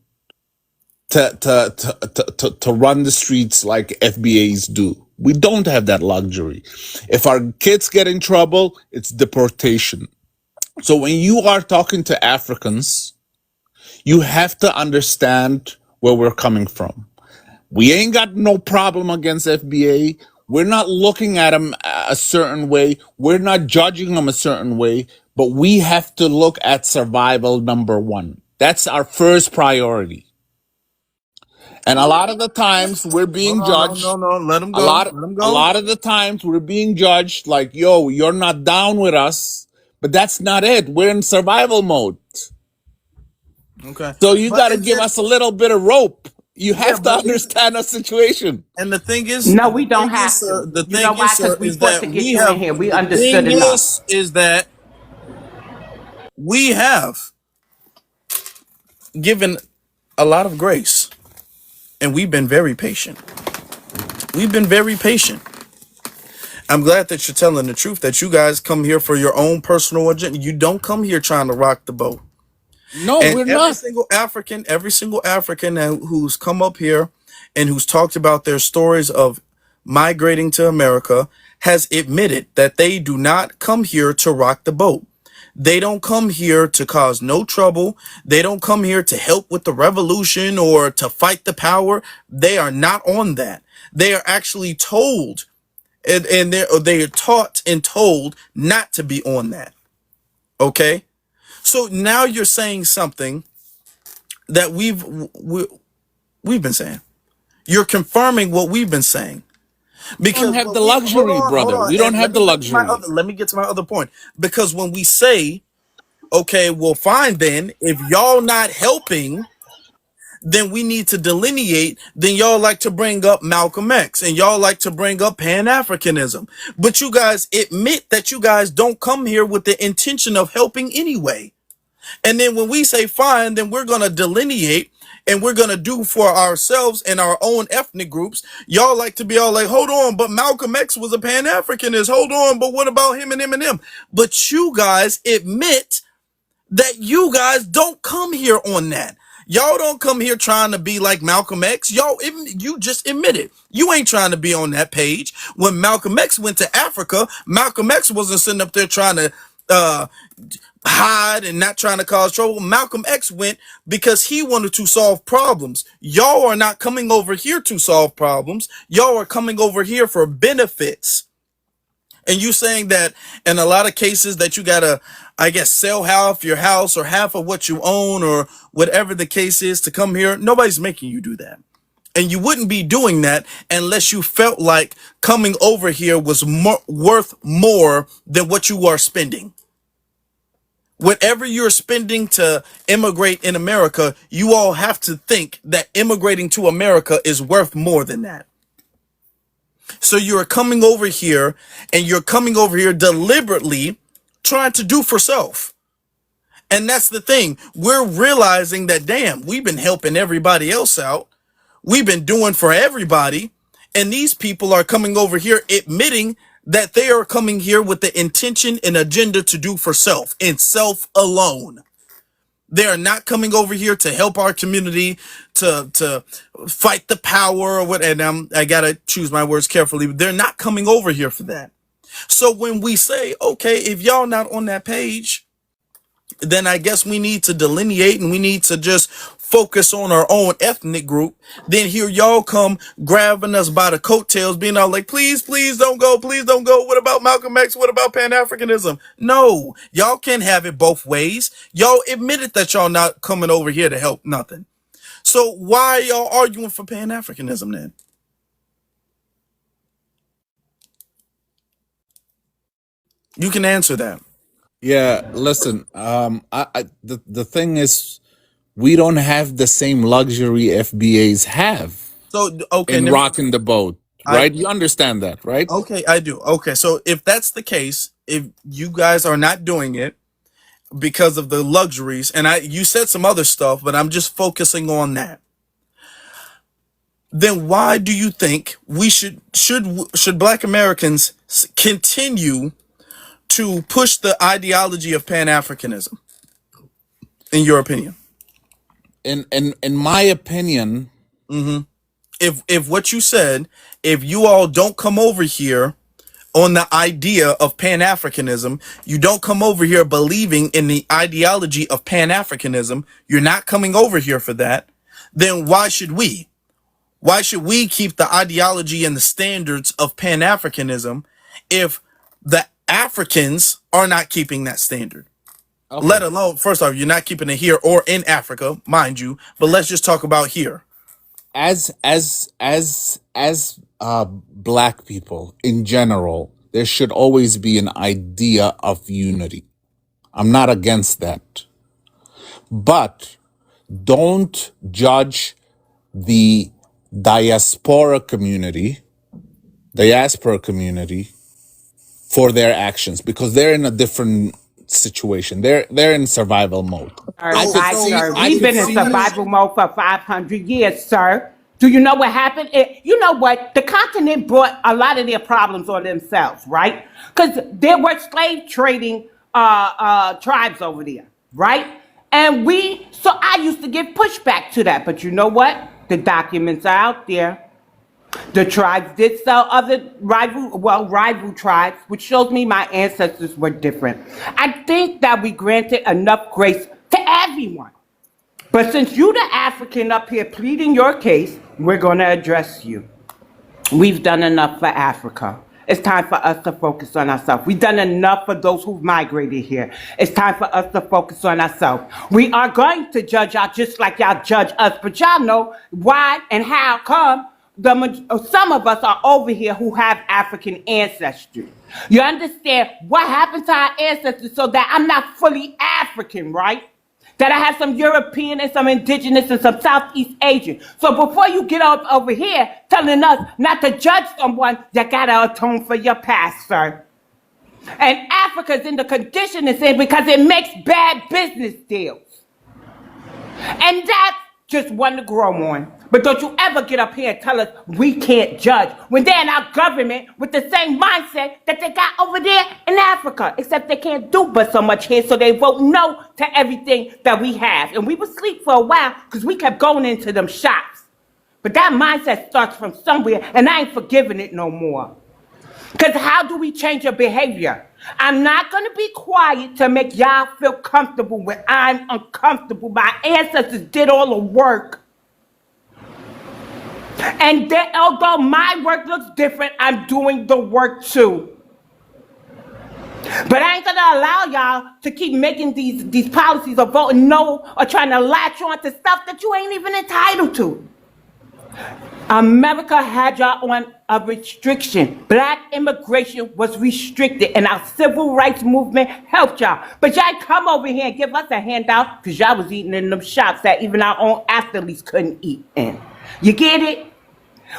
To run the streets like FBAs do. We don't have that luxury. If our kids get in trouble, it's deportation. So when you are talking to Africans, you have to understand where we're coming from. We ain't got no problem against FBA. We're not looking at them a certain way. We're not judging them a certain way, but we have to look at survival number one. That's our first priority. And a lot of the times we're Hold being on, no, judged. no, no. Let him A go. lot, Let him a go. lot of the times we're being judged like, yo, you're not down with us. But that's not it. We're in survival mode. Okay. So you But got to and give then us a little bit of rope. You yeah, have to but it's understand our situation. and No, we don't have to. You know why? Because we is fought that to get you in here. We the understood thing enough. is that we have given a lot of grace and we've been very patient. We've been very patient. I'm glad that you're telling the truth, that you guys come here for your own personal agenda. You don't come here trying to rock the boat. No, And we're not. every single African who's come up here and who's talked about their stories of migrating to America has admitted that they do not come here to rock the boat. They don't come here to cause no trouble. They don't come here to help with the revolution or to fight the power. They are not on that. They are actually told and they are taught and told not to be on that. Okay? So now you're saying something that we've been saying. You're confirming what we've been saying. We don't Because have when the we luxury, hold brother. on, We don't and have the luxury. let me get to my other point. Because when we say, okay, well, fine then, if y'all not helping, then we need to delineate. Then y'all like to bring up Malcolm X and y'all like to bring up Pan-Africanism. But you guys admit that you guys don't come here with the intention of helping anyway. And then when we say fine, then we're going to delineate and we're going to do for ourselves and our own ethnic groups. Y'all like to be all like, hold on, but Malcolm X was a Pan-Africanist. Hold on, but what about him and him and him? But you guys admit that you guys don't come here on that. Y'all don't come here trying to be like Malcolm X. You just admit it. You ain't trying to be on that page. When Malcolm X went to Africa, Malcolm X wasn't sitting up there trying to hide and not trying to cause trouble. Malcolm X went because he wanted to solve problems. Y'all are not coming over here to solve problems. Y'all are coming over here for benefits. And you saying that in a lot of cases that you gotta, I guess, sell half your house or half of what you own or whatever the case is to come here. Nobody's making you do that. And you wouldn't be doing that unless you felt like coming over here was worth more than what you are spending. Whatever you're spending to immigrate in America, you all have to think that immigrating to America is worth more than that. So you're coming over here and you're coming over here deliberately trying to do for self. And that's the thing. We're realizing that, damn, we've been helping everybody else out. We've been doing for everybody. And these people are coming over here admitting that they are coming here with the intention and agenda to do for self and self alone. They are not coming over here to help our community, to fight the power or what. And I gotta choose my words carefully. But they're not coming over here for that. So when we say, okay, if y'all not on that page, then I guess we need to delineate and we need to just focus on our own ethnic group. Then here y'all come grabbing us by the coattails, being all like, please, please don't go. Please don't go. What about Malcolm X? What about Pan-Africanism? No, y'all can't have it both ways. Y'all admitted that y'all not coming over here to help nothing. So why are y'all arguing for Pan-Africanism then? You can answer that. Yeah, listen. The thing is, we don't have the same luxury FBAs have So, okay, in rocking the boat, I right? You understand that, right? okay, I do. Okay, so if that's the case, if you guys are not doing it because of the luxuries, and you said some other stuff, but I'm just focusing on that. Then why do you think we should Black Americans continue to push the ideology of Pan-Africanism, in your opinion? In my opinion, If what you said, if you all don't come over here on the idea of Pan-Africanism, you don't come over here believing in the ideology of Pan-Africanism, you're not coming over here for that, then why should we? Why should we keep the ideology and the standards of Pan-Africanism if the Africans are not keeping that standard? Let okay. alone, first off, you're not keeping it here or in Africa, mind you, but let's just talk about here. As Black people in general, there should always be an idea of unity. I'm not against that, but don't judge the diaspora community, diaspora community, for their actions because they're in a different situation. They're in survival mode. Sir, I So, could I, see. sir, I we've could been in see. survival mode for 500 years, sir. Do you know what happened? You know what? The continent brought a lot of their problems on themselves, right? Because there were slave trading tribes over there, right? So I used to give pushback to that. But you know what? The documents are out there. The tribes did sell other rival tribes, which shows me my ancestors were different. I think that we granted enough grace to everyone. But since you the African up here pleading your case, we're going to address you. We've done enough for Africa. It's time for us to focus on ourselves. We've done enough for those who've migrated here. It's time for us to focus on ourselves. We are going to judge y'all just like y'all judge us, but y'all know why and how come some of us are over here who have African ancestry. You understand what happened to our ancestors so that I'm not fully African, right? That I have some European and some indigenous and some Southeast Asian. So before you get up over here telling us not to judge someone, you gotta atone for your past, sir. And Africa's in the condition it's in because it makes bad business deals. And that's just one to grow on. But don't you ever get up here and tell us we can't judge when they're in our government with the same mindset that they got over there in Africa. Except they can't do but so much here, so they vote no to everything that we have. And we would sleep for a while because we kept going into them shops. But that mindset starts from somewhere, and I ain't forgiving it no more. Because how do we change your behavior? I'm not going to be quiet to make y'all feel comfortable when I'm uncomfortable. My ancestors did all the work. And although my work looks different, I'm doing the work too. But I ain't gonna allow y'all to keep making these policies or voting no or trying to latch on to stuff that you ain't even entitled to. America had y'all on a restriction. Black immigration was restricted, and our civil rights movement helped y'all. But y'all come over here and give us a handout because y'all was eating in them shops that even our own athletes couldn't eat in. You get it?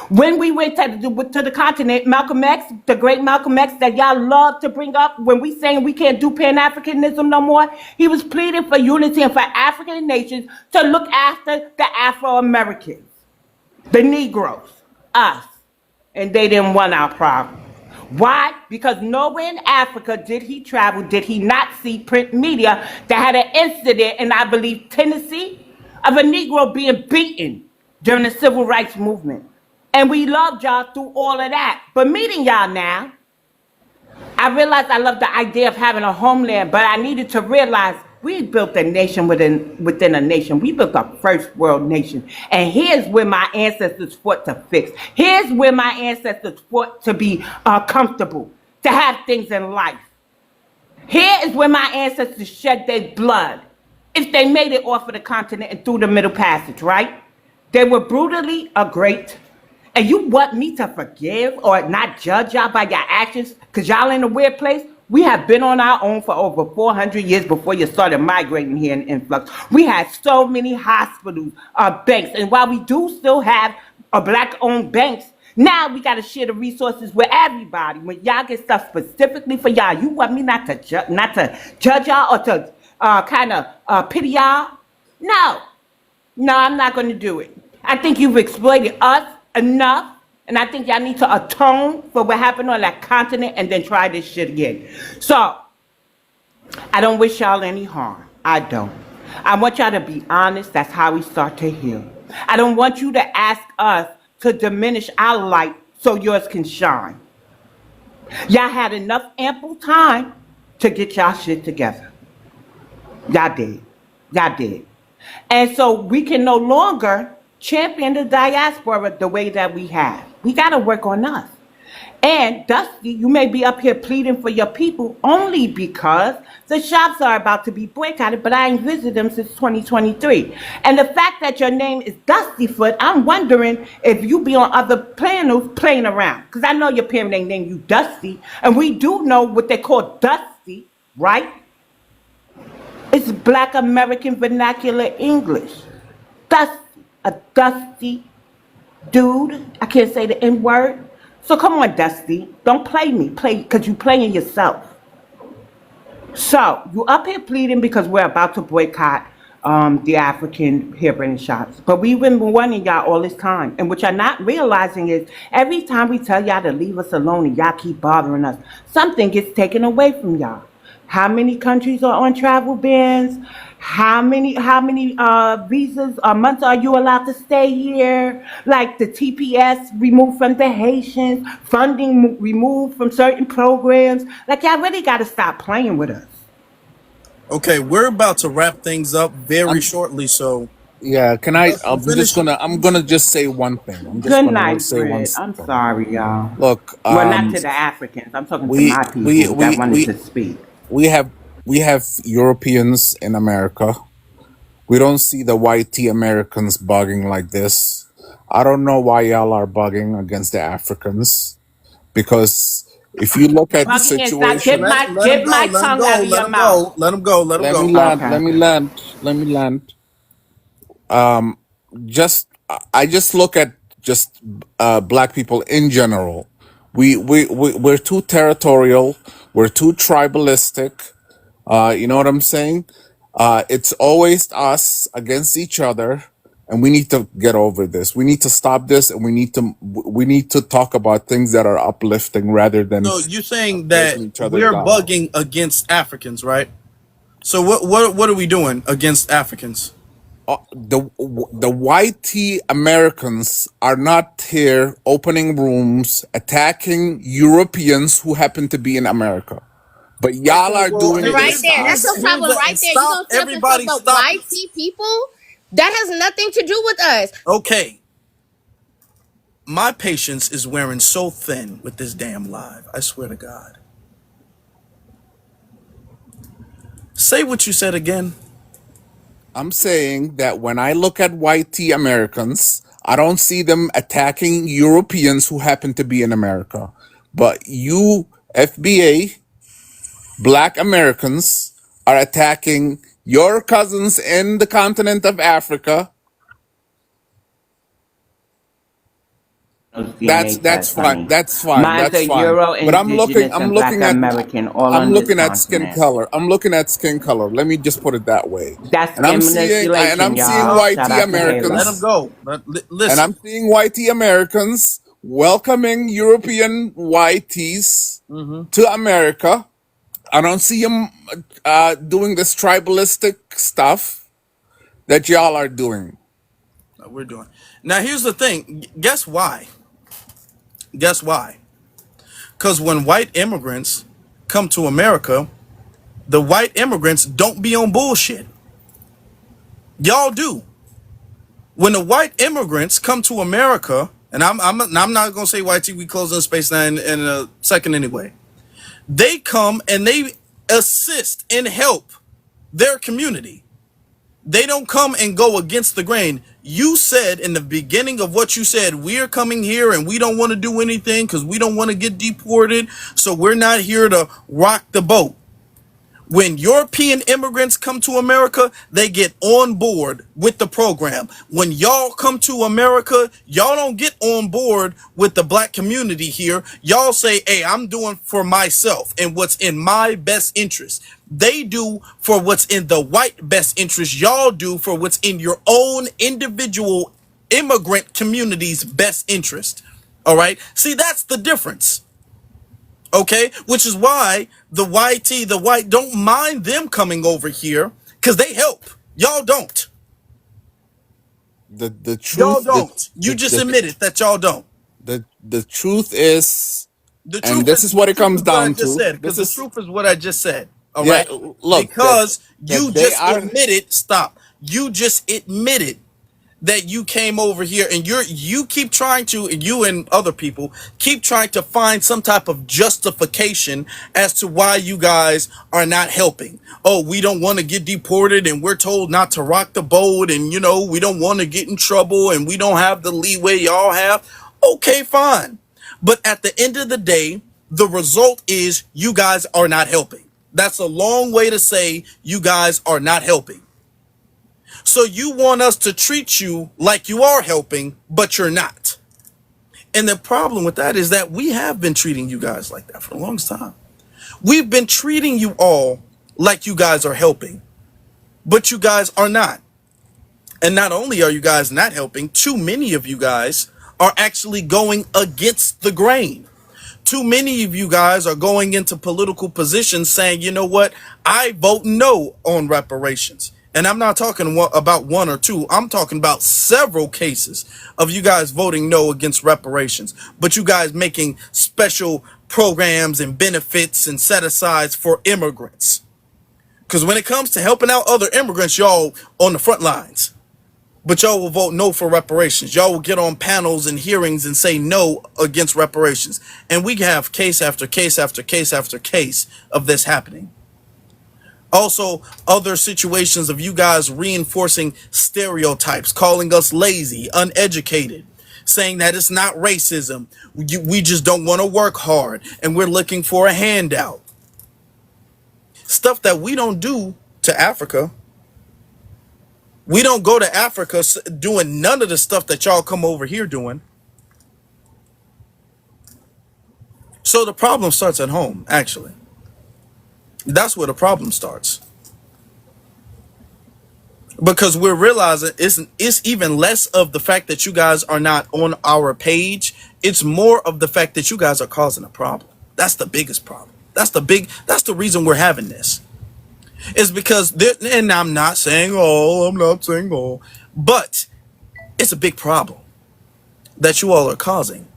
When we went to the continent, Malcolm X, the great Malcolm X that y'all love to bring up, when we saying we can't do Pan-Africanism no more, he was pleading for unity and for African nations to look after the Afro-Americans, the Negroes, us, and they didn't want our problem. Why? Because nowhere in Africa did he travel, did he not see print media that had an incident in, I believe, Tennessee, of a Negro being beaten during the civil rights movement. And we loved y'all through all of that. But meeting y'all now, I realized I loved the idea of having a homeland, but I needed to realize we built a nation within a nation. We built a first world nation. And here's where my ancestors fought to fix. Here's where my ancestors fought to be comfortable, to have things in life. Here is where my ancestors shed their blood if they made it off of the continent and through the Middle Passage, right? They were brutally great. And you want me to forgive or not judge y'all by your actions because y'all in a weird place? We have been on our own for over 400 years before you started migrating here in influx. We had so many hospitals, banks, and while we do still have black-owned banks, now we got to share the resources with everybody. When y'all get stuff specifically for y'all, you want me not to judge y'all or to kind of pity y'all? No, I'm not going to do it. I think you've exploited us enough, and I think y'all need to atone for what happened on that continent and then try this shit again. So, I don't wish y'all any harm. I don't. I want y'all to be honest. That's how we start to heal. I don't want you to ask us to diminish our light so yours can shine. Y'all had enough ample time to get y'all shit together. Y'all did. And so we can no longer champion the diaspora the way that we have. We got to work on us. And Dusty, you may be up here pleading for your people only because the shops are about to be boycotted, but I ain't visited them since 2023. And the fact that your name is Dustyfoot, I'm wondering if you be on other panels playing around. Because I know your parent ain't named you Dusty, and we do know what they call Dusty, right? It's Black American Vernacular English. Dusty. A dusty dude. I can't say the N word. So come on, Dusty. Don't play me. Because you playing yourself. So you up here pleading because we're about to boycott the African hairbrain shops. But we've been warning y'all all this time. And what y'all not realizing is every time we tell y'all to leave us alone and y'all keep bothering us, something gets taken away from y'all. How many countries are on travel bans? How many visas or months are you allowed to stay here? Like the TPS removed from the Haitians, funding removed from certain programs. Like y'all really got to stop playing with us. Okay, we're about to wrap things up very shortly, so Yeah, can I? Justin, finish. I'm gonna just say one thing. I'm just Good gonna night, say one Brit. I'm thing. sorry, y'all. Look, Well, not to the Africans. I'm talking to we my we people that we wanted we to speak. we have we have Europeans in America. We don't see the white tea Americans bugging like this. I don't know why y'all are bugging against the Africans, because if you look at the Bugging is not situation, Let him get go. my Let him tongue go. out of Let your him go. mouth. Let him go. Let him let me go. land. Okay. Let me land. Let me land. Just I just look at just black people in general. We're too territorial. We're too tribalistic. You know what I'm saying? It's always us against each other, and we need to get over this. We need to stop this, and we need to talk about things that are uplifting rather than So you're saying that breaking each other we're down. bugging against Africans, right? So what are we doing against Africans? The white tea Americans are not here opening rooms attacking Europeans who happen to be in America, but y'all Okay, are well, doing Right this to there. That's your us. here's problem the right there. You stop. gonna sit up and talk Everybody, about stop white it. tea people? That has nothing to do with us. Okay, my patience is wearing so thin with this damn live. I swear to God. Say what you said again. I'm saying that when I look at white tea Americans, I don't see them attacking Europeans who happen to be in America. But you, FBA, black Americans, are attacking your cousins in the continent of Africa. Those That's DNA tests, honey. That's fine. Mine's That's a fine. Euro, But Indigenous, and Black American, all I'm on this looking at skin continent. color. I'm looking at skin color. Let me just put it that way. That's And skin manipulation, I'm seeing y'all. No, white Shout tea out to let Halo. him Americans, go. and I'm Listen. seeing white tea Americans welcoming European white teas Hmm. to America. I don't see them doing this tribalistic stuff that y'all are doing. We're doing. Now here's the thing. Guess why? Guess why? Because when white immigrants come to America, the white immigrants don't be on bullshit. Y'all do. When the white immigrants come to America, and I'm not gonna say white T, we close in space now in a second anyway. They come and they assist and help their community. They don't come and go against the grain. You said in the beginning of what you said, we're coming here and we don't want to do anything because we don't want to get deported. So we're not here to rock the boat. When European immigrants come to America, they get on board with the program. When y'all come to America, y'all don't get on board with the black community here. Y'all say, hey, I'm doing for myself and what's in my best interest. They do for what's in the white best interest. Y'all do for what's in your own individual immigrant community's best interest. All right. See, that's the difference. Okay, which is why the white don't mind them coming over here because they help. Y'all don't. The Y'all truth don't. You just admitted that y'all don't. the truth is, The and truth this is is what it comes what I down just to. said. Because This the is truth is what I just said. All Yeah, right. look, Because you that they just are admitted. Stop. You just admitted that you came over here and you keep trying to, you and other people keep trying to find some type of justification as to why you guys are not helping. Oh, we don't want to get deported and we're told not to rock the boat, and we don't want to get in trouble and we don't have the leeway y'all have. Okay, fine. But at the end of the day, the result is you guys are not helping. That's a long way to say you guys are not helping. So you want us to treat you like you are helping, but you're not. And the problem with that is that we have been treating you guys like that for the longest time. We've been treating you all like you guys are helping, but you guys are not. And not only are you guys not helping, too many of you guys are actually going against the grain. Too many of you guys are going into political positions saying, you know what, I vote no on reparations. And I'm not talking about one or two. I'm talking about several cases of you guys voting no against reparations, but you guys making special programs and benefits and set asides for immigrants. Because when it comes to helping out other immigrants, y'all on the front lines. But y'all will vote no for reparations. Y'all will get on panels and hearings and say no against reparations. And we have case after case after case after case of this happening. Also, other situations of you guys reinforcing stereotypes, calling us lazy, uneducated, saying that it's not racism. We just don't want to work hard and we're looking for a handout. Stuff that we don't do to Africa. We don't go to Africa doing none of the stuff that y'all come over here doing. So the problem starts at home, actually. That's where the problem starts. Because we're realizing it's even less of the fact that you guys are not on our page. It's more of the fact that you guys are causing a problem. That's the biggest problem. That's the reason we're having this. Is because, and I'm not saying all, but it's a big problem that you all are causing.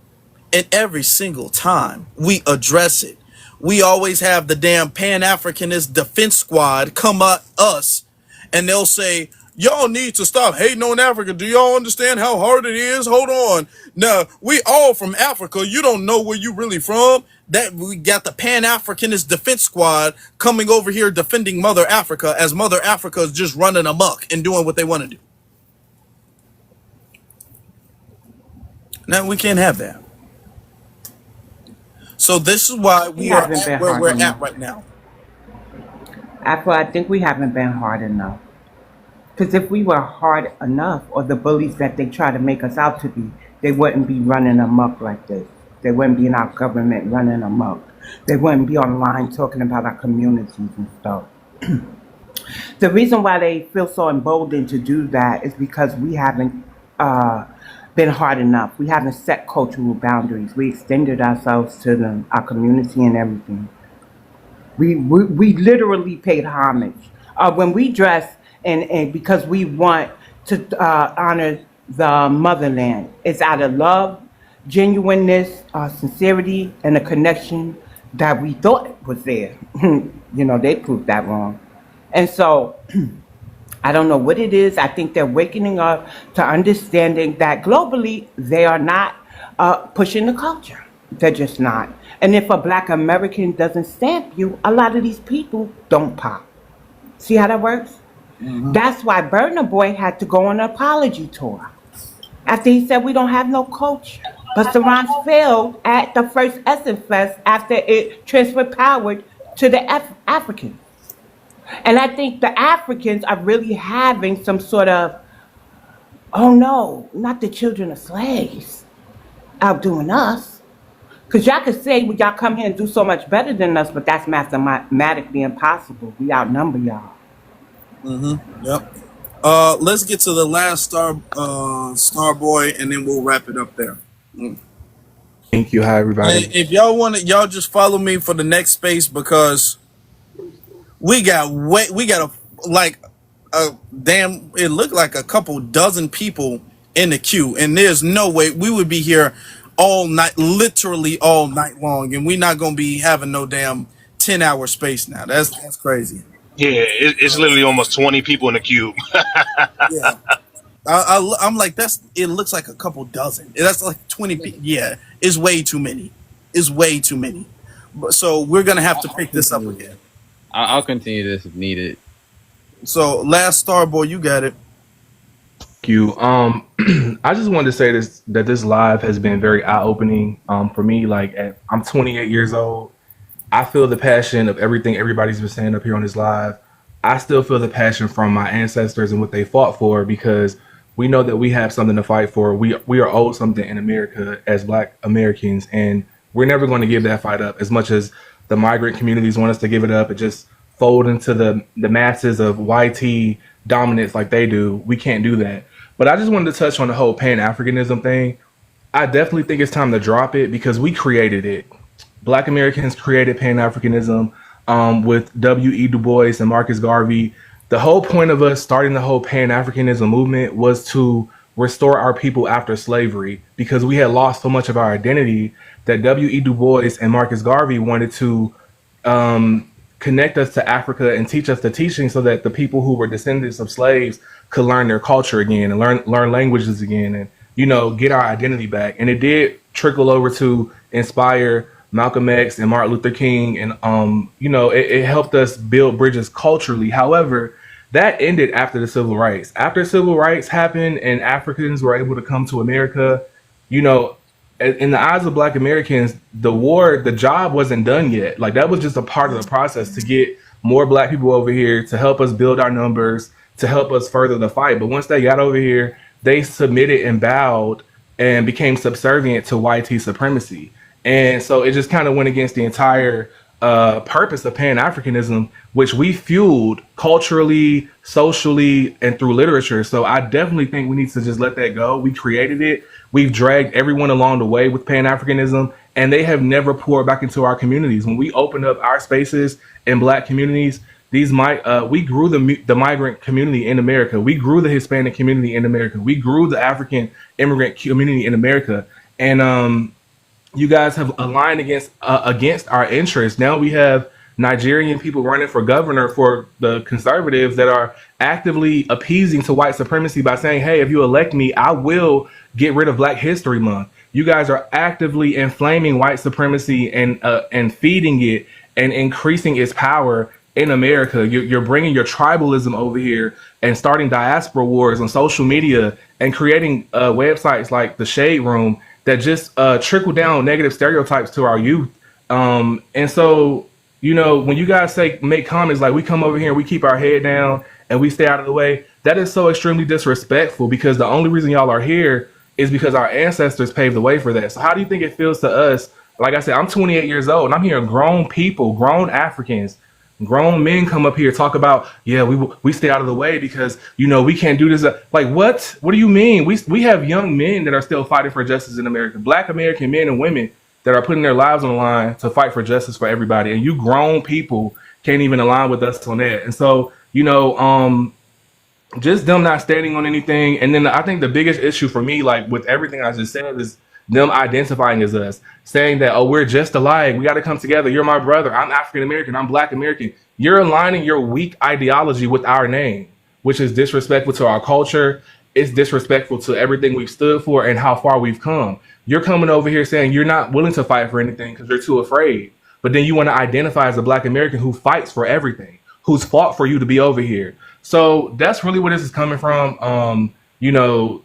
And every single time we address it, we always have the damn Pan-Africanist defense squad come at us and they'll say, y'all need to stop hating on Africa. Do y'all understand how hard it is? Hold on. Now, we all from Africa. You don't know where you really from. That we got the Pan-Africanist defense squad coming over here defending Mother Africa as Mother Africa is just running amok and doing what they want to do. Now, we can't have that. So this is why we are at where we're at right now. I think we haven't been hard enough. Because if we were hard enough, or the bullies that they try to make us out to be, they wouldn't be running amok like this. They wouldn't be in our government running amok. They wouldn't be online talking about our communities and stuff. The reason why they feel so emboldened to do that is because we haven't been hard enough. We haven't set cultural boundaries. We extended ourselves to our community and everything. We literally paid homage. When we dress, and because we want to honor the motherland, it's out of love, genuineness, sincerity, and a connection that we thought was there. They proved that wrong. And so, I don't know what it is. I think they're waking up to understanding that globally, they are not pushing the culture. They're just not. And if a Black American doesn't stamp you, a lot of these people don't pop. See how that works? Mm-hmm. That's why Burna Boy had to go on an apology tour. After he said we don't have no culture. Busta Rhymes failed at the first Essence Fest after it transferred power to the Africans. And I think the Africans are really having some sort of, oh no, not the children of slaves outdoing us. Because y'all could say, well, y'all come here and do so much better than us, but that's mathematically impossible. We outnumber y'all. Mm-hmm. Yep. Let's get to the last star boy, and then we'll wrap it up there. Thank you. Hi, everybody. If y'all want it, y'all just follow me for the next space because we got it looked like a couple dozen people in the queue, and there's no way we would be here all night, literally all night long, and we're not gonna be having no damn 10-hour space now. That's crazy. Yeah, it's literally almost 20 people in the queue. Yeah. I'm like, it looks like a couple dozen. That's like 20 people. Yeah, it's way too many. It's way too many. So we're going to have to pick this up again. I'll continue this if needed. So last star boy, you got it. Thank you. I just wanted to say that this live has been very eye-opening for me. I'm 28 years old. I feel the passion of everything everybody's been saying up here on this live. I still feel the passion from my ancestors and what they fought for, because we know that we have something to fight for. We are owed something in America as Black Americans, and we're never going to give that fight up. As much as the migrant communities want us to give it up and just fold into the masses of YT dominance like they do, we can't do that. But I just wanted to touch on the whole Pan-Africanism thing. I definitely think it's time to drop it because we created it. Black Americans created Pan-Africanism with W.E. Du Bois and Marcus Garvey. The whole point of us starting the whole Pan-Africanism movement was to restore our people after slavery, because we had lost so much of our identity that W.E. Du Bois and Marcus Garvey wanted to connect us to Africa and teach us the teaching so that the people who were descendants of slaves could learn their culture again and learn languages again and get our identity back. And it did trickle over to inspire Malcolm X and Martin Luther King, and it helped us build bridges culturally. However, that ended after the civil rights. After civil rights happened and Africans were able to come to America, you know, in the eyes of Black Americans, the job wasn't done yet. Like, that was just a part of the process to get more Black people over here to help us build our numbers, to help us further the fight. But once they got over here, they submitted and bowed and became subservient to white supremacy. And so it just kind of went against the entire purpose of Pan-Africanism, which we fueled culturally, socially, and through literature. So I definitely think we need to just let that go. We created it. We've dragged everyone along the way with Pan-Africanism, and they have never poured back into our communities. When we opened up our spaces in Black communities, we grew the migrant community in America. We grew the Hispanic community in America. We grew the African immigrant community in America. And you guys have aligned against our interests. Now we have Nigerian people running for governor for the conservatives that are actively appeasing to white supremacy by saying, hey, if you elect me, I will get rid of Black History Month. You guys are actively inflaming white supremacy and feeding it and increasing its power in America. You're bringing your tribalism over here and starting diaspora wars on social media and creating websites like the Shade Room that just trickle down negative stereotypes to our youth. And so, when you guys make comments like we come over here and we keep our head down and we stay out of the way, that is so extremely disrespectful, because the only reason y'all are here is because our ancestors paved the way for that. So how do you think it feels to us? Like I said, I'm 28 years old and I'm hearing grown people, grown Africans, grown men come up here talk about, yeah, we stay out of the way because we can't do this. Like, what do you mean? We have young men that are still fighting for justice in America, Black American men and women that are putting their lives on the line to fight for justice for everybody, and you grown people can't even align with us on that. And so just them not standing on anything. And then I think the biggest issue for me, like with everything I just said, is them identifying as us, saying that, oh, we're just alike. We got to come together. You're my brother. I'm African American. I'm Black American. You're aligning your weak ideology with our name, which is disrespectful to our culture. It's disrespectful to everything we've stood for and how far we've come. You're coming over here saying you're not willing to fight for anything because you're too afraid. But then you want to identify as a Black American who fights for everything, who's fought for you to be over here. So that's really where this is coming from.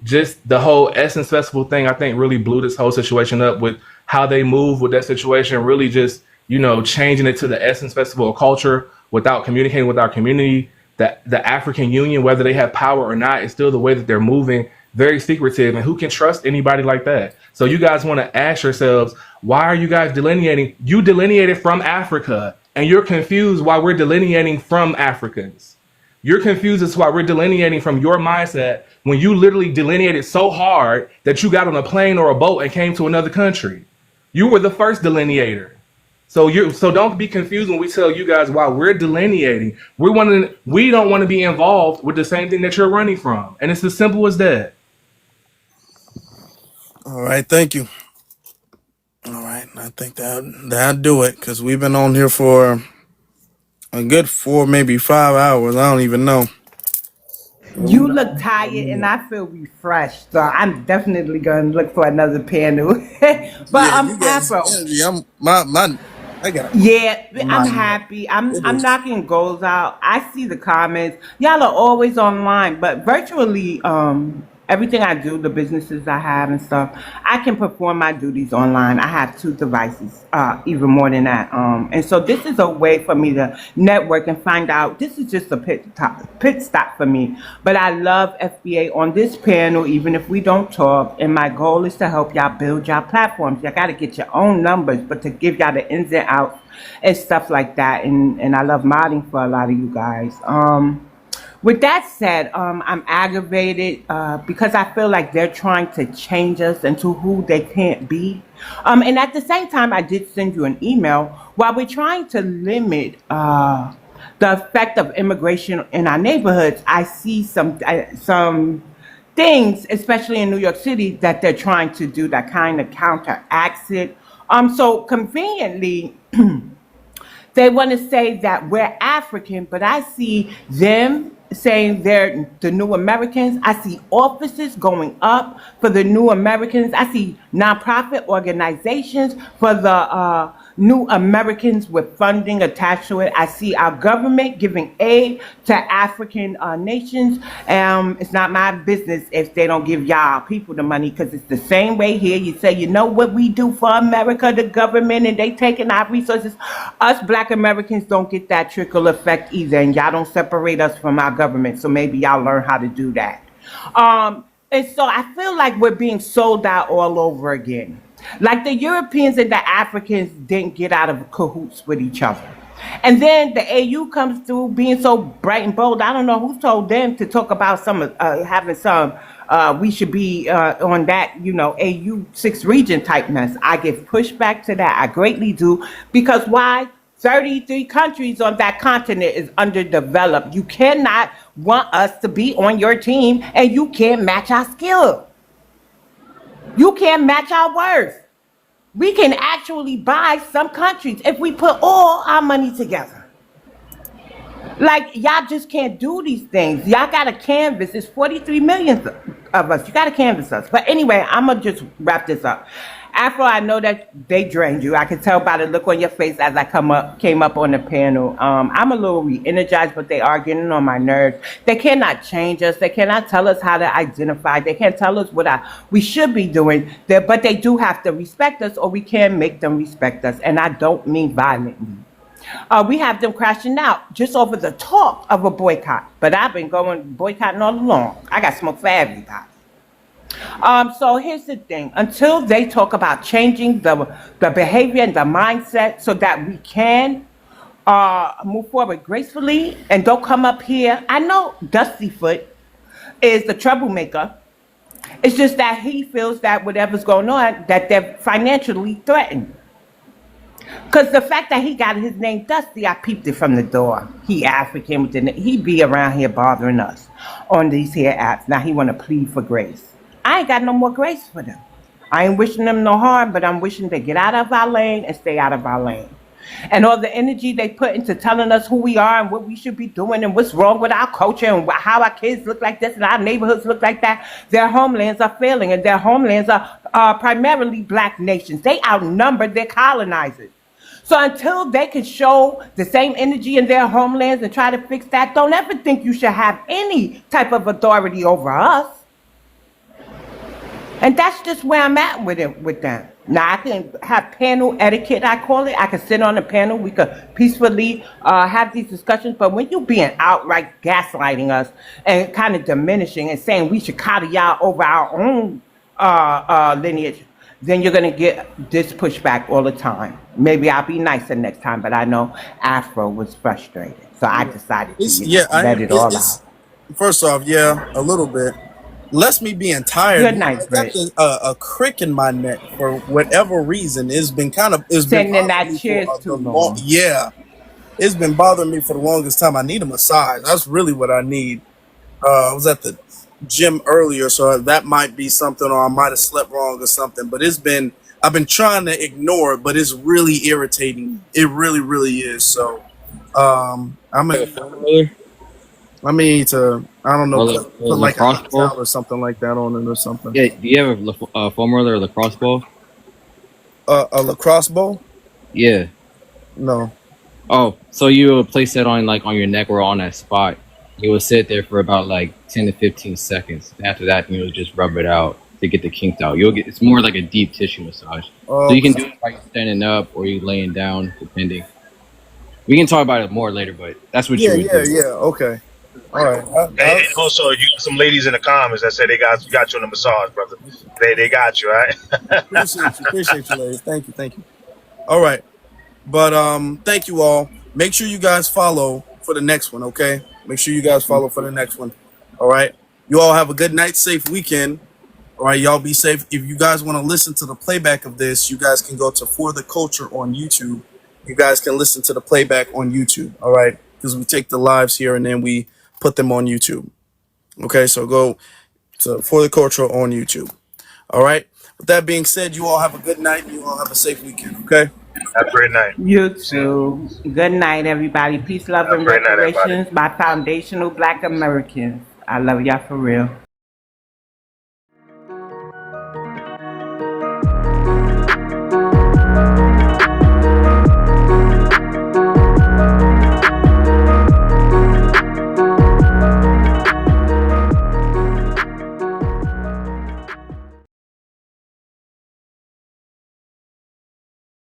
Just the whole Essence Festival thing, I think really blew this whole situation up with how they move with that situation, really just, changing it to the Essence Festival of culture without communicating with our community. That the African Union, whether they have power or not, is still the way that they're moving, very secretive. And who can trust anybody like that? So you guys want to ask yourselves, why are you guys delineating? You delineated from Africa, and you're confused why we're delineating from Africans. You're confused as to why we're delineating from your mindset when you literally delineated so hard that you got on a plane or a boat and came to another country. You were the first delineator. So don't be confused when we tell you guys why we're delineating. We don't want to be involved with the same thing that you're running from. And it's as simple as that. All right, thank you. All right, I think that'll do it, because we've been on here for a good 4, maybe 5 hours. I don't even know. You look tired and I feel refreshed, so I'm definitely going to look for another panel. But Yeah, I'm you guys' happy. energy. I got. Yeah, I'm happy. I'm knocking goals out. I see the comments. Y'all are always online, but virtually, everything I do, the businesses I have and stuff, I can perform my duties online. I have 2 devices, even more than that. And so this is a way for me to network and find out. This is just a pit stop for me. But I love FBA on this panel, even if we don't talk. And my goal is to help y'all build y'all platforms. Y'all got to get your own numbers, but to give y'all the ins and outs and stuff like that. And I love modding for a lot of you guys. With that said, I'm aggravated because I feel like they're trying to change us into who they can't be. And at the same time, I did send you an email. While we're trying to limit the effect of immigration in our neighborhoods, I see some things, especially in New York City, that they're trying to do that kind of counteracts it. So conveniently, They want to say that we're African, but I see them saying they're the new Americans. I see offices going up for the new Americans. I see nonprofit organizations for the new Americans with funding attached to it. I see our government giving aid to African nations. It's not my business if they don't give y'all people the money, because it's the same way here. You say, you know what we do for America, the government, and they taking our resources. Us black Americans don't get that trickle effect either, and y'all don't separate us from our government, so maybe y'all learn how to do that. And so I feel like we're being sold out all over again. Like the Europeans and the Africans didn't get out of cahoots with each other. And then the AU comes through being so bright and bold. I don't know who told them to talk about some having some. We should be on that, AU 6 region type mess. I give pushback to that. I greatly do. Because why? 33 countries on that continent is underdeveloped. You cannot want us to be on your team and you can't match our skill. You can't match our worth. We can actually buy some countries if we put all our money together. Like, y'all just can't do these things. Y'all got to canvas. It's 43 million of us. You got to canvas us. But anyway, I'm going to just wrap this up. Afro, I know that they drained you. I can tell by the look on your face as I came up on the panel. I'm a little re-energized, but they are getting on my nerves. They cannot change us. They cannot tell us how to identify. They can't tell us what we should be doing. But they do have to respect us, or we can make them respect us. And I don't mean violently. We have them crashing out just over the talk of a boycott. But I've been going boycotting all along. I got smoke for everybody. So here's the thing. Until they talk about changing the behavior and the mindset so that we can move forward gracefully and don't come up here. I know Dustyfoot is the troublemaker. It's just that he feels that whatever's going on, that they're financially threatened. Because the fact that he got his name Dusty, I peeped it from the door. He African, he be around here bothering us on these here apps. Now he want to plead for grace. I ain't got no more grace for them. I ain't wishing them no harm, but I'm wishing they get out of our lane and stay out of our lane. And all the energy they put into telling us who we are and what we should be doing and what's wrong with our culture and how our kids look like this and our neighborhoods look like that, their homelands are failing, and their homelands are primarily black nations. They outnumber their colonizers. So until they can show the same energy in their homelands and try to fix that, don't ever think you should have any type of authority over us. And that's just where I'm at with them. Now, I can have panel etiquette, I call it. I can sit on a panel. We could peacefully have these discussions. But when you're being outright gaslighting us and kind of diminishing and saying we should coddle y'all over our own lineage, then you're going to get this pushback all the time. Maybe I'll be nicer next time, but I know Afro was frustrated. So I decided to let it all out. First off, yeah, a little bit. Less me being tired. Good night, I got Britt. a crick in my neck for whatever reason. It's been Sitting in that bothering me chair for too long. yeah. It's been bothering me for the longest time. I need a massage. That's really what I need. I was at the gym earlier, so that might be something, or I might have slept wrong or something. But I've been trying to ignore it, but it's really irritating. It really, really is. So, I need to, I don't know, put like a hot towel or something like that on it or something. Yeah, do you have a foam roller or lacrosse ball? A lacrosse ball? Yeah. No. Oh, so you would place that on your neck or on that spot. You would sit there for about 10 to 15 seconds. After that, you would just rub it out to get the kinks out. It's more like a deep tissue massage. So you can do it while you're standing up or you laying down, depending. We can talk about it more later, but that's what you would do. Yeah, okay. All right. And also, you got some ladies in the comments that say they got you on the massage, brother. They got you, all right? Appreciate you, ladies. Thank you. All right. But thank you all. Make sure you guys follow for the next one, okay? Make sure you guys follow for the next one. All right. You all have a good night, safe weekend. All right, y'all be safe. If you guys want to listen to the playback of this, you guys can go to For the Culture on YouTube. You guys can listen to the playback on YouTube, all right? Because we take the lives here and then we put them on YouTube. Okay, so go to For the Culture on YouTube. All right. With that being said, you all have a good night and you all have a safe weekend, okay? Have a great night. You too. Good night, everybody. Peace, love, Have a and great night, everybody. reparations by Foundational Black Americans. I love y'all for real.